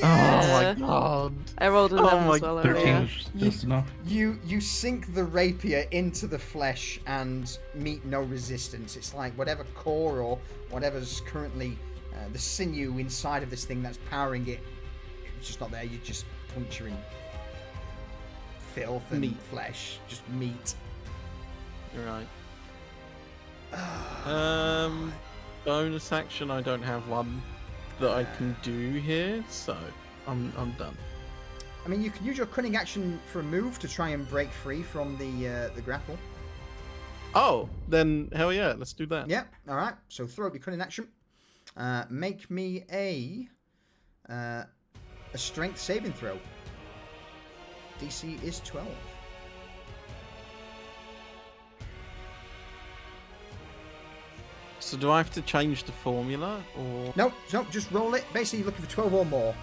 [SPEAKER 2] Oh my god.
[SPEAKER 3] I rolled a 11 as well.
[SPEAKER 4] 13
[SPEAKER 3] Yeah.
[SPEAKER 4] was just enough.
[SPEAKER 1] You sink the rapier into the flesh and meet no resistance. It's like whatever core or whatever's currently the sinew inside of this thing that's powering it, it's just not there. You're just puncturing filth and
[SPEAKER 2] Meat.
[SPEAKER 1] flesh, just meat.
[SPEAKER 2] Right. Bonus action. I don't have one that I can do here, so I'm done.
[SPEAKER 1] I mean, you can use your cunning action for a move to try and break free from the grapple.
[SPEAKER 2] Oh, then hell yeah, let's do that.
[SPEAKER 1] Yep. All right. So throw up your cunning action. Make me a strength saving throw. DC is 12.
[SPEAKER 2] So do I have to change the formula, or?
[SPEAKER 1] Nope, just roll it. Basically, you're looking for 12 or more.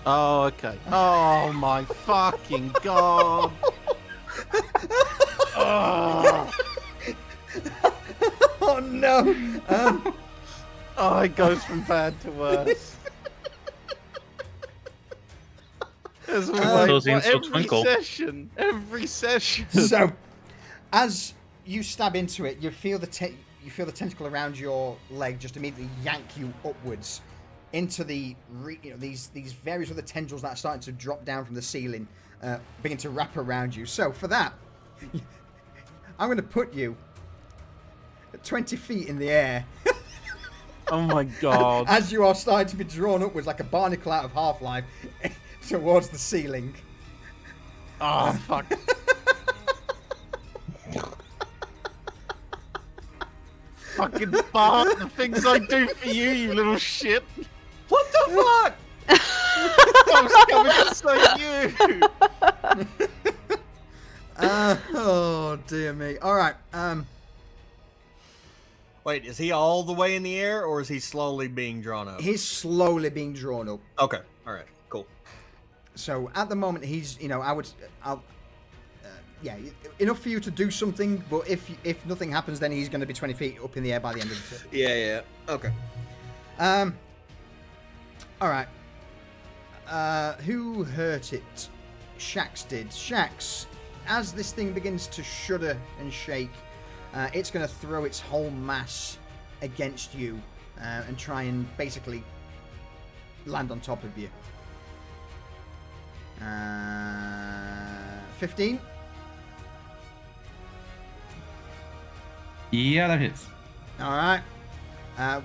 [SPEAKER 2] Oh, okay. Oh my fucking god! Oh,
[SPEAKER 1] Oh no!
[SPEAKER 2] oh, it goes from bad to worse. As we
[SPEAKER 6] Those
[SPEAKER 2] like,
[SPEAKER 6] insults twinkle.
[SPEAKER 2] every session.
[SPEAKER 1] So, as you stab into it, you feel the tentacle around your leg just immediately yank you upwards into the these various other tendrils that are starting to drop down from the ceiling, begin to wrap around you. So for that, I'm going to put you at 20 feet in the air.
[SPEAKER 2] Oh my god.
[SPEAKER 1] As you are starting to be drawn upwards like a barnacle out of Half-Life towards the ceiling.
[SPEAKER 2] Oh, fuck. Fucking Bart, the things I do for you, you little shit.
[SPEAKER 5] What the fuck?
[SPEAKER 2] I was coming to say you.
[SPEAKER 1] Oh dear me. All right.
[SPEAKER 5] Wait, is he all the way in the air, or is he slowly being drawn up?
[SPEAKER 1] He's slowly being drawn up.
[SPEAKER 5] Okay, all right, cool.
[SPEAKER 1] So at the moment, he's enough for you to do something. But if nothing happens, then he's going to be 20 feet up in the air by the end of the turn.
[SPEAKER 5] Yeah, okay.
[SPEAKER 1] All right. Who hurt it? Shax did. Shax, as this thing begins to shudder and shake, it's going to throw its whole mass against you and try and basically land on top of you. 15?
[SPEAKER 4] Yeah, that hits.
[SPEAKER 1] All right.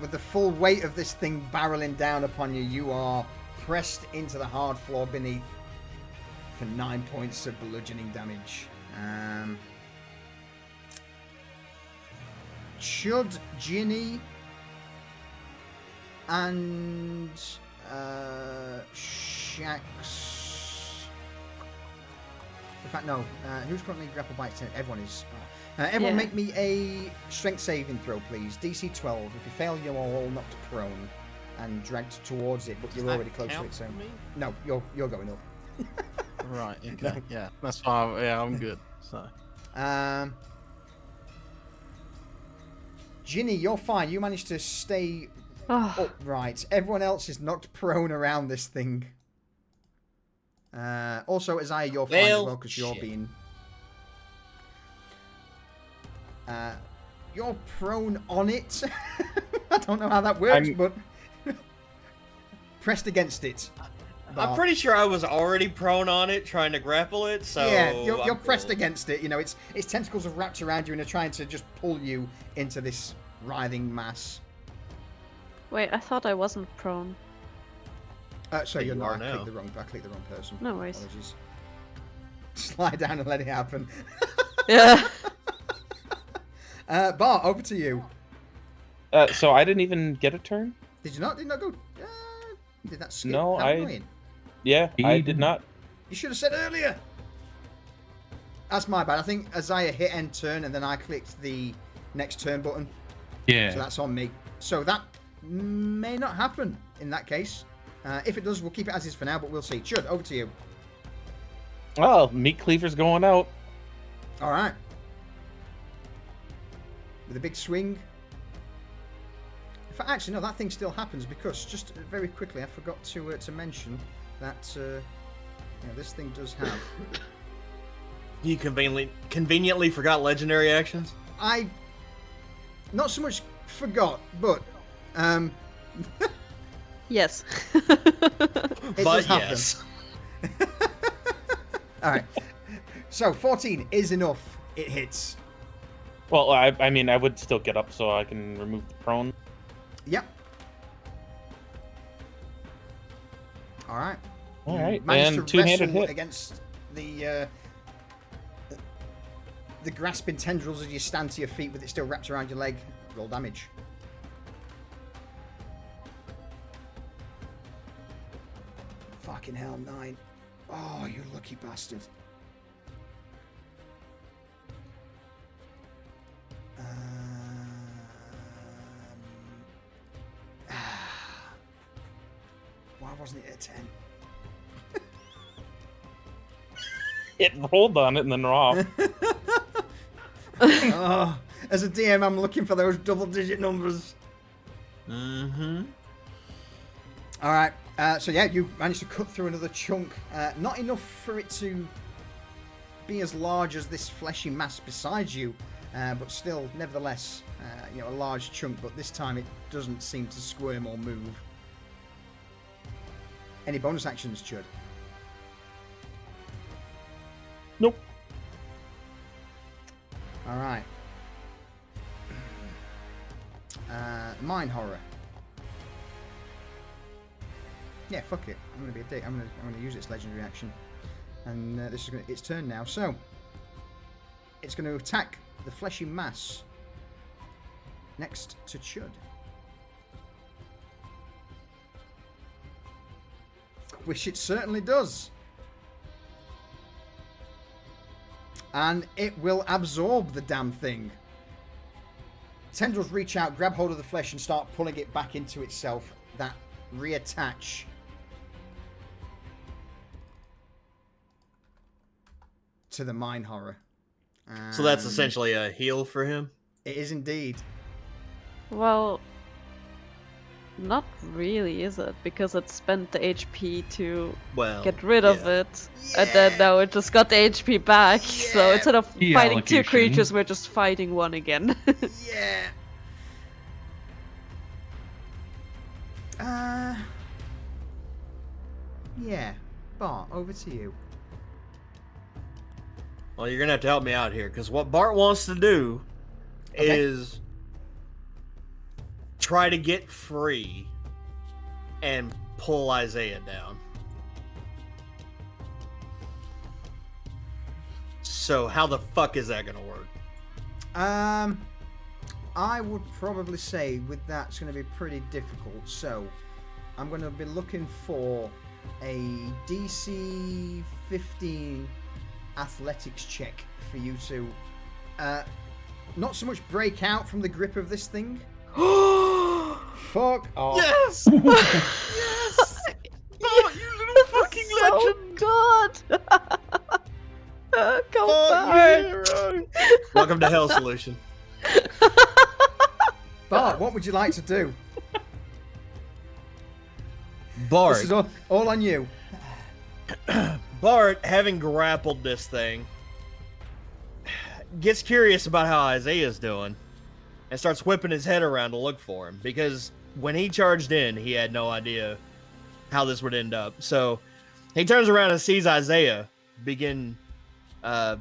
[SPEAKER 1] With the full weight of this thing barreling down upon you, you are pressed into the hard floor beneath for 9 points of bludgeoning damage. Should Ginny and Shax... In fact, no. Who's currently grappled by 10? Everyone is. Everyone
[SPEAKER 3] Yeah.
[SPEAKER 1] make me a strength saving throw, please. DC 12. If you fail, you are all knocked prone and dragged towards it, but you're already close to it, so... No, you're going up.
[SPEAKER 2] Right, okay, yeah, that's fine. Yeah, I'm good. So,
[SPEAKER 1] Ginny, you're fine. You managed to stay
[SPEAKER 3] Oh,
[SPEAKER 1] upright. Everyone else is knocked prone around this thing. Also, Isaiah, you're fine as
[SPEAKER 5] Well,
[SPEAKER 1] well because you're
[SPEAKER 5] shit.
[SPEAKER 1] being... you're prone on it. I don't know how that works, but pressed against it.
[SPEAKER 5] I'm pretty sure I was already prone on it, trying to grapple it, so...
[SPEAKER 1] Yeah, you're
[SPEAKER 5] I'm
[SPEAKER 1] pressed
[SPEAKER 5] cool.
[SPEAKER 1] against it. You know, its tentacles have wrapped around you and are trying to just pull you into this writhing mass.
[SPEAKER 3] wait, I thought I wasn't prone.
[SPEAKER 1] Sorry,
[SPEAKER 5] You
[SPEAKER 1] you're
[SPEAKER 5] are
[SPEAKER 1] not. I
[SPEAKER 5] now.
[SPEAKER 1] clicked the wrong person.
[SPEAKER 3] No worries.
[SPEAKER 1] Apologies. Slide down and let it happen.
[SPEAKER 3] Yeah.
[SPEAKER 1] Bart, over to you.
[SPEAKER 6] So I didn't even get a turn?
[SPEAKER 1] Did you not? Did not go? Did that skip?
[SPEAKER 6] No,
[SPEAKER 1] How
[SPEAKER 6] I-
[SPEAKER 1] annoying.
[SPEAKER 6] Yeah,
[SPEAKER 4] He
[SPEAKER 6] I did
[SPEAKER 4] didn't.
[SPEAKER 6] not.
[SPEAKER 1] You should have said earlier. That's my bad. I think Isaiah hit end turn and then I clicked the next turn button.
[SPEAKER 4] Yeah.
[SPEAKER 1] So that's on me. So that may not happen in that case. If it does, we'll keep it as is for now, but we'll see. Chud, over to you.
[SPEAKER 6] Oh, meat cleaver's going out.
[SPEAKER 1] All right. With a big swing. In fact, actually, no, that thing still happens because, just very quickly, I forgot to mention that this thing does have...
[SPEAKER 5] You conveniently forgot legendary actions?
[SPEAKER 1] I not so much forgot, but
[SPEAKER 3] Yes.
[SPEAKER 1] it does happen.
[SPEAKER 5] yes.
[SPEAKER 1] All right. So 14 is enough. It hits.
[SPEAKER 6] Well, I mean, I would still get up so I can remove the prone.
[SPEAKER 1] Yep. All right.
[SPEAKER 6] All right,
[SPEAKER 1] Managed
[SPEAKER 6] and
[SPEAKER 1] to
[SPEAKER 6] two-handed
[SPEAKER 1] wrestle
[SPEAKER 6] hit.
[SPEAKER 1] against the grasping tendrils as you stand to your feet with it still wrapped around your leg. Roll damage. Fucking hell, 9. Oh, you lucky bastard. Why wasn't it a 10?
[SPEAKER 6] It rolled on it and then off.
[SPEAKER 1] Oh, as a DM, I'm looking for those double-digit numbers.
[SPEAKER 5] Mm-hmm.
[SPEAKER 1] All right. So yeah, you managed to cut through another chunk. Not enough for it to be as large as this fleshy mass beside you, but still, nevertheless, a large chunk. But this time, it doesn't seem to squirm or move. Any bonus actions, Chud?
[SPEAKER 6] Nope.
[SPEAKER 1] All right. Mine horror. Yeah, fuck it. I'm gonna be a dick. I'm gonna use its legendary action, and this is its turn now. So it's going to attack the fleshy mass next to Chud. Which it certainly does. And it will absorb the damn thing. Tendrils reach out, grab hold of the flesh, and start pulling it back into itself. That reattach. To the mine horror.
[SPEAKER 5] So that's essentially a heal for him?
[SPEAKER 1] It is indeed.
[SPEAKER 3] Well, not really, is it? Because it spent the HP to get rid of it.
[SPEAKER 1] Yeah.
[SPEAKER 3] And then now it just got the HP back.
[SPEAKER 1] Yeah.
[SPEAKER 3] So instead of
[SPEAKER 4] Key
[SPEAKER 3] fighting two
[SPEAKER 4] allocation.
[SPEAKER 3] creatures, we're just fighting one again.
[SPEAKER 1] Yeah. Yeah. Bart, over to you.
[SPEAKER 5] Well, you're gonna have to help me out here, because what Bart wants to do is try to get free and pull Isaiah down. So how the fuck is that gonna work?
[SPEAKER 1] I would probably say with that it's going to be pretty difficult. So I'm going to be looking for a DC 15 athletics check for you to not so much break out from the grip of this thing. Fuck off.
[SPEAKER 5] Yes!
[SPEAKER 2] Yes! Oh, you little fucking legend!
[SPEAKER 3] God! Come
[SPEAKER 2] Oh,
[SPEAKER 3] back!
[SPEAKER 2] hero!
[SPEAKER 5] Welcome to Hell Solution.
[SPEAKER 1] Bart, what would you like to do?
[SPEAKER 5] Bart.
[SPEAKER 1] This is all on you.
[SPEAKER 5] Bart, having grappled this thing, gets curious about how Isaiah's doing and starts whipping his head around to look for him, because when he charged in, he had no idea how this would end up. So he turns around and sees Isaiah begin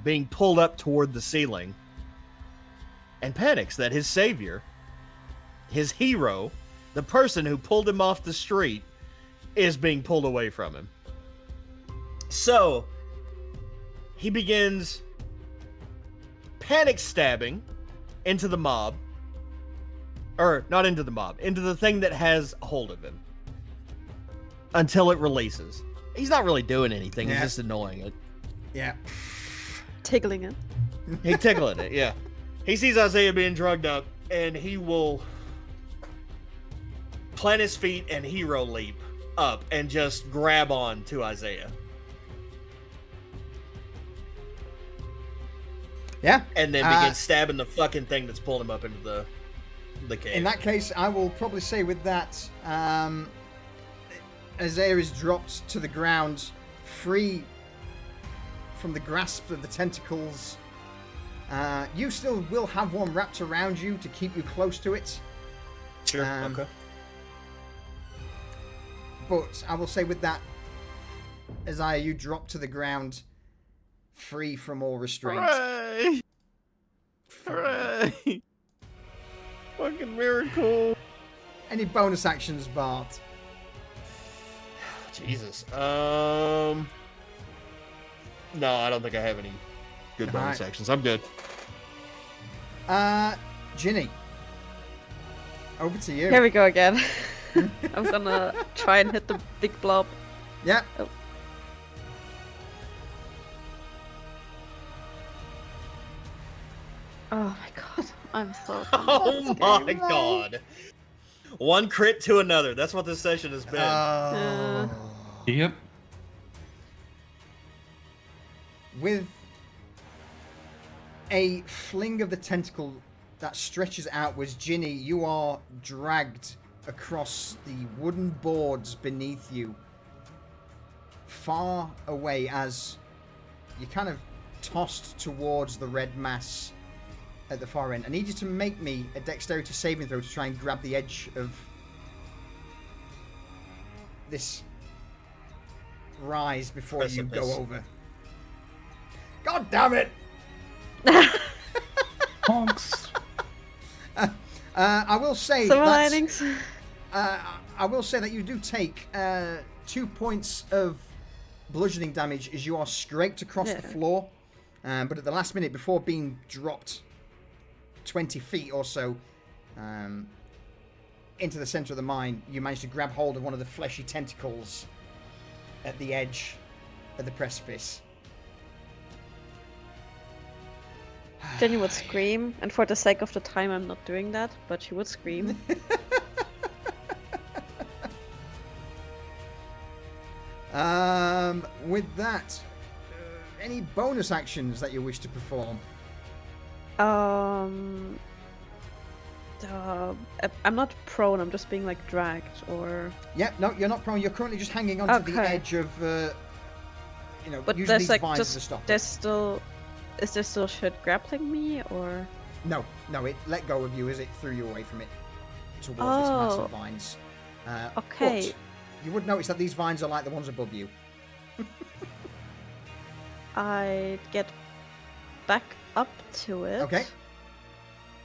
[SPEAKER 5] being pulled up toward the ceiling and panics that his savior, his hero, the person who pulled him off the street, is being pulled away from him. So he begins panic stabbing into the mob. Or not into the mob, into the thing that has a hold of him. Until it releases. He's not really doing anything, he's just annoying it.
[SPEAKER 1] Yeah.
[SPEAKER 3] Tickling it.
[SPEAKER 5] He's tickling it, yeah. He sees Isaiah being drugged up, and he will plant his feet and hero leap up and just grab on to Isaiah.
[SPEAKER 1] Yeah.
[SPEAKER 5] And then begin stabbing the fucking thing that's pulling him up into the cave.
[SPEAKER 1] In that case, I will probably say with that, Isaiah is dropped to the ground, free from the grasp of the tentacles. You still will have one wrapped around you to keep you close to it.
[SPEAKER 5] Sure, okay.
[SPEAKER 1] But I will say with that, Isaiah, you drop to the ground, free from all restraint.
[SPEAKER 2] Hooray! Hooray! Fucking miracle!
[SPEAKER 1] Any bonus actions, Bart?
[SPEAKER 5] Jesus. No, I don't think I have any good bonus actions. I'm good.
[SPEAKER 1] Ginny. Over to you.
[SPEAKER 3] Here we go again. I'm gonna try and hit the big blob.
[SPEAKER 1] Yeah.
[SPEAKER 3] Oh. Oh my god, I'm so
[SPEAKER 5] Oh my god. One crit to another. That's what this session has been.
[SPEAKER 4] Yep.
[SPEAKER 1] With a fling of the tentacle that stretches outwards, Ginny, you are dragged across the wooden boards beneath you, far away as you're kind of tossed towards the red mass at the far end. I need you to make me a dexterity saving throw to try and grab the edge of this rise before
[SPEAKER 5] Precipice.
[SPEAKER 1] you go over. God damn it!
[SPEAKER 4] Honks.
[SPEAKER 1] I will say
[SPEAKER 3] Silver
[SPEAKER 1] that
[SPEAKER 3] linings.
[SPEAKER 1] I will say that you do take 2 points of bludgeoning damage as you are scraped across the floor. But at the last minute, before being dropped 20 feet or so into the center of the mine, you managed to grab hold of one of the fleshy tentacles at the edge of the precipice.
[SPEAKER 3] Jenny would scream, and for the sake of the time, I'm not doing that, but she would scream.
[SPEAKER 1] With that, any bonus actions that you wish to perform?
[SPEAKER 3] I'm not prone, I'm just being like dragged, or...
[SPEAKER 1] Yeah, no, you're not prone. You're currently just hanging onto the edge of,
[SPEAKER 3] But
[SPEAKER 1] using
[SPEAKER 3] there's
[SPEAKER 1] these
[SPEAKER 3] like
[SPEAKER 1] vines
[SPEAKER 3] just
[SPEAKER 1] to stop it.
[SPEAKER 3] there's still is there still shit grappling me, or...
[SPEAKER 1] No, it let go of you as it threw you away from it towards this massive vines.
[SPEAKER 3] Okay.
[SPEAKER 1] But you would notice that these vines are like the ones above you.
[SPEAKER 3] I get back up to it.
[SPEAKER 1] Okay.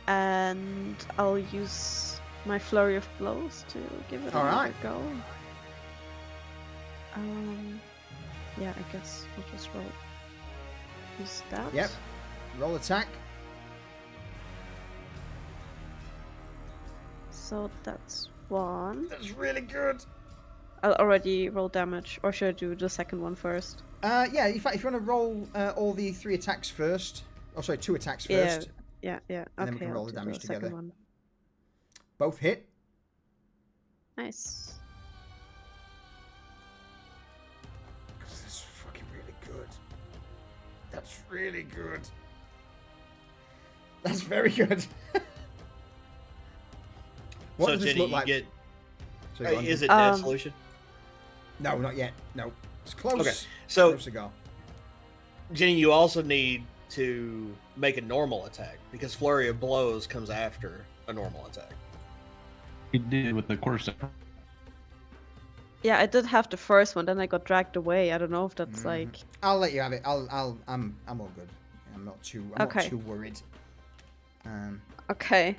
[SPEAKER 3] And I'll use my flurry of blows to give it another go. Yeah, I guess we'll just roll. Use that.
[SPEAKER 1] Yep. Roll attack.
[SPEAKER 3] So that's 1.
[SPEAKER 1] That's really good.
[SPEAKER 3] I'll already roll damage, or should I do the second one first?
[SPEAKER 1] Yeah, in fact, if you want to roll all the 3 attacks first, oh sorry, 2 attacks first.
[SPEAKER 3] Yeah.
[SPEAKER 1] And
[SPEAKER 3] Okay,
[SPEAKER 1] then we can roll
[SPEAKER 3] I'll
[SPEAKER 1] the
[SPEAKER 3] do
[SPEAKER 1] damage
[SPEAKER 3] second
[SPEAKER 1] together.
[SPEAKER 3] one.
[SPEAKER 1] Both hit.
[SPEAKER 3] Nice.
[SPEAKER 1] That's fucking really good. That's really good. That's very good. What
[SPEAKER 5] So
[SPEAKER 1] does this
[SPEAKER 5] Jenny,
[SPEAKER 1] look like?
[SPEAKER 5] you get.
[SPEAKER 1] Sorry, go on.
[SPEAKER 5] Is it dead solution?
[SPEAKER 1] No, not yet. No, it's close.
[SPEAKER 5] Okay, so
[SPEAKER 1] close to go.
[SPEAKER 5] Jenny, you also need to make a normal attack because flurry of blows comes after a normal attack.
[SPEAKER 4] He did with the quarterstaff.
[SPEAKER 3] Yeah, I did have the first one, then I got dragged away. I don't know if that's like...
[SPEAKER 1] I'll let you have it. I'm all good. I'm not too worried.
[SPEAKER 3] Okay.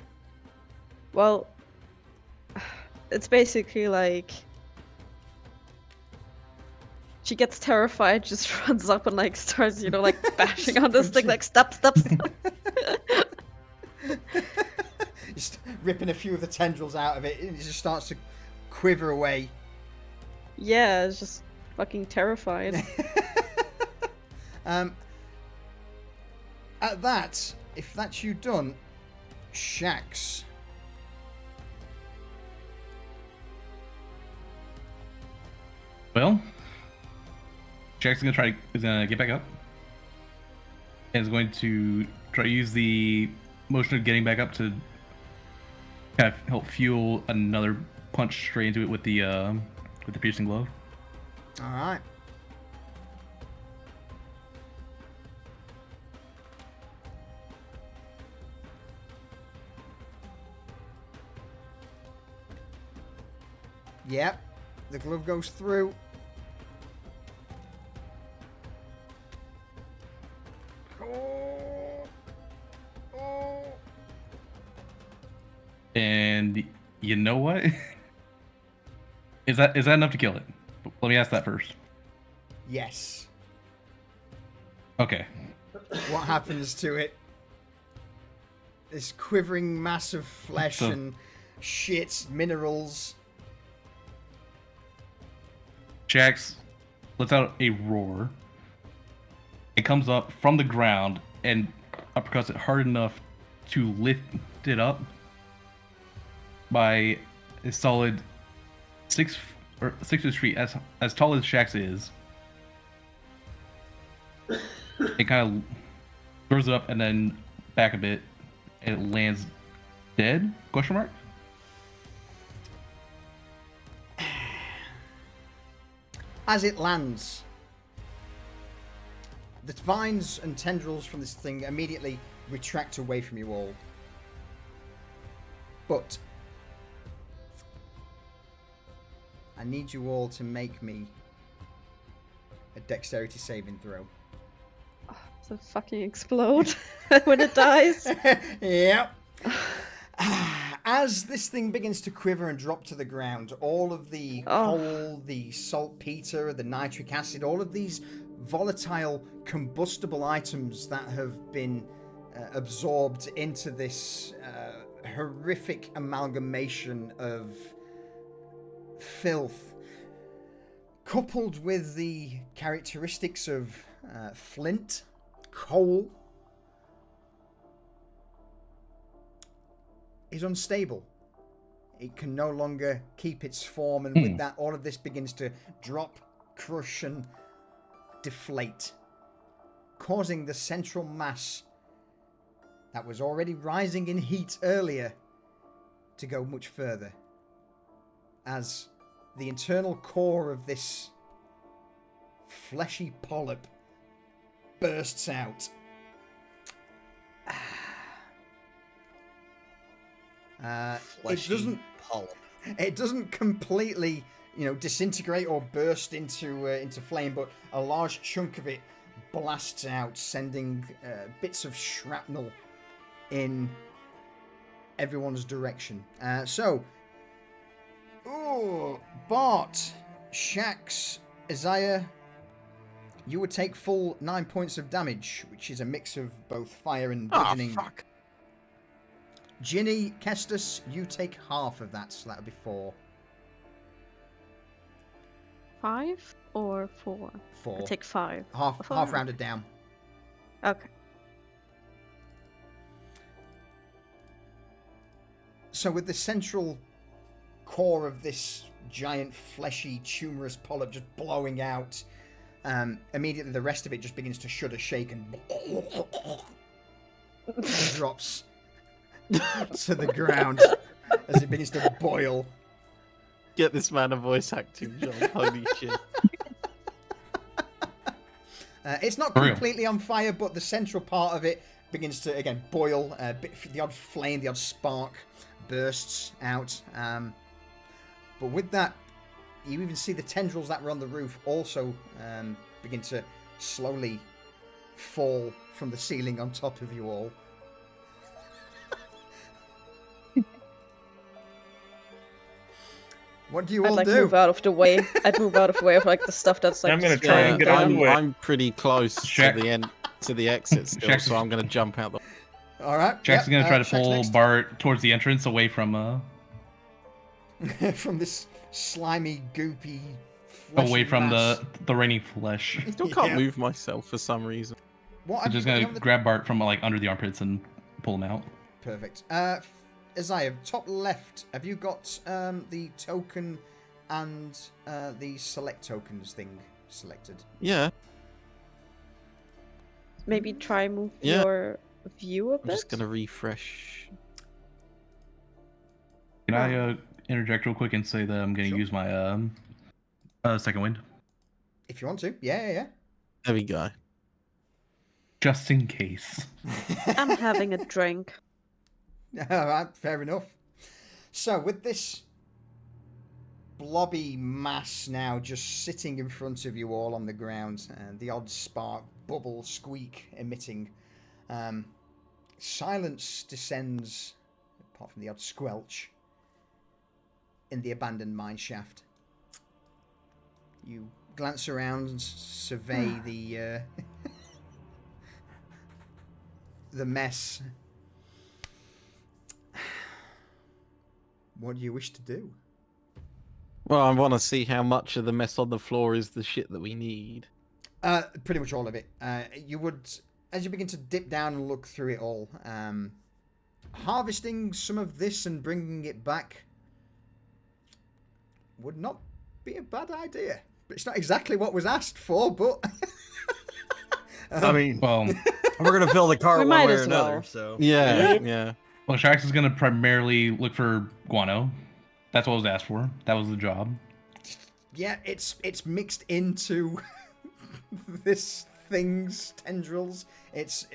[SPEAKER 3] Well, it's basically like... She gets terrified, just runs up and like starts, like bashing on this thing, like stop.
[SPEAKER 1] Just ripping a few of the tendrils out of it, and it just starts to quiver away.
[SPEAKER 3] Yeah, it's just fucking terrified.
[SPEAKER 1] At that, if that's you done, Shax.
[SPEAKER 4] Well, Jack's gonna get back up. And is going to try to use the motion of getting back up to kind of help fuel another punch straight into it with the piercing glove.
[SPEAKER 1] All right. Yep, the glove goes through.
[SPEAKER 4] And you know what? Is that enough to kill it? Let me ask that first.
[SPEAKER 1] Yes.
[SPEAKER 4] Okay.
[SPEAKER 1] What happens to it? This quivering mass of flesh and shit, minerals.
[SPEAKER 4] Jax lets out a roar. It comes up from the ground and uppercuts it hard enough to lift it up by a solid 6 feet, as tall as Shax is. It kind of throws it up, and then back a bit, and it lands dead? Question mark.
[SPEAKER 1] As it lands, the vines and tendrils from this thing immediately retract away from you all. But I need you all to make me a dexterity saving throw.
[SPEAKER 3] So fucking explode when it dies.
[SPEAKER 1] Yep. As this thing begins to quiver and drop to the ground, all of the coal, the saltpeter, the nitric acid, all of these volatile combustible items that have been absorbed into this horrific amalgamation of filth, coupled with the characteristics of flint, coal, is unstable. It can no longer keep its form, and with that, all of this begins to drop, crush, and deflate, causing the central mass that was already rising in heat earlier to go much further, as the internal core of this fleshy polyp bursts out. It doesn't completely, disintegrate or burst into flame, but a large chunk of it blasts out, sending bits of shrapnel in everyone's direction. Bart, Shax, Isaiah, you would take full 9 points of damage, which is a mix of both fire and bludgeoning.
[SPEAKER 2] Oh, fuck.
[SPEAKER 1] Ginny, Kestus, you take half of that, so that would be 4.
[SPEAKER 3] 5 or 4?
[SPEAKER 1] 4.
[SPEAKER 3] I take 5.
[SPEAKER 1] Half rounded down.
[SPEAKER 3] Okay.
[SPEAKER 1] So with the central core of this giant, fleshy, tumorous polyp just blowing out, immediately the rest of it just begins to shudder, shake, and drops to the ground as it begins to boil.
[SPEAKER 2] Get this man a voice acting job. Holy shit.
[SPEAKER 1] It's not completely on fire, but the central part of it begins to, again, boil. The odd flame, the odd spark bursts out. But with that, you even see the tendrils that were on the roof also begin to slowly fall from the ceiling on top of you all. What do you all do?
[SPEAKER 3] Move out of the way. I'd move out of the way of the stuff that's
[SPEAKER 6] I'm gonna try and get out of the way.
[SPEAKER 2] I'm pretty close to the end, to the exit still, so I'm gonna jump out the.
[SPEAKER 1] All right.
[SPEAKER 4] Jack's gonna try to pull Bart towards the entrance, away from
[SPEAKER 1] from this slimy, goopy.
[SPEAKER 4] Away from
[SPEAKER 1] mass.
[SPEAKER 4] the raining flesh.
[SPEAKER 2] I still can't move myself for some reason.
[SPEAKER 1] What?
[SPEAKER 4] I'm just gonna grab Bart from under the armpits and pull him out.
[SPEAKER 1] Perfect. Isaiah, top left, have you got the token and the select tokens thing selected?
[SPEAKER 2] Yeah.
[SPEAKER 3] Maybe try move your view a bit.
[SPEAKER 2] I'm just gonna refresh.
[SPEAKER 4] Can I interject real quick and say that I'm gonna use my second wind?
[SPEAKER 1] If you want to. Yeah.
[SPEAKER 2] There we go.
[SPEAKER 4] Just in case.
[SPEAKER 3] I'm having a drink.
[SPEAKER 1] All right, fair enough. So with this blobby mass now just sitting in front of you all on the ground, and the odd spark, bubble, squeak emitting, silence descends, apart from the odd squelch, in the abandoned mine shaft. You glance around and survey the the mess. What do you wish to do?
[SPEAKER 2] Well, I want to see how much of the mess on the floor is the shit that we need.
[SPEAKER 1] Pretty much all of it. You would, as you begin to dip down and look through it all, harvesting some of this and bringing it back would not be a bad idea. But it's not exactly what was asked for, but...
[SPEAKER 4] I mean, well,
[SPEAKER 5] We're gonna fill the cart
[SPEAKER 3] We
[SPEAKER 5] one
[SPEAKER 3] might
[SPEAKER 5] way or
[SPEAKER 3] as
[SPEAKER 5] another.
[SPEAKER 3] well.
[SPEAKER 5] So
[SPEAKER 2] Yeah, yeah.
[SPEAKER 4] Well, Shax is gonna primarily look for guano. That's what was asked for. That was the job.
[SPEAKER 1] Yeah, it's mixed into this thing's tendrils. It's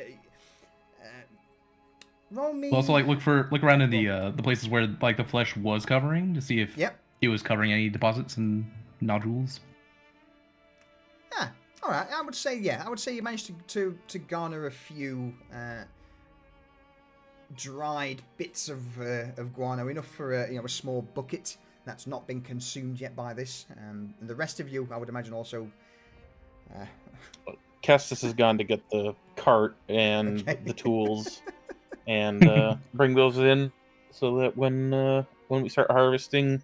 [SPEAKER 1] roll me.
[SPEAKER 4] We'll also like look around in the places where like the flesh was covering to see if it was covering any deposits and nodules.
[SPEAKER 1] Yeah, all right. I would say you managed to garner a few dried bits of guano, enough for a small bucket that's not been consumed yet by this. And the rest of you, I would imagine, also.
[SPEAKER 6] Kestis has gone to get the cart and the tools, and bring those in, so that when we start harvesting,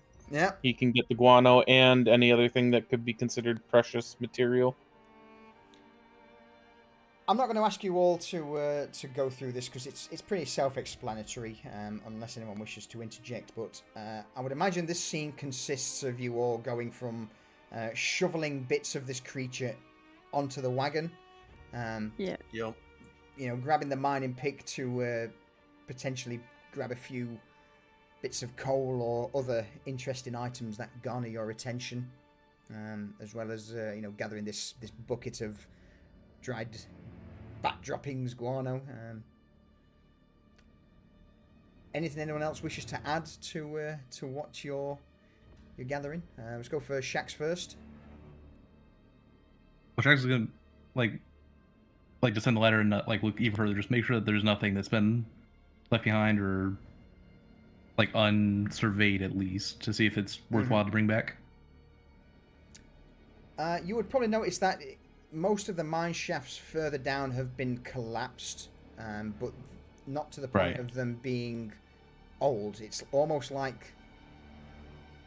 [SPEAKER 6] he can get the guano and any other thing that could be considered precious material.
[SPEAKER 1] I'm not going to ask you all to go through this because it's pretty self-explanatory, unless anyone wishes to interject. But I would imagine this scene consists of you all going from shoveling bits of this creature onto the wagon.
[SPEAKER 5] Yep.
[SPEAKER 1] Grabbing the mining pick to potentially grab a few bits of coal or other interesting items that garner your attention, as well as gathering this bucket of dried bat droppings, guano. Anything anyone else wishes to add to what you're gathering? Let's go for Shax first.
[SPEAKER 4] Well, Shax is gonna like descend the ladder and look even further. Just make sure that there's nothing that's been left behind or like unsurveyed, at least, to see if it's worthwhile to bring back.
[SPEAKER 1] You would probably notice that most of the mine shafts further down have been collapsed, but not to the point of them being old. It's almost like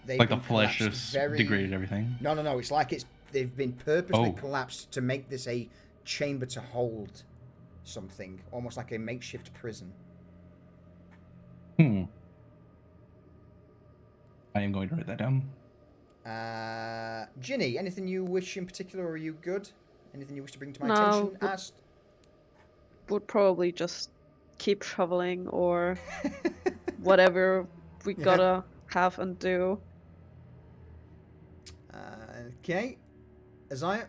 [SPEAKER 1] they've
[SPEAKER 4] like
[SPEAKER 1] been
[SPEAKER 4] the flesh
[SPEAKER 1] collapsed
[SPEAKER 4] just degraded everything.
[SPEAKER 1] No. It's like they've been purposely collapsed to make this a chamber to hold something, almost like a makeshift prison.
[SPEAKER 4] I am going to write that down.
[SPEAKER 1] Ginny, anything you wish in particular, or are you good? Anything you wish to bring to my attention? Asked.
[SPEAKER 3] Would probably just keep shoveling or whatever we gotta have and do.
[SPEAKER 1] Okay. Isaiah?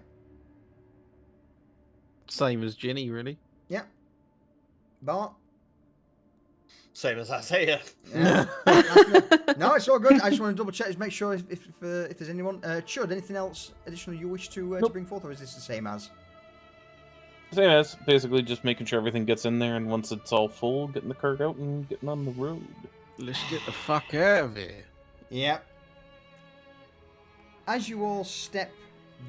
[SPEAKER 2] Same as Ginny, really.
[SPEAKER 1] Yeah. Bart?
[SPEAKER 5] Same as Isaiah.
[SPEAKER 1] Yeah. No, it's all good. I just want to double check, just make sure if there's anyone. Chud, anything else additional you wish to bring forth, or is this the same as?
[SPEAKER 6] Same as, basically just making sure everything gets in there, and once it's all full, getting the cart out and getting on the road.
[SPEAKER 2] Let's get the fuck out of here.
[SPEAKER 1] Yep. As you all step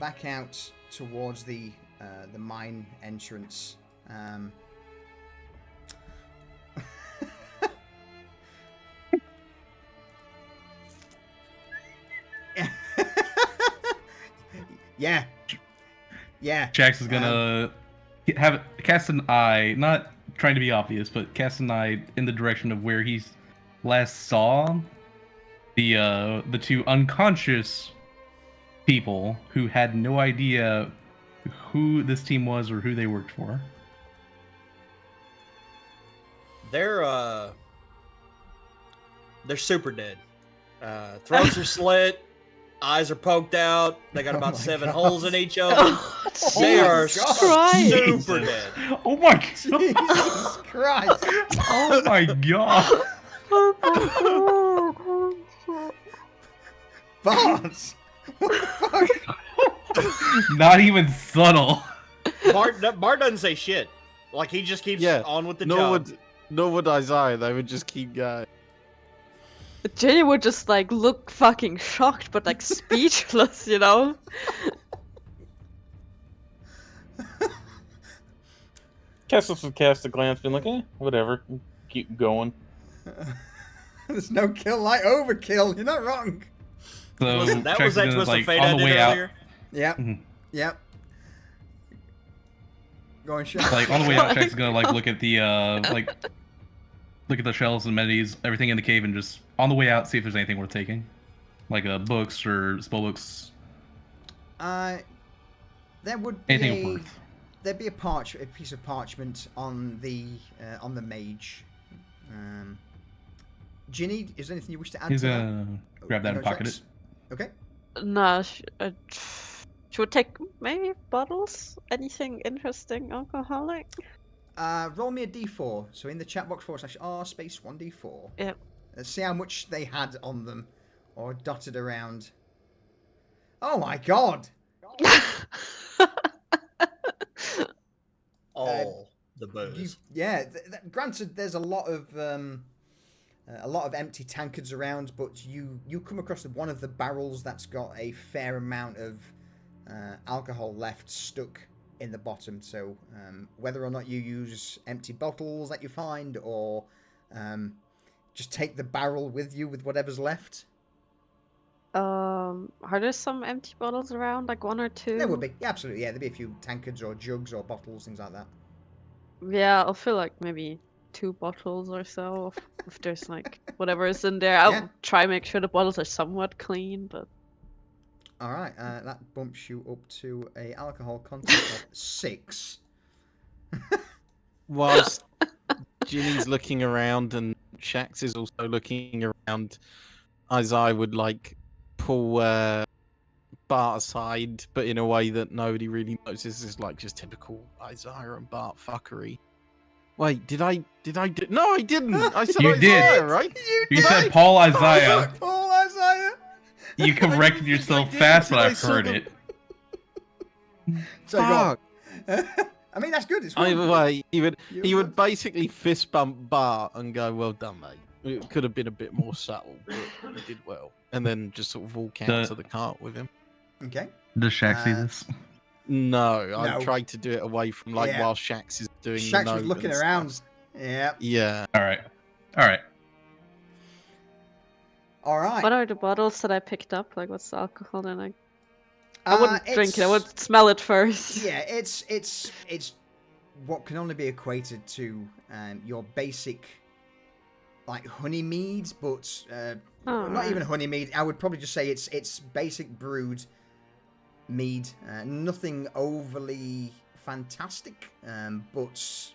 [SPEAKER 1] back out towards the mine entrance, yeah.
[SPEAKER 4] Jax is gonna cast an eye, not trying to be obvious, but cast an eye in the direction of where he last saw the two unconscious people who had no idea who this team was or who they worked for.
[SPEAKER 5] They're super dead. Throats are slit, eyes are poked out. They got about 7 holes in each of them. They are super dead.
[SPEAKER 4] Oh my god!
[SPEAKER 1] Jesus Christ!
[SPEAKER 4] Oh my god!
[SPEAKER 1] Boss! What the fuck?
[SPEAKER 4] Not even subtle.
[SPEAKER 5] Bart doesn't say shit. Like, he just keeps on with the job.
[SPEAKER 2] Nor would Isaiah. They would just keep going.
[SPEAKER 3] Jenny would just like look fucking shocked, but like speechless, you know.
[SPEAKER 6] Kestis would cast a glance, being like, whatever, keep going.
[SPEAKER 1] There's no kill like overkill. You're not wrong.
[SPEAKER 4] So
[SPEAKER 5] Listen, that was that twist of fate
[SPEAKER 4] on
[SPEAKER 5] I
[SPEAKER 4] the
[SPEAKER 5] did
[SPEAKER 4] way out.
[SPEAKER 5] earlier.
[SPEAKER 1] Yep.
[SPEAKER 4] Mhm.
[SPEAKER 1] Yep. Going shot.
[SPEAKER 4] Like on the way out, Jack's gonna like look at the look at the shelves and amenities, everything in the cave, and just on the way out see if there's anything worth taking, like books or spell books.
[SPEAKER 1] There would be
[SPEAKER 4] anything worth.
[SPEAKER 1] there'd be a piece of parchment on the mage. Ginny, is there anything you wish to add
[SPEAKER 4] He's
[SPEAKER 1] to that?
[SPEAKER 4] gonna grab that and pocket
[SPEAKER 1] checks?
[SPEAKER 4] it.
[SPEAKER 1] Okay.
[SPEAKER 3] No, she would take maybe bottles. Anything interesting, alcoholic?
[SPEAKER 1] Roll me a d4. So in the chat box /r space 1d4.
[SPEAKER 3] Yep.
[SPEAKER 1] Let's see how much they had on them or dotted around. Oh my god!
[SPEAKER 5] All the booze.
[SPEAKER 1] Granted, there's a lot of empty tankards around, but you come across one of the barrels that's got a fair amount of alcohol left stuck in the bottom. So whether or not you use empty bottles that you find, or just take the barrel with you with whatever's left.
[SPEAKER 3] Are there some empty bottles around, like 1 or 2?
[SPEAKER 1] There would be, yeah, absolutely, yeah. There'd be a few tankards or jugs or bottles, things like that.
[SPEAKER 3] Yeah, I'll fill like maybe 2 bottles or so if there's like whatever is in there. I'll try and make sure the bottles are somewhat clean, but.
[SPEAKER 1] All right, that bumps you up to a alcohol content of 6.
[SPEAKER 2] Whilst Ginny's looking around and Shax is also looking around, Isaiah would like pull Bart aside, but in a way that nobody really notices. Is like just typical Isaiah and Bart fuckery. Wait, did I do? No, I didn't. I said
[SPEAKER 4] You
[SPEAKER 2] Isaiah,
[SPEAKER 4] did.
[SPEAKER 2] right?
[SPEAKER 4] You said Paul Isaiah.
[SPEAKER 1] Paul Isaiah.
[SPEAKER 4] You corrected yourself fast when I heard it.
[SPEAKER 1] So
[SPEAKER 2] Fuck.
[SPEAKER 1] I mean, that's good. It's
[SPEAKER 2] Either
[SPEAKER 1] wonderful.
[SPEAKER 2] way, he would basically fist bump Bart and go, "Well done, mate. It could have been a bit more subtle, but you did well." And then just sort of walk out to the cart with him.
[SPEAKER 1] Okay.
[SPEAKER 4] Does Shaq see this?
[SPEAKER 2] No, I
[SPEAKER 1] No.
[SPEAKER 2] tried to do it away from while Shax is doing.
[SPEAKER 1] Shax
[SPEAKER 2] the
[SPEAKER 1] was
[SPEAKER 2] note
[SPEAKER 1] looking
[SPEAKER 2] and
[SPEAKER 1] around.
[SPEAKER 2] stuff.
[SPEAKER 1] Yeah.
[SPEAKER 2] Yeah.
[SPEAKER 4] All right. All right.
[SPEAKER 1] All right.
[SPEAKER 3] What are the bottles that I picked up? Like, what's the alcohol in? I wouldn't drink it. I
[SPEAKER 1] it's-
[SPEAKER 3] would smell it first.
[SPEAKER 1] Yeah, it's what can only be equated to your basic like honey mead, but not even honey mead. I would probably just say it's basic brewed mead. Nothing overly fantastic, but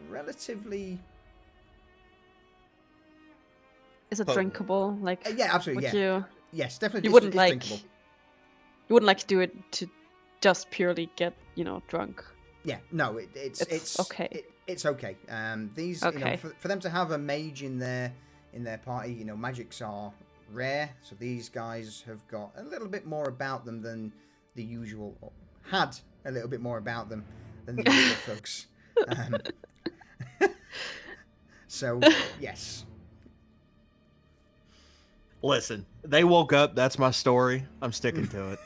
[SPEAKER 1] relatively.
[SPEAKER 3] Is it
[SPEAKER 1] Oh.
[SPEAKER 3] drinkable? Like,
[SPEAKER 1] Yeah, absolutely.
[SPEAKER 3] would
[SPEAKER 1] Yeah.
[SPEAKER 3] you?
[SPEAKER 1] Yes, definitely.
[SPEAKER 3] You
[SPEAKER 1] it's-
[SPEAKER 3] wouldn't
[SPEAKER 1] it's
[SPEAKER 3] like.
[SPEAKER 1] drinkable.
[SPEAKER 3] You wouldn't like to do it to just purely get drunk.
[SPEAKER 1] Yeah, no, it's
[SPEAKER 3] okay.
[SPEAKER 1] It's okay. These,
[SPEAKER 3] Okay.
[SPEAKER 1] for them to have a mage in their party, magics are rare. So these guys have got a little bit more about them than the usual, or had a little bit more about them than the usual folks. So yes.
[SPEAKER 5] Listen, they woke up. That's my story. I'm sticking to it.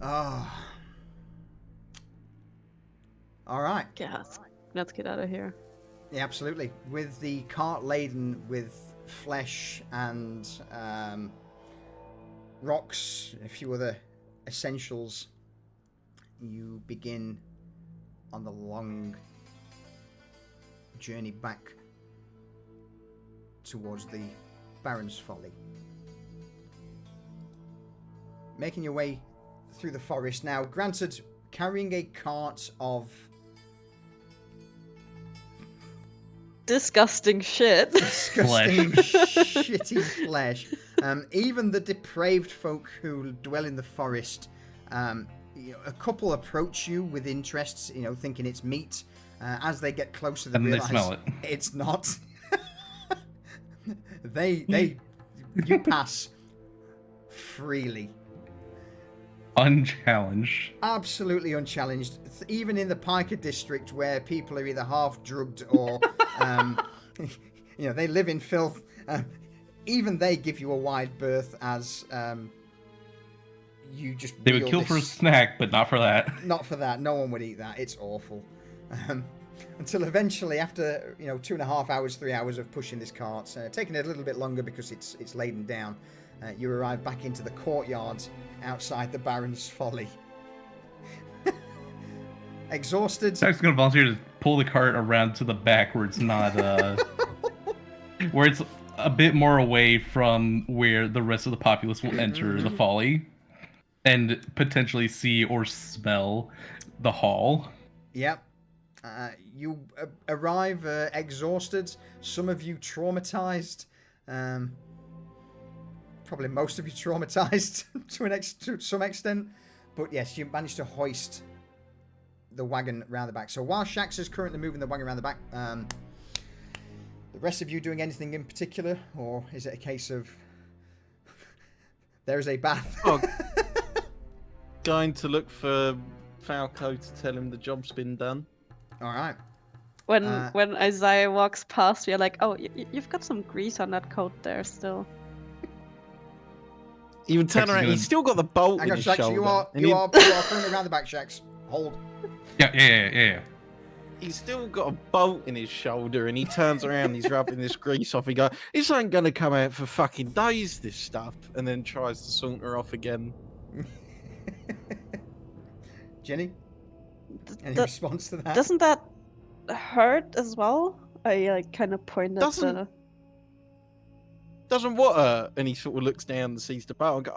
[SPEAKER 1] Oh. All right.
[SPEAKER 3] Yeah, let's get out of here.
[SPEAKER 1] Yeah, absolutely. With the cart laden with flesh and rocks, a few other essentials, you begin on the long journey back towards the Baron's Folly. Making your way through the forest now, granted, carrying a cart of
[SPEAKER 3] Disgusting shit.
[SPEAKER 1] disgusting, shitty flesh. Even the depraved folk who dwell in the forest, a couple approach you with interests, thinking it's meat. As they get closer, they
[SPEAKER 4] And they
[SPEAKER 1] realize
[SPEAKER 4] smell it.
[SPEAKER 1] it's not. You pass freely.
[SPEAKER 4] Unchallenged.
[SPEAKER 1] Absolutely unchallenged. Even in the Piker district, where people are either half drugged or, they live in filth. Even they give you a wide berth as you just.
[SPEAKER 4] They would kill for a snack, but not for that.
[SPEAKER 1] Not for that. No one would eat that. It's awful. Until eventually, after 2.5 hours, 3 hours of pushing this cart, taking it a little bit longer because it's laden down, you arrive back into the courtyard outside the Baron's Folly. Exhausted.
[SPEAKER 4] Zach's gonna volunteer to pull the cart around to the back where it's not, where it's a bit more away from where the rest of the populace will enter the folly. and potentially see or smell the hall.
[SPEAKER 1] Yep. You arrive exhausted. Some of you traumatized. Probably most of you traumatized to some extent. But yes, you managed to hoist the wagon around the back. So while Shax is currently moving the wagon around the back, the rest of you doing anything in particular, or is it a case of there's a bath?
[SPEAKER 2] Going to look for Falco to tell him the job's been done.
[SPEAKER 1] All right.
[SPEAKER 3] When Isaiah walks past, we're like, "Oh, you've got some grease on that coat there still."
[SPEAKER 2] Even turn around, he's still got the bolt
[SPEAKER 1] Hang
[SPEAKER 2] in
[SPEAKER 1] on,
[SPEAKER 2] his
[SPEAKER 1] Shax,
[SPEAKER 2] shoulder.
[SPEAKER 1] you are currently around the back, Shax. Hold.
[SPEAKER 4] Yeah.
[SPEAKER 2] He's still got a bolt in his shoulder, and he turns around, he's rubbing this grease off. He goes, "This ain't gonna come out for fucking days, this stuff," and then tries to saunter off again.
[SPEAKER 1] Jenny, any response to that?
[SPEAKER 3] Doesn't that hurt as well? I like kind of point at the...
[SPEAKER 2] Doesn't what hurt? And he sort of looks down and sees the bolt and goes,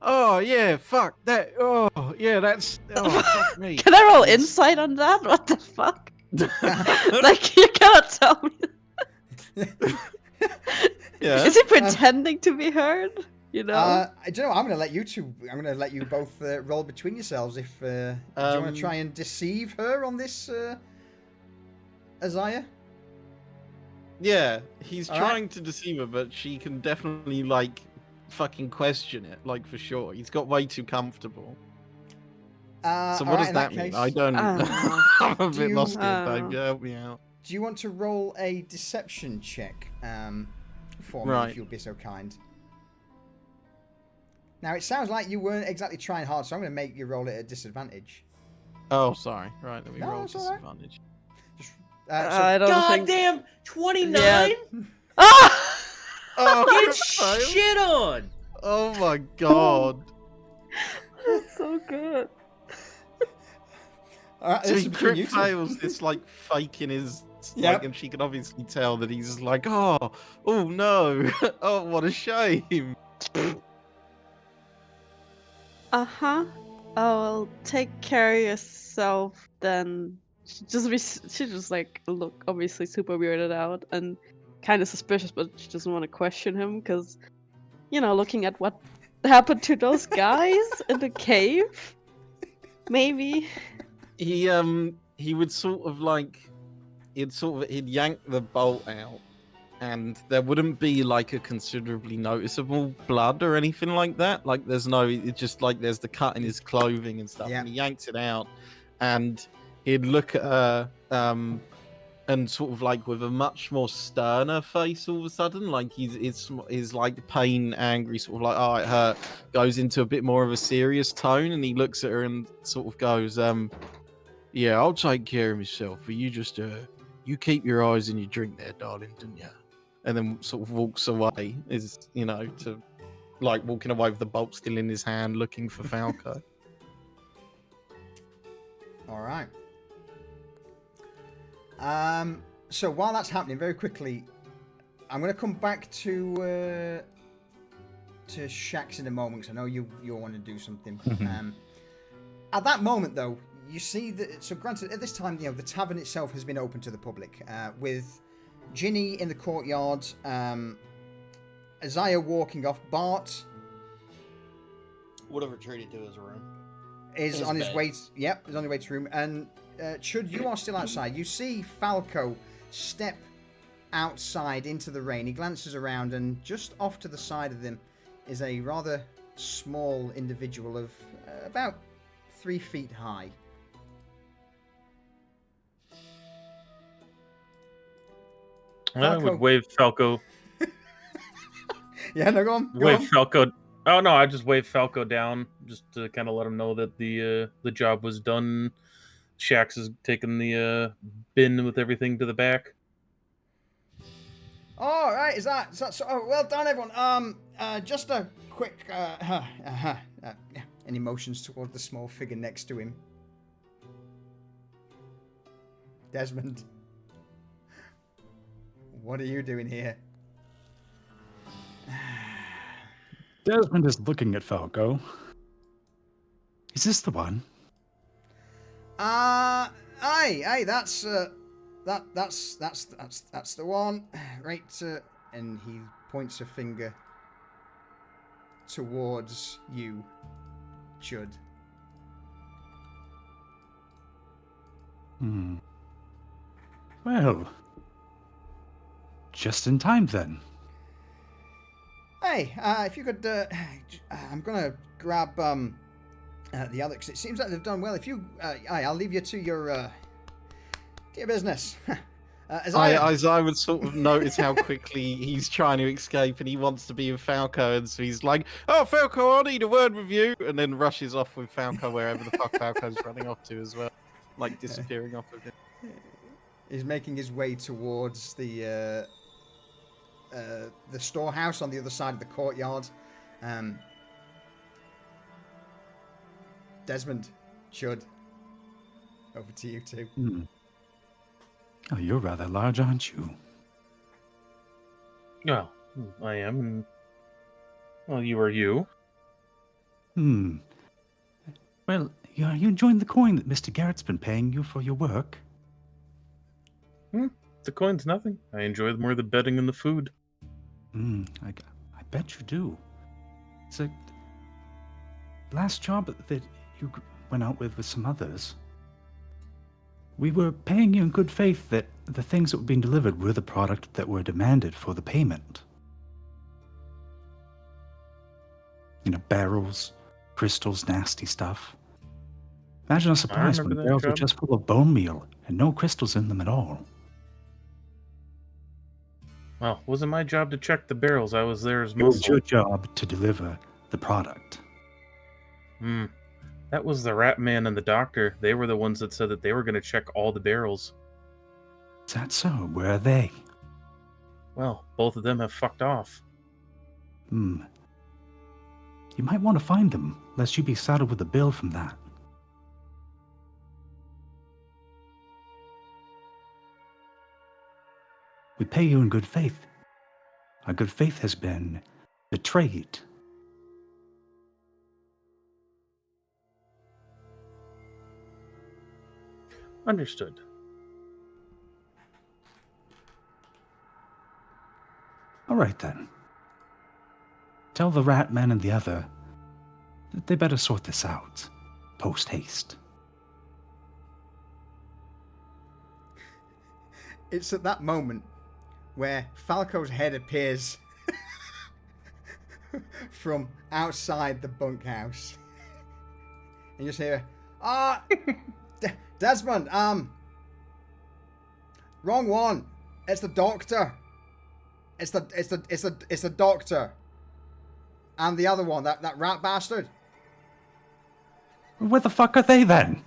[SPEAKER 2] oh yeah, fuck that. Oh yeah, that's fuck me.
[SPEAKER 3] Can I roll insight on that? What the fuck? Like, you cannot tell me.
[SPEAKER 2] Yeah.
[SPEAKER 3] Is he pretending to be hurt? You know?
[SPEAKER 1] I don't know. I'm gonna let you both roll between yourselves. If do you want to try and deceive her on this, Isaiah?
[SPEAKER 2] Yeah, he's trying to deceive her, but she can definitely like fucking question it, like for sure. He's got way too comfortable. So what does that mean? I don't. I'm a bit lost here, babe. Help me out.
[SPEAKER 1] Do you want to roll a deception check for me, if you'll be so kind? Now, it sounds like you weren't exactly trying hard, so I'm going to make you roll it at disadvantage.
[SPEAKER 2] Oh, sorry. Right, let me roll disadvantage.
[SPEAKER 3] I don't think...
[SPEAKER 5] Goddamn 29?
[SPEAKER 3] Yeah.
[SPEAKER 5] Get shit on!
[SPEAKER 2] Oh my god.
[SPEAKER 3] That's so good.
[SPEAKER 2] So he crit fails this like fake in his like, and she can obviously tell that he's like, oh no, oh what a shame.
[SPEAKER 3] I'll take care of yourself then. She just like look obviously super weirded out and kind of suspicious, but she doesn't want to question him because, you know, looking at what happened to those guys in the cave, maybe.
[SPEAKER 2] He would sort of like he'd yank the bolt out, and there wouldn't be like a considerably noticeable blood or anything like that. Like it's just like there's the cut in his clothing and stuff. And he yanks it out, and he'd look at her and sort of like with a much more sterner face all of a sudden, like he's like pain, angry, sort of like, oh it hurt, goes into a bit more of a serious tone, and he looks at her and sort of goes, yeah, I'll take care of myself, but you just you keep your eyes in your drink there, darling, didn't you? And then sort of walks away, to like walking away with the bolt still in his hand, looking for Falco.
[SPEAKER 1] All right. So while that's happening, very quickly, I'm going to come back to Shax in a moment, because I know you'll want to do something. At that moment, though, you see that. So, granted, at this time, the tavern itself has been open to the public, with Ginny in the courtyard, Isaiah walking off. Bart
[SPEAKER 5] would have retreated to his room.
[SPEAKER 1] Is on his way. Yep, is on his way to room. And Chud, you are still outside. You see Falco step outside into the rain. He glances around, and just off to the side of him is a rather small individual of about 3 feet high.
[SPEAKER 6] I would wave Falco.
[SPEAKER 1] Yeah, no, go on.
[SPEAKER 6] Wave Falco. Oh no, I just waved Falco down just to kind of let him know that the job was done. Shax is taking the bin with everything to the back.
[SPEAKER 1] All right, is that so? Well done, everyone. Just a quick any motions toward the small figure next to him. Desmond, what are you doing here?
[SPEAKER 7] Desmond is looking at Falco. Is this the one?
[SPEAKER 1] Aye, that's the one, right? And he points a finger towards you, Chud.
[SPEAKER 7] Well, just in time then.
[SPEAKER 1] Hey, if you could, I'm gonna grab the Alex. It seems like they've done well. If you, I'll leave you to your business.
[SPEAKER 2] As I would sort of notice how quickly he's trying to escape, and he wants to be with Falco, and so he's like, "Oh, Falco, I need a word with you," and then rushes off with Falco wherever the fuck Falco's running off to as well, like disappearing off of him.
[SPEAKER 1] He's making his way towards the storehouse on the other side of the courtyard. Desmond, Chud, over to you two.
[SPEAKER 7] Oh, you're rather large, aren't you?
[SPEAKER 6] Well, I am. And, well, you are you.
[SPEAKER 7] Well, are you enjoying the coin that Mr. Garrett's been paying you for your work?
[SPEAKER 6] The coin's nothing. I enjoy more the betting and the food.
[SPEAKER 7] I bet you do. So, last job that you went out with some others, we were paying you in good faith that the things that were being delivered were the product that were demanded for the payment. You know, barrels, crystals, nasty stuff. Imagine our surprise when the barrels were just full of bone meal and no crystals in them at all.
[SPEAKER 6] Well, it wasn't my job to check the barrels. I was there as
[SPEAKER 7] It was
[SPEAKER 6] muscle.
[SPEAKER 7] your job to deliver the product.
[SPEAKER 6] That was the rat man and the doctor. They were the ones that said that they were going to check all the barrels.
[SPEAKER 7] Is that so? Where are they?
[SPEAKER 6] Well, both of them have fucked off.
[SPEAKER 7] You might want to find them, lest you be saddled with a bill from that. We pay you in good faith. Our good faith has been betrayed.
[SPEAKER 6] Understood.
[SPEAKER 7] All right, then. Tell the rat man and the other that they better sort this out, post-haste.
[SPEAKER 1] It's at that moment where Falco's head appears from outside the bunkhouse. And you just hear, Desmond, wrong one. It's the doctor. It's the doctor. And the other one, that rat bastard.
[SPEAKER 7] Where the fuck are they then?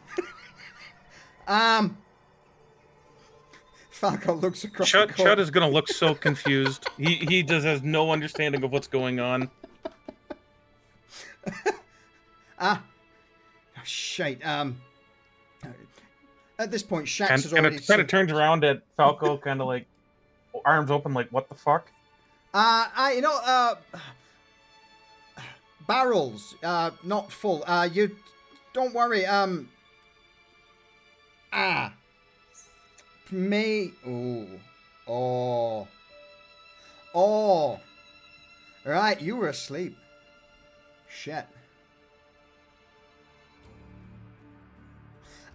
[SPEAKER 1] Falco looks across the court.
[SPEAKER 6] Chud is gonna look so confused. He just has no understanding of what's going on.
[SPEAKER 1] Shite. At this point, Shax has already...
[SPEAKER 6] Kind of turns around at Falco, kind of like, arms open, like, what the fuck?
[SPEAKER 1] Barrels, not full. You don't worry. Right, you were asleep. Shit.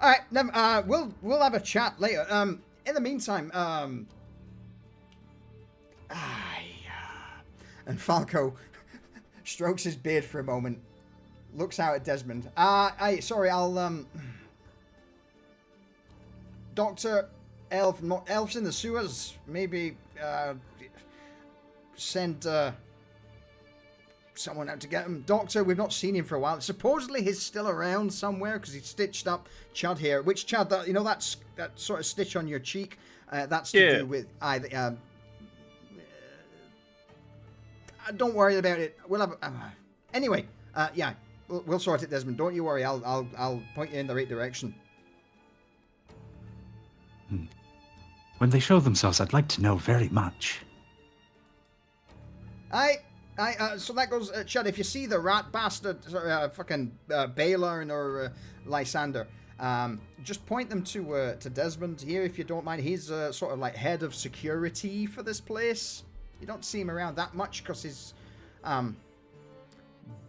[SPEAKER 1] All right, we'll have a chat later. In the meantime, and Falco strokes his beard for a moment, looks out at Desmond. Sorry, I'll Dr. Elf's in the sewers. Maybe send someone out to get him. Doctor, we've not seen him for a while. Supposedly he's still around somewhere because he's stitched up Chad here. Which Chad? That that sort of stitch on your cheek. That's to do with don't worry about it. We'll have. Anyway, yeah, we'll sort it, Desmond. Don't you worry. I'll point you in the right direction.
[SPEAKER 7] When they show themselves, I'd like to know very much.
[SPEAKER 1] So that goes, Chad. If you see the rat bastard, fucking Baylor or Lysander, just point them to Desmond here, if you don't mind. He's sort of like head of security for this place. You don't see him around that much because he's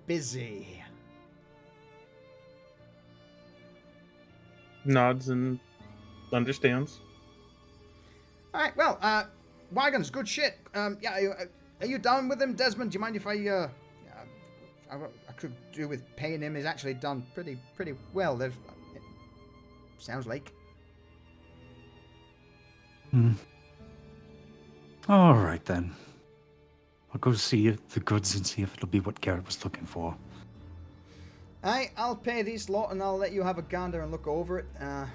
[SPEAKER 1] busy.
[SPEAKER 6] Nods and understands.
[SPEAKER 1] All right. Well, wagons, good shit. Yeah. Are you done with him, Desmond? Do you mind if I could do with paying him? He's actually done pretty well. They've sounds like.
[SPEAKER 7] All right then. I'll go see the goods and see if it'll be what Garrett was looking for.
[SPEAKER 1] Aye, I'll pay this lot and I'll let you have a gander and look over it. I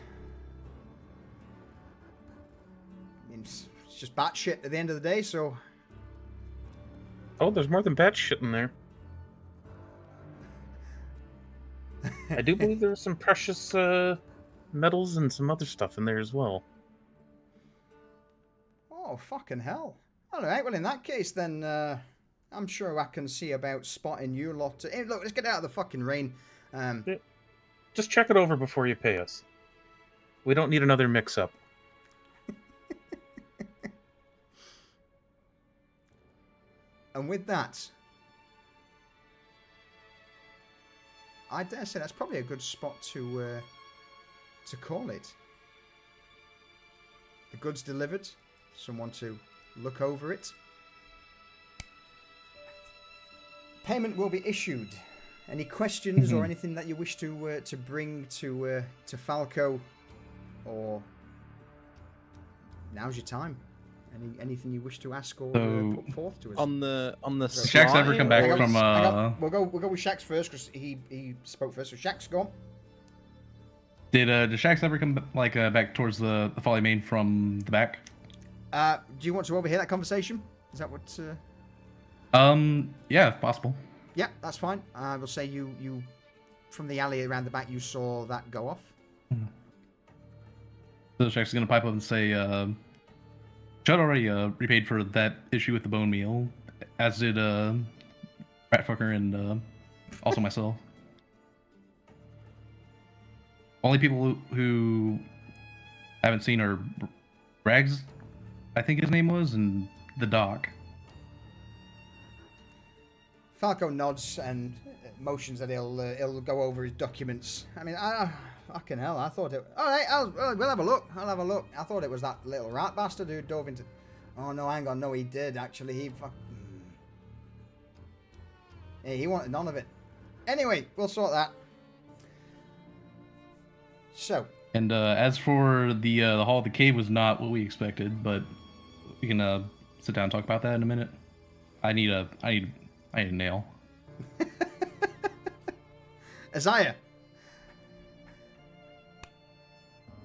[SPEAKER 1] mean, it's just batshit at the end of the day, so.
[SPEAKER 6] Oh, there's more than bat shit in there. I do believe there are some precious metals and some other stuff in there as well.
[SPEAKER 1] Oh, fucking hell. All right, well, in that case, then, I'm sure I can see about spotting you lot. Hey, look, let's get out of the fucking rain.
[SPEAKER 6] Just check it over before you pay us. We don't need another mix-up.
[SPEAKER 1] And with that, I dare say that's probably a good spot to call it. The goods delivered. Someone to look over it. Payment will be issued. Any questions or anything that you wish to bring to Falco, or now's your time. Anything you wish to ask or put forth to us?
[SPEAKER 2] On the
[SPEAKER 4] Shaxx ever come back from
[SPEAKER 1] We'll go with Shaxx first because he spoke first. So Shaxx, go on.
[SPEAKER 4] Did Shaxx ever come back towards the Folly Main from the back?
[SPEAKER 1] Do you want to overhear that conversation? Is that what?
[SPEAKER 4] Yeah, if possible.
[SPEAKER 1] Yeah, that's fine. I will say you from the alley around the back you saw that go off.
[SPEAKER 4] So Shaxx is gonna pipe up and say, Judd already repaid for that issue with the bone meal, as did Ratfucker and also myself. Only people who haven't seen are Rags, I think his name was, and the Doc.
[SPEAKER 1] Falco nods and motions that he'll go over his documents. I mean, fucking hell, I thought it. All right, we'll have a look. I'll have a look. I thought it was that little rat bastard who dove into. Oh no, hang on, no, he did actually. He wanted none of it. Anyway, we'll sort that. So.
[SPEAKER 4] And as for the Hall of the Cave was not what we expected, but we can sit down and talk about that in a minute. I need a nail.
[SPEAKER 1] Isaiah.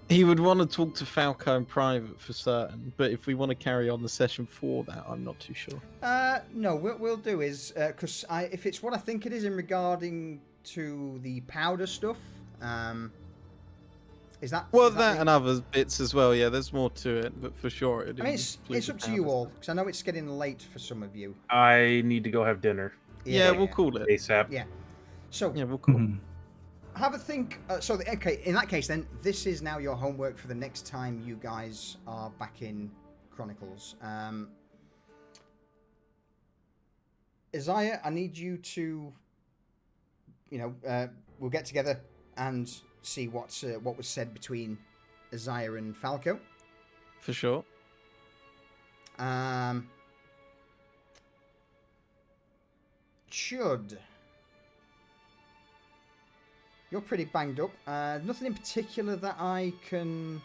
[SPEAKER 2] He would want to talk to Falco in private for certain, but if we want to carry on the session for that, I'm not too sure.
[SPEAKER 1] No, what we'll do is, because if it's what I think it is in regarding to the powder stuff, is that...
[SPEAKER 2] Well,
[SPEAKER 1] is
[SPEAKER 2] that and other bits as well, yeah, there's more to it, but for sure...
[SPEAKER 1] I mean, it's up to you all, because I know it's getting late for some of you.
[SPEAKER 6] I need to go have dinner.
[SPEAKER 2] Yeah, we'll call it.
[SPEAKER 6] ASAP.
[SPEAKER 1] Yeah. So...
[SPEAKER 2] Yeah, we'll call it.
[SPEAKER 1] Have a think. Okay, in that case, then, this is now your homework for the next time you guys are back in Chronicles. Isaiah, I need you to, we'll get together and see what was said between Isaiah and Falco.
[SPEAKER 2] For sure.
[SPEAKER 1] Chud. You're pretty banged up. Nothing in particular that I can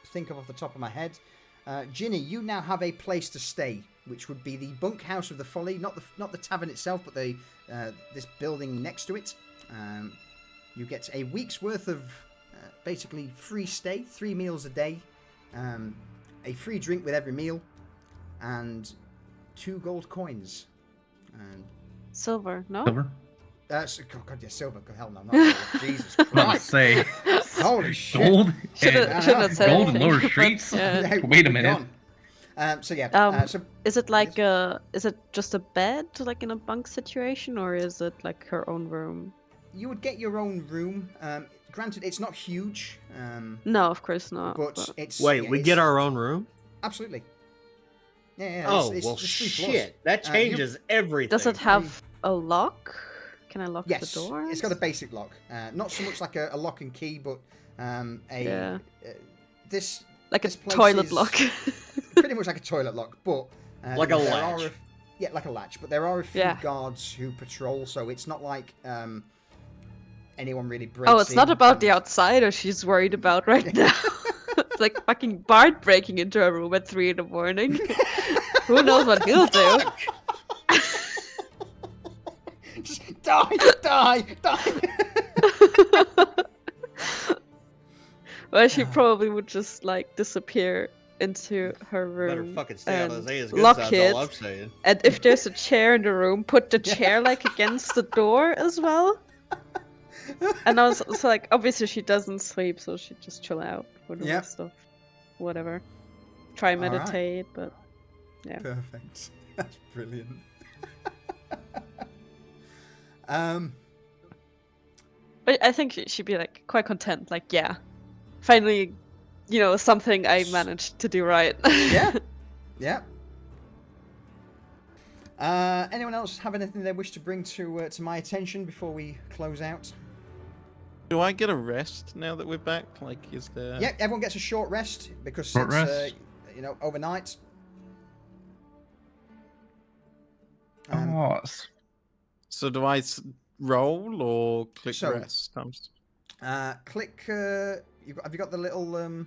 [SPEAKER 1] think of off the top of my head. Ginny, you now have a place to stay, which would be the bunkhouse of the Folly, not the tavern itself, but this building next to it. You get a week's worth of basically free stay, 3 meals a day, a free drink with every meal, and 2 gold coins.
[SPEAKER 3] Silver, no?
[SPEAKER 4] Silver?
[SPEAKER 1] God, yeah, silver. Hell no, not gold. Jesus Christ.
[SPEAKER 4] Say,
[SPEAKER 1] holy shit.
[SPEAKER 4] gold
[SPEAKER 3] Should've said
[SPEAKER 4] gold and
[SPEAKER 3] anything,
[SPEAKER 4] lower
[SPEAKER 3] but,
[SPEAKER 4] streets?
[SPEAKER 3] yeah.
[SPEAKER 4] Wait a minute.
[SPEAKER 1] So yeah. So
[SPEAKER 3] Is it like is it just a bed, like in a bunk situation, or is it like her own room?
[SPEAKER 1] you would get your own room. Granted, it's not huge.
[SPEAKER 3] No, of course not.
[SPEAKER 1] But it's
[SPEAKER 5] Wait,
[SPEAKER 1] yeah,
[SPEAKER 5] we
[SPEAKER 1] it's,
[SPEAKER 5] get our own room?
[SPEAKER 1] absolutely. Yeah.
[SPEAKER 5] Oh,
[SPEAKER 1] it's
[SPEAKER 5] well,
[SPEAKER 1] 3 floors.
[SPEAKER 5] shit. That changes everything.
[SPEAKER 3] Does it have a lock? Can I lock
[SPEAKER 1] Yes,
[SPEAKER 3] the door?
[SPEAKER 1] it's got a basic lock. Not so much like a lock and key, but this
[SPEAKER 3] like
[SPEAKER 1] this
[SPEAKER 3] a
[SPEAKER 1] place
[SPEAKER 3] toilet
[SPEAKER 1] is
[SPEAKER 3] lock.
[SPEAKER 1] pretty much like a toilet lock, but
[SPEAKER 5] Like a
[SPEAKER 1] there
[SPEAKER 5] latch.
[SPEAKER 1] are like a latch. But there are a few
[SPEAKER 3] Yeah.
[SPEAKER 1] guards who patrol, so it's not like anyone really breaks.
[SPEAKER 3] Oh, it's not
[SPEAKER 1] in
[SPEAKER 3] about the
[SPEAKER 1] and-
[SPEAKER 3] outsider she's worried about right now. It's like fucking Bart breaking into her room at 3 a.m. Who knows what he'll do?
[SPEAKER 1] Just die!
[SPEAKER 3] Well, she probably would just like disappear into her
[SPEAKER 5] Better
[SPEAKER 3] room
[SPEAKER 5] fucking stay on
[SPEAKER 3] and
[SPEAKER 5] Isaiah's good
[SPEAKER 3] lock
[SPEAKER 5] side,
[SPEAKER 3] it.
[SPEAKER 5] that's all I'm saying.
[SPEAKER 3] And if there's a chair in the room, put the chair like against the door as well. And I was so, like, obviously she doesn't sleep, so she just chill out for the
[SPEAKER 1] Yep.
[SPEAKER 3] rest of whatever. Try
[SPEAKER 1] All right.
[SPEAKER 3] meditate, but yeah.
[SPEAKER 1] Perfect. That's brilliant.
[SPEAKER 3] But I think she'd be like quite content. Like, yeah, finally, something I managed to do right.
[SPEAKER 1] Yeah. Anyone else have anything they wish to bring to my attention before we close out?
[SPEAKER 2] Do I get a rest now that we're back? Like, is there?
[SPEAKER 1] Yeah, everyone gets a short rest because
[SPEAKER 4] Short
[SPEAKER 1] it's
[SPEAKER 4] rest.
[SPEAKER 1] Overnight.
[SPEAKER 2] So do I roll or click
[SPEAKER 1] So-
[SPEAKER 2] rest?
[SPEAKER 1] Click. Have you got the little?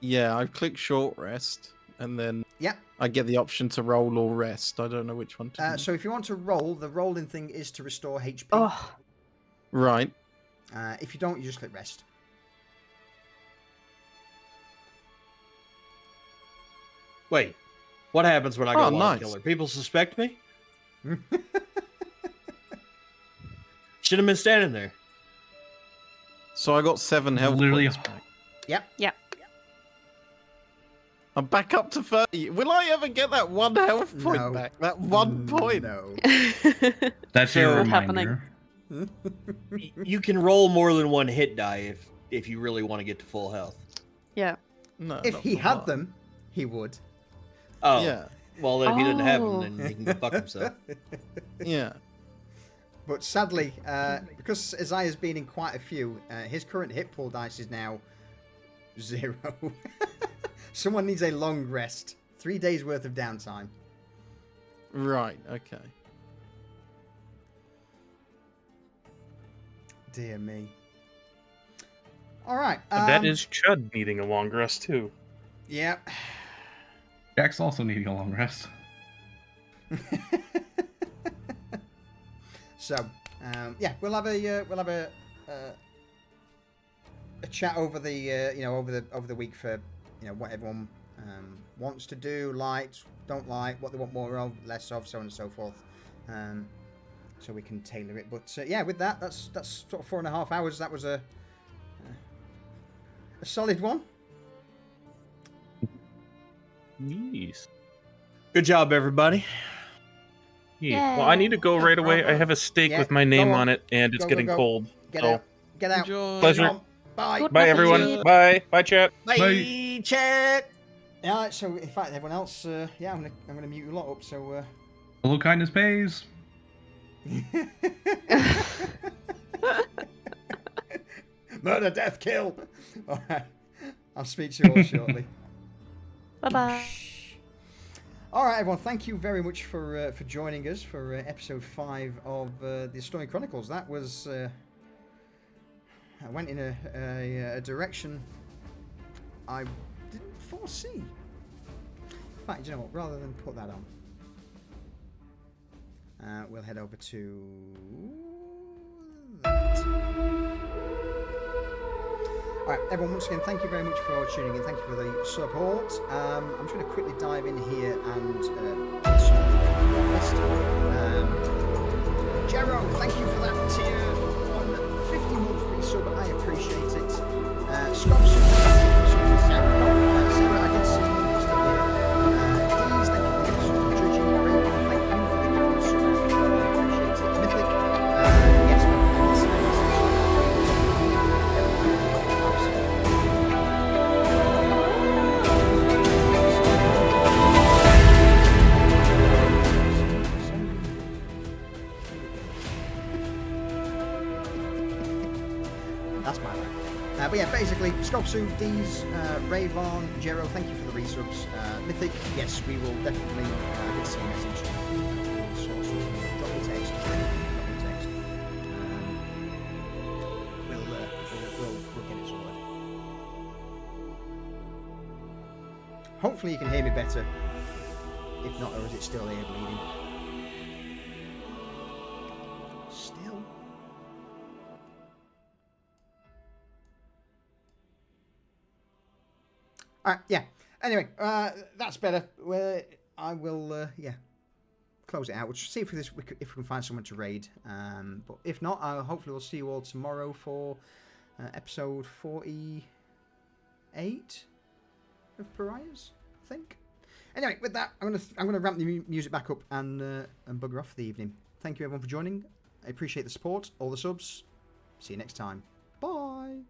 [SPEAKER 2] Yeah, I click short rest, and then
[SPEAKER 1] Yeah.
[SPEAKER 2] I get the option to roll or rest. I don't know which one to do.
[SPEAKER 1] So if you want to roll, the rolling thing is to restore HP.
[SPEAKER 3] Oh,
[SPEAKER 2] Right.
[SPEAKER 1] If you don't, you just click rest.
[SPEAKER 5] Wait, what happens when I go
[SPEAKER 2] Oh,
[SPEAKER 5] wild
[SPEAKER 2] nice.
[SPEAKER 5] killer? People suspect me? Should have been standing there.
[SPEAKER 2] So I got 7 health
[SPEAKER 4] Literally-
[SPEAKER 2] points back.
[SPEAKER 1] Yep.
[SPEAKER 2] I'm back up to 30. Will I ever get that 1 health point
[SPEAKER 1] No.
[SPEAKER 2] back? That 1 point?
[SPEAKER 1] No.
[SPEAKER 4] That's
[SPEAKER 3] So
[SPEAKER 4] your
[SPEAKER 3] what's happening?
[SPEAKER 4] reminder.
[SPEAKER 5] You can roll more than one hit die if you really want to get to full health.
[SPEAKER 3] yeah.
[SPEAKER 2] No.
[SPEAKER 1] If
[SPEAKER 2] not
[SPEAKER 1] he
[SPEAKER 2] for
[SPEAKER 1] had
[SPEAKER 2] mine.
[SPEAKER 1] them, he would.
[SPEAKER 5] Oh,
[SPEAKER 2] Yeah.
[SPEAKER 5] well, then if he didn't have
[SPEAKER 3] Oh.
[SPEAKER 5] them, then he can go fuck himself.
[SPEAKER 2] Yeah.
[SPEAKER 1] But sadly, because Isaiah's been in quite a few, his current hit pool dice is now 0. Someone needs a long rest. 3 days worth of downtime.
[SPEAKER 2] Right. Okay.
[SPEAKER 1] Dear me. All right.
[SPEAKER 6] And that is Chud needing a long rest too.
[SPEAKER 1] Yeah.
[SPEAKER 4] Jack's also needing a long rest.
[SPEAKER 1] So, yeah, we'll have a chat over the over the week for what everyone wants to do, likes, don't like, what they want more of, less of, so on and so forth. So we can tailor it. But yeah, with that, that's sort of 4.5 hours. That was a solid one.
[SPEAKER 6] Yes.
[SPEAKER 5] Good job, everybody.
[SPEAKER 6] Yeah. Well, I need to go right away. I have a steak
[SPEAKER 1] Yeah,
[SPEAKER 6] with my
[SPEAKER 1] go
[SPEAKER 6] name
[SPEAKER 1] on.
[SPEAKER 6] on it, and it's
[SPEAKER 1] Go, go,
[SPEAKER 6] getting
[SPEAKER 1] go.
[SPEAKER 6] cold.
[SPEAKER 1] Get
[SPEAKER 6] So,
[SPEAKER 1] out. Get out.
[SPEAKER 2] Enjoy.
[SPEAKER 6] Pleasure.
[SPEAKER 1] Come on. Bye.
[SPEAKER 3] Good
[SPEAKER 6] bye,
[SPEAKER 3] luck,
[SPEAKER 6] everyone.
[SPEAKER 3] Ian.
[SPEAKER 6] Bye. Bye, chat.
[SPEAKER 5] Bye, chat.
[SPEAKER 1] Yeah. So, in fact, everyone else, yeah, I'm gonna mute you lot up. So.
[SPEAKER 4] A little kindness pays.
[SPEAKER 1] Murder, death, kill. All right. I'll speak to you all shortly.
[SPEAKER 3] Bye-bye.
[SPEAKER 1] All right, everyone. Thank you very much for joining us for episode 5 of the Ostoyan Chronicles. That was I went in a direction I didn't foresee. In fact, you know what? Rather than put that on, we'll head over to that. All right, everyone, once again, thank you very much for tuning in. Thank you for the support. I'm just going to quickly dive in here and get some list. Jero, thank you for that tier 150 months resub. I appreciate it. Scott, Sarah, I did see you still here. That's my line. But yeah, basically, Sculpsu, Deez, Rayvon, Jero, thank you for the resubs. Mythic, yes, we will definitely see a message. Drop me a text. We'll get it sorted. Hopefully you can hear me better. If not, or is it still ear bleeding? Still? Alright, yeah. Anyway, that's better. I will, yeah, close it out. We'll see if we can find someone to raid. But if not, hopefully we'll see you all tomorrow for episode 48 of Pariahs, I think. Anyway, with that, I'm gonna ramp the music back up and bugger off for the evening. Thank you everyone for joining. I appreciate the support, all the subs. See you next time. Bye.